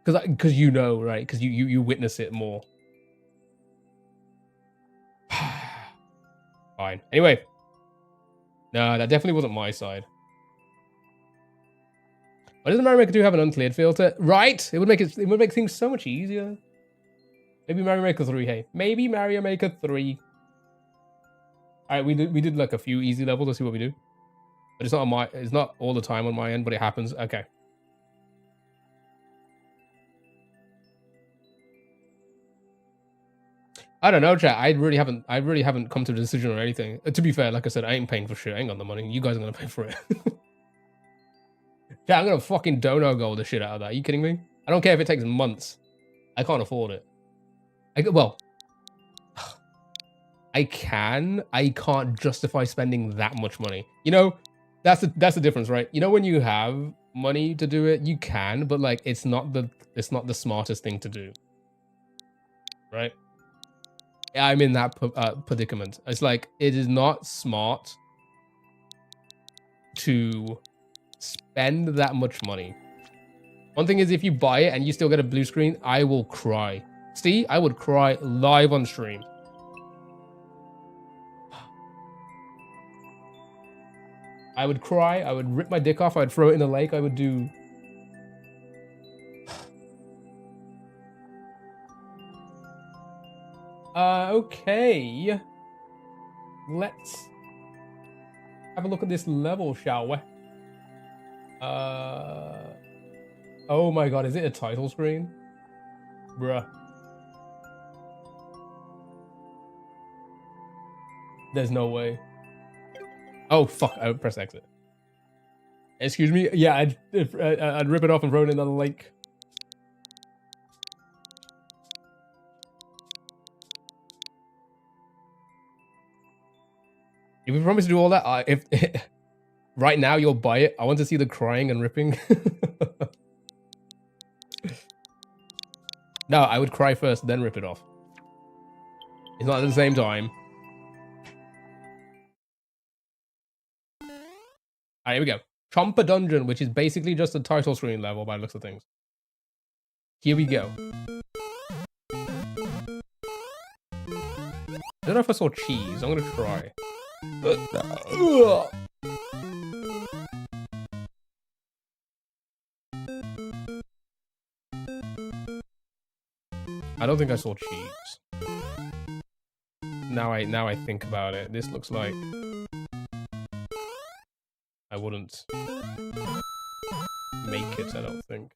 because you know, right? Because you witness it more. Fine. Anyway. No, that definitely wasn't my side. Why doesn't Mario Maker 2 have an uncleared filter? Right? It would make things so much easier. Maybe Mario Maker 3, hey. Maybe Mario Maker 3. Alright, we did like a few easy levels. Let's see what we do. But it's not all the time on my end, but it happens. Okay. I don't know, chat. I really haven't come to a decision or anything. To be fair, like I said, I ain't paying for shit. I ain't got the money. You guys are gonna pay for it. Chat, I'm gonna fucking dono gold the shit out of that. Are you kidding me? I don't care if it takes months. I can't afford it. I can't justify spending that much money. You know, that's the difference, right? You know, when you have money to do it, you can, but like it's not the smartest thing to do, right? I'm in that predicament. It's like it is not smart to spend that much money. One thing is, if you buy it and you still get a blue screen, I will cry. See, I would cry live on stream. I would cry. I would rip my dick off. I would throw it in the lake. I would do... Okay. Let's have a look at this level, shall we? Oh my god, is it a title screen? Bruh. There's no way. Oh, fuck. I would press exit. Excuse me? Yeah, I'd rip it off and throw it in the lake. If we promise to do all that, if right now you'll buy it, I want to see the crying and ripping. No, I would cry first, then rip it off. It's not at the same time. Alright, here we go. Chomper Dungeon, which is basically just a title screen level by the looks of things. Here we go. I don't know if I saw cheese. I'm gonna try. I don't think I saw cheese. Now I think about it. This looks like I wouldn't make it, I don't think.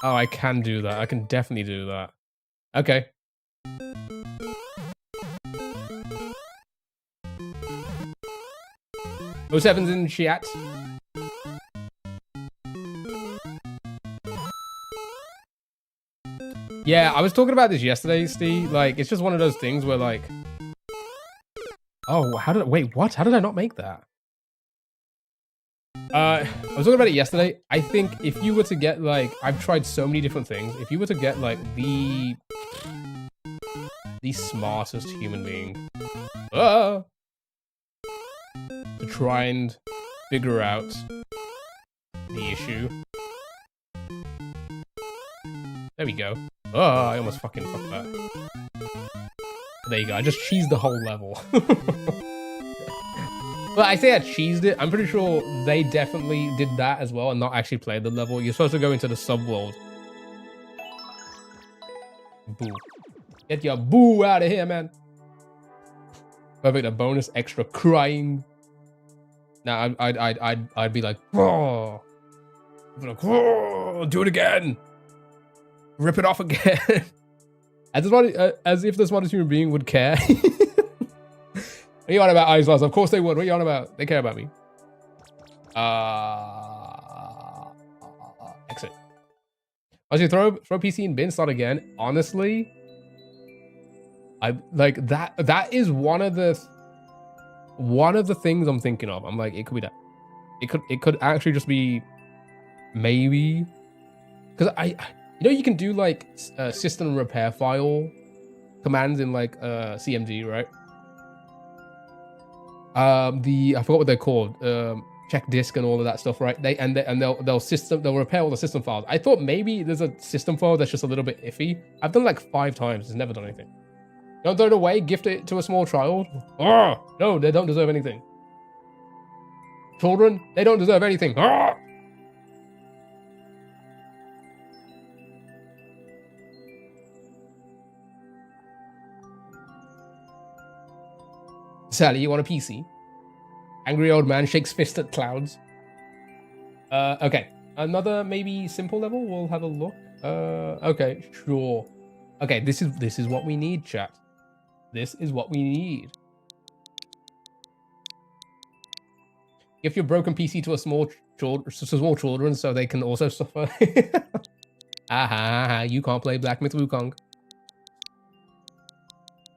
Oh, I can do that. I can definitely do that. Okay. Oh, Seven's in chat. Yeah, I was talking about this yesterday, Steve. Like, it's just one of those things where like, oh, wait, what? How did I not make that? I was talking about it yesterday. I think if you were to get like, I've tried so many different things. If you were to get like the smartest human being to try and figure out the issue. There we go. Oh, I almost fucking fucked that. There you go. I just cheesed the whole level. Well, I say I cheesed it. I'm pretty sure they definitely did that as well and not actually played the level. You're supposed to go into the subworld. Boo. Get your boo out of here, man. Perfect. A bonus extra crying. Now I'd be like, oh, do it again. Rip it off again. As if the smartest human being would care. What are you on about, Eyes Lost? Of course they would. What are you on about? They care about me. Exit. Once you throw PC in bin, start again. Honestly, I like that. That is one of the things I'm thinking of. I'm like, it could be that. It could actually just be maybe because you know you can do like system repair file commands in like CMD, right? I forgot what they're called. Check disk and all of that stuff, right? They'll repair all the system files. I thought maybe there's a system file that's just a little bit iffy. I've done it like 5 times. It's never done anything. Don't throw it away. Gift it to a small child. Oh, no, they don't deserve anything. Children, they don't deserve anything. Oh! Sally, you want a PC? Angry old man shakes fist at clouds. Okay. Another maybe simple level. We'll have a look. Okay, sure. Okay, this is what we need, chat. This is what we need. Give your broken PC to a small children so they can also suffer. Aha, you can't play Black Myth Wukong.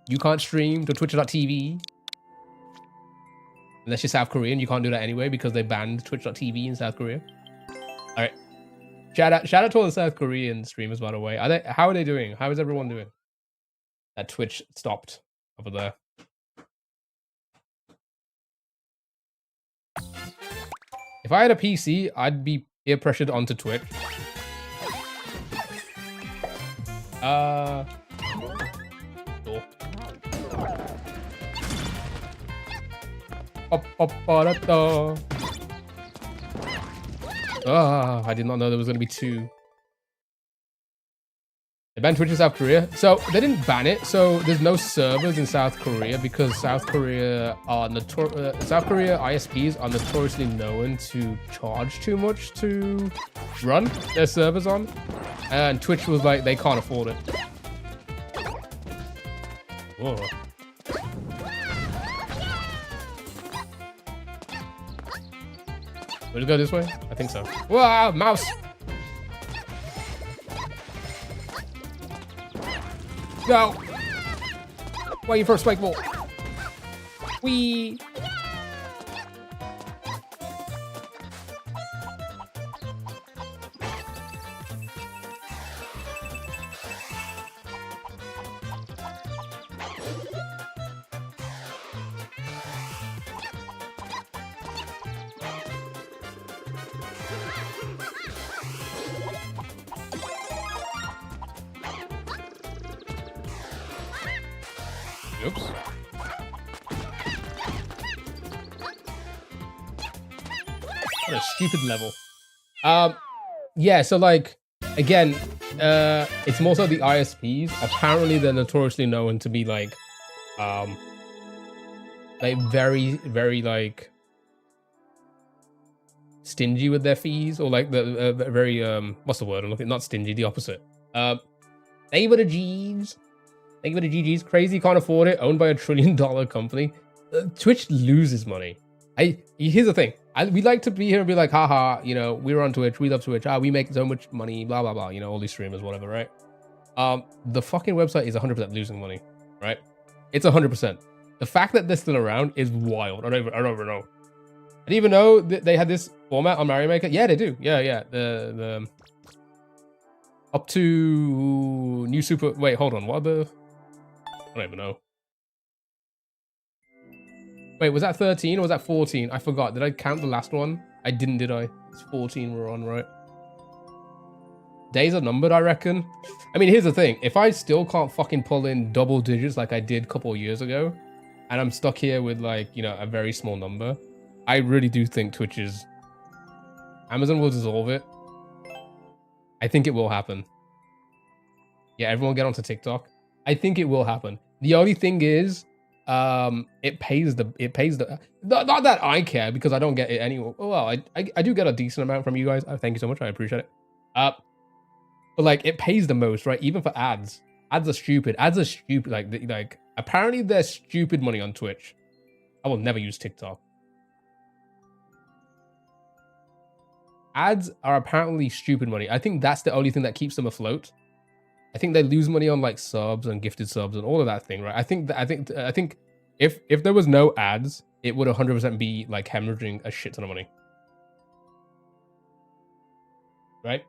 You can't stream to twitch.tv. Unless you're South Korean, you can't do that anyway because they banned twitch.tv in South Korea. All right. Shout out to all the South Korean streamers, by the way. How are they doing? How is everyone doing? That Twitch stopped over there. If I had a PC, I'd be peer pressured onto Twitch. Cool. I did not know there was going to be 2. They banned Twitch in South Korea. So they didn't ban it. So there's no servers in South Korea because South Korea ISPs are notoriously known to charge too much to run their servers on. And Twitch was like, they can't afford it. Whoa. Will it go this way? I think so. Wow, mouse! Go! Waiting for a spike ball. Whee! Oops. What a stupid level. Yeah, so like, again, it's more so the ISPs. Apparently they're notoriously known to be like very, very like stingy with their fees, or like the very what's the word I'm looking? Not stingy, the opposite. Thank you for the G's. Thank you for the GG's. Crazy, can't afford it. Owned by $1 trillion company. Twitch loses money. Here's the thing. We like to be here and be like, haha, you know, we're on Twitch. We love Twitch. We make so much money. Blah blah blah. You know, all these streamers, whatever, right? The fucking website is 100% losing money, right? It's 100%. The fact that they're still around is wild. I don't even know. I didn't even know that they had this format on Mario Maker. Yeah, they do. Yeah. The up to new super. Wait, hold on. What are the? I don't even know. Wait, was that 13 or was that 14? I forgot. Did I count the last one? I didn't, did I? It's 14 we're on, right? Days are numbered, I reckon. I mean, here's the thing. If I still can't fucking pull in double digits like I did a couple of years ago, and I'm stuck here with like, you know, a very small number, I really do think Twitch is... Amazon will dissolve it. I think it will happen. Yeah, everyone get onto TikTok. I think it will happen. The only thing is, it pays the not that I care because I don't get it anyway. Well, I do get a decent amount from you guys. Thank you so much. I appreciate it. But like it pays the most, right? Even for ads. Ads are stupid. Like apparently there's stupid money on Twitch. I will never use TikTok. Ads are apparently stupid money. I think that's the only thing that keeps them afloat. I think they lose money on like subs and gifted subs and all of that thing, right? I think if there was no ads, it would 100% be like hemorrhaging a shit ton of money. Right?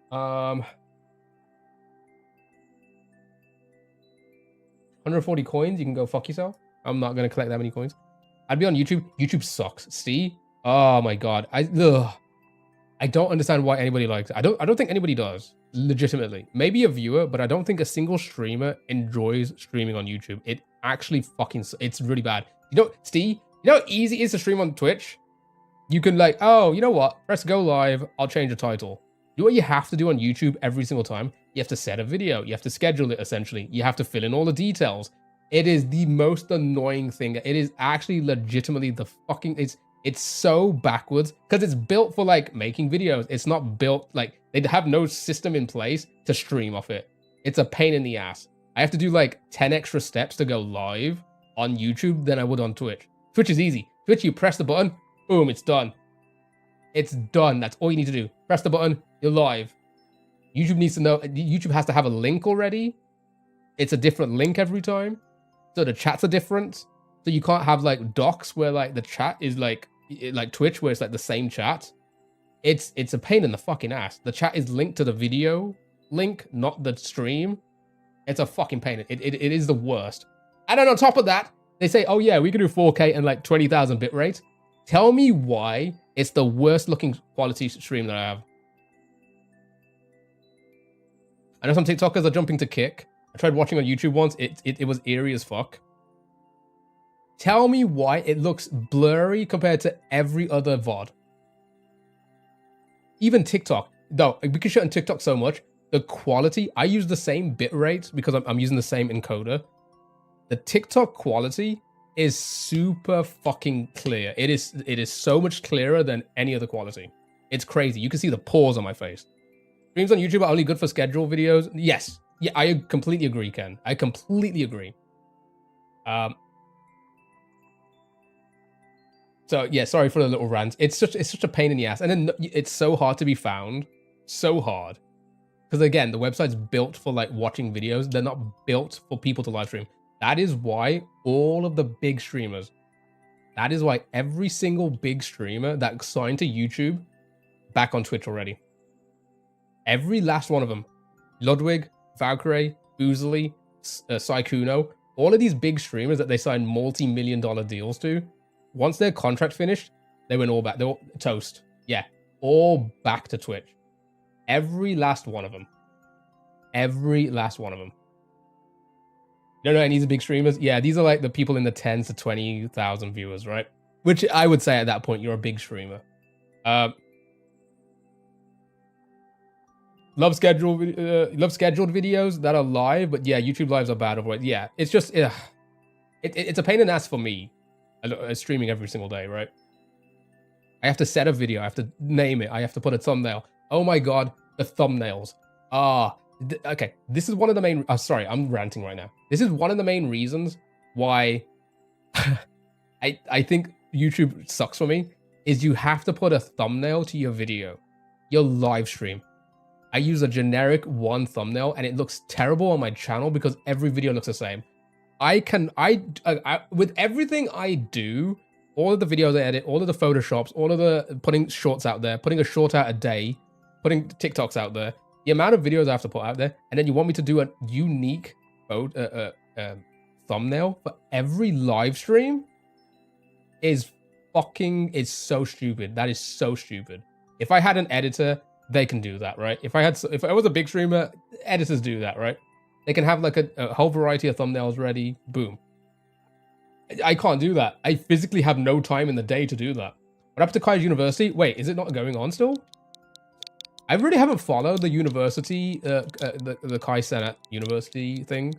140 coins, you can go fuck yourself. I'm not gonna collect that many coins. I'd be on YouTube. YouTube sucks. See? Oh my god. I don't understand why anybody likes it. I don't think anybody does. Legitimately. Maybe a viewer, but I don't think a single streamer enjoys streaming on YouTube. It actually fucking it's really bad. You know, Steve, you know how easy it is to stream on Twitch? You can like, oh, you know what? Press go live, I'll change the title. You know what you have to do on YouTube every single time? You have to set a video. You have to schedule it, essentially. You have to fill in all the details. It is the most annoying thing. It is actually legitimately the fucking... It's so backwards because it's built for like making videos. It's not built like... They have no system in place to stream off it. It's a pain in the ass. I have to do like 10 extra steps to go live on YouTube than I would on Twitch. Twitch is easy. Twitch, you press the button, boom, it's done. It's done. That's all you need to do. Press the button, you're live. YouTube needs to know... YouTube has to have a link already. It's a different link every time. So the chats are different. So you can't have like docs where like the chat is like Twitch where it's like the same chat. It's a pain in the fucking ass. The chat is linked to the video link, not the stream. It's a fucking pain. It is the worst. And then on top of that, they say, oh yeah, we can do 4K and like 20,000 bitrate. Tell me why it's the worst looking quality stream that I have. I know some TikTokers are jumping to Kick. I tried watching on YouTube once. It was eerie as fuck. Tell me why it looks blurry compared to every other VOD. Even TikTok. Though, we can shut on TikTok so much. The quality, I use the same bitrate because I'm using the same encoder. The TikTok quality is super fucking clear. It is so much clearer than any other quality. It's crazy. You can see the pores on my face. Streams on YouTube are only good for scheduled videos. Yes. Yeah, I completely agree, Ken. I completely agree. So yeah, sorry for the little rant. It's such a pain in the ass. And then it's so hard to be found. So hard. Because again, the website's built for like watching videos. They're not built for people to live stream. That is why all of the big streamers, that is why every single big streamer that signed to YouTube back on Twitch already. Every last one of them. Ludwig, Valkyrie, Boozly, Saikuno, all of these big streamers that they signed multi-million-dollar deals to, once their contract finished, they went all back. They were toast. Yeah, all back to Twitch. Every last one of them. Every last one of them. You don't know any of these big streamers? Yeah, these are like the people in the 10s to 20,000 viewers, right? Which I would say at that point, you're a big streamer. Love scheduled videos that are live, but yeah, YouTube lives are bad. Otherwise, yeah, it's just it's a pain in the ass for me. Streaming every single day, right? I have to set a video. I have to name it. I have to put a thumbnail. Oh my god, the thumbnails. Okay, this is one of the main... sorry, I'm ranting right now. This is one of the main reasons why I think YouTube sucks for me, is you have to put a thumbnail to your video, your live stream. I use a generic one thumbnail and it looks terrible on my channel because every video looks the same. With everything I do, all of the videos I edit, all of the photoshops, all of the putting shorts out there, putting a short out a day, putting TikToks out there, the amount of videos I have to put out there, and then you want me to do a unique thumbnail for every live stream is so stupid. That is so stupid. If I had an editor, they can do that, right? If I was a big streamer, editors do that, right? They can have like a whole variety of thumbnails ready. Boom. I can't do that. I physically have no time in the day to do that. What happened to Kai's University? Wait, is it not going on still? I really haven't followed the university, the Kai Senate University thing.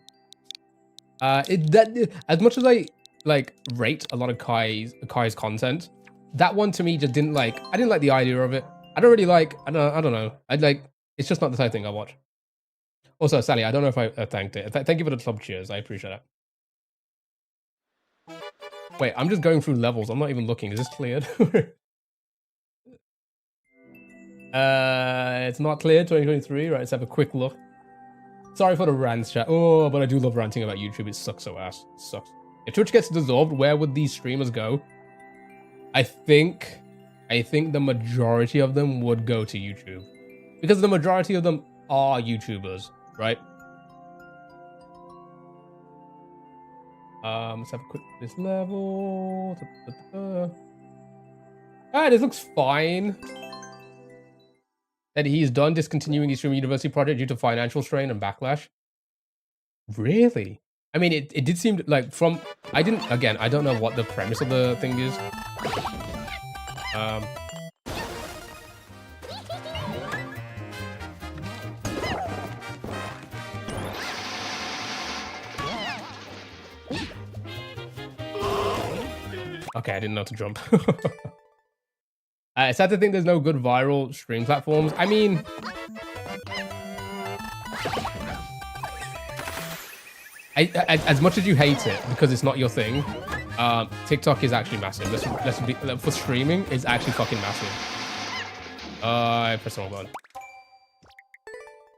As much as I like rate a lot of Kai's content, that one to me just didn't like. I didn't like the idea of it. I don't really like. I don't know. It's just not the type of thing I watch. Also, Sally, I don't know if I thanked it. Thank you for the sub cheers. I appreciate it. Wait, I'm just going through levels. I'm not even looking. Is this cleared? It's not cleared. 2023. Right, let's have a quick look. Sorry for the rants, chat. Oh, but I do love ranting about YouTube. It sucks so ass. It sucks. If Twitch gets dissolved, where would these streamers go? I think the majority of them would go to YouTube. Because the majority of them are YouTubers, right? Let's have a quick this level. Alright, this looks fine. That he's done discontinuing the Stream University project due to financial strain and backlash. Really? I mean, it did seem like from... I don't know what the premise of the thing is. Okay, I didn't know to jump. It's sad to think there's no good viral stream platforms. I mean... as much as you hate it because it's not your thing, TikTok is actually massive. For streaming, it's actually fucking massive. I pressed the wrong button.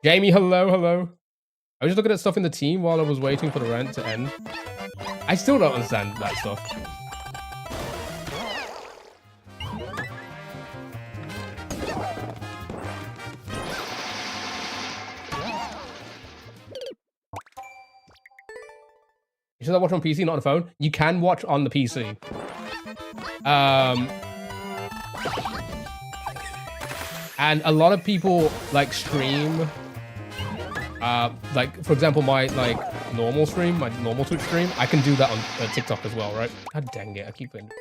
Jamie, hello. I was just looking at stuff in the team while I was waiting for the rant to end. I still don't understand that stuff. You should watch on PC, not on the phone. You can watch on the PC. And a lot of people like stream. Like for example, my normal stream, my normal Twitch stream, I can do that on TikTok as well, right? God dang it, I keep doing it.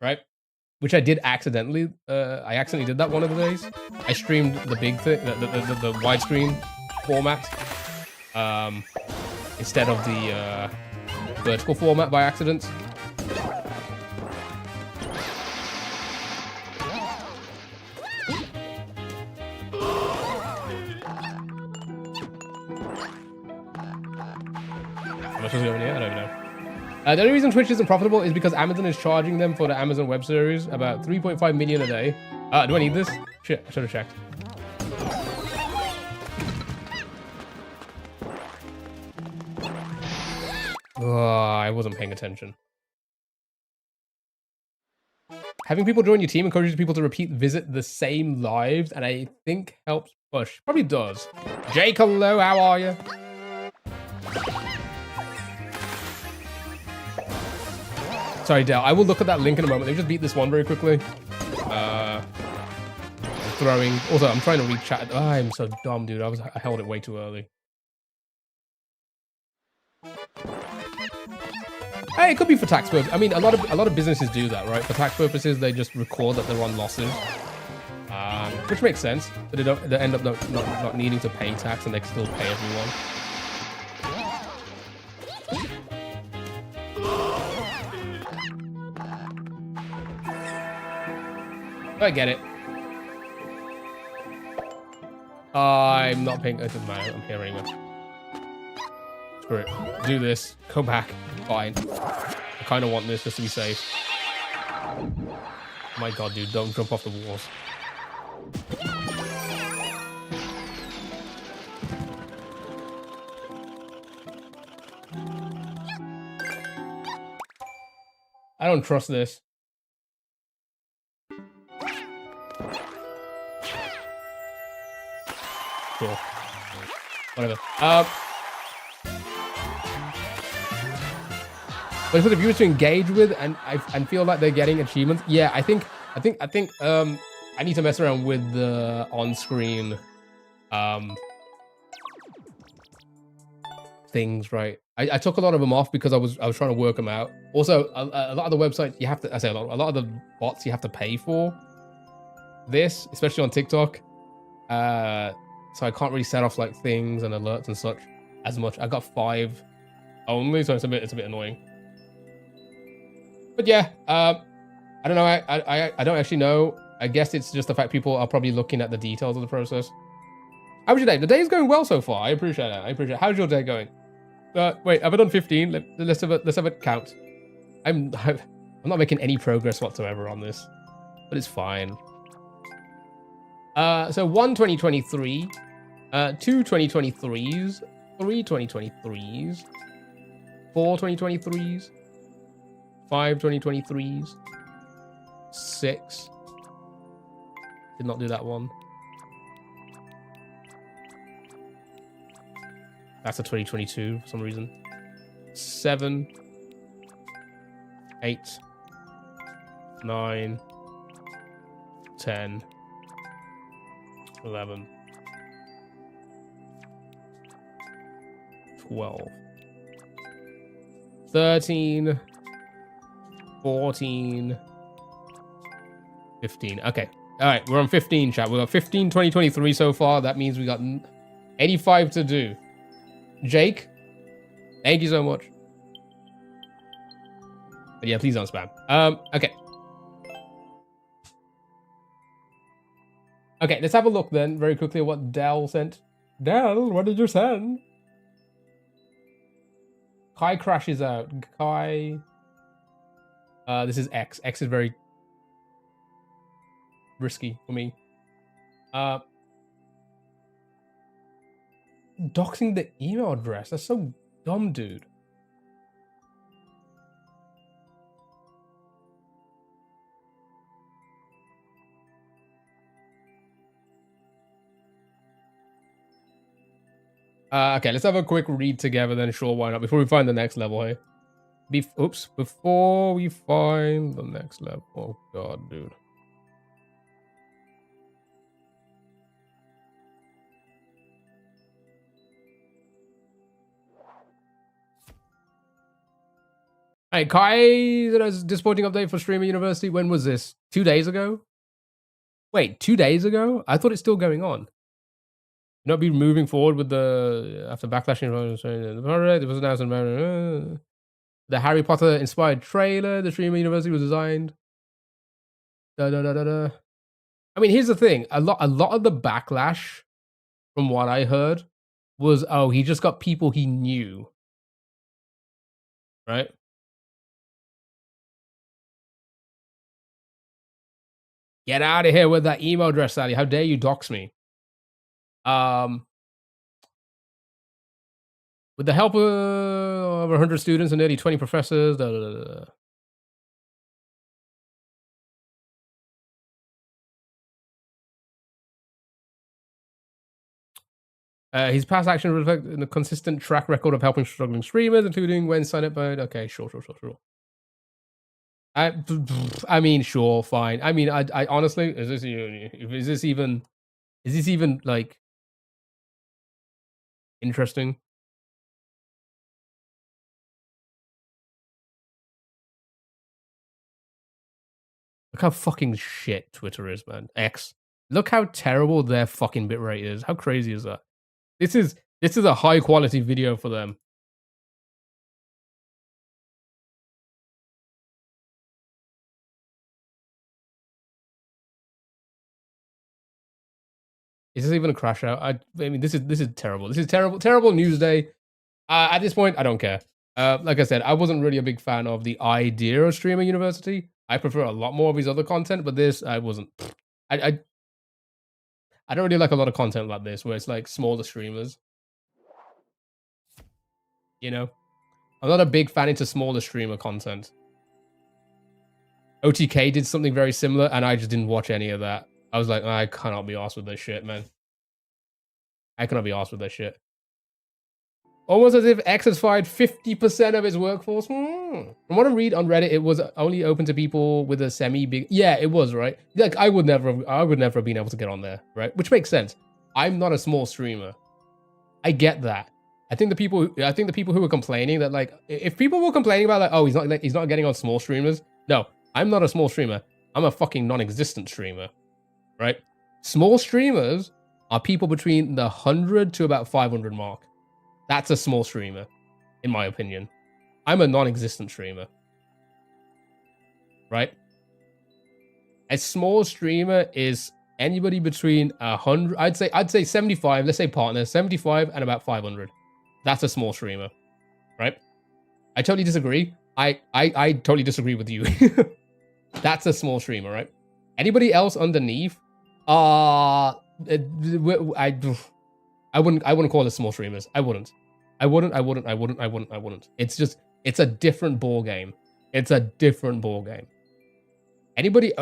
Right? Which I did accidentally. I accidentally did that one of the days. I streamed the big thing, the widescreen format, instead of the vertical format by accident. How much is going here? I don't know. The only reason Twitch isn't profitable is because Amazon is charging them for the Amazon Web Series about 3.5 million a day. Do I need this? Shit, I should have checked. Oh, I wasn't paying attention. Having people join your team encourages people to visit the same lives, and I think helps push. Probably does. Jake, hello, how are you? Sorry, Dale. I will look at that link in a moment. Let me just beat this one very quickly. Throwing. Also, I'm trying to read chat. Oh, I'm so dumb, dude. I held it way too early. Hey, it could be for tax purposes. I mean, a lot of businesses do that, right? For tax purposes, they just record that they're on losses, which makes sense. But they end up not needing to pay tax, and they can still pay everyone. I get it. I'm not paying. It doesn't matter. I'm here anyway. Screw it. Do this. Go back. Fine. I kind of want this just to be safe. My god, dude. Don't jump off the walls. I don't trust this. Sure. Whatever. But for the viewers to engage with and feel like they're getting achievements, yeah, I think I need to mess around with the on-screen things, right? I took a lot of them off because I was trying to work them out. Also, a lot of the websites you have to, I say a lot of the bots you have to pay for this, especially on TikTok. So I can't really set off like things and alerts and such as much. I got 5 only, so it's a bit annoying. But yeah, I don't know. I don't actually know. I guess it's just the fact people are probably looking at the details of the process. How was your day? The day is going well so far. I appreciate that. I appreciate it. How's your day going? Wait, have I done 15? Let's have a count. I'm not making any progress whatsoever on this, but it's fine. So 1 2023, 2 2023s, 3 2023s, 4 2023s, 5 2023s, 6. Did not do that one. That's a 2022 for some reason. 7, 8, 9, 10, 11, 12, 13, 14, 15. Okay. All right, we're on 15, chat. We got 15 2023 so far. That means we got 85 to do. Jake, thank you so much. But yeah, please don't spam. Okay. Okay, let's have a look then very quickly at what Dell sent. Dell, what did you send? Kai crashes out. Kai. This is X. X is very risky for me. Doxing the email address. That's so dumb, dude. Okay, let's have a quick read together then. Sure, why not? Before we find the next level, hey? Oops. Before we find the next level. Oh, God, dude. Hey, Kai, that was a disappointing update for Streamer University. When was this? 2 days ago? Wait, 2 days ago? I thought it's still going on. Not be moving forward with the after backlashing the project. It was announced in the Harry Potter inspired trailer. The Streamer University was designed. I mean, here's the thing: a lot of the backlash, from what I heard, was he just got people he knew, right? Get out of here with that email address, Sally. How dare you dox me? With the help of over 100 students and nearly 20 professors. His past actions reflect a consistent track record of helping struggling streamers, including when signed up by. Okay, sure. I mean, sure, fine. I mean, I honestly, is this even like interesting? Look how fucking shit Twitter is, man. X. Look how terrible their fucking bitrate is. How crazy is that? This is a high quality video for them. Is this even a crash out? I mean, this is terrible. This is terrible news day. At this point, I don't care. Like I said, I wasn't really a big fan of the idea of Streamer University. I prefer a lot more of his other content, but this I wasn't. I don't really like a lot of content like this, where it's like smaller streamers. You know, I'm not a big fan into smaller streamer content. OTK did something very similar, and I just didn't watch any of that. I was like, I cannot be arsed with this shit, man. I cannot be arsed with this shit. Almost as if X has fired 50% of its workforce. From what I read on Reddit, it was only open to people with a semi-big... Yeah, it was, right? Like, I would never have been able to get on there, right? Which makes sense. I'm not a small streamer. I get that. I think the people who were complaining that, like, if people were complaining about, like, oh, he's not getting on small streamers. No, I'm not a small streamer. I'm a fucking non-existent streamer, right? Small streamers are people between the 100 to about 500 mark. That's a small streamer, in my opinion. I'm a non-existent streamer, right? A small streamer is anybody between 100. I'd say 75. Let's say partner 75 and about 500. That's a small streamer, right? I totally disagree. I totally disagree with you. That's a small streamer, right? Anybody else underneath? I wouldn't call it small streamers. I wouldn't. It's a different ball game. It's a different ball game. Anybody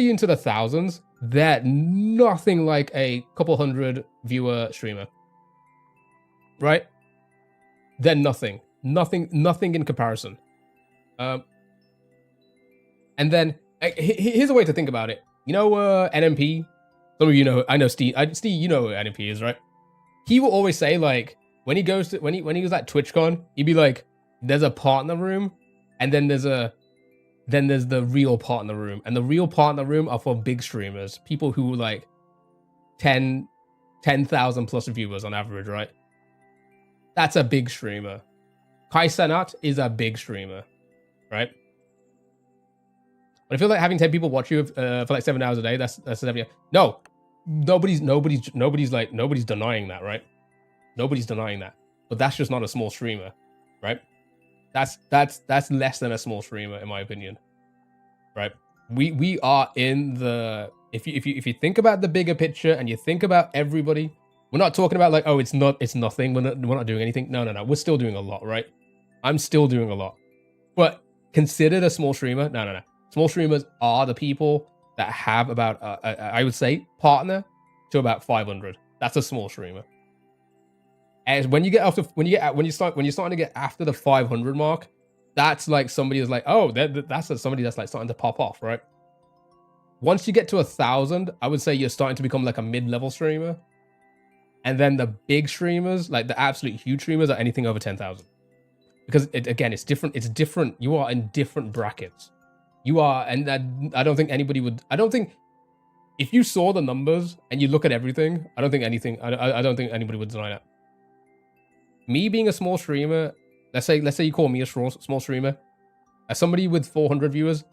into the thousands, they're nothing like a couple hundred viewer streamer. Right? They're nothing in comparison. And then here's a way to think about it. You know, NMP. Some of you know. I know Steve. Steve, you know what NMP is, right? He will always say, like, when he was at TwitchCon, he'd be like, "There's a partner room, and then there's the real partner room, and the real partner room are for big streamers, people who like 10,000 plus viewers on average, right? That's a big streamer. Kai Cenat is a big streamer, right? But I feel like having 10 people watch you for like 7 hours a day, that's 7 years. No, nobody's denying that, right? Nobody's denying that. But that's just not a small streamer, right? That's less than a small streamer, in my opinion, right? We are in the, if you think about the bigger picture and you think about everybody, we're not talking about like, oh, it's nothing. We're not doing anything. No. We're still doing a lot, right? I'm still doing a lot, but considered a small streamer? No. Small streamers are the people that have about, I would say, partner to about 500. That's a small streamer. And when you're starting to get after the 500 mark, that's like somebody is like, oh, that's somebody that's like starting to pop off, right? Once you get to 1,000, I would say you're starting to become like a mid-level streamer. And then the big streamers, like the absolute huge streamers, are anything over 10,000. Because again, it's different. It's different. You are in different brackets. You are, and I don't think anybody would. I don't think if you saw the numbers and you look at everything, I don't think anybody would deny that. Me being a small streamer, let's say you call me a small streamer, as somebody with 400 viewers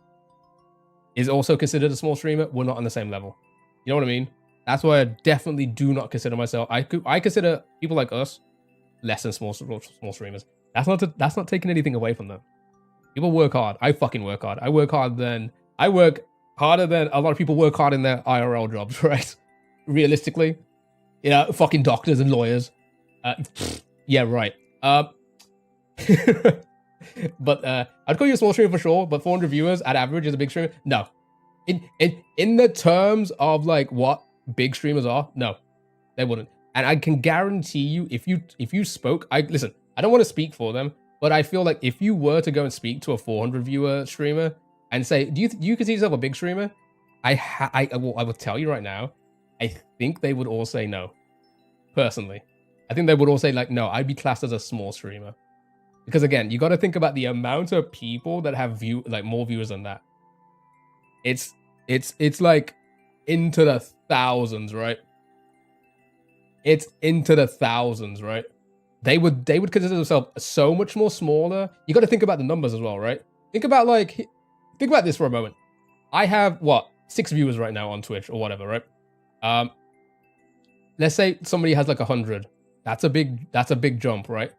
is also considered a small streamer. We're not on the same level. You know what I mean? That's why I definitely do not consider myself. I consider people like us less than small streamers. That's not taking anything away from them. People work hard. I fucking work hard. I work harder than a lot of people work hard in their IRL jobs, right? Realistically, you know, fucking doctors and lawyers. Yeah, right. But I'd call you a small streamer for sure. But 400 viewers at average is a big streamer. No, in the terms of like what big streamers are, no, they wouldn't. And I can guarantee you, if you spoke, listen. I don't want to speak for them, but I feel like if you were to go and speak to a 400 viewer streamer and say, do you consider yourself a big streamer? I will tell you right now, I think they would all say no. Personally, I think they would all say like, no, I'd be classed as a small streamer. Because again, you got to think about the amount of people that have more viewers than that. It's like into the thousands, right? It's into the thousands, right? They would consider themselves so much more smaller. You got to think about the numbers as well, right? Think about this for a moment. I have 6 viewers right now on Twitch or whatever, right? Let's say somebody has like 100. That's a big jump, right?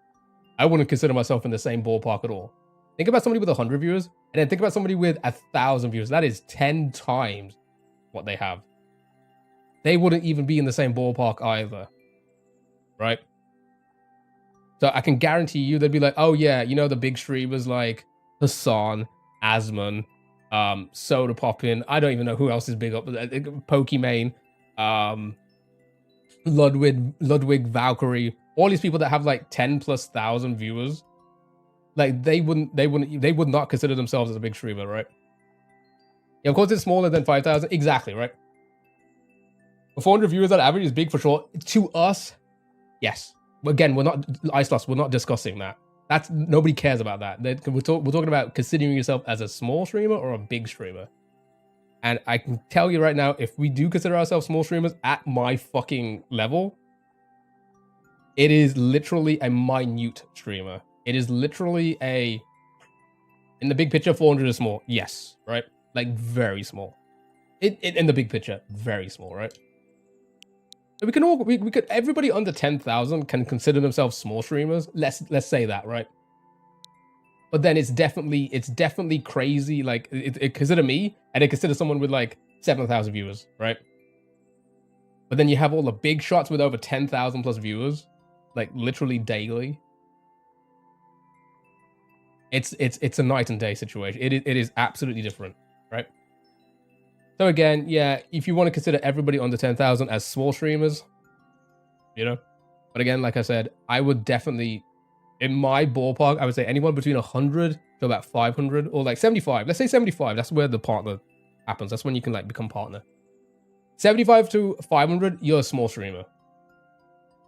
I wouldn't consider myself in the same ballpark at all. Think about somebody with 100 viewers, and then think about somebody with 1,000 viewers. That is 10 times what they have. They wouldn't even be in the same ballpark either, right? So I can guarantee you they'd be like, oh yeah, you know, the big streamers like Hassan, Asman, Soda Poppin. I don't even know who else is big up. Pokimane, Ludwig, Valkyrie. All these people that have like 10,000+ viewers, like they would not consider themselves as a big streamer, right? Yeah, of course it's smaller than 5,000. Exactly, right? 400 viewers on average is big for sure. To us, yes. Again, we're not Iceloss. We're not discussing that. That's nobody cares about that. We're talking about considering yourself as a small streamer or a big streamer. And I can tell you right now, if we do consider ourselves small streamers at my fucking level, it is literally a minute streamer. It is literally a, in the big picture, 400 is small. Yes, right? Like very small. In the big picture, very small, right? We can all we could everybody under 10,000 can consider themselves small streamers. Let's say that, right? But then it's definitely crazy. Like it consider me and it consider someone with like 7,000 viewers, right? But then you have all the big shots with over 10,000+ viewers, like literally daily. It's a night and day situation. It is absolutely different, right? So again, yeah, if you want to consider everybody under 10,000 as small streamers, you know, but again, like I said, I would definitely, in my ballpark, I would say anyone between 100 to about 500 or like 75. Let's say 75. That's where the partner happens. That's when you can like become partner. 75 to 500, you're a small streamer.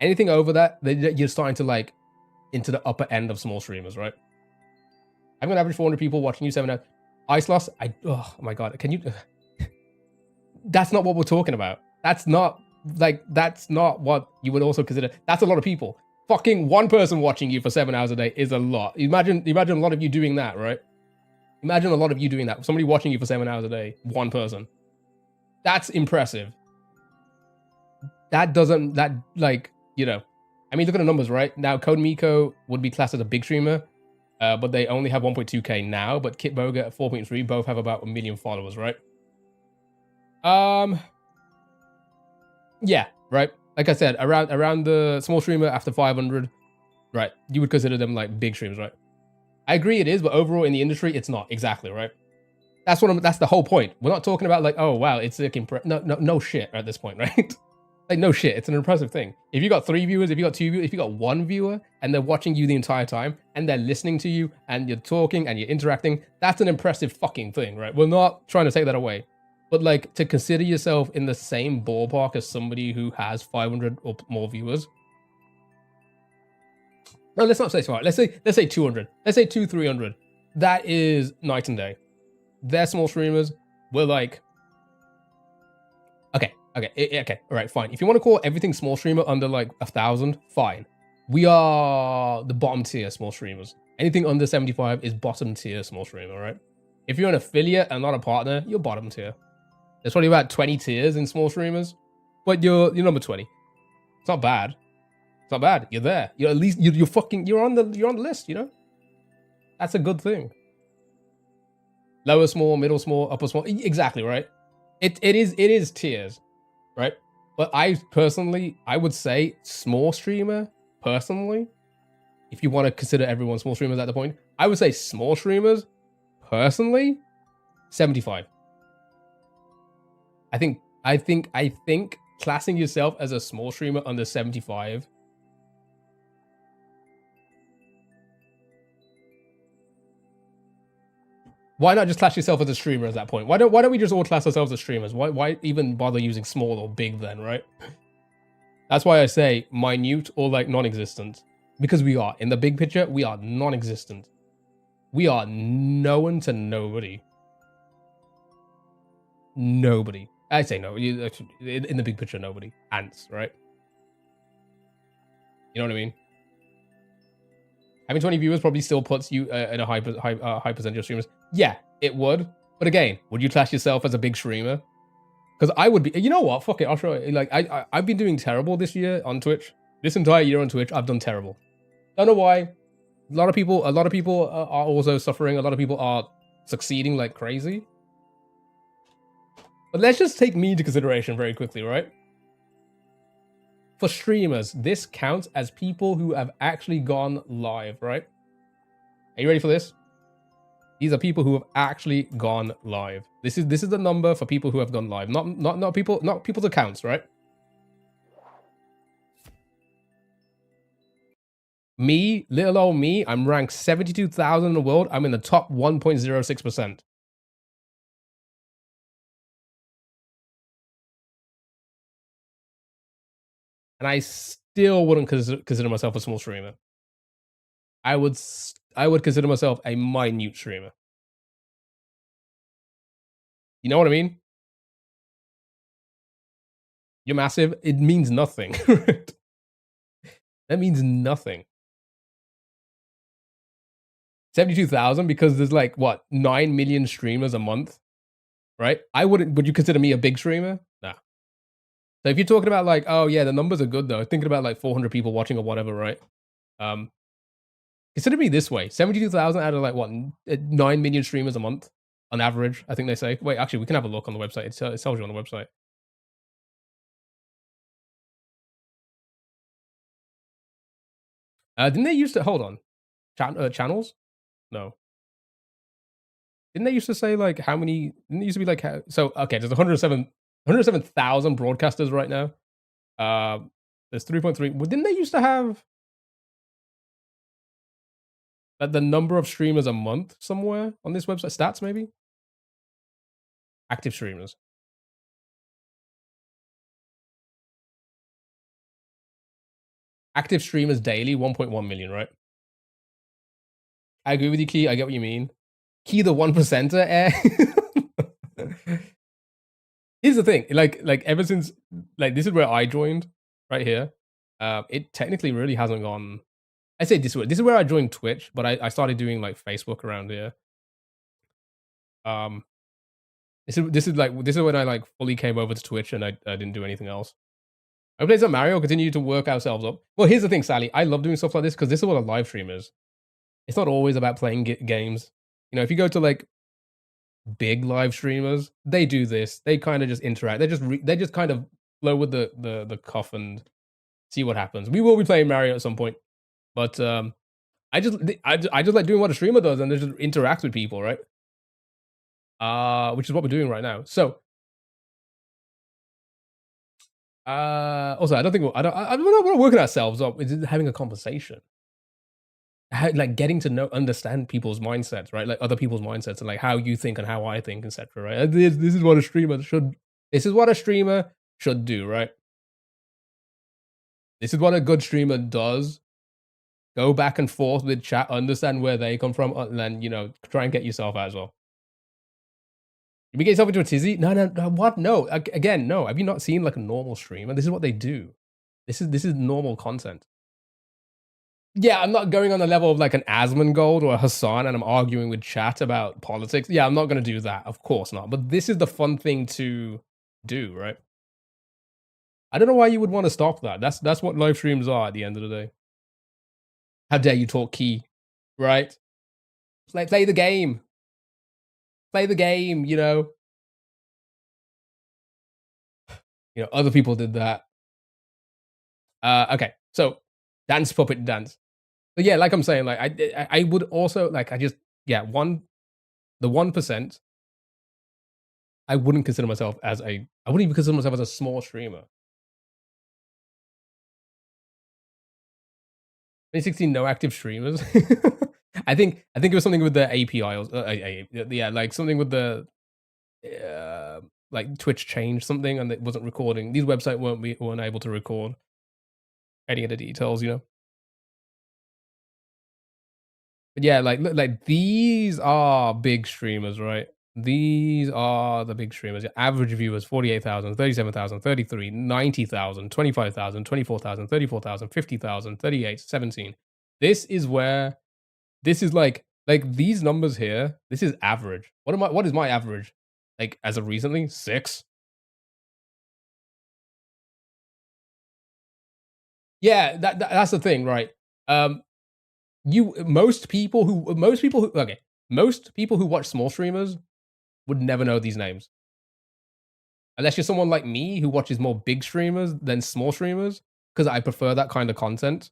Anything over that, you're starting to like into the upper end of small streamers, right? I'm gonna average 400 people watching you 7 hours. Iceloss, oh my god, can you? That's not what we're talking about. That's not what you would also consider. That's a lot of people. Fucking one person watching you for 7 hours a day is a lot. Imagine a lot of you doing that, right? Imagine a lot of you doing that. Somebody watching you for 7 hours a day, one person. That's impressive. That like, you know, I mean, look at the numbers, right? Now, Code Miko would be classed as a big streamer, but they only have 1.2K now, but Kit Boga at 4.3 both have about 1 million followers, right? Yeah, right. Like I said, around the small streamer after 500, right? You would consider them like big streamers, right? I agree it is, but overall in the industry, it's not exactly, right? That's that's the whole point. We're not talking about like, oh wow, it's like no shit at this point, right? Like no shit, it's an impressive thing. If you got 3 viewers, if you got 2 viewers, if you got 1 viewer and they're watching you the entire time and they're listening to you and you're talking and you're interacting, that's an impressive fucking thing, right? We're not trying to take that away. But like to consider yourself in the same ballpark as somebody who has 500 or more viewers. No, let's not say smart. Let's say 200. Let's say 300. That is night and day. They're small streamers. We're like, okay. All right, fine. If you want to call everything small streamer under like 1,000, fine. We are the bottom tier small streamers. Anything under 75 is bottom tier small streamer, right? If you're an affiliate and not a partner, you're bottom tier. There's probably about 20 tiers in small streamers, but you're number 20. It's not bad. It's not bad. You're there. You're at least you're on the list. You know, that's a good thing. Lower small, middle small, upper small. Exactly right. It is tiers, right? But I would say small streamer personally. If you want to consider everyone small streamers at the point, I would say small streamers personally 75. I think classing yourself as a small streamer under 75. Why not just class yourself as a streamer at that point? Why don't we just all class ourselves as streamers? Why even bother using small or big then, right? That's why I say minute or like non-existent. Because we are. In the big picture, we are non-existent. We are known to nobody. Nobody. I say no. In the big picture, nobody. Ants, right? You know what I mean? Having 20 viewers probably still puts you in a high percentage of streamers. Yeah, it would. But again, would you class yourself as a big streamer? Because I would be. You know what? Fuck it. I'll show you. Like I've been doing terrible this year on Twitch. This entire year on Twitch, I've done terrible. Don't know why. A lot of people are also suffering. A lot of people are succeeding like crazy. But let's just take me into consideration very quickly, right? For streamers, this counts as people who have actually gone live, right? Are you ready for this? These are people who have actually gone live. This is the number for people who have gone live. Not people's accounts, right? Me, little old me, I'm ranked 72,000 in the world. I'm in the top 1.06%. And I still wouldn't consider myself a small streamer. I would consider myself a minute streamer. You know what I mean? You're massive. It means nothing. That means nothing. 72,000 because there's like what 9 million streamers a month, right? Would you consider me a big streamer? Nah. So if you're talking about like, oh yeah, the numbers are good though. Thinking about like 400 people watching or whatever, right? Consider me this way: 72,000 out of like what 9 million streamers a month on average. I think they say. Wait, actually, we can have a look on the website. It tells you on the website. Didn't they used to hold on channels? No. Didn't they used to say like how many? Didn't it used to be like so? Okay, there's 107,000 broadcasters right now. There's 3.3. Well, didn't they used to have the number of streamers a month somewhere on this website? Stats maybe. Active streamers. Active streamers daily, 1.1 million, right? I agree with you, Key. I get what you mean. Key the 1%er, eh? Here's the thing, like ever since like this is where I joined, right here. It technically really hasn't gone. I say this way. This is where I joined Twitch, but I started doing like Facebook around here. This is when I like fully came over to Twitch and I didn't do anything else. I played some Mario, continue to work ourselves up. Well, here's the thing, Sally. I love doing stuff like this because this is what a live stream is. It's not always about playing games. You know, if you go to like big live streamers, they do this. They kind of just interact. They just kind of flow with the cuff and see what happens. We will be playing Mario at some point, but I just like doing what a streamer does and just interact with people, right? Which is what we're doing right now. So, also, I don't think we're not working ourselves up. It's just having a conversation. Like getting to understand people's mindsets, right? Like other people's mindsets and like how you think and how I think, etc. Right? This is what a streamer should. This is what a streamer should do, right? This is what a good streamer does. Go back and forth with chat, understand where they come from, and then try and get yourself out as well. You get yourself into a tizzy? No. What? No. Again, no. Have you not seen like a normal streamer? This is what they do. This is normal content. Yeah, I'm not going on the level of like an Asmongold or a Hassan and I'm arguing with chat about politics. Yeah, I'm not going to do that. Of course not. But this is the fun thing to do, right? I don't know why you would want to stop that. That's what live streams are at the end of the day. How dare you talk key, right? Like play the game. Play the game, other people did that. Okay, so dance puppet dance. But yeah, like I'm saying, like I would also like the 1%. I wouldn't consider myself I wouldn't even consider myself as a small streamer. 2016, no active streamers. I think it was something with the API. Yeah, like something with the like Twitch changed something and it wasn't recording. These websites weren't able to record any of the details, But yeah, like these are big streamers, right? These are the big streamers. Average viewers 48,000, 37,000, 33, 90,000, 25,000, 24,000, 34,000, 50,000, 38, 17. This is like these numbers here. This is average. What is my average? Like as of recently, 6. Yeah, that's the thing, right? Most people who watch small streamers would never know these names. Unless you're someone like me who watches more big streamers than small streamers, because I prefer that kind of content.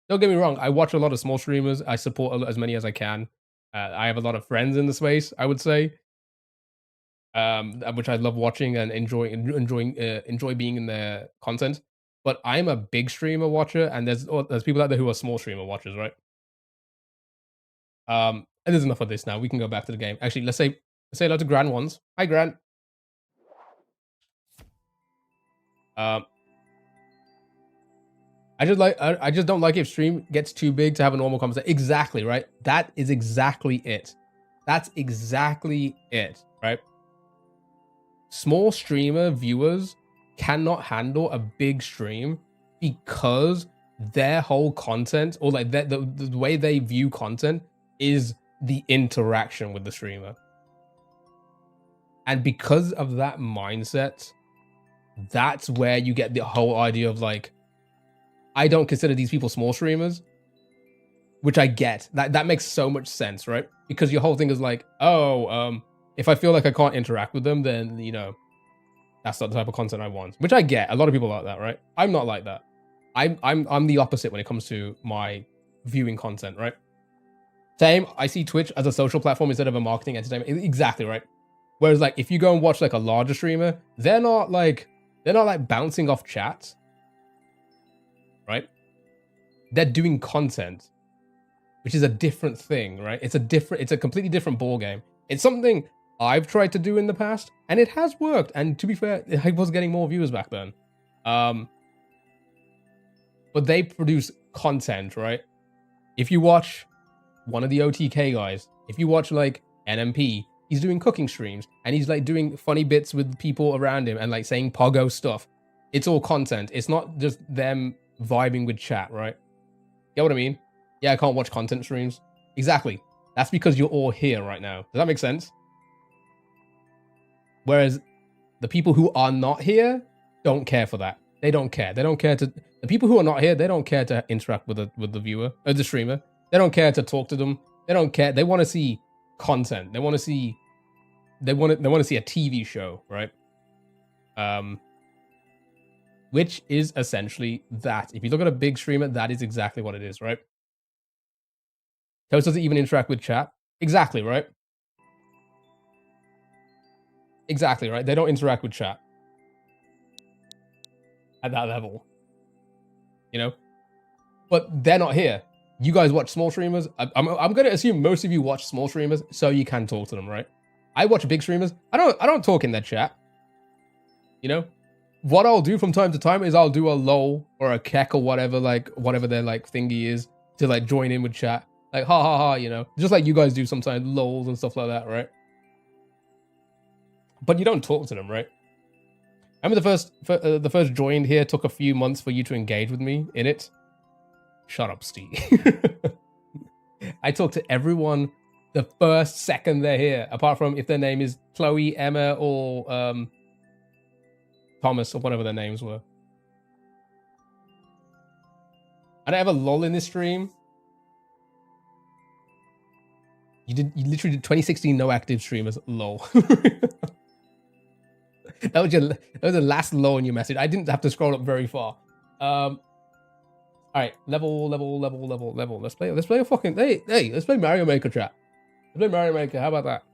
Don't get me wrong, I watch a lot of small streamers. I support as many as I can. I have a lot of friends in the space, I would say, which I love watching and enjoy being in their content. But I'm a big streamer watcher, and there's people out there who are small streamer watchers, right? And there's enough of this now. We can go back to the game. Actually, let's say hello to Gran once. Hi, Gran. Um, I just don't like if stream gets too big to have a normal conversation. Exactly, right? That is exactly it. That's exactly it, right? Small streamer viewers cannot handle a big stream because their whole content, or like the way they view content, is the interaction with the streamer. And because of that mindset, that's where you get the whole idea of like, I don't consider these people small streamers, which I get. That makes so much sense, right? Because your whole thing is like, oh, if I feel like I can't interact with them, then that's not the type of content I want. Which I get. A lot of people are like that, right? I'm not like that. I'm the opposite when it comes to my viewing content, right? Same. I see Twitch as a social platform instead of a marketing entertainment. Exactly, right? Whereas like if you go and watch like a larger streamer, they're not like bouncing off chats, right? They're doing content, which is a different thing, right? It's a completely different ball game. It's something I've tried to do in the past, and it has worked. And to be fair, I was getting more viewers back then. But they produce content, right? If you watch one of the OTK guys, if you watch like NMP, he's doing cooking streams and he's like doing funny bits with people around him and like saying pogo stuff. It's all content. It's not just them vibing with chat, right? Get what I mean? Yeah, I can't watch content streams. Exactly. That's because you're all here right now. Does that make sense? Whereas the people who are not here don't care for that. They don't care. They don't care to. The people who are not here, they don't care to interact with the viewer or the streamer. They don't care to talk to them. They don't care. They want to see content. They want to see. They want to see a TV show, right? Which is essentially that. If you look at a big streamer, that is exactly what it is, right? Toast doesn't even interact with chat. Exactly, right? Exactly, right? They don't interact with chat at that level, But they're not here. You guys watch small streamers. I'm going to assume most of you watch small streamers, so you can talk to them, right? I watch big streamers. I don't talk in their chat. What I'll do from time to time is I'll do a lol or a kek or whatever, like whatever their like thingy is to like join in with chat, like ha ha ha, just like you guys do sometimes, lols and stuff like that, right? But you don't talk to them, right? I remember the first join here took a few months for you to engage with me in it. Shut up, Steve. I talk to everyone the first second they're here, apart from if their name is Chloe, Emma, or Thomas, or whatever their names were. I don't have a lol in this stream. You literally did 2016 no active streamers, lol. That was the last lol in your message. I didn't have to scroll up very far. All right, level. Let's play a fucking let's play Mario Maker, chat. Let's play Mario Maker. How about that?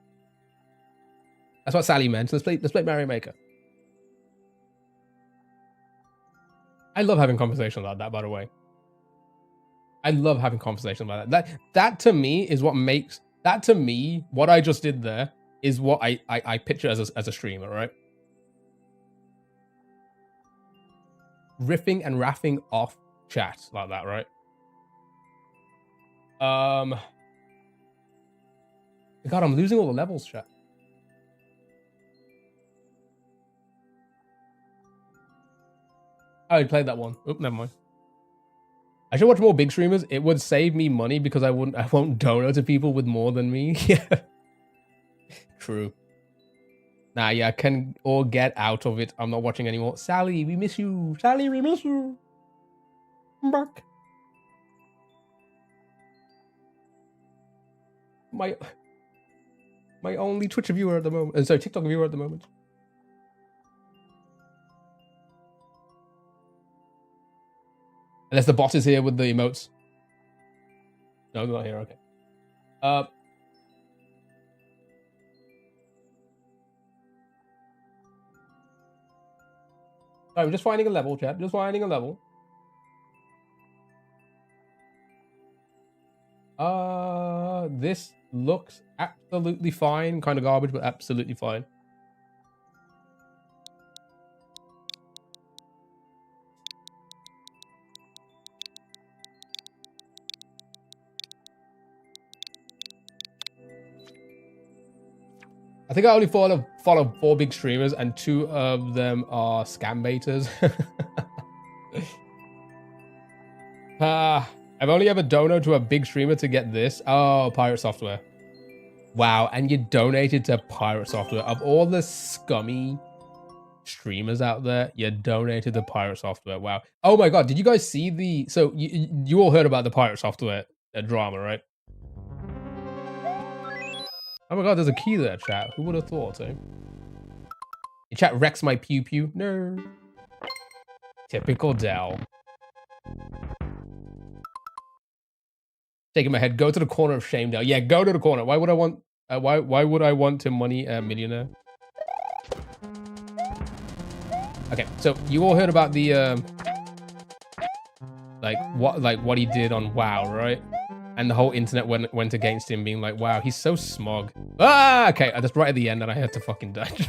That's what Sally meant. Let's play Mario Maker. I love having conversations like that, by the way. I love having conversations about that. That to me is what makes that to me, what I just did there is what I picture as a streamer, right? Riffing and raffing off chat like that, right? God, I'm losing all the levels, chat. I already played that one. Oop, never mind. I should watch more big streamers. It would save me money because I won't donate to people with more than me. Yeah. True. Nah, yeah, I can all get out of it. I'm not watching anymore. Sally, we miss you. Sally, we miss you. I'm back. My only Twitch viewer at the moment. Sorry, TikTok viewer at the moment. Unless the boss is here with the emotes. No, they're not here. Okay. Sorry, I'm just finding a level, chat. Just finding a level. This looks absolutely fine. Kind of garbage, but absolutely fine. I think I only follow 4 big streamers, and 2 of them are scam baiters. I've only ever donated to a big streamer to get this. Oh, Pirate Software. Wow, and you donated to Pirate Software. Of all the scummy streamers out there, you donated to Pirate Software. Wow. Oh my god, did you guys see the... So, you all heard about the Pirate Software drama, right? Oh my god, there's a key there, chat. Who would have thought, eh? Your chat wrecks my pew pew. No. Typical Dell. Shaking my head. Go to the corner of shame, Dell. Yeah, go to the corner. Why would I want... why would I want to money a millionaire? Okay, so you all heard about the... what he did on WoW, right? And the whole internet went against him, being like, wow, he's so smug. Ah, okay, that's right at the end, and I had to fucking dodge.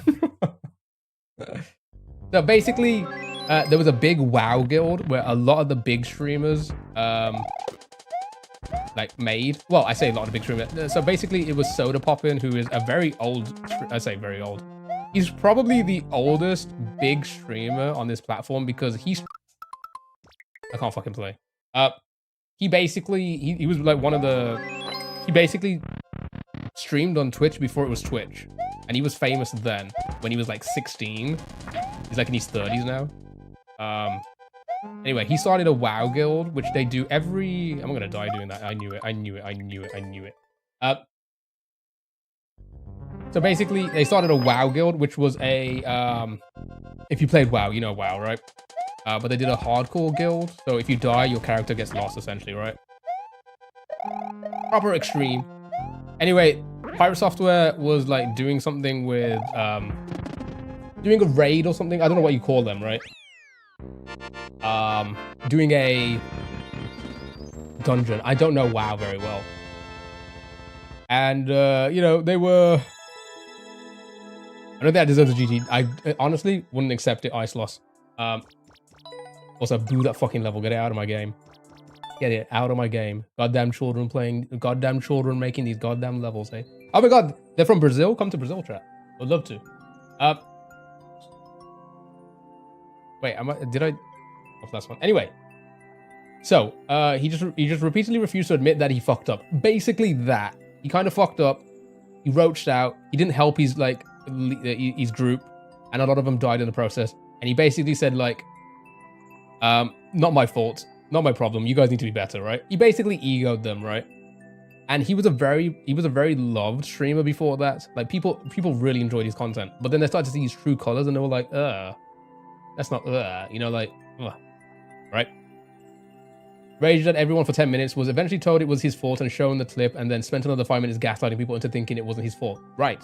So basically, there was a big WoW guild where a lot of the big streamers, made. Well, I say a lot of big streamers. So basically, it was Soda Poppin, who is a very old, I say very old. He's probably the oldest big streamer on this platform because he's... I can't fucking play. He basically, he was like one of the... He basically streamed on Twitch before it was Twitch. And he was famous then, when he was like 16. He's like in his 30s now. Anyway, he started a WoW guild, which they do every... I'm gonna die doing that. I knew it, I knew it, I knew it, I knew it. So basically, they started a WoW guild, which was a... if you played WoW, you know WoW, right? But they did a hardcore guild, so if you die, your character gets lost, essentially, right? Proper extreme. Anyway, Pirate Software was like doing something with... doing a raid or something. I don't know what you call them, right? Doing a dungeon. I don't know WoW very well. And, you know, they were... I don't think I deserve a GG. I honestly wouldn't accept it, Ice Loss. Also, boo that fucking level. Get it out of my game. Get it out of my game. Goddamn children playing... Goddamn children making these goddamn levels, eh? Oh my god, they're from Brazil? Come to Brazil, chat. I'd love to. Wait, did I... Off last one. Anyway. So, he just repeatedly refused to admit that he fucked up. Basically that. He kind of fucked up. He roached out. He didn't help his, like, his group. And a lot of them died in the process. And he basically said, like... not my fault. Not my problem. You guys need to be better, right? He basically egoed them, right? And he was a very loved streamer before that. Like, people really enjoyed his content. But then they started to see his true colors and they were like, that's not, you know, like, right? Raged at everyone for 10 minutes, was eventually told it was his fault and shown the clip, and then spent another 5 minutes gaslighting people into thinking it wasn't his fault. Right.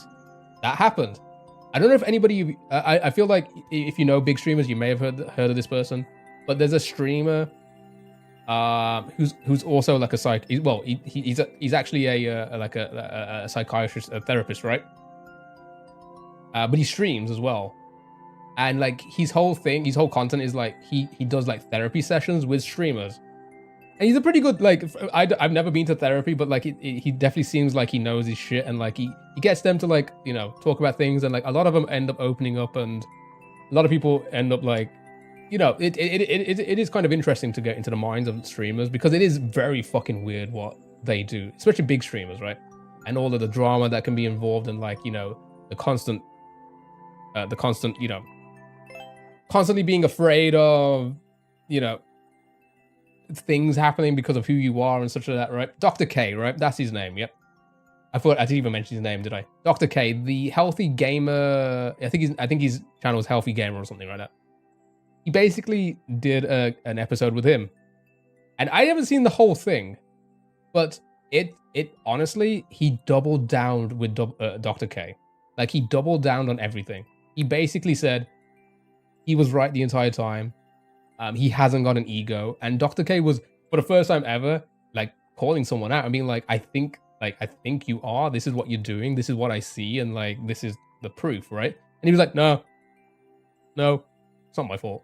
That happened. I don't know if anybody, I feel like if you know big streamers, you may have heard of this person, but there's a streamer who's also like a psych. Well, he's actually a psychiatrist, a therapist, right? But he streams as well, and like his whole content is like he does like therapy sessions with streamers, and he's a pretty good like. I've never been to therapy, but like he definitely seems like he knows his shit, and like he gets them to like, you know, talk about things, and like a lot of them end up opening up, and a lot of people end up like, you know, it is kind of interesting to get into the minds of streamers, because it is very fucking weird what they do, especially big streamers, right? And all of the drama that can be involved in, like, you know, the constant, you know, constantly being afraid of, you know, things happening because of who you are and such like that, right? Dr. K, right? That's his name. Yep. I thought I didn't even mention his name, did I? Dr. K, the healthy gamer. I think his channel is Healthy Gamer or something like that. He basically did an episode with him, and I haven't seen the whole thing, but it honestly, he doubled down with Dr. K. Like, he doubled down on everything. He basically said, He was right the entire time. He hasn't got an ego. And Dr. K was, for the first time ever, like calling someone out. I mean, like, I think you are. This is what you're doing. This is what I see. And like, this is the proof, right? And he was like, no, it's not my fault.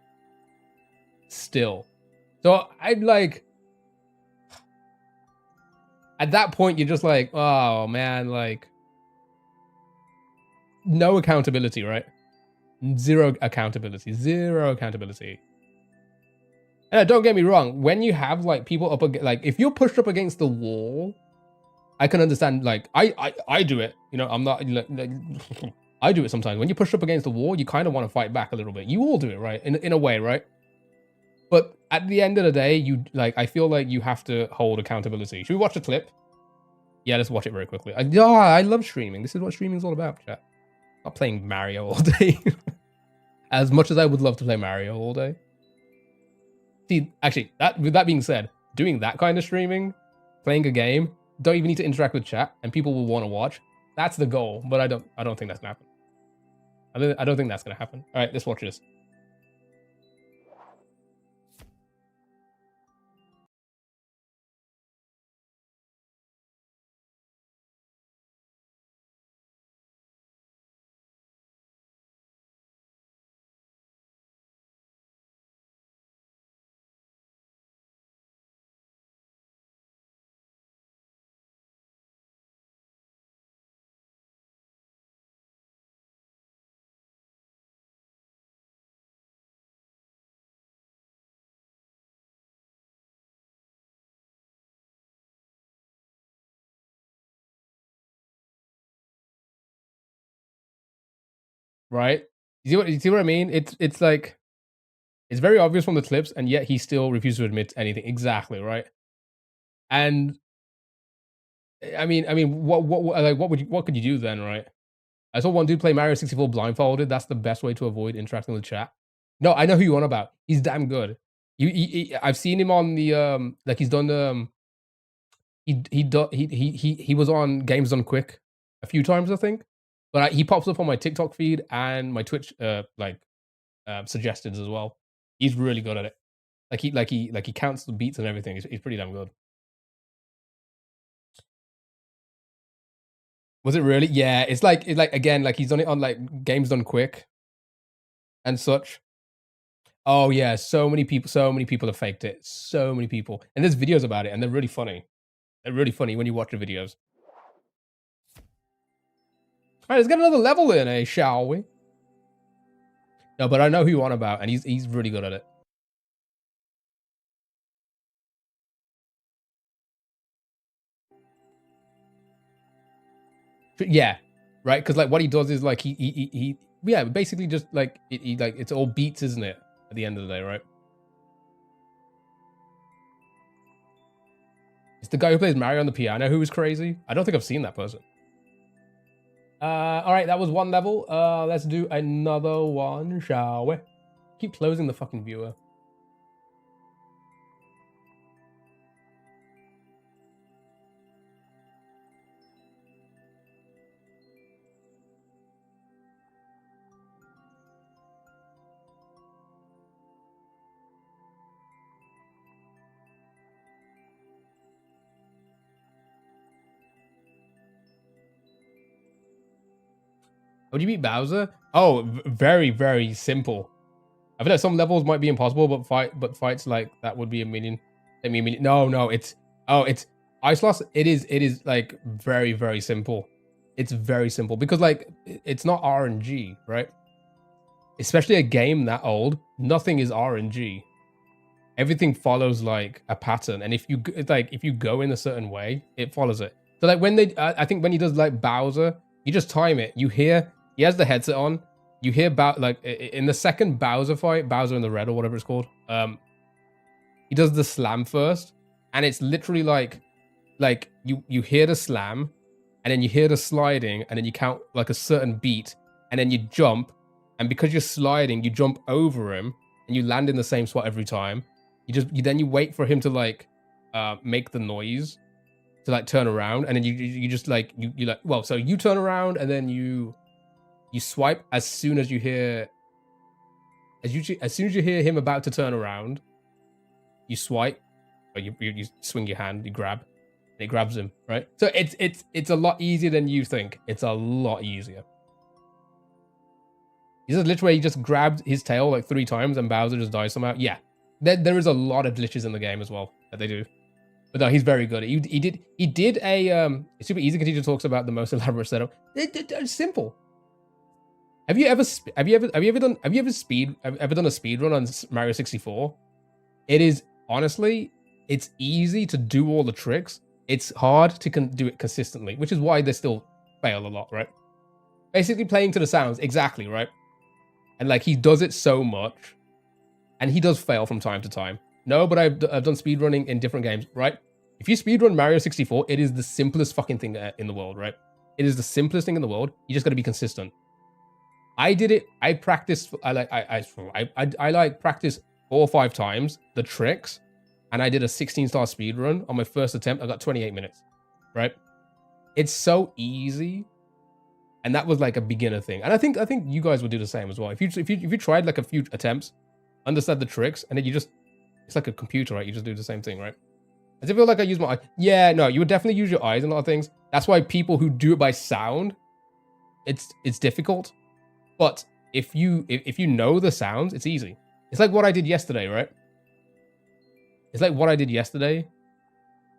Still. So I'd like, at that point, you're just like, oh man, like, no accountability, right? Zero accountability. And don't get me wrong, when you have like people up against, like if you're pushed up against the wall, I can understand. Like I do it. You know, I'm not. Like, I do it sometimes. When you're pushed up against the wall, you kind of want to fight back a little bit. You all do it, right? In a way, right? But at the end of the day, you like. I feel like you have to hold accountability. Should we watch a clip? Yeah, let's watch it very quickly. I love streaming. This is what streaming is all about, chat. Not playing Mario all day. As much as I would love to play Mario all day. See, actually, with that being said, doing that kind of streaming, playing a game, don't even need to interact with chat, and people will want to watch. That's the goal, but I don't think that's gonna happen. I don't think that's gonna happen. All right, let's watch this. Right? You see what I mean? It's like it's very obvious from the clips, and yet he still refuses to admit anything. Exactly, right? And I mean, what could you do then, right? I saw one dude play Mario 64 blindfolded. That's the best way to avoid interacting with chat. No, I know who you want about. He's damn good. I've seen him on the like he's done he was on Games Done Quick a few times, I think. But he pops up on my TikTok feed and my Twitch suggestions as well. He's really good at it. He counts the beats and everything. He's pretty damn good. Was it really? Yeah, it's like again, like he's done it on like Games Done Quick and such. Oh yeah, so many people have faked it. So many people. And there's videos about it, and they're really funny. They're really funny when you watch the videos. Alright, let's get another level in, eh, shall we? No, but I know who you want about, and he's really good at it. Yeah, right. Because like what he does is like he yeah, basically just like he like it's all beats, isn't it? At the end of the day, right? It's the guy who plays Mario on the piano who was crazy. I don't think I've seen that person. All right, that was one level. Let's do another one, shall we? Keep closing the fucking viewer. How would you beat Bowser? Oh, very, very simple. I feel like some levels might be impossible, but fights like that would be a million. No, it's Ice Lost. It is like very, very simple. It's very simple because like it's not RNG, right? Especially a game that old, nothing is RNG. Everything follows like a pattern, and if you go in a certain way, it follows it. So like when I think when he does like Bowser, you just time it. You hear he has the headset on. You hear about like in the second Bowser fight, Bowser in the Red or whatever it's called. He does the slam first, and it's literally like you hear the slam, and then you hear the sliding, and then you count like a certain beat, and then you jump, and because you're sliding, you jump over him, and you land in the same spot every time. Then you wait for him to like make the noise to like turn around, and then you just like you like well, so you turn around and then you swipe as soon as you hear as soon as you hear him about to turn around, you swipe, or you swing your hand, you grab, and it grabs him, right? So it's a lot easier than you think. It's a lot easier. He just grabbed his tail like 3 times and Bowser just dies somehow. Yeah, there is a lot of glitches in the game as well that they do. But no, he's very good. He did a super easy because he just talks about the most elaborate setup. It's simple. Have you ever done a speed run on Mario 64? It is honestly, it's easy to do all the tricks. It's hard to do it consistently, which is why they still fail a lot, right? Basically playing to the sounds, exactly, right? And like he does it so much, and he does fail from time to time. No, but I've done speedrunning in different games, right? If you speedrun Mario 64, it is the simplest fucking thing in the world, right? It is the simplest thing in the world. You just got to be consistent. I did it. I practiced. I like practiced 4 or 5 times the tricks, and I did a 16-star speedrun on my first attempt. I got 28 minutes, right? It's so easy. And that was like a beginner thing. And I think you guys would do the same as well. If you tried like a few attempts, understood the tricks, and then you just, it's like a computer, right? You just do the same thing, right? As if feel like I use my eye. Yeah, no, you would definitely use your eyes in a lot of things. That's why people who do it by sound, it's difficult. But if you know the sounds, it's easy. It's like what I did yesterday, right? It's like what I did yesterday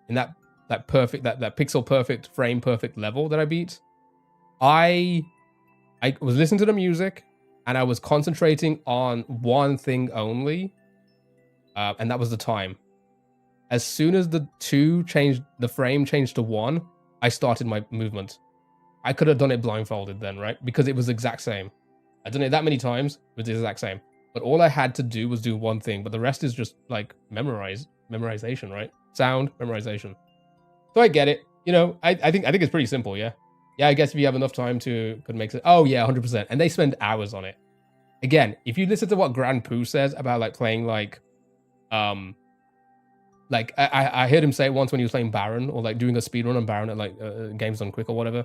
in that perfect, that pixel perfect, frame perfect level that I beat. I was listening to the music and I was concentrating on one thing only, and that was the time. As soon as the frame changed to 1, I started my movement. I could have done it blindfolded then, right? Because it was the exact same. I've done it that many times, it was the exact same. But all I had to do was do one thing, but the rest is just like memorization, right? Sound, memorization. So I get it. You know, I think it's pretty simple, yeah? Yeah, I guess if you have enough time could make it. Oh yeah, 100%. And they spend hours on it. Again, if you listen to what Grand Pooh says about like playing like I heard him say it once when he was playing Baron or like doing a speedrun on Baron at like Games Done Quick or whatever.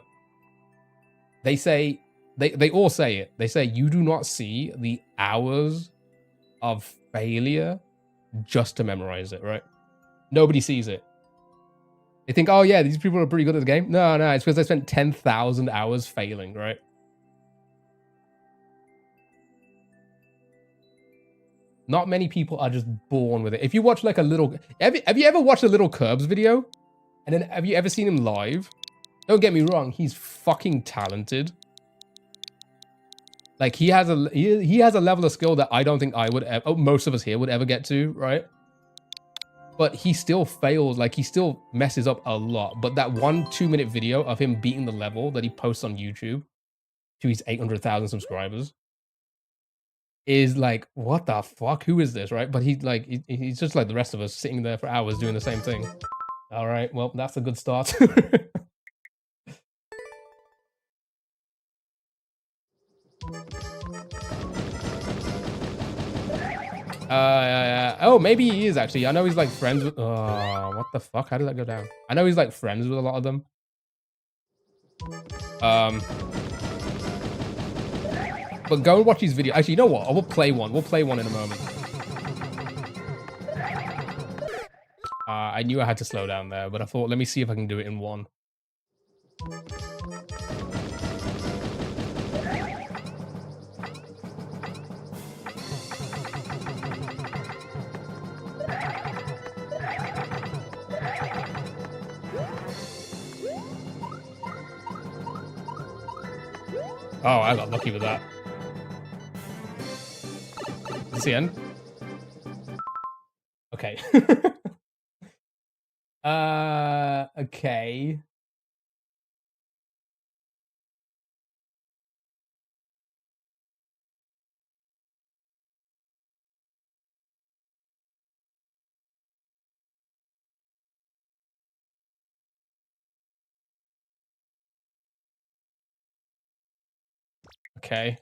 They say, they all say it. They say you do not see the hours of failure just to memorize it, right? Nobody sees it. They think, oh yeah, these people are pretty good at the game. No, it's because they spent 10,000 hours failing, right? Not many people are just born with it. If you watch like a little, have you ever watched a Little Curbs video? And then have you ever seen him live? Don't get me wrong, he's fucking talented. Like he has a level of skill that I don't think I would ever, most of us here would ever get to, right? But he still fails, like he still messes up a lot. But that 1-2 minute video of him beating the level that he posts on YouTube to his 800,000 subscribers is like, what the fuck? Who is this, right? But he's just like the rest of us sitting there for hours doing the same thing. All right, well, that's a good start. Oh, maybe he is actually. I know he's like friends with. Oh, what the fuck? How did that go down? I know he's like friends with a lot of them. But go and watch his video. Actually, you know what? I will play one. We'll play one in a moment. I knew I had to slow down there, but I thought, let me see if I can do it in one. Oh, I got lucky with that. Is this the end? Okay. Okay. Okay.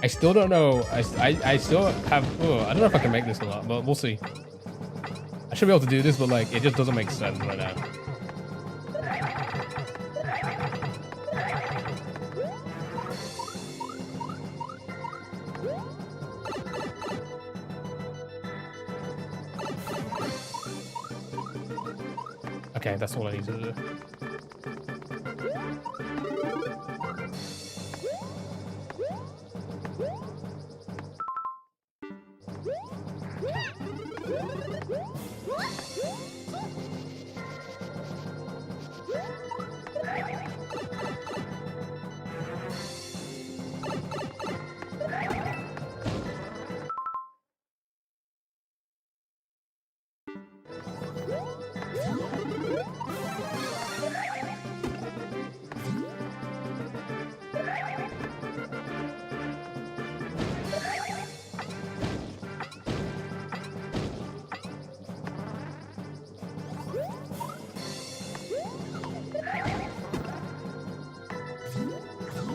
I still don't know. I still have. Oh, I don't know if I can make this or not, but we'll see. I should be able to do this, but like it just doesn't make sense right now. Okay, that's all I need to do.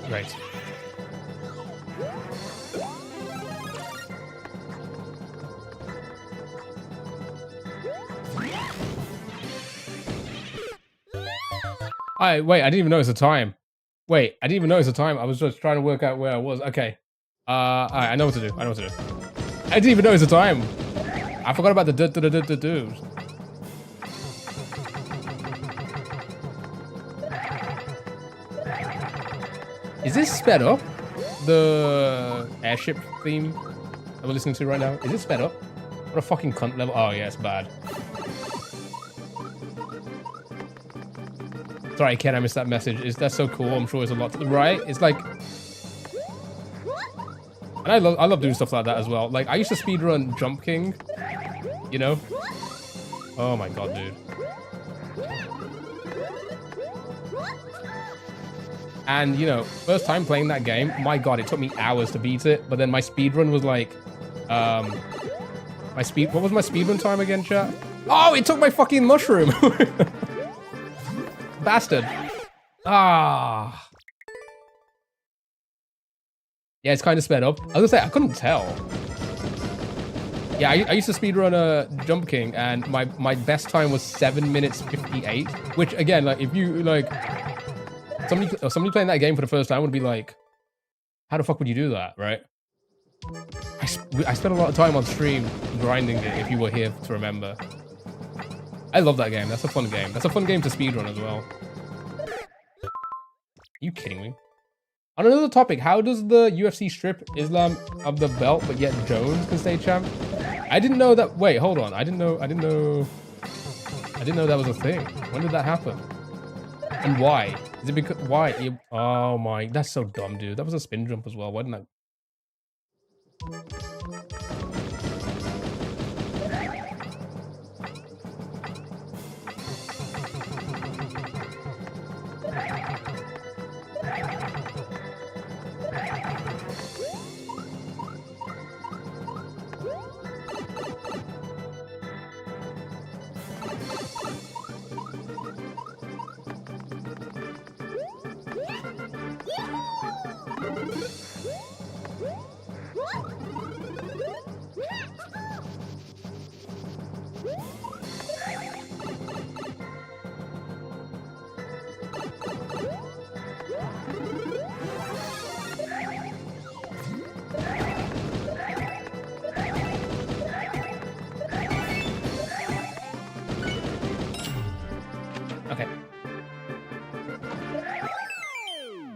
Right. Wait, I didn't even notice the time. Wait, I didn't even notice the time. I was just trying to work out where I was. Okay. Alright, I know what to do. I know what to do. I didn't even notice the time. I forgot about the do. Is this sped up? The airship theme that we're listening to right now? Is it sped up? What a fucking cunt level. Oh yeah, it's bad. Sorry, Ken, I missed that message. That's so cool. I'm sure there's a lot to, right? It's like, and I love doing stuff like that as well. Like I used to speedrun Jump King, you know? Oh my god, dude. And you know, first time playing that game, my god, it took me hours to beat it. But then my speedrun was like, what was my speedrun time again, chat? Oh, it took my fucking mushroom. Bastard. Ah. Yeah, it's kind of sped up. I was gonna say, I couldn't tell. Yeah, I used to speedrun Jump King, and my best time was 7 minutes 58. Which again, like if you like somebody playing that game for the first time would be like, how the fuck would you do that, right? I spent a lot of time on stream grinding it, if you were here to remember. I love that game. That's a fun game. That's a fun game to speedrun as well. Are you kidding me? On another topic, how does the UFC strip Islam of the belt, but yet Jones can stay champ? I didn't know that. Wait, hold on. I didn't know that was a thing. When did that happen? And why? Is it because why? Oh my, that's so dumb, dude. That was a spin jump as well, wasn't it?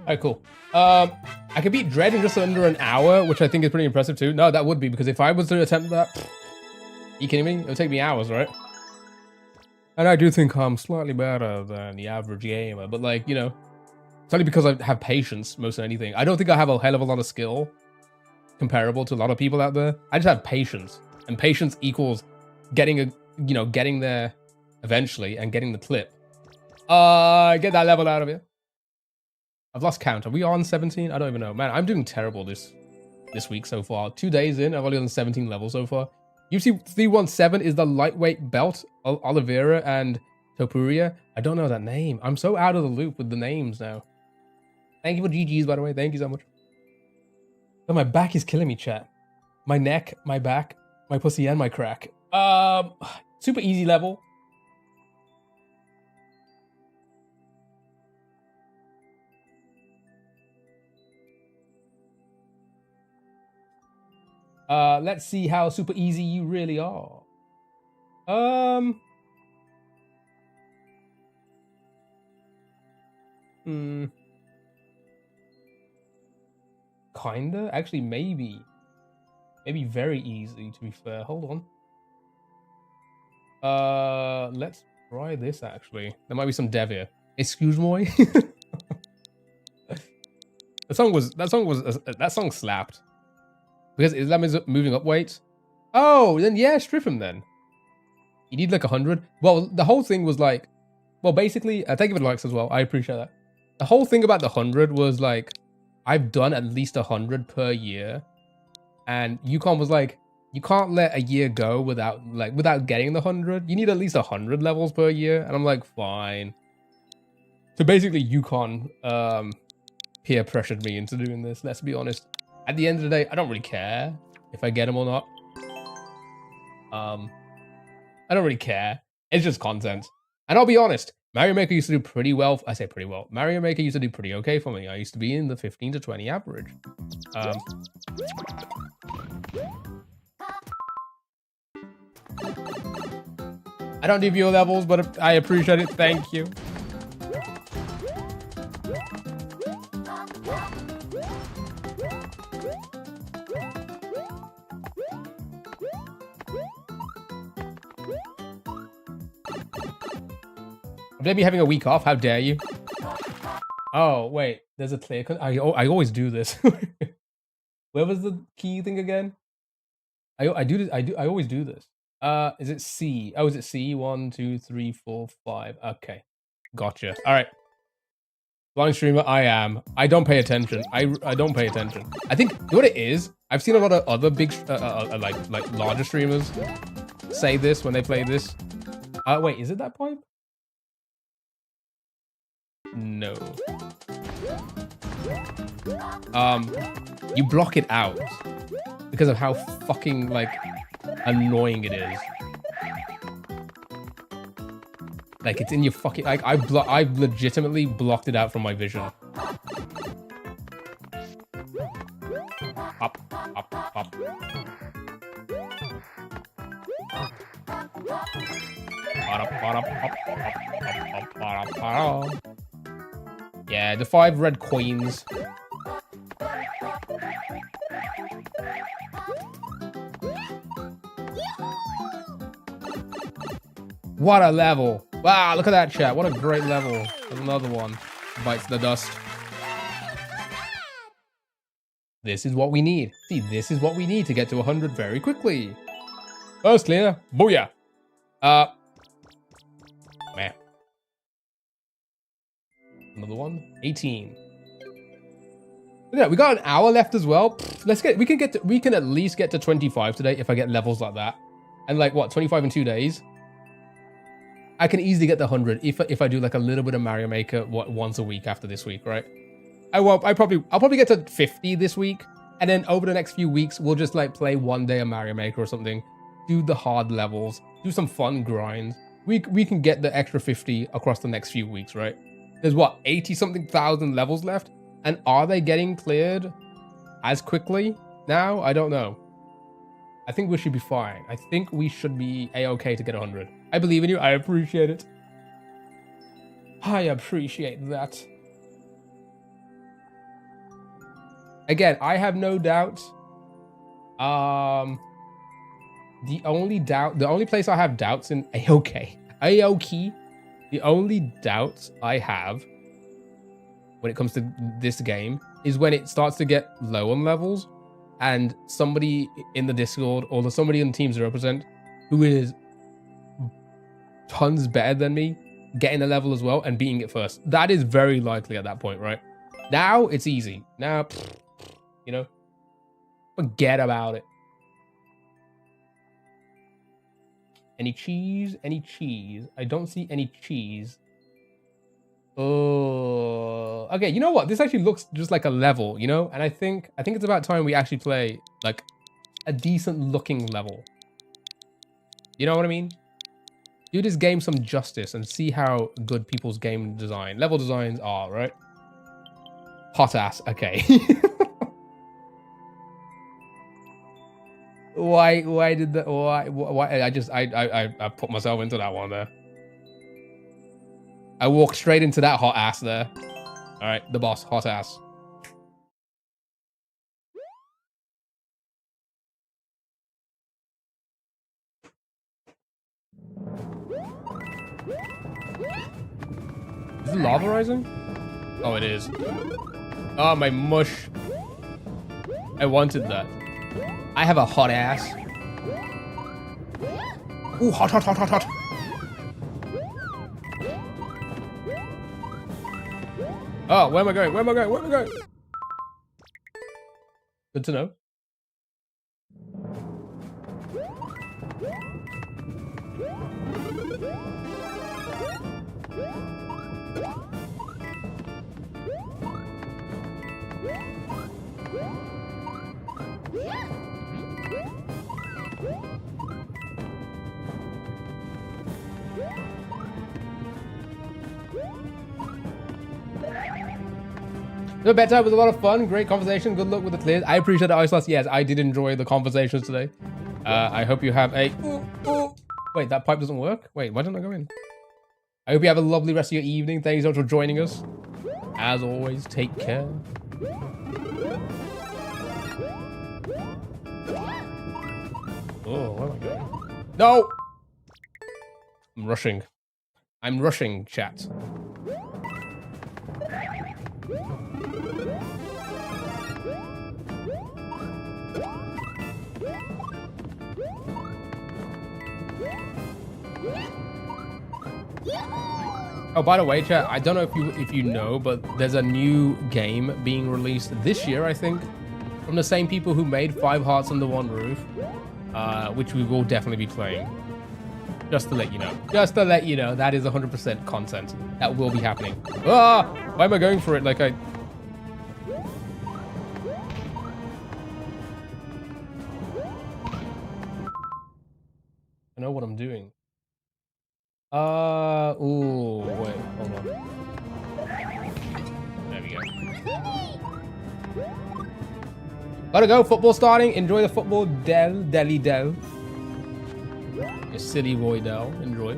Alright, cool. I could beat Dread in just under an hour, which I think is pretty impressive too. No, that would be, because if I was to attempt that, are you kidding me? It would take me hours, right? And I do think I'm slightly better than the average gamer, but like, you know, it's only because I have patience most of anything. I don't think I have a hell of a lot of skill comparable to a lot of people out there. I just have patience, and patience equals getting getting there eventually and getting the clip. Get that level out of here. I've lost count. Are we on 17? I don't even know. Man, I'm doing terrible this week so far. 2 days in, I've only done 17 levels so far. UFC 317 is the lightweight belt, Oliveira and Topuria. I don't know that name. I'm so out of the loop with the names now. Thank you for GG's, by the way. Thank you so much. Oh, my back is killing me, chat. My neck, my back, my pussy, and my crack. Super easy level. Let's see how super easy you really are. Kinda? Actually, maybe. Maybe very easy, to be fair. Hold on. Let's try this, actually. There might be some dev here. Excuse me? That song slapped. Because that means moving up weight. Oh, then yeah, strip him then. You need like 100. Well, the whole thing was like, well, basically, thank you for the likes as well. I appreciate that. The whole thing about the 100 was like, I've done at least 100 per year. And Yukon was like, you can't let a year go without getting the 100. You need at least 100 levels per year. And I'm like, fine. So basically, Yukon peer pressured me into doing this. Let's be honest. At the end of the day, I don't really care if I get them or not. I don't really care. It's just content. And I'll be honest, Mario Maker used to do pretty well. I say pretty well. Mario Maker used to do pretty okay for me. I used to be in the 15 to 20 average. I don't do viewer levels, but I appreciate it. Thank you. They be having a week off. How dare you? Oh wait, there's a clear. I always do this. Where was the key thing again? I do this. I always do this. Is it C? Oh, is it C? 1, 2, 3, 4, 5. Okay, gotcha. All right. Blind streamer, I am. I don't pay attention. I don't pay attention. I think what it is. I've seen a lot of other big, like larger streamers say this when they play this. Wait, is it that pipe? No. You block it out because of how fucking like annoying it is. Like it's in your fucking like I've legitimately blocked it out from my vision. Up, up, up. Yeah, the 5 red coins. What a level. Wow, look at that, chat. What a great level. There's another one. Bites the dust. This is what we need. See, this is what we need to get to 100 very quickly. First clear. Booyah. Man. Another one. 18. Yeah, we got an hour left as well. We can at least get to 25 today if I get levels like that. And like what, 25 in 2 days? I can easily get the 100 if I do like a little bit of Mario Maker once a week after this week, right? I'll probably get to 50 this week, and then over the next few weeks we'll just like play one day of Mario Maker or something, do the hard levels, do some fun grinds. We can get the extra 50 across the next few weeks, right? There's what, 80 something thousand levels left, and are they getting cleared as quickly now? I don't know. I think we should be fine. I think we should be a-okay to get 100. I believe in you. I appreciate it. I appreciate that. Again, I have no doubt. The only place I have doubts in a-okay, the only doubts I have when it comes to this game is when it starts to get low on levels and somebody in the Discord or somebody in Team 0% who is tons better than me getting a level as well and beating it first. That is very likely at that point, right? Now it's easy. Now, you know, forget about it. Any cheese? Any cheese? I don't see any cheese. Oh, okay. You know what? This actually looks just like a level, you know? And I think it's about time we actually play like a decent looking level. You know what I mean? Do this game some justice and see how good people's game design, level designs are, right? Hot ass. Okay. Why did that? Why? I put myself into that one there. I walked straight into that hot ass there. All right, the boss, hot ass. Is it lava rising? Oh, it is. Oh, my mush. I wanted that. I have a hot ass. Ooh, hot, hot, hot, hot, hot. Oh, where am I going? Where am I going? Where am I going? Good to know. No, bedtime was a lot of fun. Great conversation. Good luck with the clears. I appreciate the ice loss. Yes, I did enjoy the conversations today. I hope you have a... Wait, that pipe doesn't work? Wait, why didn't I go in? I hope you have a lovely rest of your evening. Thank you so much for joining us. As always, take care. Oh, where am I going? No! I'm rushing. I'm rushing, chat. Oh, by the way, chat, I don't know if you know, but there's a new game being released this year, I think, from the same people who made 5 Hearts Under One Roof, which we will definitely be playing. Just to let you know. Just to let you know, that is 100% content that will be happening. Ah! Why am I going for it like I... I know what I'm doing. Ooh, wait, hold on. There we go. Gotta go, football starting. Enjoy the football, Delly Del. You silly boy Del, enjoy.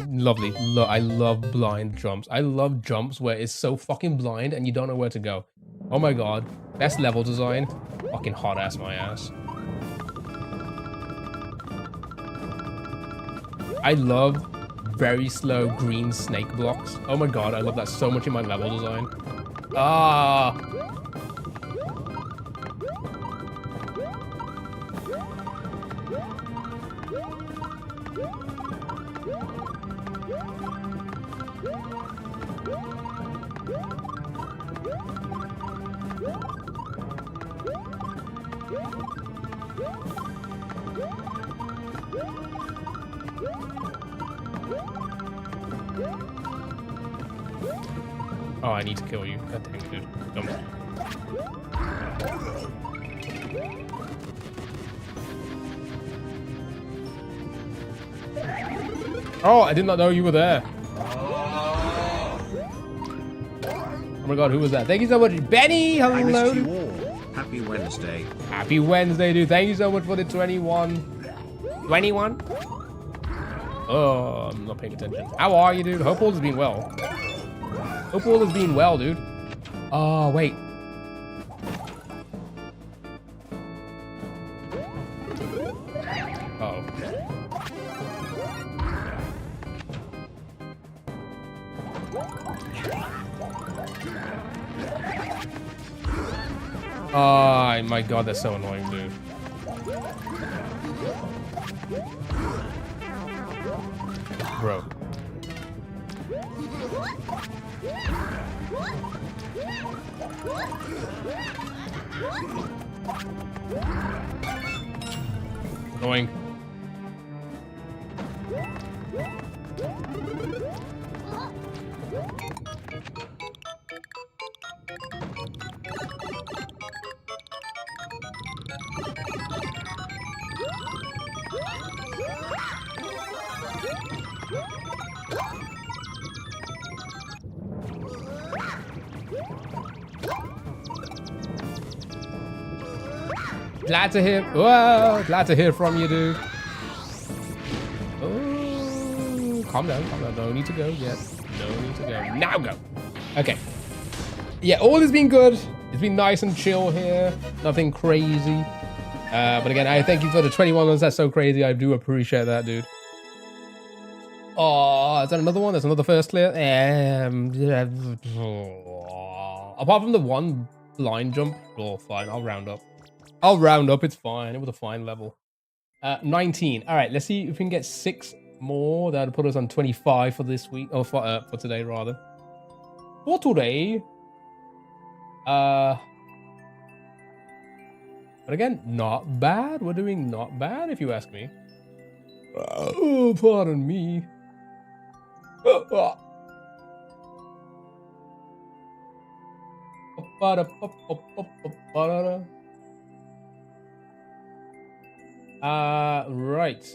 Lovely, I love blind jumps. I love jumps where it's so fucking blind and you don't know where to go. Oh my god, best level design. Fucking hot ass my ass. I love very slow green snake blocks. Oh my god, I love that so much in my level design. Ah! Oh, I need to kill you. God dang it, dude. Come on. Oh, I did not know you were there. Oh my god, who was that? Thank you so much, Benny. Hello. Happy Wednesday. Happy Wednesday, dude. Thank you so much for the 21. 21? Oh, I'm not paying attention. How are you, dude? Hope all has been well. Hope all has been well, dude. Oh, wait. Uh-oh. Oh my god, that's so annoying, dude. Bro. Annoying. Glad to hear. Whoa, glad to hear from you, dude. Oh, calm down, calm down. Don't need to go yet. No need to go. Now go. Okay. Yeah, all has been good. It's been nice and chill here. Nothing crazy. But again, I thank you for the 21 ones. That's so crazy. I do appreciate that, dude. Oh, is that another one? That's another first clear. Yeah. Apart from the one line jump, oh, fine. I'll round up. I'll round up. It's fine. It was a fine level. 19. All right. Let's see if we can get 6 more. That'll put us on 25 for this week, or for today rather. For today. But again, not bad. We're doing not bad, if you ask me. Oh, pardon me. Right.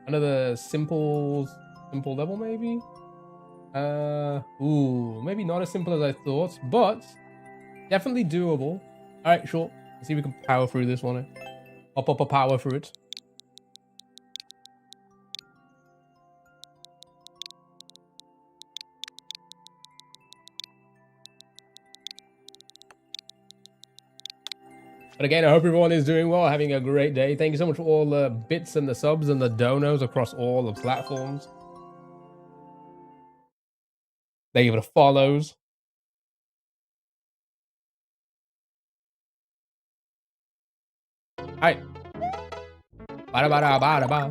Another simple level, maybe? Ooh, maybe not as simple as I thought, but definitely doable. Alright, sure. Let's see if we can power through this one. Power through it. But again, I hope everyone is doing well, having a great day. Thank you so much for all the bits and the subs and the donos across all the platforms. Thank you for the follows. Alright. Bada bada bada ba.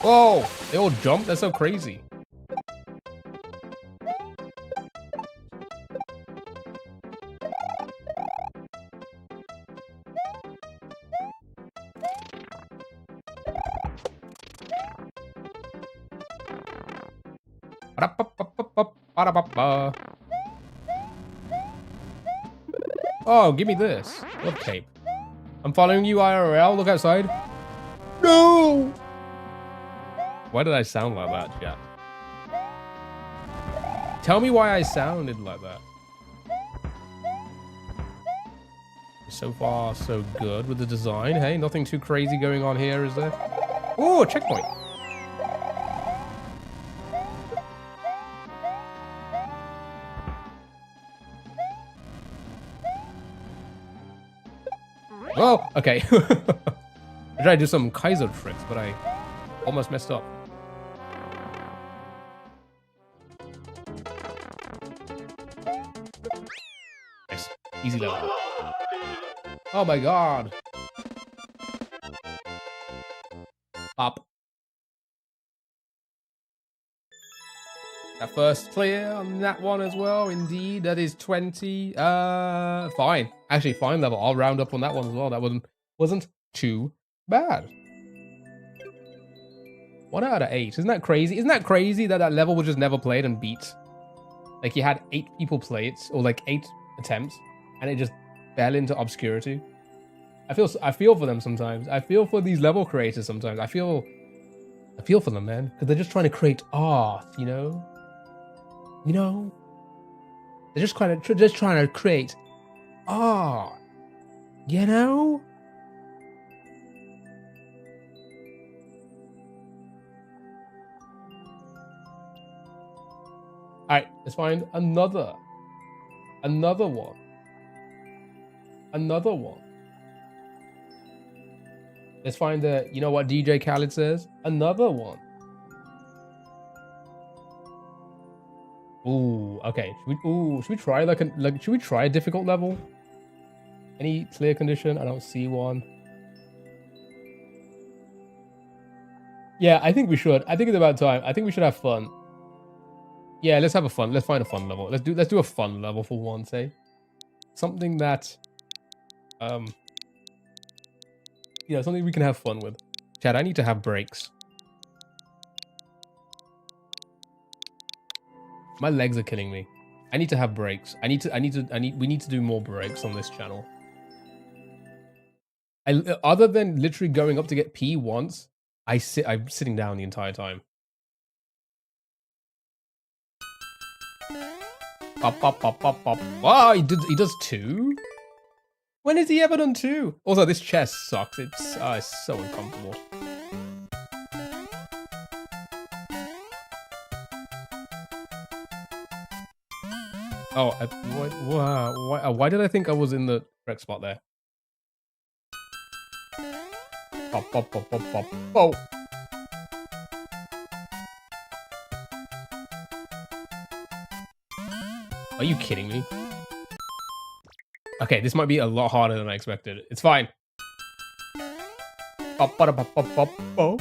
Whoa! They all jump? That's so crazy. Oh, give me this. What cape? I'm following you IRL. Look outside. No! Why did I sound like that, chat? Tell me why I sounded like that. So far, so good with the design. Hey, nothing too crazy going on here, is there? Oh, checkpoint. Oh, okay. I tried to do some Kaiser tricks, but I almost messed up. Nice. Easy level. Oh my god. Up. That first clear on that one as well. Indeed, that is 20. Fine. Actually, fine level. I'll round up on that one as well. That wasn't too bad. 1 out of 8. Isn't that crazy? Isn't that crazy that that level was just never played and beat? Like, you had 8 people play it, or like 8 attempts, and it just fell into obscurity. I feel for them sometimes. I feel for these level creators sometimes. I feel for them, man, because they're just trying to create art, you know. You know, they're just trying to create art. You know. All right, let's find another one. Let's find the, you know what DJ Khaled says? Another one. Ooh, okay. Should we try should we try a difficult level? Any clear condition? I don't see one. Yeah, I think we should. I think it's about time. I think we should have fun. Yeah, let's have a fun. Let's find a fun level. Let's do a fun level for once, eh? Something that yeah, something we can have fun with. Chad, I need to have breaks. My legs are killing me. I need to have breaks. We need to do more breaks on this channel. Other than literally going up to get pee once, I'm sitting down the entire time. Pop, pop, pop, pop, pop. Wow, he does 2? When has he ever done 2? Also, this chest sucks. It's so uncomfortable. Oh, why did I think I was in the correct spot there? Pop, pop, pop, pop, pop. Oh! Are you kidding me? Okay, this might be a lot harder than I expected. It's fine. Pop, pop, pop, pop, pop, pop. Oh.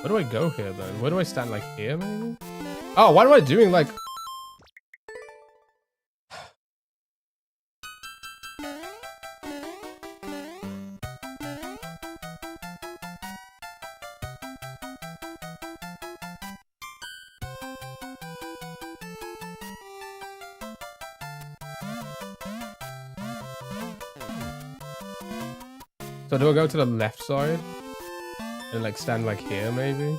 Where do I go here then? Where do I stand, like here maybe? Oh, what am I doing like? So do I go to the left side? And like stand like here maybe?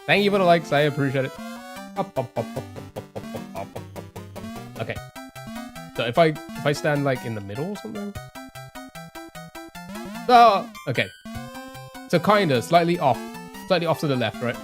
Thank you for the likes, I appreciate it. Okay. So if I stand like in the middle or something? Oh, okay. So kinda, slightly off to the left, right?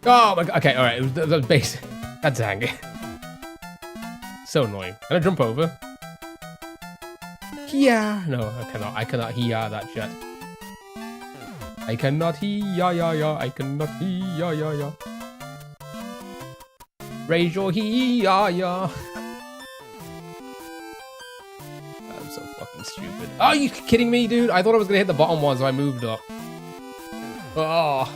Oh my god, okay, alright, it was the basic. God dang it. So annoying. Can I jump over? Yeah. No, I cannot hear that shit. I cannot hear I cannot hear Raise your hear I'm so fucking stupid. Oh, are you kidding me, dude? I thought I was gonna hit the bottom one, so I moved up. Oh.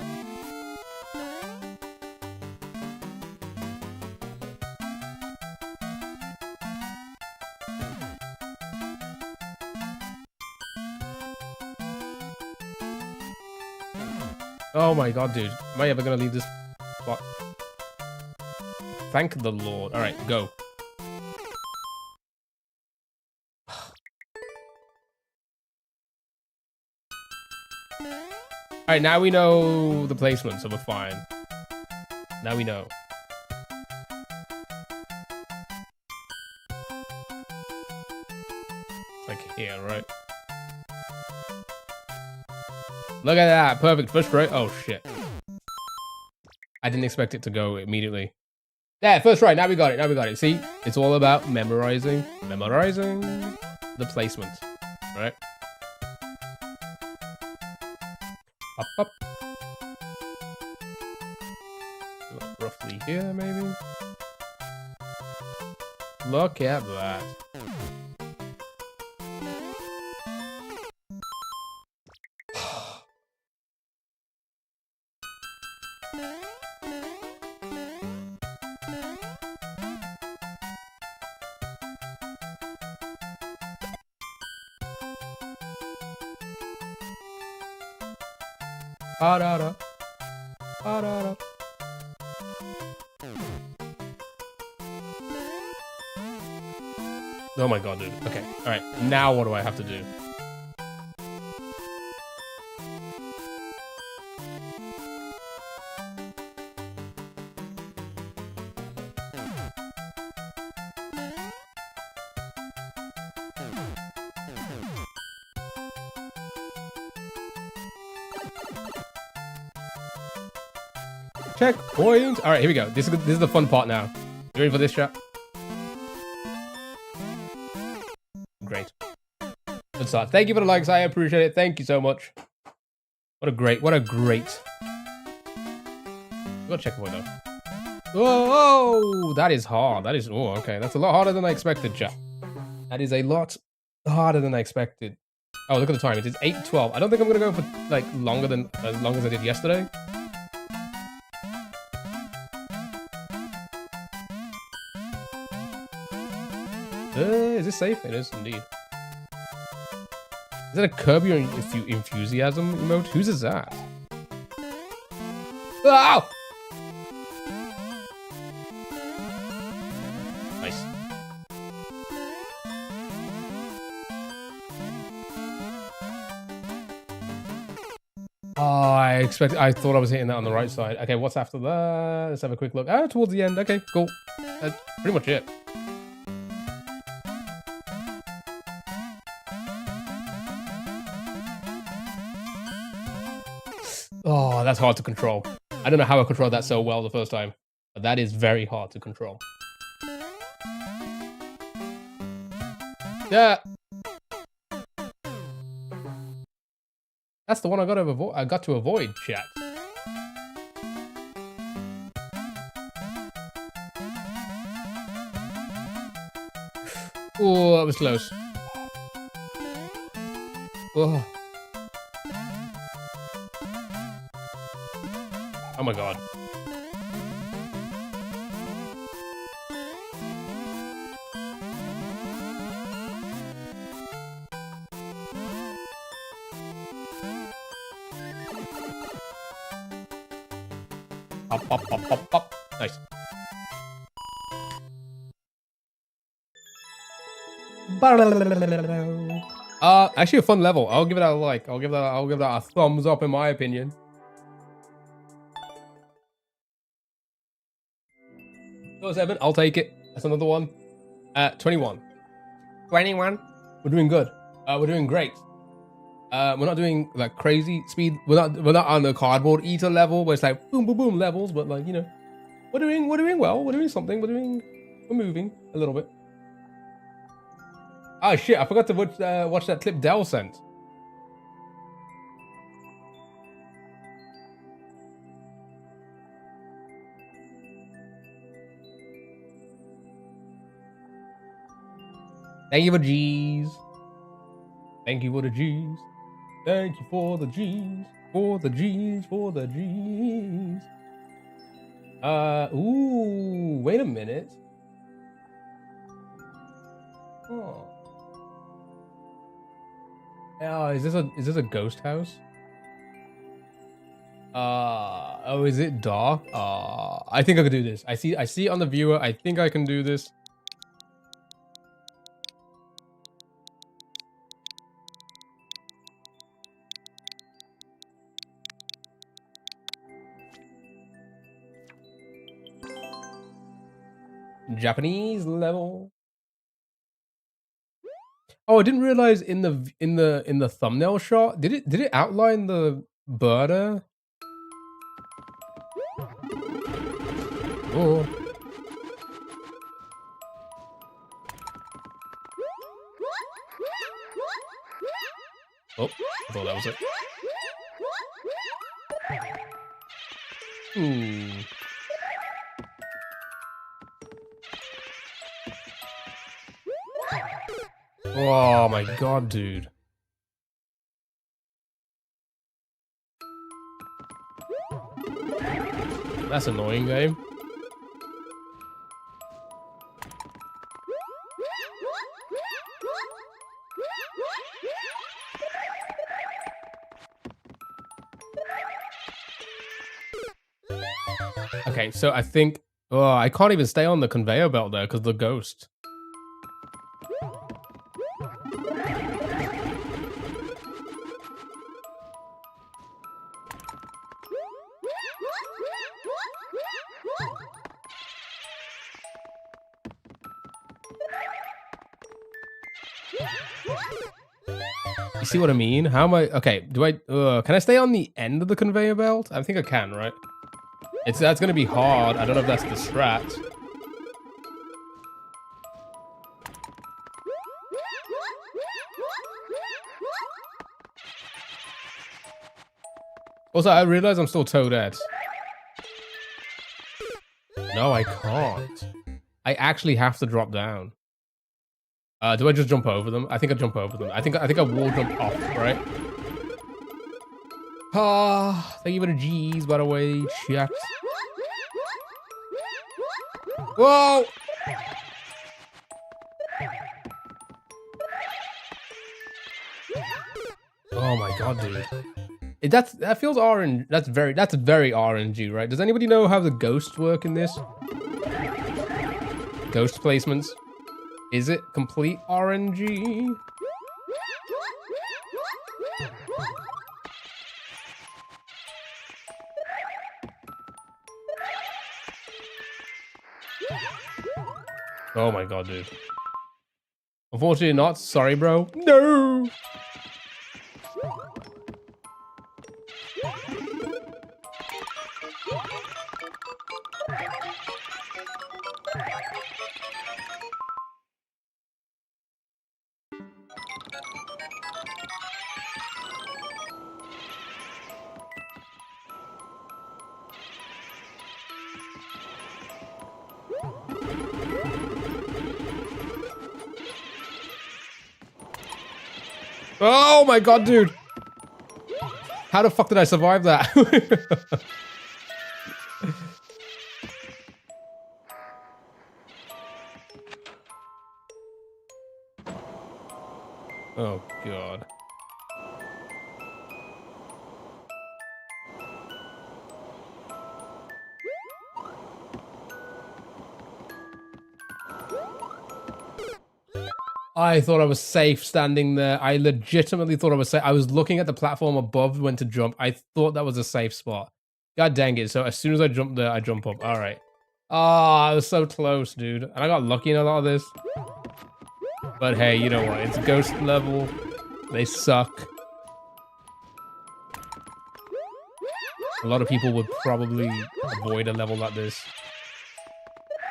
Oh my god, dude. Am I ever gonna leave this spot? Thank the Lord. Alright, go. Alright, now we know the placement, so we're fine. Now we know. It's like here, right? Look at that. Perfect. First try. Oh, shit. I didn't expect it to go immediately. Yeah, first try. Now we got it. Now we got it. See? It's all about memorizing. Memorizing the placement. Right? Up, up. Roughly here, maybe? Look at that. Ah-da-da. Ah-da-da. Oh my god, dude. Okay, alright. Now what do I have to do? Checkpoint. All right, here we go. This is the fun part now. You ready for this, chat? Great. Good start. Thank you for the likes. I appreciate it. Thank you so much. What a great. Got checkpoint though. Whoa, that is hard. That is. Oh, okay. That's a lot harder than I expected, chat. That is a lot harder than I expected. Oh, look at the time. It is 8:12. I don't think I'm gonna go for like longer than as long as I did yesterday. Is this safe? It is indeed. Is that a curb your enthusiasm emote? Whose is that? Oh! Nice. Oh, I thought I was hitting that on the right side. Okay, what's after that? Let's have a quick look. Ah, towards the end. Okay, cool. That's pretty much it. Oh, that's hard to control. I don't know how I controlled that so well the first time, but that is very hard to control. Yeah. That's the one I got to avoid, chat. Oh, that was close. Oh. Oh my god. Up, up, up, up, up. Nice. Actually a fun level. I'll give it a like. I'll give that a thumbs up in my opinion. Oh, 7, I'll take it. That's another one. 21. 21. We're doing good. We're doing great. We're not doing like crazy speed. We're not on the cardboard eater level where it's like boom, boom, boom levels. But like, you know, we're doing well. We're doing something. We're moving a little bit. Oh shit! I forgot to watch that clip Dell sent. Thank you for G's. Thank you for the G's. Thank you for the G's. For the G's. For the G's. Ooh, wait a minute. Oh. Is this a ghost house? Oh, is it dark? I think I could do this. I see it on the viewer. I think I can do this. Japanese level. Oh, I didn't realize in the thumbnail shot, did it outline the birder? Oh. Oh, I thought that was it. Ooh. Oh my god, dude. That's annoying, game. Okay, so I think... Oh, I can't even stay on the conveyor belt there because of the ghost. You see what I mean? How am I... Okay, can I stay on the end of the conveyor belt? I think I can, right? That's gonna be hard. I don't know if that's the strat. Also, I realize I'm still Toadette. No, I can't. I actually have to drop down. Do I just jump over them? I think I jump over them. I think I wall jump off, right? Ah, thank you for the G's, by the way, chat. Whoa! Oh my god, dude. That feels RNG. That's very RNG, right? Does anybody know how the ghosts work in this? Ghost placements. Is it complete RNG? Oh my god, dude. Unfortunately not. Sorry, bro. No! Oh my god, dude. How the fuck did I survive that? Oh god. I thought I was safe standing there. I legitimately thought I was safe. I was looking at the platform above when to jump. I thought that was a safe spot. God dang it. So as soon as I jump there, I jump up. All right. Ah, I was so close, dude. And I got lucky in a lot of this. But hey, you know what? It's ghost level. They suck. A lot of people would probably avoid a level like this.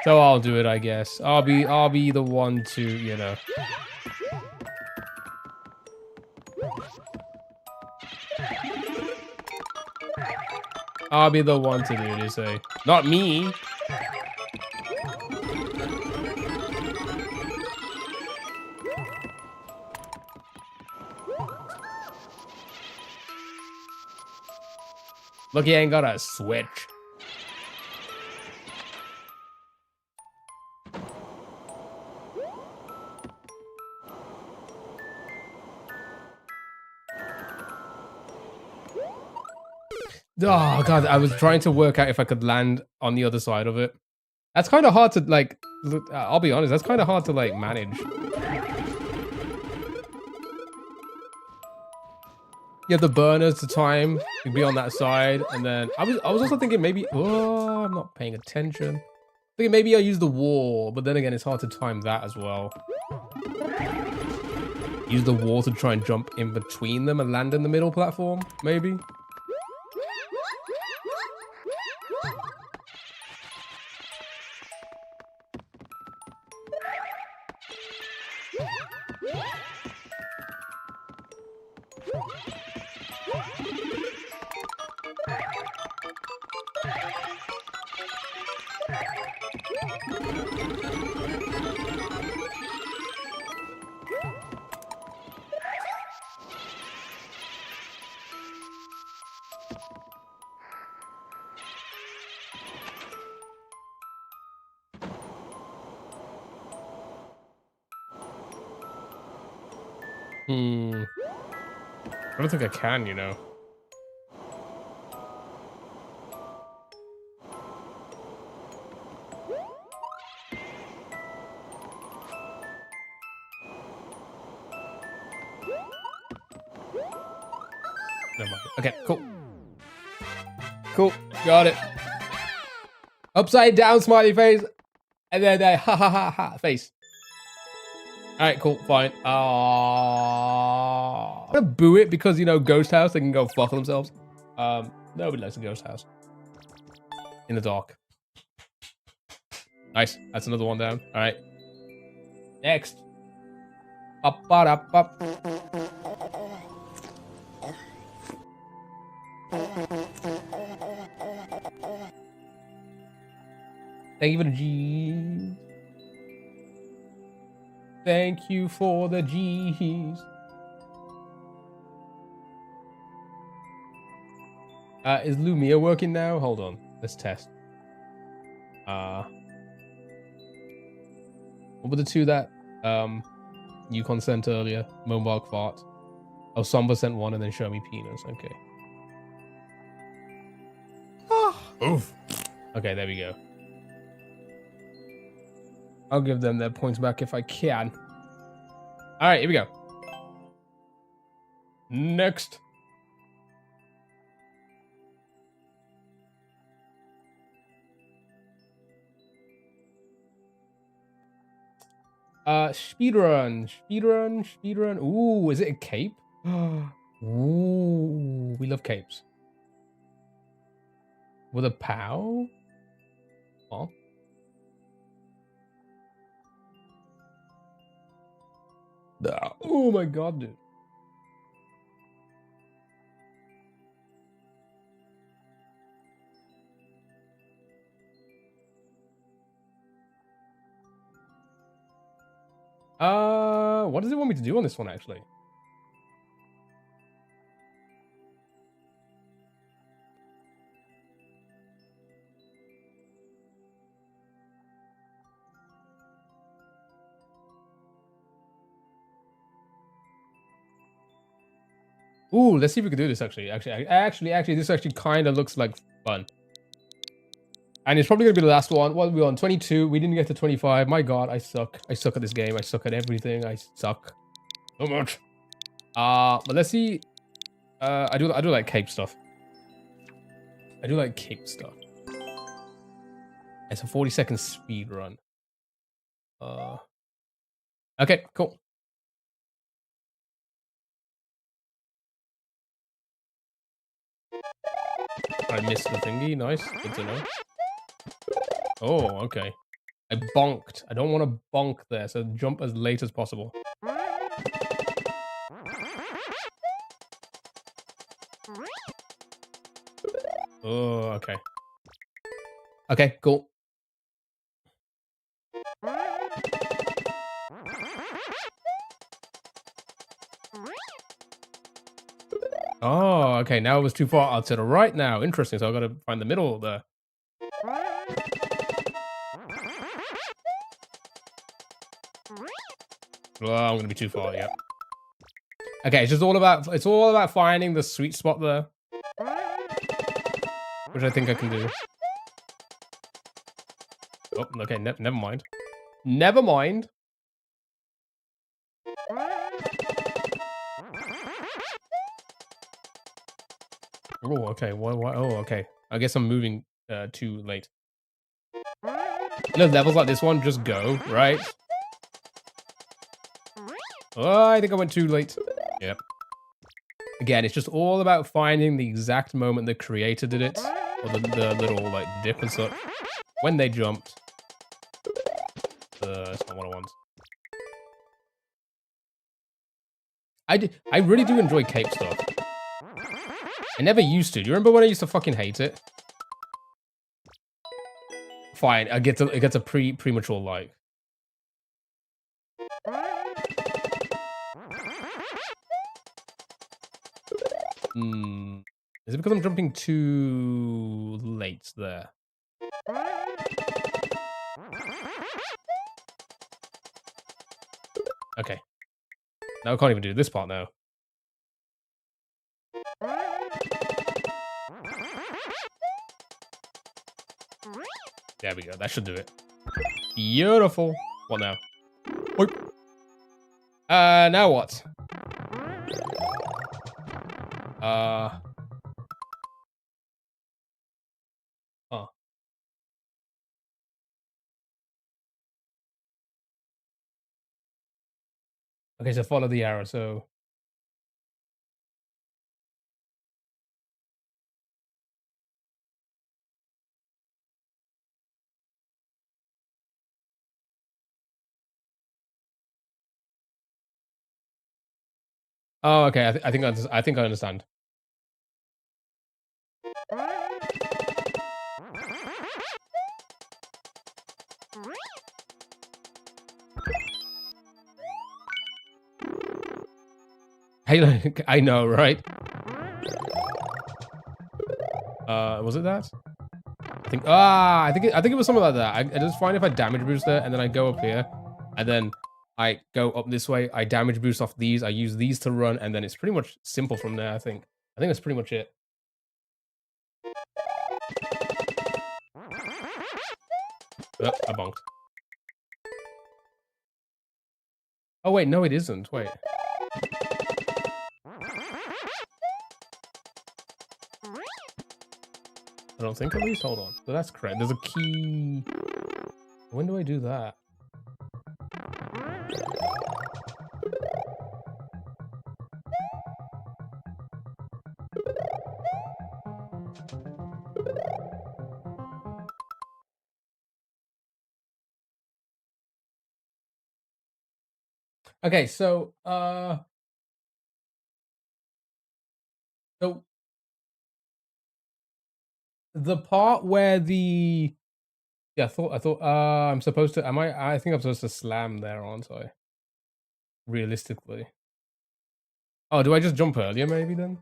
So I'll do it, I guess. I'll be the one to, you know. I'll be the one to do this, eh? Not me. Look, he ain't got a switch. Oh god, I was trying to work out if I could land on the other side of it. That's kind of hard to like. I'll be honest, that's kind of hard to like manage. You have the burners to time. You'd be on that side, and then I was also thinking maybe. Oh, I'm not paying attention. Thinking maybe I use the wall, but then again, it's hard to time that as well. Use the wall to try and jump in between them and land in the middle platform, maybe. I don't think I can, you know. Never mind. Okay, cool. Cool, got it. Upside down smiley face, and then a ha ha ha ha face. All right, cool, fine. I'm gonna boo it because, you know, ghost house, they can go fuck themselves. Nobody likes a ghost house. In the dark. Nice, that's another one down. All right. Next. Up, up, up. Thank you for the G. Thank you for the G's. Is Lumia working now? Hold on. Let's test. What were the two that Yukon sent earlier? Moonbark Fart. Oh, Somber sent one and then Show Me Penis. Okay. Oof. Okay, there we go. I'll give them their points back if I can. All right, here we go. Next. Speedrun. Ooh, is it a cape? Ooh, we love capes. With a POW? Oh. Oh my god, dude. What does it want me to do on this one, actually? Ooh, let's see if we can do this, actually. Actually, this actually kind of looks like fun. And it's probably going to be the last one. What are we on? 22. We didn't get to 25. My god, I suck. I suck at this game. I suck at everything. I suck so much. But let's see. I do like cape stuff. I do like cape stuff. It's a 40-second speed run. Okay, cool. I missed the thingy. Nice. Good to know. Oh, okay. I bonked. I don't want to bonk there, so jump as late as possible. Oh, okay. Okay, cool. Oh, okay. Now it was too far out to the right now. Interesting. So I've got to find the middle there. Well, I'm going to be too far, yeah. Okay, it's all about finding the sweet spot there. Which I think I can do. Oh, okay, never mind. Never mind. Oh, okay. Why? Oh, okay. I guess I'm moving too late. You know, levels like this one just go, right? Oh, I think I went too late. Yep. Again, it's just all about finding the exact moment the creator did it. Or the little, like, dip and such. When they jumped. That's not what I want. I really do enjoy cape stuff. I never used to. Do you remember when I used to fucking hate it? Fine, it gets a premature like. Is it because I'm jumping too late there? Okay. Now I can't even do this part now. There we go. That should do it. Beautiful. What now? Oip. Now what? Oh. Okay, so follow the arrow, so... Oh, okay. I think I understand. I know, right? Was it that? I think it was something like that. I just find if I damage boost it and then I go up here and then I go up this way, I damage boost off these, I use these to run, and then it's pretty much simple from there, I think. I think that's pretty much it. Oh, I bonked. Oh wait, no it isn't. Wait. I don't think at least. Hold on. So that's correct. There's a key. When do I do that? Okay, so so the part where the I thought I'm supposed to I think I'm supposed to slam there, aren't I? Realistically. Oh, do I just jump earlier maybe then?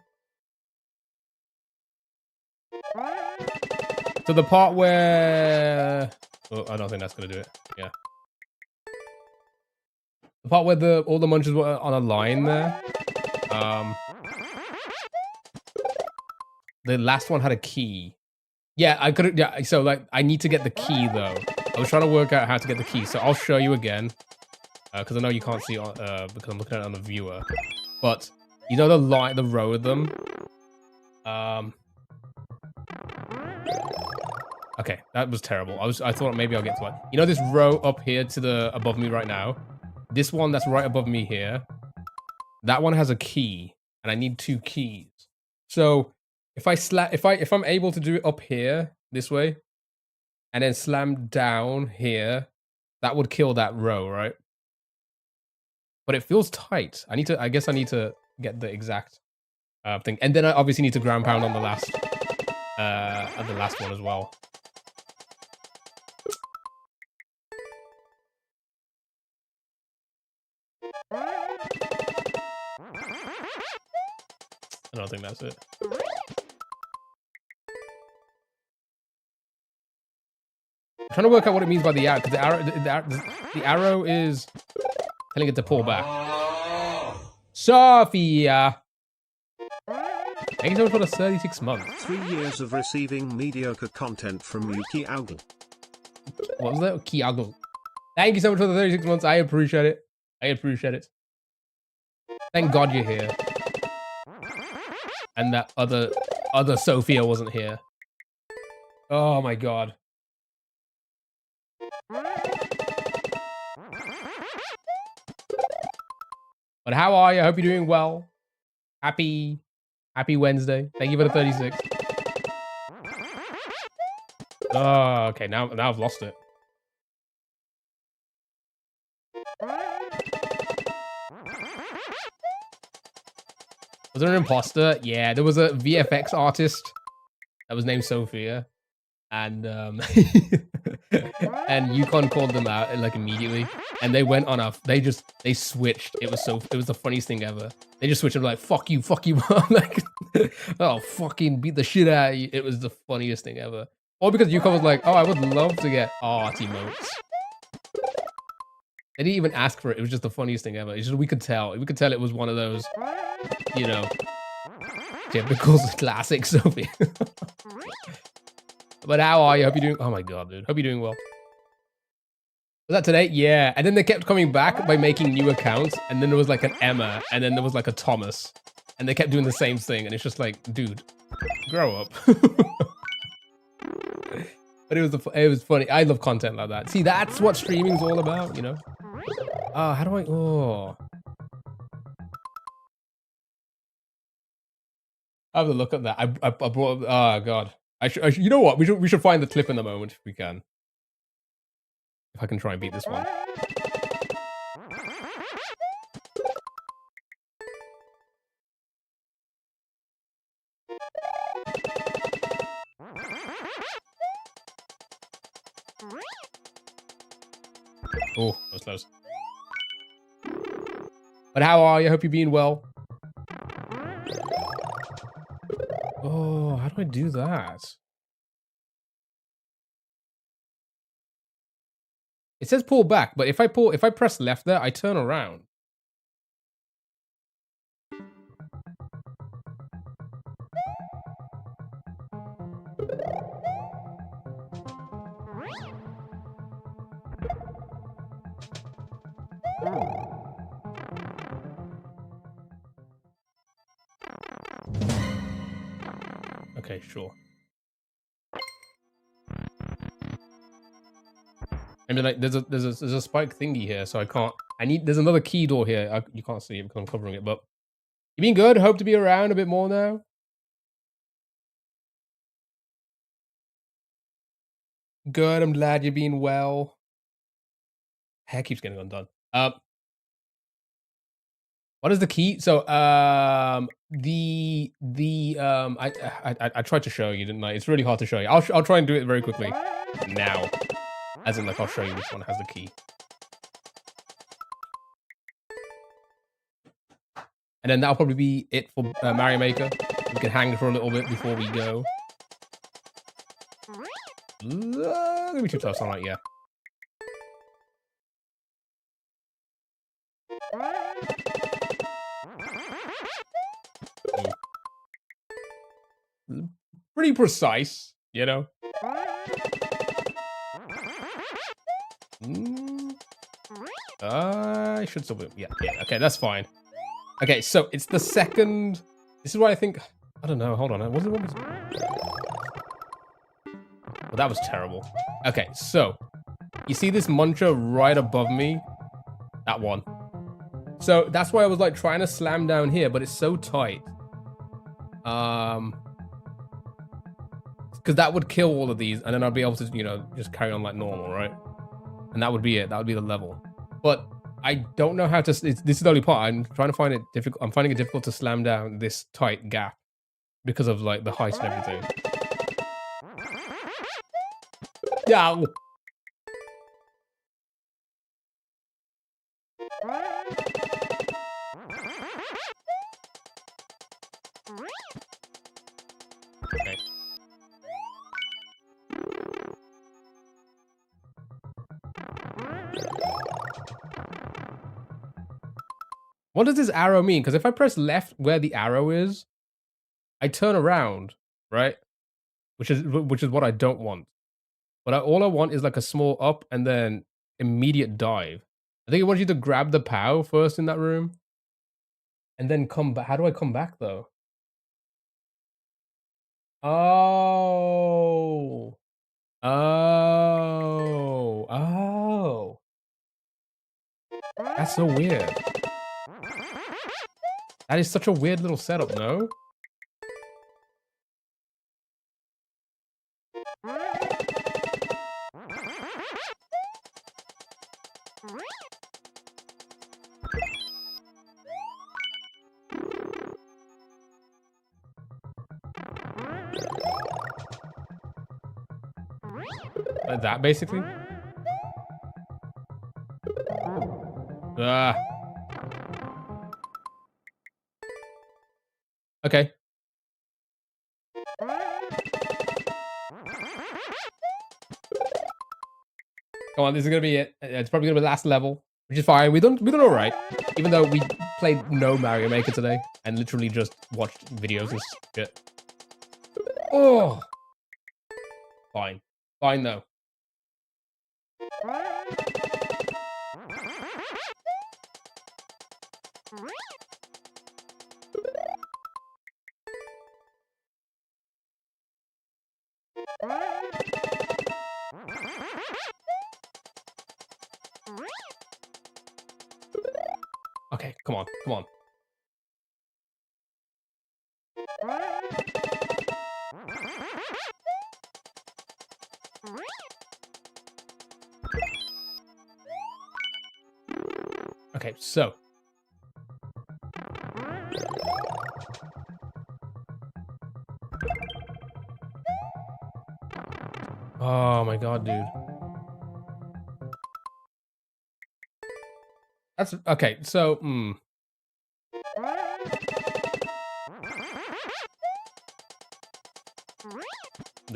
So the part where oh, I don't think that's gonna do it. Yeah. The part where all the munches were on a line there. The last one had a key. Yeah, I couldn't. Yeah, so like, I need to get the key though. I was trying to work out how to get the key, so I'll show you again, because I know you can't see because I'm looking at it on the viewer. But you know the row of them. Okay, that was terrible. I thought maybe I'll get to one. You know this row up here to the above me right now. This one that's right above me here. That one has a key, and I need 2 keys. So if I'm able to do it up here this way, and then slam down here, that would kill that row, right? But it feels tight. I guess I need to get the exact thing, and then I obviously need to ground pound on the last one as well. I don't think that's it. I'm trying to work out what it means by the arrow, because the arrow is telling it to pull back. Sophia! Thank you so much for the 36 months. 3 years of receiving mediocre content from Yuki Ogle. What was that? Kiago. Thank you so much for the 36 months. I appreciate it. I appreciate it. Thank God you're here. And that other Sophia wasn't here. Oh my God. But how are you? I hope you're doing well. Happy Wednesday. Thank you for the 36. Oh, okay. Now I've lost it. Was there an imposter? Yeah, there was a VFX artist that was named Sophia, and and Yukon called them out like immediately, and they went on they switched. It was the funniest thing ever. They just switched and like, fuck you. I'm like, oh, fucking beat the shit out of you. It was the funniest thing ever. All because Yukon was like, oh, I would love to get art emotes. They didn't even ask for it. It was just the funniest thing ever. It's just we could tell it was one of those, you know, typical classic Sophie. But how are you? Hope you're doing. Oh my God, dude. Hope you're doing well. Was that today? Yeah. And then they kept coming back by making new accounts. And then there was like an Emma. And then there was like a Thomas. And they kept doing the same thing. And it's just like, dude, grow up. But it was funny. I love content like that. See, that's what streaming's all about, you know? How do I? Oh. I have to look at that. I brought. Oh God. I should. You know what? We should find the clip in the moment if we can. If I can try and beat this one. Oh, that was close. But how are you? I hope you're being well. Oh, how do I do that? It says pull back, but if I press left there, I turn around. Okay, sure. I mean, like, there's a spike thingy here, so I can't. There's another key door here. You can't see it because I'm covering it, but you been good? Hope to be around a bit more now. Good. I'm glad you're being well. Hair keeps getting undone. What is the key? So, I tried to show you, didn't I? It's really hard to show you. I'll try and do it very quickly now, as in like I'll show you which one has the key. And then that'll probably be it for Mario Maker. We can hang for a little bit before we go. Gonna be too tough, so I'm like, yeah. Pretty precise, you know? I should still be, yeah, okay, that's fine. Okay, so it's the second, this is what I think, I don't know, hold on, was it what was... Well, that was terrible. Okay, so, you see this muncher right above me? That one. So, that's why I was like trying to slam down here, but it's so tight. Because that would kill all of these, and then I'd be able to, you know, just carry on like normal, right? And that would be it. That would be the level. But I don't know how to. This is the only part. I'm trying to find it difficult. I'm finding it difficult to slam down this tight gap because of like the height and everything. Yeah. Okay. What does this arrow mean? Because if I press left where the arrow is, I turn around, right? Which is what I don't want. But all I want is like a small up and then immediate dive. I think it wants you to grab the POW first in that room. And then come back. How do I come back though? Oh. Oh. Oh. That's so weird. That is such a weird little setup, no? Like that, basically? Ah. Okay. Come on, this is gonna be it. It's probably gonna be the last level, which is fine. We done all right, even though we played no Mario Maker today and literally just watched videos and shit. Oh, fine, fine though. Okay, come on, come on. Okay, so. Oh my god, dude. That's okay, so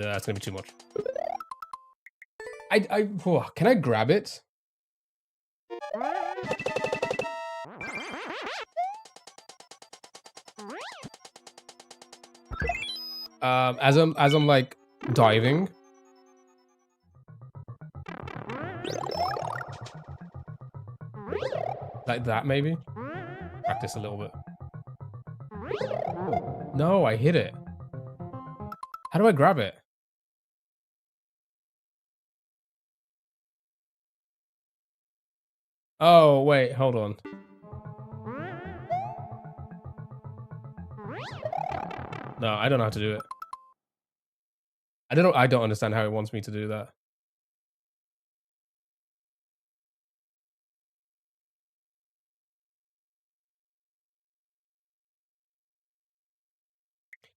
That's gonna be too much. Can I grab it? As I'm like diving. Like that, maybe? Practice a little bit. No, I hit it. How do I grab it? Oh, wait, hold on. No, I don't know how to do it. I don't understand how it wants me to do that.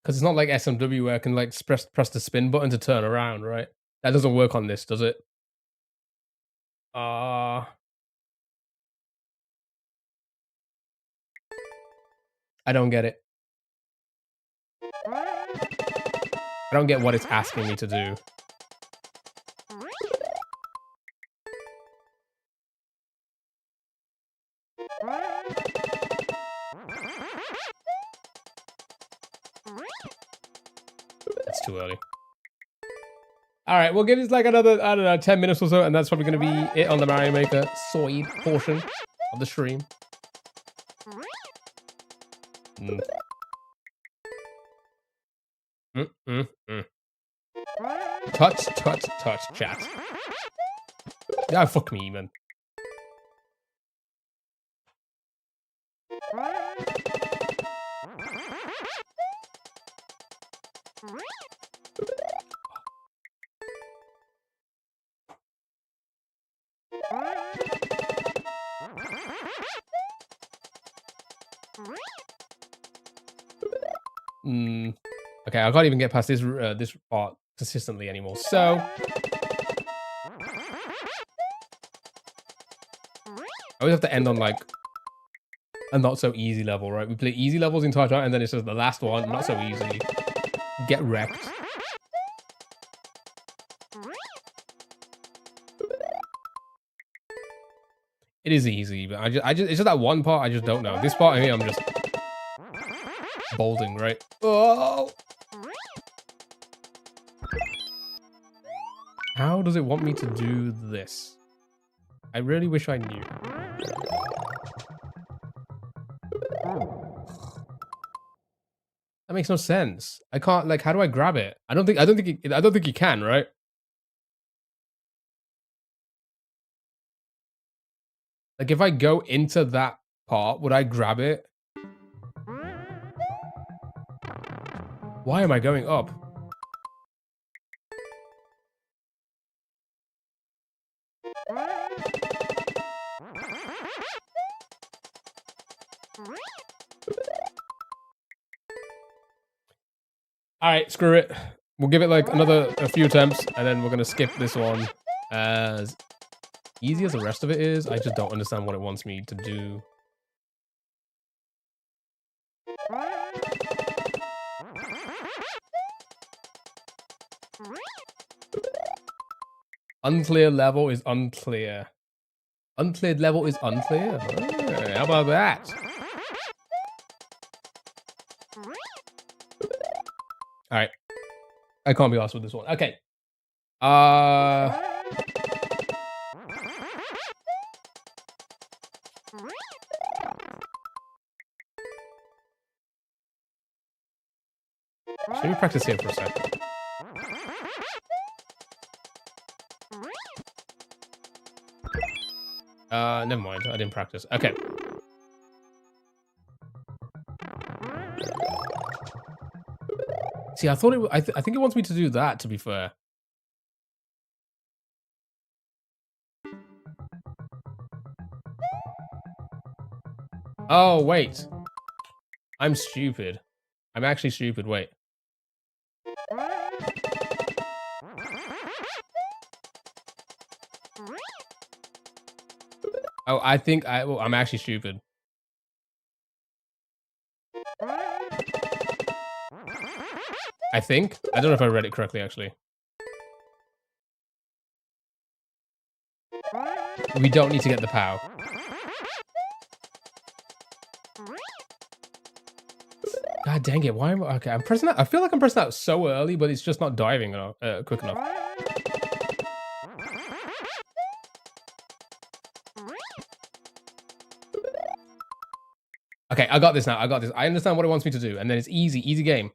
Because it's not like SMW where I can like press the spin button to turn around, right? That doesn't work on this, does it? I don't get it. I don't get what it's asking me to do. That's too early. All right, we'll give this like another, I don't know, 10 minutes or so, and that's probably going to be it on the Mario Maker Soid portion of the stream. Touch, chat. Yeah, fuck me, man. Okay, I can't even get past this this part consistently anymore. So I always have to end on like a not so easy level, right? We play easy levels in entire time, and then it says the last one, not so easy. Get wrecked. It is easy, but it's just that one part I just don't know. This part, I mean, I'm just bolding, right? Oh! How does it want me to do this? I really wish I knew. That makes no sense. I can't, like, how do I grab it? I don't think you can, right? Like, if I go into that part, would I grab it? Why am I going up? All right, screw it. We'll give it like a few attempts, and then we're gonna skip this one. As easy as the rest of it is, I just don't understand what it wants me to do. Unclear level is unclear. Uncleared level is unclear. Oh, how about that? All right. I can't be asked with this one. Okay. Should we practice here for a second? Never mind. I didn't practice. Okay. See, I thought it. I think it wants me to do that. To be fair. Oh wait. I'm stupid. I'm actually stupid. Wait. Oh, I think I'm actually stupid. I think. I don't know if I read it correctly, actually. We don't need to get the POW. God dang it! Why am I... Okay, I'm pressing that. I feel like I'm pressing that so early, but it's just not diving enough, quick enough. Okay, I got this now. I got this. I understand what it wants me to do, and then it's easy, easy game.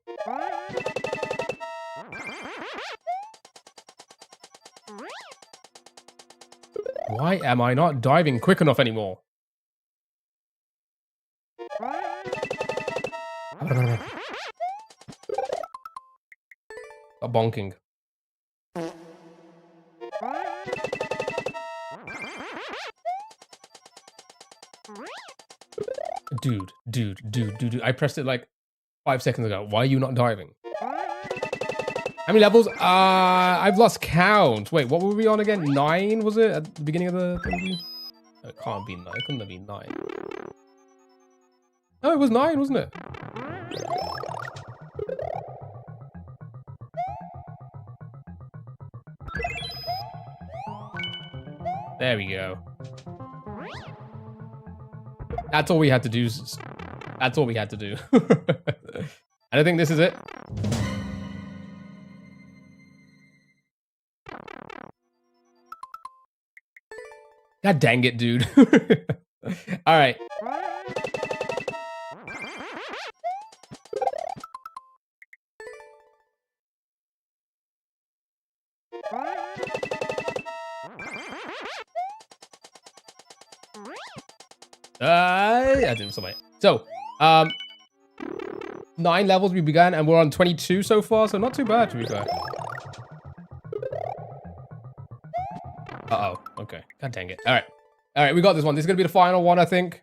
Why am I not diving quick enough anymore? Stop bonking. Dude. I pressed it like 5 seconds ago. Why are you not diving? How many levels? I've lost count. Wait, what were we on again? 9, was it? At the beginning of the thing? It can't be 9. It couldn't have been 9. No, it was 9, wasn't it? There we go. That's all we had to do. That's all we had to do. And I think this is it. God dang it, dude. All right. I did something. So, 9 levels we began, and we're on 22 so far, so not too bad to be fair. Uh-oh. Okay. God dang it. All right. All right, we got this one. This is going to be the final one, I think.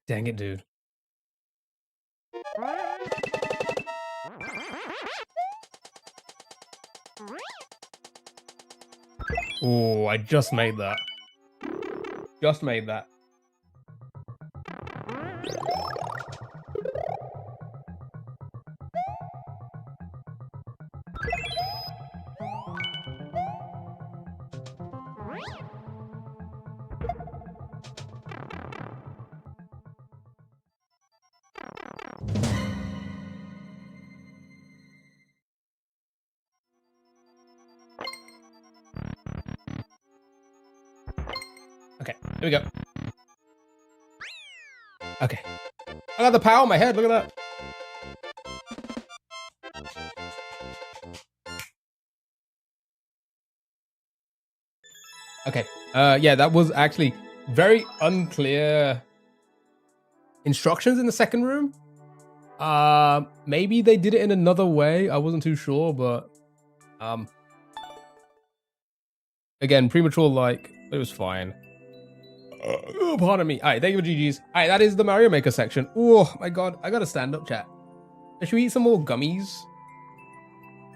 Dang it, dude. Oh, I just made that. Just made that. Okay, here we go. Okay. I got the power on my head, look at that. Okay, yeah, that was actually very unclear instructions in the second room. Maybe they did it in another way, I wasn't too sure, but again, premature like, but it was fine. Oh, pardon me. All right, thank you for GG's. All right, that is the Mario Maker section. Oh my god, I gotta stand up, chat. Should we eat some more gummies?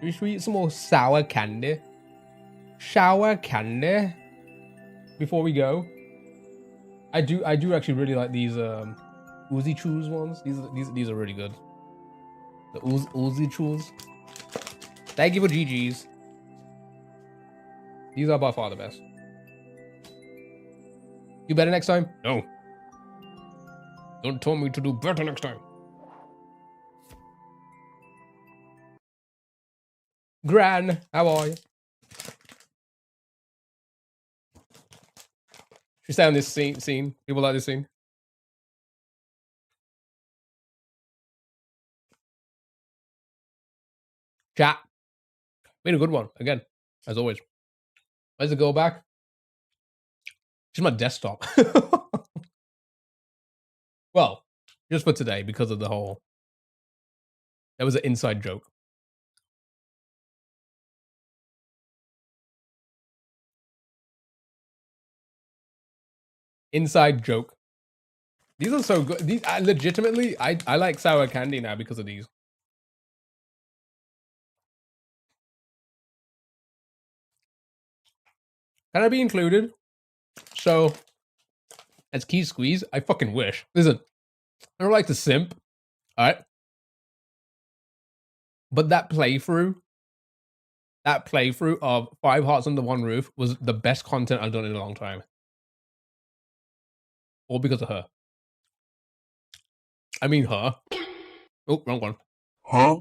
Should we eat some more sour candy? Sour candy? Before we go. I do actually really like these Uzi Chews ones. These are really good. The Uzi Chews. Thank you for GG's. These are by far the best. You better next time? No. Don't tell me to do better next time. Gran, how are you? Should we stay on this scene? People like this scene? Chat. Been a good one, again, as always. Where's it go back? Just my desktop. Well, just for today, because of the whole... That was an inside joke. Inside joke. These are so good. These legitimately, I like sour candy now because of these. Can I be included? So, as key squeeze, I fucking wish. Listen, I don't like to simp, alright? But that playthrough of 5 Hearts Under One Roof was the best content I've done in a long time. All because of her. I mean her. Oh, wrong one. Huh?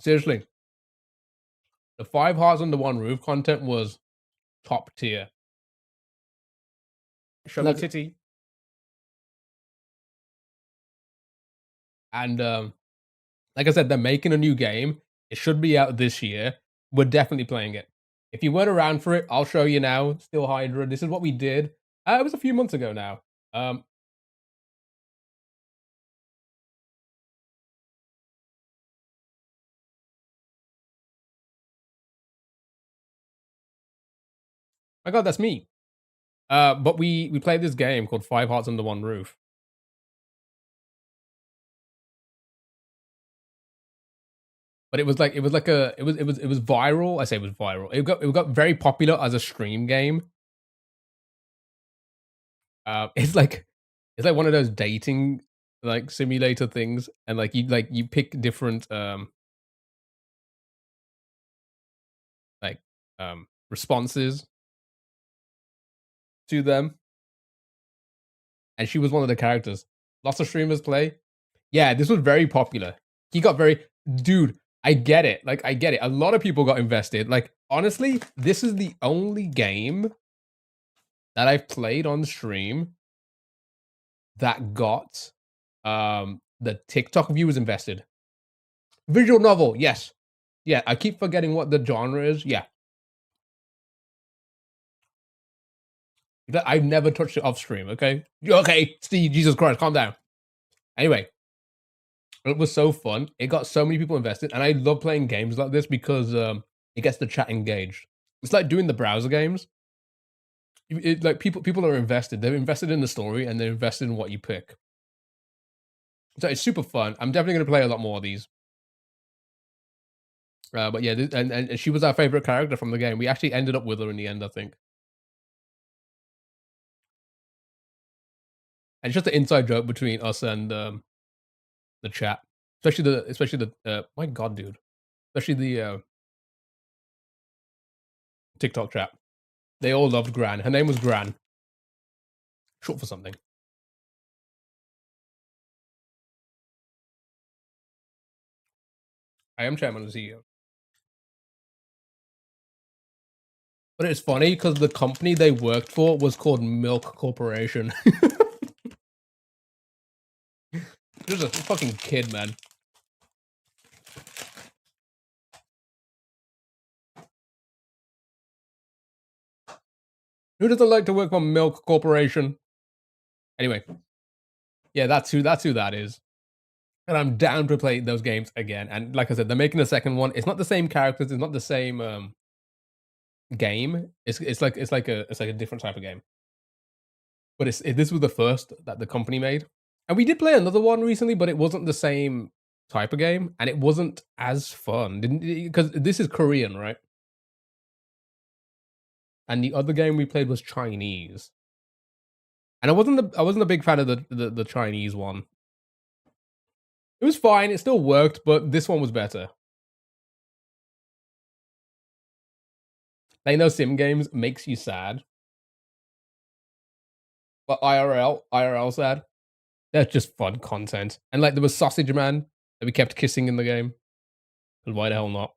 Seriously. The 5 Hearts Under One Roof content was top tier. Show me titty. And like I said, they're making a new game. It should be out this year. We're definitely playing it. If you weren't around for it, I'll show you now. Still Hydra. This is what we did. It was a few months ago now. My God, that's me. But we played this game called 5 Hearts Under One Roof. But it was viral. I say it was viral. It got very popular as a stream game. It's like one of those dating like simulator things, and like you pick different responses to them. And she was one of the characters. Lots of streamers play. Yeah, this was very popular. He got very dude. I get it. Like I get it. A lot of people got invested. Like honestly, this is the only game that I've played on stream that got the TikTok viewers invested. Visual novel, yes. Yeah, I keep forgetting what the genre is. Yeah. I've never touched it off stream, okay? Okay, Steve, Jesus Christ, calm down. Anyway, it was so fun. It got so many people invested, and I love playing games like this because it gets the chat engaged. It's like doing the browser games. Like people are invested. They're invested in the story, and they're invested in what you pick. So it's super fun. I'm definitely going to play a lot more of these. But yeah, and she was our favorite character from the game. We actually ended up with her in the end, I think. And it's just an inside joke between us and the chat, especially the my God, dude, especially the TikTok chat. They all loved Gran. Her name was Gran, short for something. I am chairman of the CEO. But it's funny because the company they worked for was called Milk Corporation. Just a fucking kid, man. Who doesn't like to work for Milk Corporation? Anyway, yeah, that's who that is. And I'm down to play those games again. And like I said, they're making a second one. It's not the same characters. It's not the same game. It's like a different type of game. But this was the first that the company made. And we did play another one recently, but it wasn't the same type of game, and it wasn't as fun. Because this is Korean, right? And the other game we played was Chinese. And I wasn't a big fan of the Chinese one. It was fine, it still worked, but this one was better. They know sim games makes you sad. But IRL sad. That's just fun content. And like there was Sausage Man that we kept kissing in the game. And why the hell not?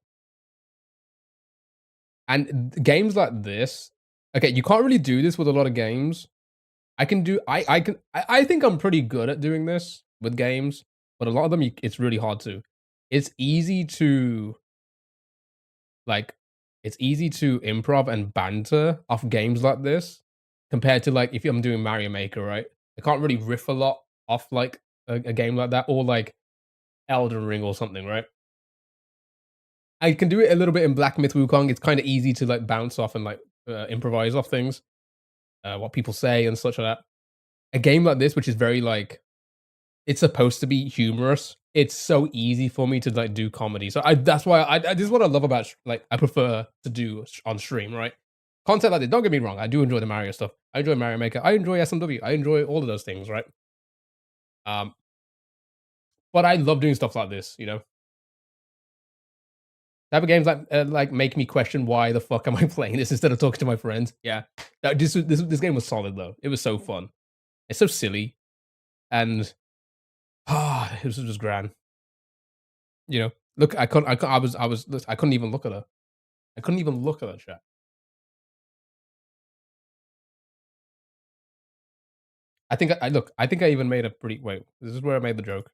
And games like this, okay, you can't really do this with a lot of games. I think I'm pretty good at doing this with games, but a lot of them it's really hard to. It's easy to improv and banter off games like this compared to like if I'm doing Mario Maker, right? I can't really riff a lot off like a game like that or like Elden Ring or something, right? I can do it a little bit in Black Myth Wukong. It's kind of easy to like bounce off and like improvise off things, what people say and such like that. A game like this, which is very like it's supposed to be humorous. It's so easy for me to like do comedy. So that's why this is what I love about like I prefer to do on stream, right? Content like this. Don't get me wrong. I do enjoy the Mario stuff. I enjoy Mario Maker. I enjoy SMW. I enjoy all of those things, right? Um, but I love doing stuff like this. You know, type of games like make me question why the fuck am I playing this instead of talking to my friends. Yeah, this game was solid though. It was so fun. It's so silly, and it was just grand. You know, look, I couldn't even look at her. I couldn't even look at that chat. I think I even made a pretty wait. This is where I made the joke.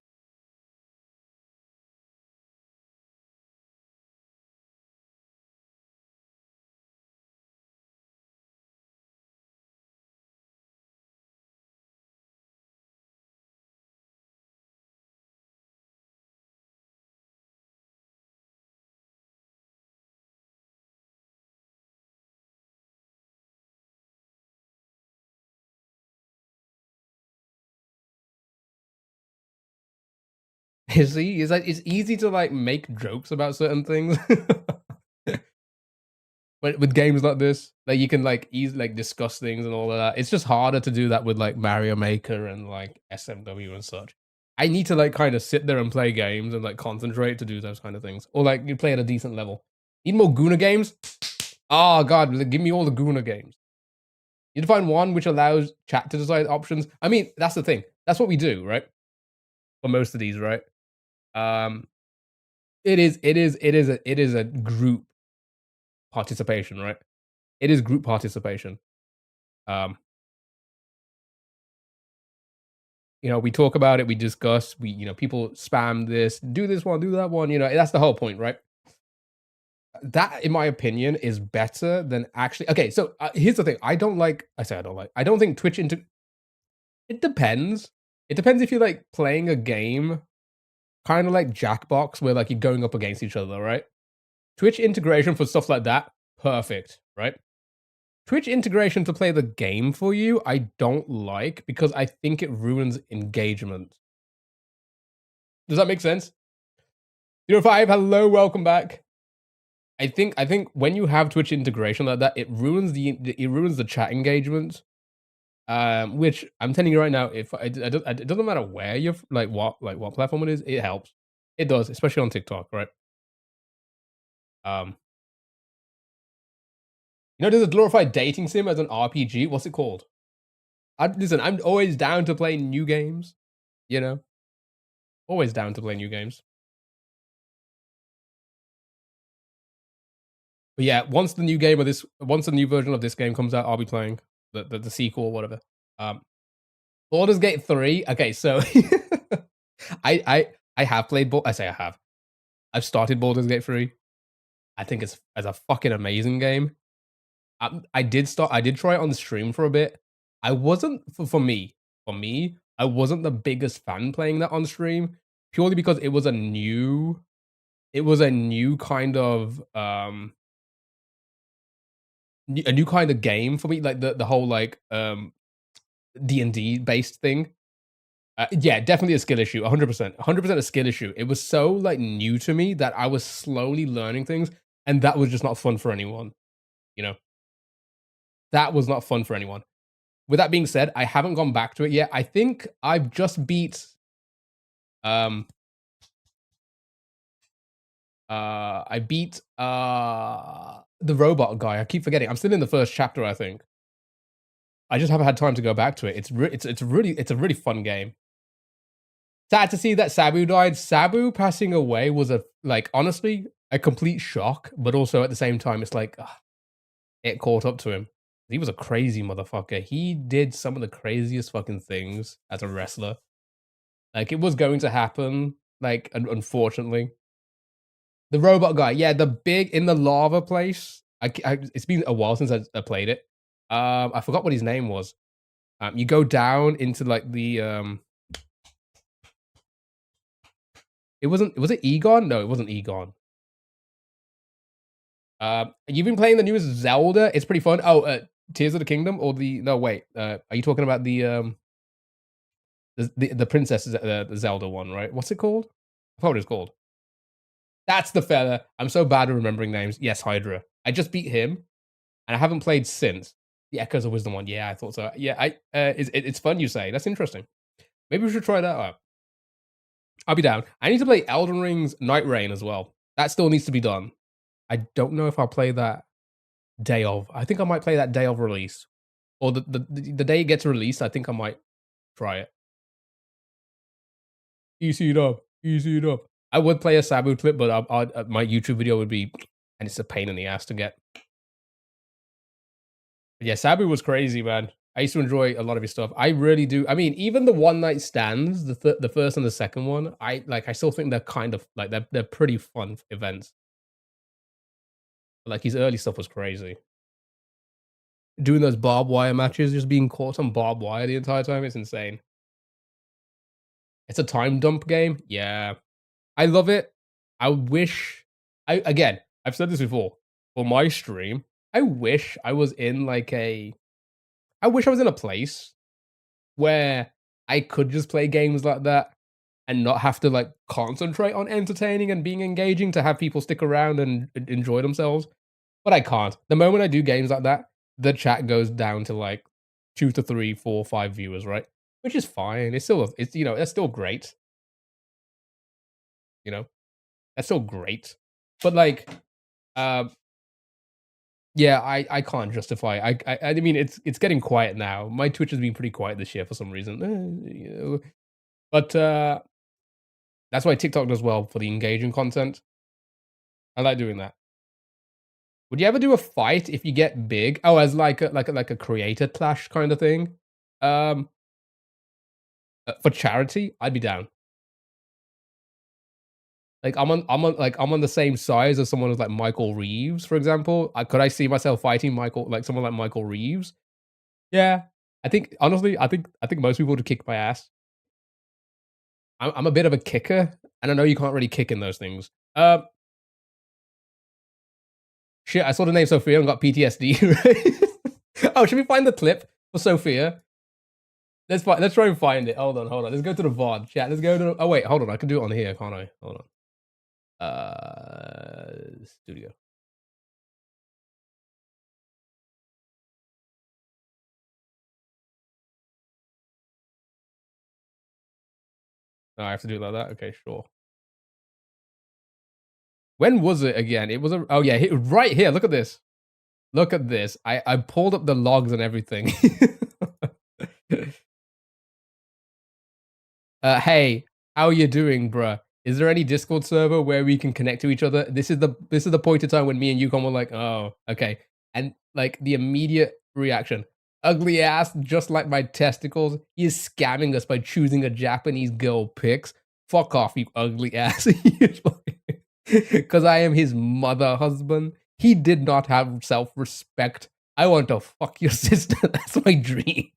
See, it's like it's easy to like make jokes about certain things. But with games like this, like you can like easily like discuss things and all of that. It's just harder to do that with like Mario Maker and like SMW and such. I need to like kind of sit there and play games and like concentrate to do those kind of things, or like you play at a decent level. Need more Guna games? Oh god, give me all the Guna games. You need to find one which allows chat to decide options. I mean, that's the thing. That's what we do, right? For most of these, right? Um, it is a group participation, right? It is group participation. Um, you know, we talk about it, we discuss, people spam this, do this one, do that one, that's the whole point, right? That, in my opinion, is better than actually. Okay, so here's the thing. I don't think Twitch into. It depends. It depends if you're like playing a game, kind of like Jackbox, where like you're going up against each other, right? Twitch integration for stuff like that, perfect, right? Twitch integration to play the game for you, I don't like because I think it ruins engagement. Does that make sense? 05, hello, welcome back. I think when you have Twitch integration like that, it ruins the chat engagement. Which I'm telling you right now, if it doesn't matter where you're what platform it is, it helps. It does, especially on TikTok, right? There's a glorified dating sim as an RPG. What's it called? Listen, I'm always down to play new games. Always down to play new games. But yeah, once the new version of this game comes out, I'll be playing the sequel or whatever. Baldur's Gate 3. Okay, so I have played. I say I have. I've started Baldur's Gate 3. I think it's a fucking amazing game. I did try it on the stream for a bit. I wasn't for me. I wasn't the biggest fan playing that on stream purely because it was a new kind of a new kind of game for me, like the whole like D&D based thing. Yeah, definitely a skill issue, 100%. 100% a skill issue. It was so like new to me that I was slowly learning things, and that was just not fun for anyone. That was not fun for anyone. With that being said, I haven't gone back to it yet. I think I've just beat I beat the robot guy. I keep forgetting. I'm still in the first chapter, I think. I just haven't had time to go back to it. It's a really fun game. Sad to see that Sabu died. Sabu passing away was honestly a complete shock, but also at the same time, it's like it caught up to him. He was a crazy motherfucker. He did some of the craziest fucking things as a wrestler. Like, it was going to happen, like, unfortunately. The robot guy, yeah, the big in the lava place. It's been a while since I played it. I forgot what his name was. You go down into like the was it Egon? No, it wasn't Egon. You've been playing the newest Zelda. It's pretty fun. Oh, Tears of the Kingdom or the no wait. Are you talking about the princess the Zelda one, right? What's it called? I forgot what it's called. That's the fella. I'm so bad at remembering names. Yes, Hydra. I just beat him, and I haven't played since. The Echoes of Wisdom one. Yeah, I thought so. Yeah, it's fun. You say that's interesting. Maybe we should try that out. I'll be down. I need to play Elden Ring's Night Rain as well. That still needs to be done. I don't know if I'll play that day of. I think I might play that day of release, or the day it gets released. I think I might try it. Easy it up. Easy it up. I would play a Sabu clip, but my YouTube video would be, and it's a pain in the ass to get. But yeah, Sabu was crazy, man. I used to enjoy a lot of his stuff. I really do. I mean, even the one night stands, the first and the second one, I still think they're kind of like they're pretty fun events. Like his early stuff was crazy. Doing those barbed wire matches, just being caught on barbed wire the entire time, it's insane. It's a time dump game. Yeah. I love it. I wish I've said this before. For my stream, I wish I was in I wish I was in a place where I could just play games like that and not have to like concentrate on entertaining and being engaging to have people stick around and enjoy themselves. But I can't. The moment I do games like that, the chat goes down to like 2 to 3, 4, 5 viewers, right? Which is fine. It's still that's still great. You know? That's still great. But like yeah, I can't justify. I mean, it's getting quiet now. My Twitch has been pretty quiet this year for some reason. But that's why TikTok does well for the engaging content. I like doing that. Would you ever do a fight if you get big? Oh, as like a creator clash kind of thing? For charity, I'd be down. Like I'm on the same size as someone who's like Michael Reeves, for example. Could I see myself fighting someone like Michael Reeves? Yeah, I think honestly, I think most people would kick my ass. I'm a bit of a kicker, and I know you can't really kick in those things. Shit, I saw the name Sophia and got PTSD. Right? Oh, should we find the clip for Sophia? Let's try and find it. Hold on. Let's go to the VOD chat. Let's go to oh wait, hold on. I can do it on here, can't I? Hold on. Studio. Oh, I have to do it like that? Okay, sure. When was it again? It was oh yeah, right here. Look at this. Look at this. I pulled up the logs and everything. Hey, how you doing, bruh? Is there any Discord server where we can connect to each other? This is the point of time when me and Yukon were like, oh, okay. And like the immediate reaction, ugly ass, just like my testicles. He is scamming us by choosing a Japanese girl pics. Fuck off, you ugly ass. Because I am his mother husband. He did not have self-respect. I want to fuck your sister. That's my dream.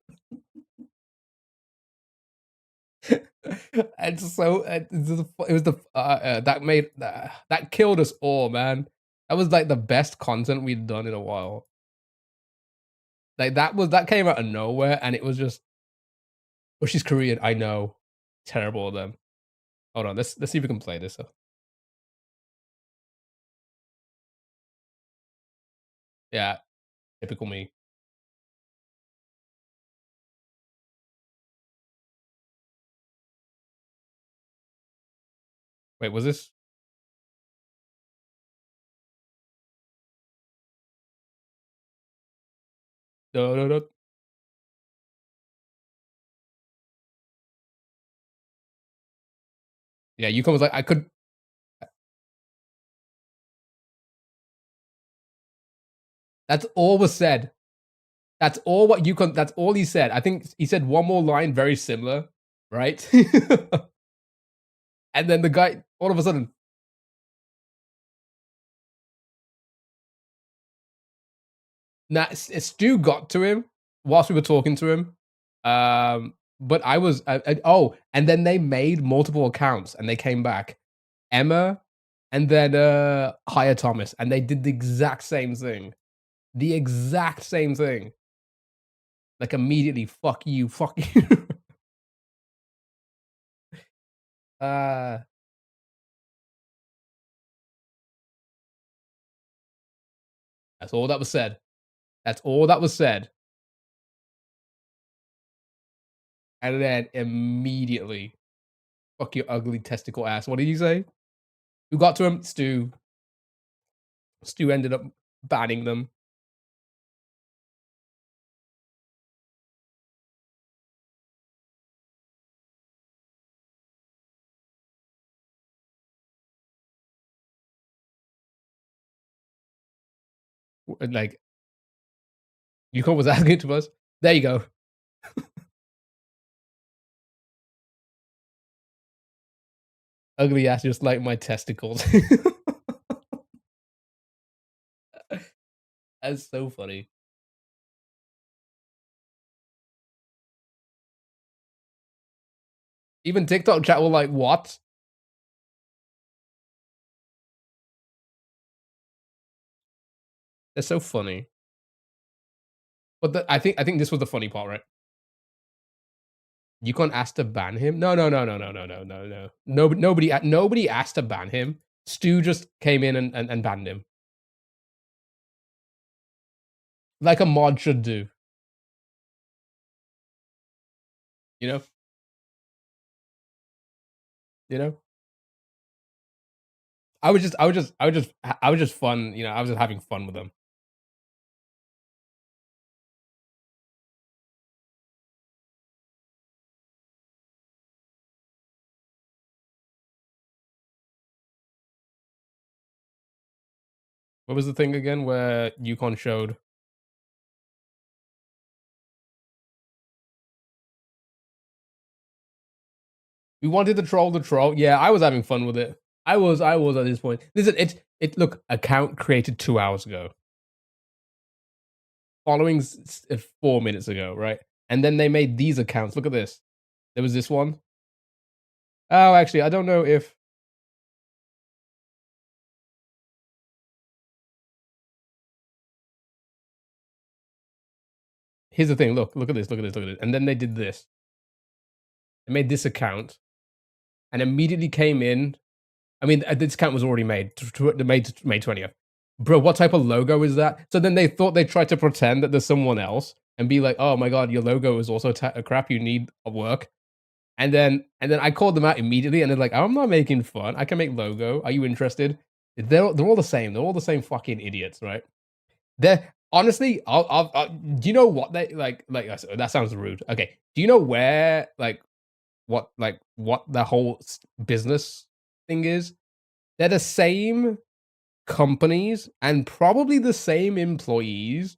And so it was that killed us all, man. That was like the best content we'd done in a while. Like that came out of nowhere, and it was just. Oh, she's Korean. I know. Terrible of them. Hold on. Let's see if we can play this. Yeah, typical me. Wait, was this? No. Yeah, Yukon was like, I could. That's all was said. That's all what Yukon. That's all he said. I think he said one more line very similar, right? And then the guy, all of a sudden, Stu got to him whilst we were talking to him. But I was, and then they made multiple accounts and they came back. Emma and then hire Thomas, and they did the exact same thing. The exact same thing. Like immediately, fuck you, fuck you. uh that's all that was said. That's all that was said. And then immediately, fuck your ugly testicle ass. What did you say? Who got to him? Stu. Stu ended up banning them. Like, Yukon was asking to us. There you go. Ugly ass, just like my testicles. That's so funny. Even TikTok chat were like, "What?" They're so funny. But I think this was the funny part, right? Yukon asked to ban him. No, no, no, no, no, no, no, no, no. Nobody asked to ban him. Stu just came in and banned him. Like a mod should do. You know? You know? I was just fun, I was just having fun with them. What was the thing again where Yukon showed? We wanted to troll the troll. Yeah, I was having fun with it. I was at this point. Listen, look, account created 2 hours ago. Following 4 minutes ago, right? And then they made these accounts. Look at this. There was this one. Oh, actually, I don't know if here's the thing. Look at this. Look at this. Look at this. And then they did this. They made this account and immediately came in. I mean, this account was already made. May 20th. Bro, what type of logo is that? So then they thought they tried to pretend that there's someone else and be like, "Oh my god, your logo is also crap. You need a work." And then I called them out immediately, and they're like, "I'm not making fun. I can make logo. Are you interested?" They're all the same. They're all the same fucking idiots, right? They're honestly, do you know what they like? That sounds rude. Okay, do you know where what the whole business thing is? They're the same companies and probably the same employees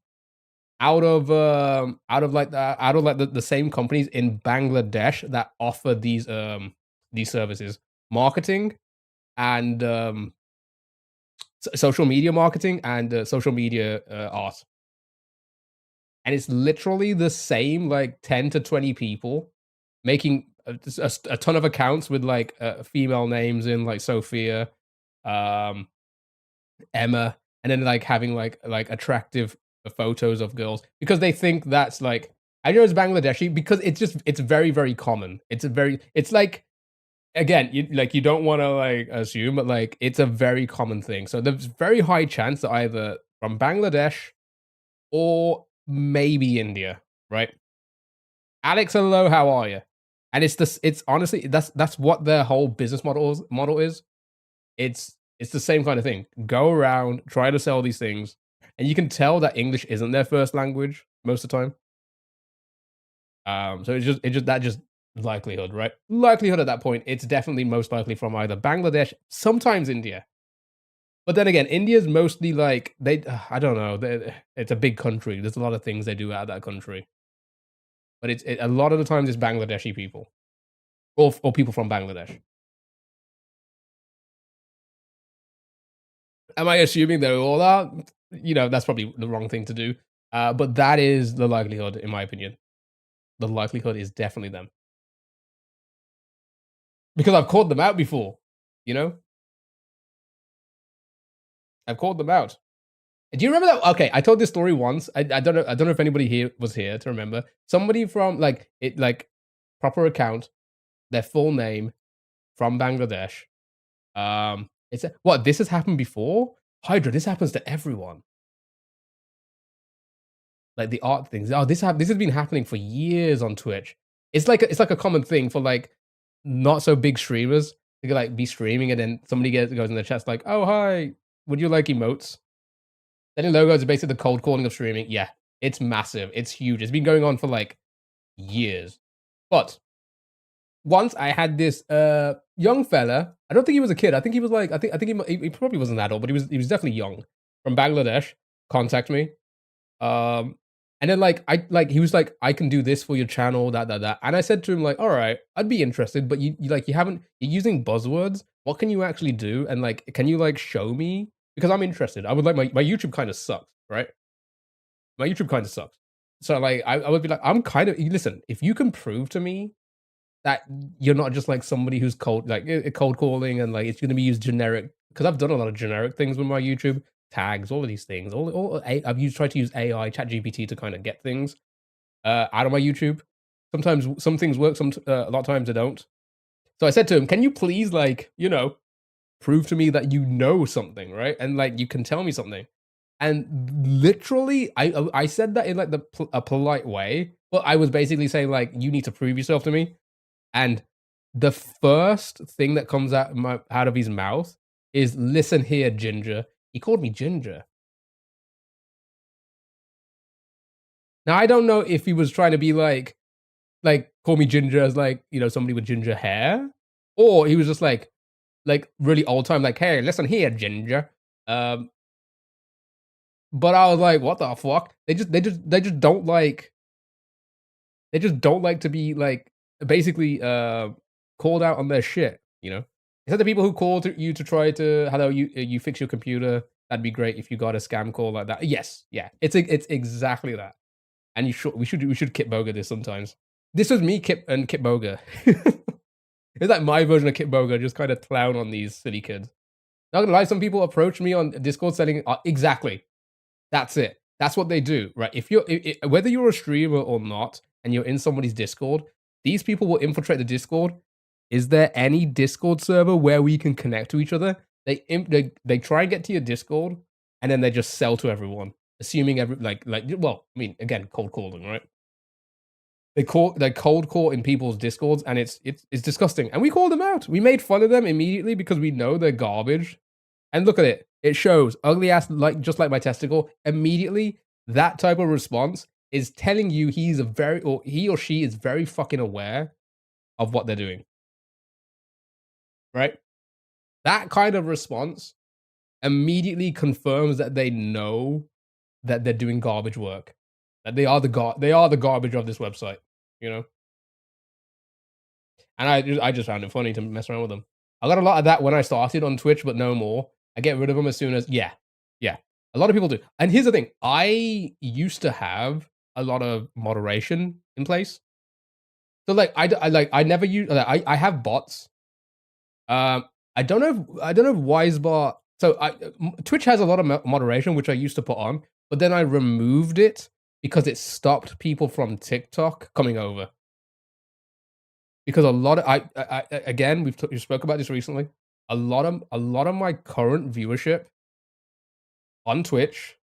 out of the same companies in Bangladesh that offer these services, marketing and social media marketing and social media art. And it's literally the same like 10 to 20 people making a ton of accounts with like female names in like Sophia, um Emma, and then like having like attractive photos of girls because they think that's like, I know it's Bangladeshi because it's very very common. It's like, again, you don't want to like assume, but like it's a very common thing. So there's very high chance that either from Bangladesh or maybe India, right? Alex, hello, how are you? And it's honestly that's what their whole business model is. It's the same kind of thing. Go around, try to sell these things, and you can tell that English isn't their first language most of the time. So it's just likelihood, right? Likelihood at that point, it's definitely most likely from either Bangladesh, sometimes India. But then again, India's mostly like I don't know. It's a big country. There's a lot of things they do out of that country. But a lot of the times it's Bangladeshi people or people from Bangladesh. Am I assuming they're all are? That's probably the wrong thing to do. But that is the likelihood, in my opinion. The likelihood is definitely them because I've called them out before. You know, I've called them out. Do you remember that? Okay, I told this story once. I don't know. I don't know if anybody here was here to remember. Somebody from like proper account, their full name from Bangladesh. It's what this has happened before. Hydra, this happens to everyone. Like the art things. Oh, this has been happening for years on Twitch. It's like a common thing for like not so big streamers. They could like be streaming and then somebody goes in the chat like, "Oh hi, would you like emotes?" Setting logos is basically the cold calling of streaming. Yeah, it's massive. It's huge. It's been going on for like years. But once I had this young fella. I don't think he was a kid. I think he was like I think he probably was an adult, but he was definitely young from Bangladesh. Contact me. Um, and then he was like, I can do this for your channel, that. And I said to him like, all right, I'd be interested, but you haven't, you're using buzzwords. What can you actually do? And like, can you like show me? Because I'm interested. I would like my YouTube kind of sucks, right? My YouTube kind of sucks. So like, I would be like, I'm kind of listen. If you can prove to me that you're not just like somebody who's cold calling and like it's going to be used generic, because I've done a lot of generic things with my YouTube tags, all of these things. I've tried to use AI, Chat GPT to kind of get things out of my YouTube. Sometimes some things work, a lot of times they don't. So I said to him, "Can you please prove to me that you know something, right? And like you can tell me something." And literally, I said that in like a polite way, but I was basically saying like, "You need to prove yourself to me." And the first thing that comes out of his mouth is, "Listen here, Ginger." He called me Ginger. Now I don't know if he was trying to be like call me Ginger as like, you know, somebody with ginger hair, or he was just like really old time, like, "Hey, listen here, Ginger." Um, but I was like, "What the fuck?" They just don't like to be like basically called out on their shit, you know? Is that the people who call you to try to hello, you fix your computer? That'd be great if you got a scam call like that. Yes, yeah. It's exactly that. And we should Kip Boga this sometimes. This was me, Kip Boga. It's like my version of Kip Boga, just kind of clown on these silly kids. Not gonna lie, some people approach me on Discord selling exactly. That's it. That's what they do, right? If you're whether you're a streamer or not, and you're in somebody's Discord, these people will infiltrate the Discord. Is there any Discord server where we can connect to each other? They try and get to your Discord, and then they just sell to everyone, assuming well, I mean, again, cold calling, right? They cold call in people's Discords, and it's disgusting. And we called them out. We made fun of them immediately because we know they're garbage. And look at it. It shows ugly ass, like just like my testicle. Immediately, that type of response is telling you he or she is very fucking aware of what they're doing. Right? That kind of response immediately confirms that they know that they're doing garbage work. That they are the garbage of this website, you know? And I just found it funny to mess around with them. I got a lot of that when I started on Twitch, but no more. I get rid of them as soon as yeah. A lot of people do. And here's the thing: I used to have a lot of moderation in place. So like I never use I have bots. I don't know if Wisebot. So Twitch has a lot of moderation, which I used to put on, but then I removed it because it stopped people from TikTok coming over. Because a lot of I again we spoke about this recently. A lot of my current viewership on Twitch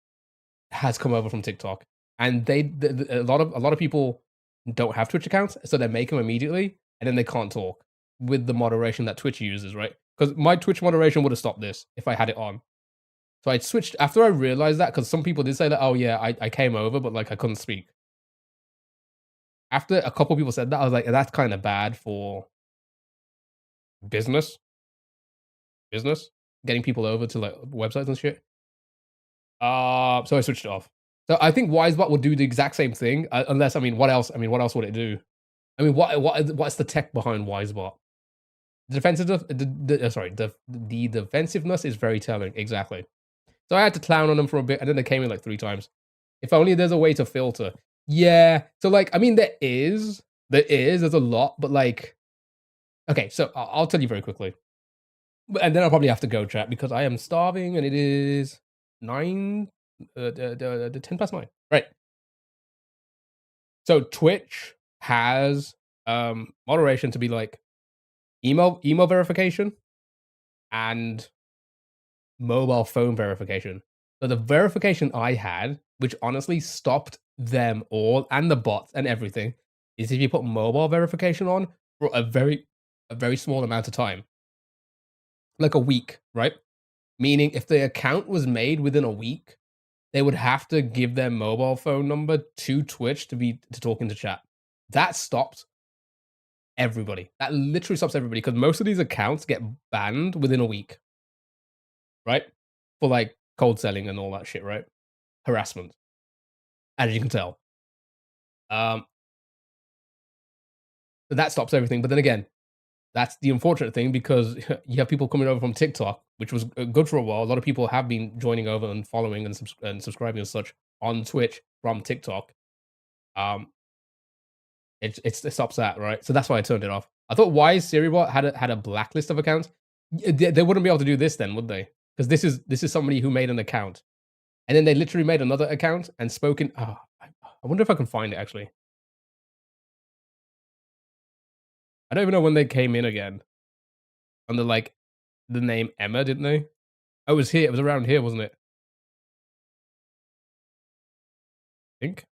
has come over from TikTok, and a lot of people don't have Twitch accounts, so they make them immediately, and then they can't talk with the moderation that Twitch uses, right? Because my Twitch moderation would have stopped this if I had it on. So I switched after I realized that, because some people did say that, oh yeah, I came over, but like I couldn't speak. After a couple people said that, I was like, that's kind of bad for business, getting people over to like websites and shit. So I switched it off. So I think Wisebot will do the exact same thing, unless what else? What else would it do? What's the tech behind Wisebot? The defensiveness is very telling. Exactly. So I had to clown on them for a bit, and then they came in like 3 times. If only there's a way to filter. Yeah. So like, there's a lot, but like, okay. So I'll tell you very quickly. And then I'll probably have to go, chat, because I am starving and it is 9, the 10 past 9. Right. So Twitch has moderation to be like email verification and mobile phone verification. So the verification I had, which honestly stopped them all and the bots and everything, is if you put mobile verification on for a very small amount of time, like a week, right? Meaning if the account was made within a week, they would have to give their mobile phone number to Twitch to talk into chat. That stopped everybody. That literally stops everybody because most of these accounts get banned within a week, right? For like cold selling and all that shit, right? Harassment, as you can tell. Um, so that stops everything. But then again, that's the unfortunate thing because you have people coming over from TikTok, which was good for a while. A lot of people have been joining over and following and subscribing and such on Twitch from TikTok. Um, it stops that, right? So that's why I turned it off. I thought why Siribot had a blacklist of accounts. They wouldn't be able to do this then, would they? Because this is somebody who made an account, and then they literally made another account and spoken. Oh, I wonder if I can find it actually. I don't even know when they came in again under like the name Emma, didn't they? Oh, it was here. It was around here, wasn't it? I think.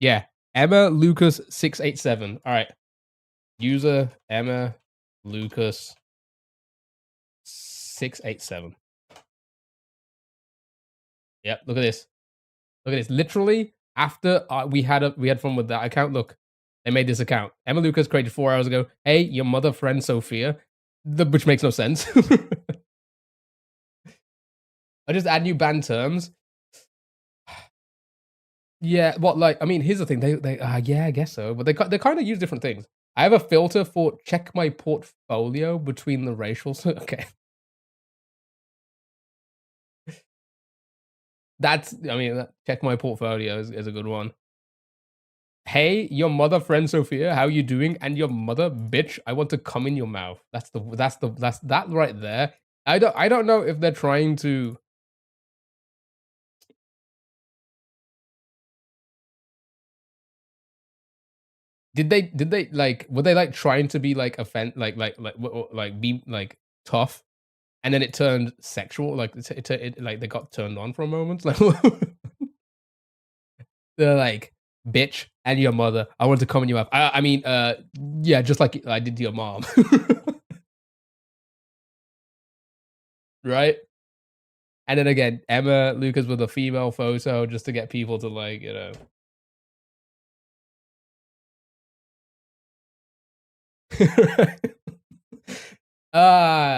Yeah, Emma Lucas 687. All right, user Emma Lucas 687. Yep, look at this. Look at this. Literally, after we had fun with that account. Look, they made this account. Emma Lucas created 4 hours ago. Hey, your mother friend Sophia, which makes no sense. I just add new band terms. Yeah, what like I mean, here's the thing. They yeah, I guess so, but they kind of use different things. I have a filter for check my portfolio between the racials. Okay, that's I mean, check my portfolio is a good one. Hey, your mother friend Sophia, how you doing? And your mother, bitch, I want to come in your mouth. That's that right there. I don't know if they're trying to did they like were they like trying to be like offend like be like tough and then it turned sexual like like they got turned on for a moment like they're like bitch and your mother I want to come in your mouth. I mean yeah just like I did to your mom. Right. And then again, Emma Lucas with a female photo just to get people to like, you know.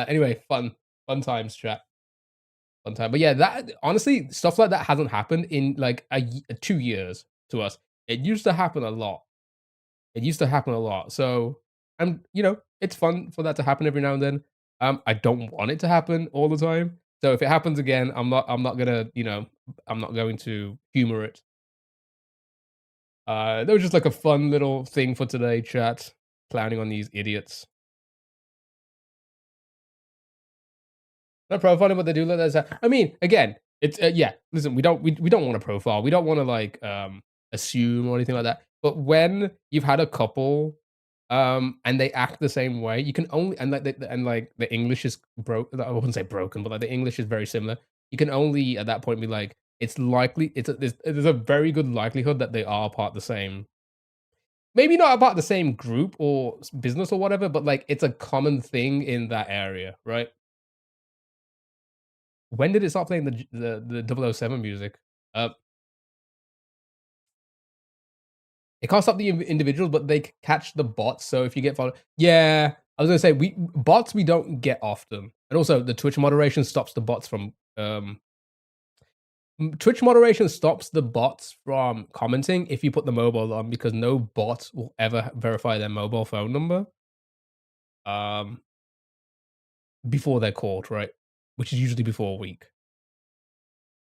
Anyway, fun times, chat. Fun time. But yeah, that honestly, stuff like that hasn't happened in like 2 years to us. It used to happen a lot. It used to happen a lot. So, and you know, it's fun for that to happen every now and then. I don't want it to happen all the time. So if it happens again, I'm not gonna, you know, I'm not going to humor it. That was just like a fun little thing for today, chat. Clowning on these idiots. No profiling, but they do let us. I mean, again, it's yeah. Listen, we don't want to profile. We don't want to like assume or anything like that. But when you've had a couple, and they act the same way, you can only and like the English is broke. I wouldn't say broken, but like the English is very similar. You can only at that point be like, it's likely there's a very good likelihood that they are part of the same. Maybe not about the same group or business or whatever, but like it's a common thing in that area, right? When did it start playing the 007 music? Uh, it can't stop the individuals, but they catch the bots. So if you get followed, yeah, I was gonna say we don't get often, and also the Twitch moderation stops the bots from Twitch moderation stops the bots from commenting if you put the mobile on because no bot will ever verify their mobile phone number um before they're called, right? Which is usually before a week.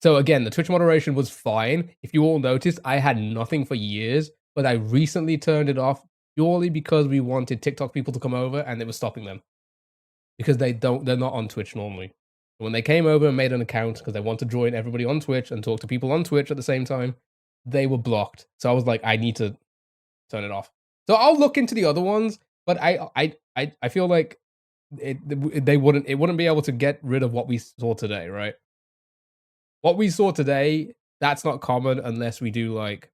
So again, the Twitch moderation was fine. If you all noticed, I had nothing for years, but I recently turned it off purely because we wanted TikTok people to come over and it was stopping them. Because they're not on Twitch normally. When they came over and made an account because they want to join everybody on Twitch and talk to people on Twitch at the same time, they were blocked. So I was like, I need to turn it off. So I'll look into the other ones, but I feel like it wouldn't be able to get rid of what we saw today, right? What we saw today, that's not common unless we do like.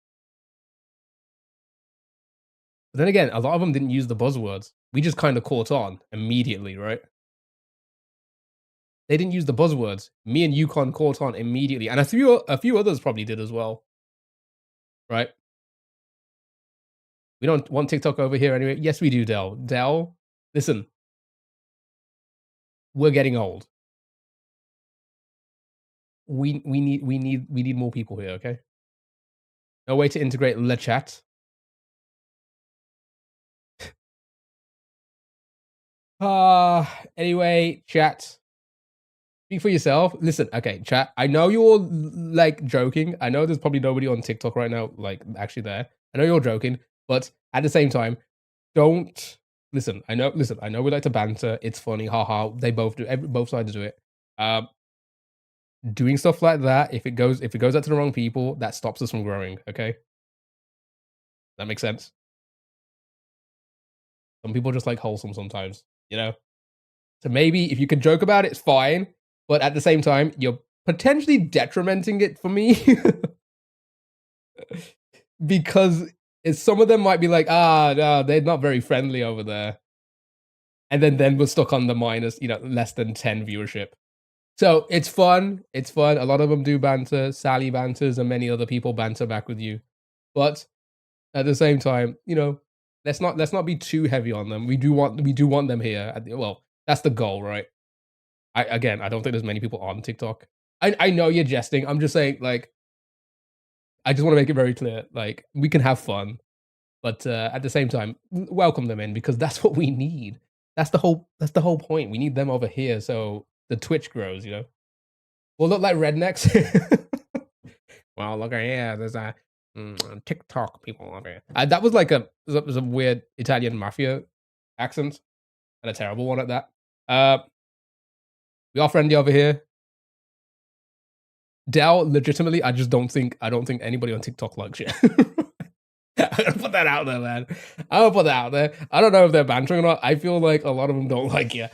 But then again, a lot of them didn't use the buzzwords. We just kind of caught on immediately, right? They didn't use the buzzwords. Me and Yukon caught on immediately, and a few others probably did as well, right? We don't want TikTok over here anyway. Yes, we do, Dell. Dell, listen, we're getting old. We need more people here, okay? No way to integrate Le Chat. Anyway, chat. Speak for yourself. Listen, okay, chat. I know you're all like joking. I know there's probably nobody on TikTok right now, like actually there. I know you're joking, but at the same time, don't listen. I know we like to banter. It's funny, haha. They both do. Both sides do it. Doing stuff like that, if it goes out to the wrong people, that stops us from growing. Okay, that makes sense. Some people just like wholesome sometimes, you know. So maybe if you can joke about it, it's fine. But at the same time, you're potentially detrimenting it for me because some of them might be like, no, they're not very friendly over there, and then we're stuck on the minus, less than 10 viewership. So it's fun. It's fun. A lot of them do banter. Sally banters, and many other people banter back with you. But at the same time, let's not be too heavy on them. We do want them here. Well, that's the goal, right? I don't think there's many people on TikTok. I know you're jesting. I'm just saying, like, I just want to make it very clear. Like, we can have fun, but at the same time, welcome them in because that's what we need. That's the whole point. We need them over here so the Twitch grows. We'll look like rednecks. Well, look here. There's a TikTok people over here. That was like a weird Italian mafia accent, and a terrible one at that. We are friendly over here. Dell, legitimately, I don't think anybody on TikTok likes you. I'm gonna put that out there, man. I'm gonna put that out there. I don't know if they're bantering or not. I feel like a lot of them don't like you.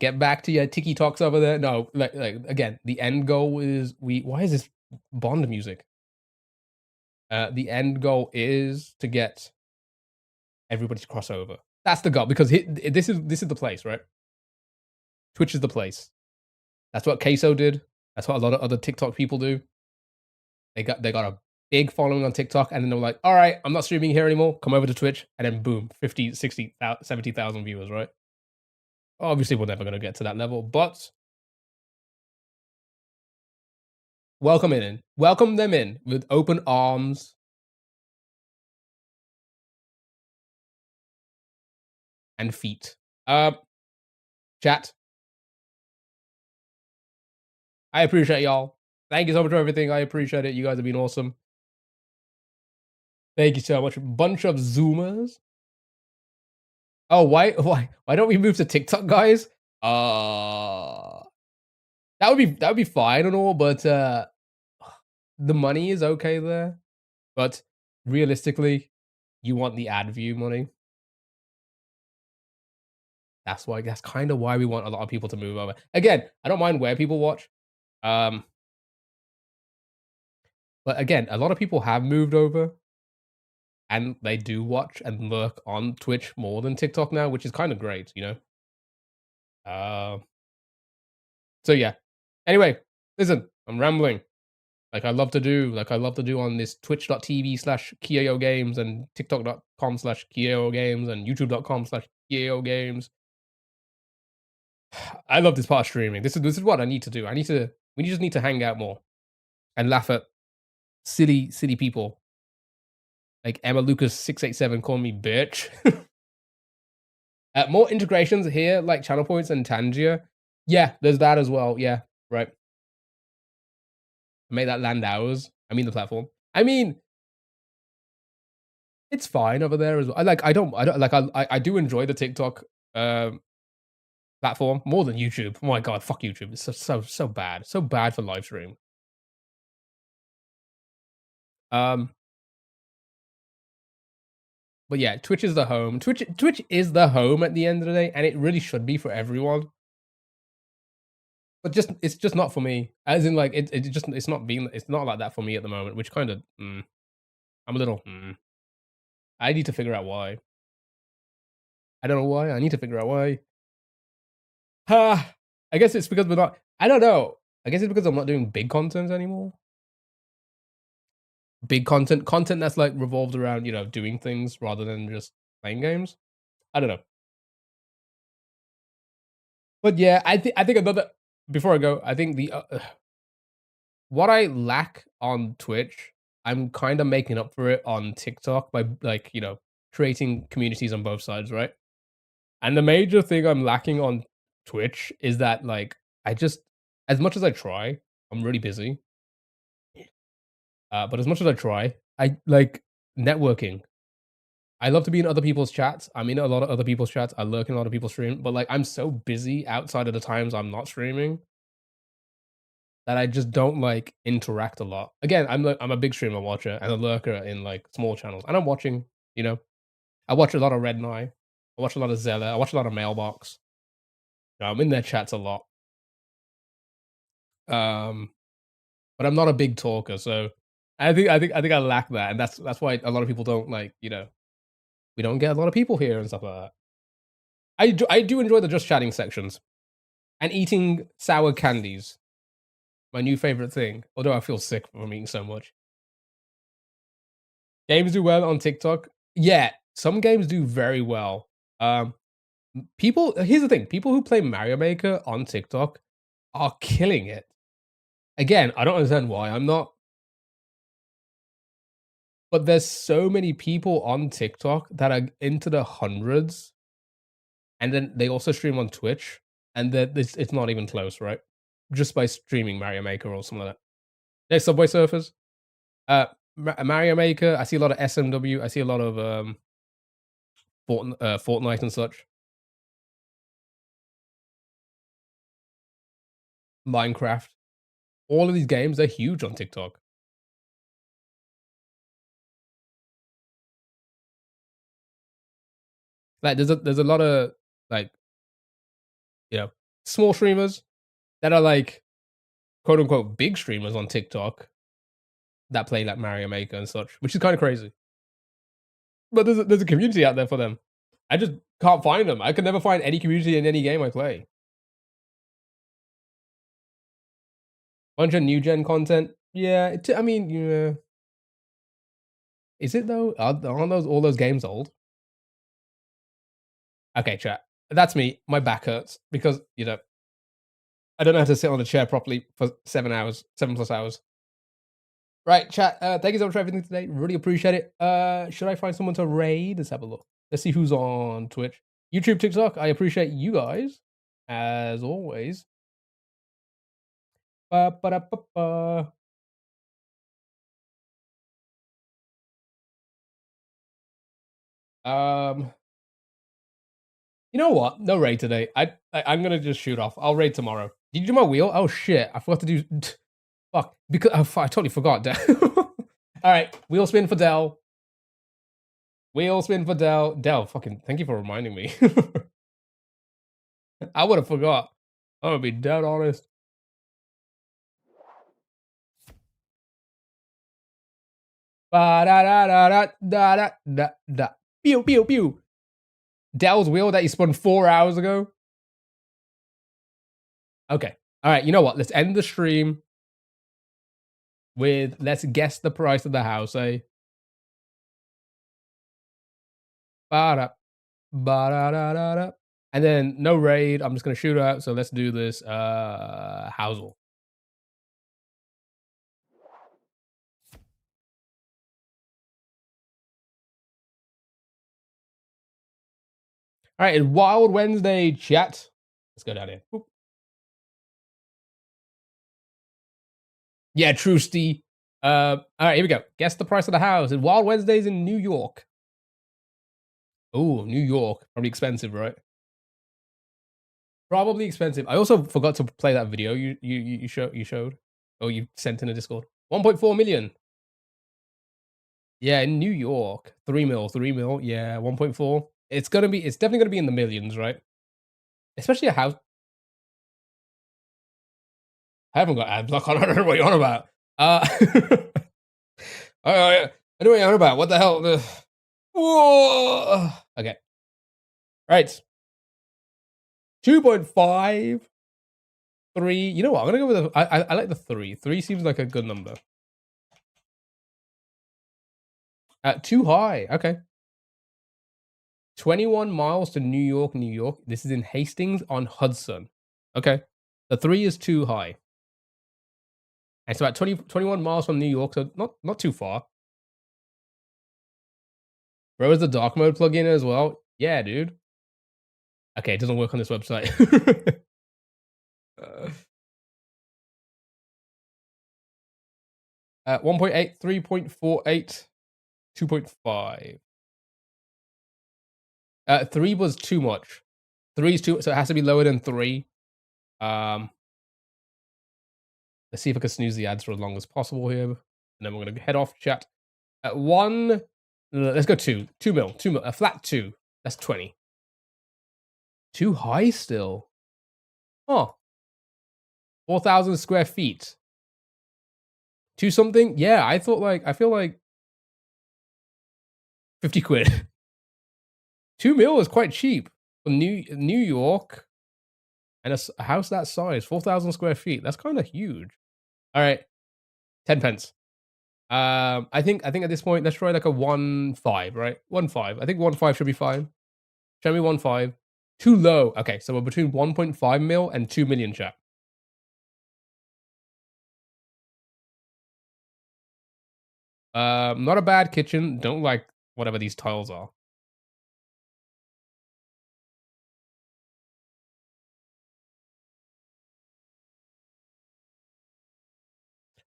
Get back to your tiki talks over there. No, like again, the end goal is why is this Bond music? The end goal is to get everybody to cross over. That's the goal because this is the place, right? Twitch is the place. That's what Queso did. That's what a lot of other TikTok people do. They got a big following on TikTok, and then they're like, all right, I'm not streaming here anymore. Come over to Twitch, and then boom, 50, 60, 70,000 viewers, right? Obviously, we're never going to get to that level, but welcome them in with open arms. And feet. Chat. I appreciate y'all. Thank you so much for everything. I appreciate it. You guys have been awesome. Thank you so much. Bunch of Zoomers. Oh, why don't we move to TikTok, guys? That would be fine and all, but the money is okay there. But realistically, you want the ad view money. That's kind of why we want a lot of people to move over. Again, I don't mind where people watch. But again, a lot of people have moved over and they do watch and lurk on Twitch more than TikTok now, which is kind of great, So yeah. Anyway, listen, I'm rambling. Like I love to do on this twitch.tv/Kiao Games and tiktok.com/Kiao Games and youtube.com/Kiao Games. I love this part of streaming. This is what I need to do. We just need to hang out more and laugh at silly people. Like Emma Lucas 687 calling me bitch. More integrations here, like channel points and Tangia. Yeah, there's that as well. Yeah, right? Make that land ours. I mean the platform. I mean, it's fine over there as well. I don't like I do enjoy the TikTok um platform more than YouTube. Oh my god, fuck YouTube. It's so bad. So bad for live stream. Um but yeah, Twitch is the home. Twitch is the home at the end of the day, and it really should be for everyone. But just it's just not for me. As in like it's not like that for me at the moment, which kind of I'm a little I need to figure out why. I don't know why. I need to figure out why. Ha! I guess it's because we're not. I don't know. I guess it's because I'm not doing big content anymore. Big content that's like revolved around doing things rather than just playing games. I don't know, but yeah, I think another before I go, I think the what I lack on Twitch, I'm kind of making up for it on TikTok by like creating communities on both sides, right? And the major thing I'm lacking on Twitch is that like I just as much as I try, I'm really busy. But as much as I try, I like networking. I love to be in other people's chats. I'm in a lot of other people's chats. I lurk in a lot of people's stream, but like I'm so busy outside of the times I'm not streaming that I just don't like interact a lot. Again, I'm a big streamer watcher and a lurker in like small channels, and I'm watching. You know, I watch a lot of Red Knight. I watch a lot of Zella. I watch a lot of Mailbox. I'm in their chats a lot. Um, but I'm not a big talker, so I think I lack that, and that's why a lot of people don't like. We don't get a lot of people here and stuff like that. I do enjoy the just chatting sections and eating sour candies. My new favorite thing. Although I feel sick from eating so much. Games do well on TikTok. Yeah, some games do very well. Um, people. Here's the thing: people who play Mario Maker on TikTok are killing it. Again, I don't understand why. I'm not. But there's so many people on TikTok that are into the hundreds, and then they also stream on Twitch, and that it's not even close, right? Just by streaming Mario Maker or something like that. There's Subway Surfers, Mario Maker. I see a lot of SMW. I see a lot of Fortnite and such. Minecraft. All of these games are huge on TikTok. Like there's a lot of like you know small streamers that are like quote unquote big streamers on TikTok that play like Mario Maker and such, which is kind of crazy. But there's a community out there for them. I just can't find them. I can never find any community in any game I play. Bunch of new gen content. Yeah, I mean, yeah. Is it though? Aren't those all those games old? Okay, chat. That's me. My back hurts because I don't know how to sit on a chair properly for 7 hours, 7+ hours. Right, chat. Thank you so much for everything today. Really appreciate it. Should I find someone to raid? Let's have a look. Let's see who's on Twitch, YouTube, TikTok. I appreciate you guys as always. Ba, ba, da, ba, ba. Um, you know what? No raid today. I'm gonna just shoot off. I'll raid tomorrow. Did you do my wheel? Oh shit! I forgot to do. Fuck. Because I totally forgot. All right, wheel spin for Dell. Wheel spin for Dell. Dell, fucking thank you for reminding me. I would have forgot. I'm gonna be dead honest. Ba da da da da da da da da. Pew pew pew. Dell's wheel that you spun 4 hours ago. Okay. All right. You know what? Let's end the stream with let's guess the price of the house. Eh? Ba da ba da da da da. And then no raid. I'm just gonna shoot out. So let's do this. Housel. All right. Wild Wednesday chat. Let's go down here. Boop. Yeah, true, Steve. All right, here we go. Guess the price of the house in Wild Wednesdays in New York. Oh, New York. Probably expensive, right? Probably expensive. I also forgot to play that video you showed. Oh, you sent in a Discord. 1.4 million. Yeah, in New York. 3 mil, 3 mil. Yeah, 1.4. It's definitely gonna be in the millions, right? Especially a house. I haven't got ad block on. I don't know what you're on about. Oh, yeah. I know what you're on about. What the hell? Whoa. Okay. Right. 2.5. 3. You know what? I'm gonna go with I like the 3. 3 seems like a good number. Too high. Okay. 21 miles to New York, New York. This is in Hastings on Hudson. Okay. The 3 is too high. And it's about 21 miles from New York, so not too far. Bro, is the dark mode plugin as well? Yeah, dude. Okay, it doesn't work on this website. 1.8, 3.48, 2.5. 3 was too much. 3 is too, so it has to be lower than 3. Let's see if I can snooze the ads for as long as possible here. And then we're gonna head off chat. At 1, let's go 2. 2 mil. 2 mil. A flat 2. That's 20. Too high still. Huh. 4,000 square feet. 2 something? Yeah, I feel like 50 quid. 2 mil is quite cheap for New York, and a house that size, 4,000 square feet. That's kind of huge. All right, 10 pence. I think at this point, let's try like a 1.5, right? 1.5. I think 1.5 should be fine. Show me 1.5. Too low. Okay, so we're between 1.5 mil and 2 million, chat. Not a bad kitchen. Don't like whatever these tiles are.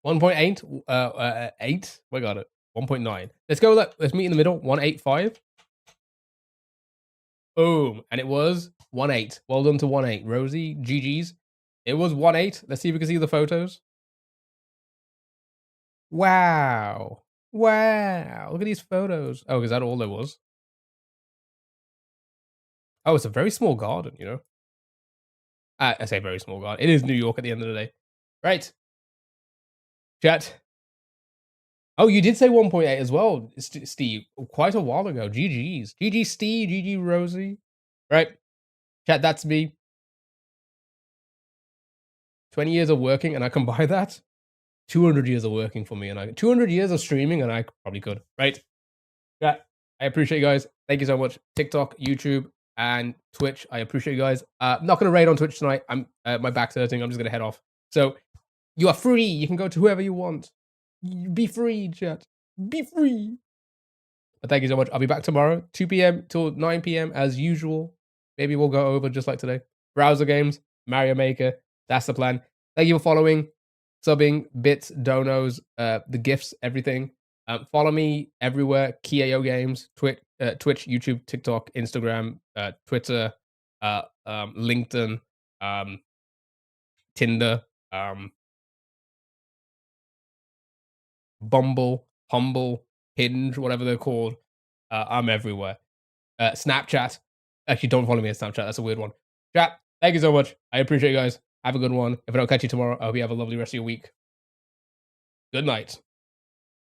1.8, 8. We got it. 1.9. Let's go. Let's meet in the middle. 1.85. Boom, and it was 1.8. Well done to 1.8, Rosie. GG's. It was 1.8. Let's see if we can see the photos. Wow, wow! Look at these photos. Oh, is that all there was? Oh, it's a very small garden. You know. I say very small garden. It is New York at the end of the day, right? Chat. Oh, you did say 1.8 as well, Steve, quite a while ago. GG's. GG Steve, GG Rosie. Right. Chat, that's me. 20 years of working and I can buy that. 200 years of working for me and 200 years of streaming and I probably could. Right. Yeah. I appreciate you guys. Thank you so much. TikTok, YouTube, and Twitch. I appreciate you guys. Not going to raid on Twitch tonight. I'm my back's hurting. I'm just going to head off. So you are free. You can go to whoever you want. Be free, chat. Be free. But thank you so much. I'll be back tomorrow, 2 p.m. till 9 p.m. as usual. Maybe we'll go over just like today. Browser games, Mario Maker. That's the plan. Thank you for following, subbing, bits, donos, the gifts, everything. Follow me everywhere. Kio Games, Twitch, YouTube, TikTok, Instagram, Twitter, LinkedIn, Tinder, Bumble, Humble, Hinge, whatever they're called. I'm everywhere. Snapchat. Actually, don't follow me on Snapchat. That's a weird one. Chat, thank you so much. I appreciate you guys. Have a good one. If I don't catch you tomorrow, I hope you have a lovely rest of your week. Good night.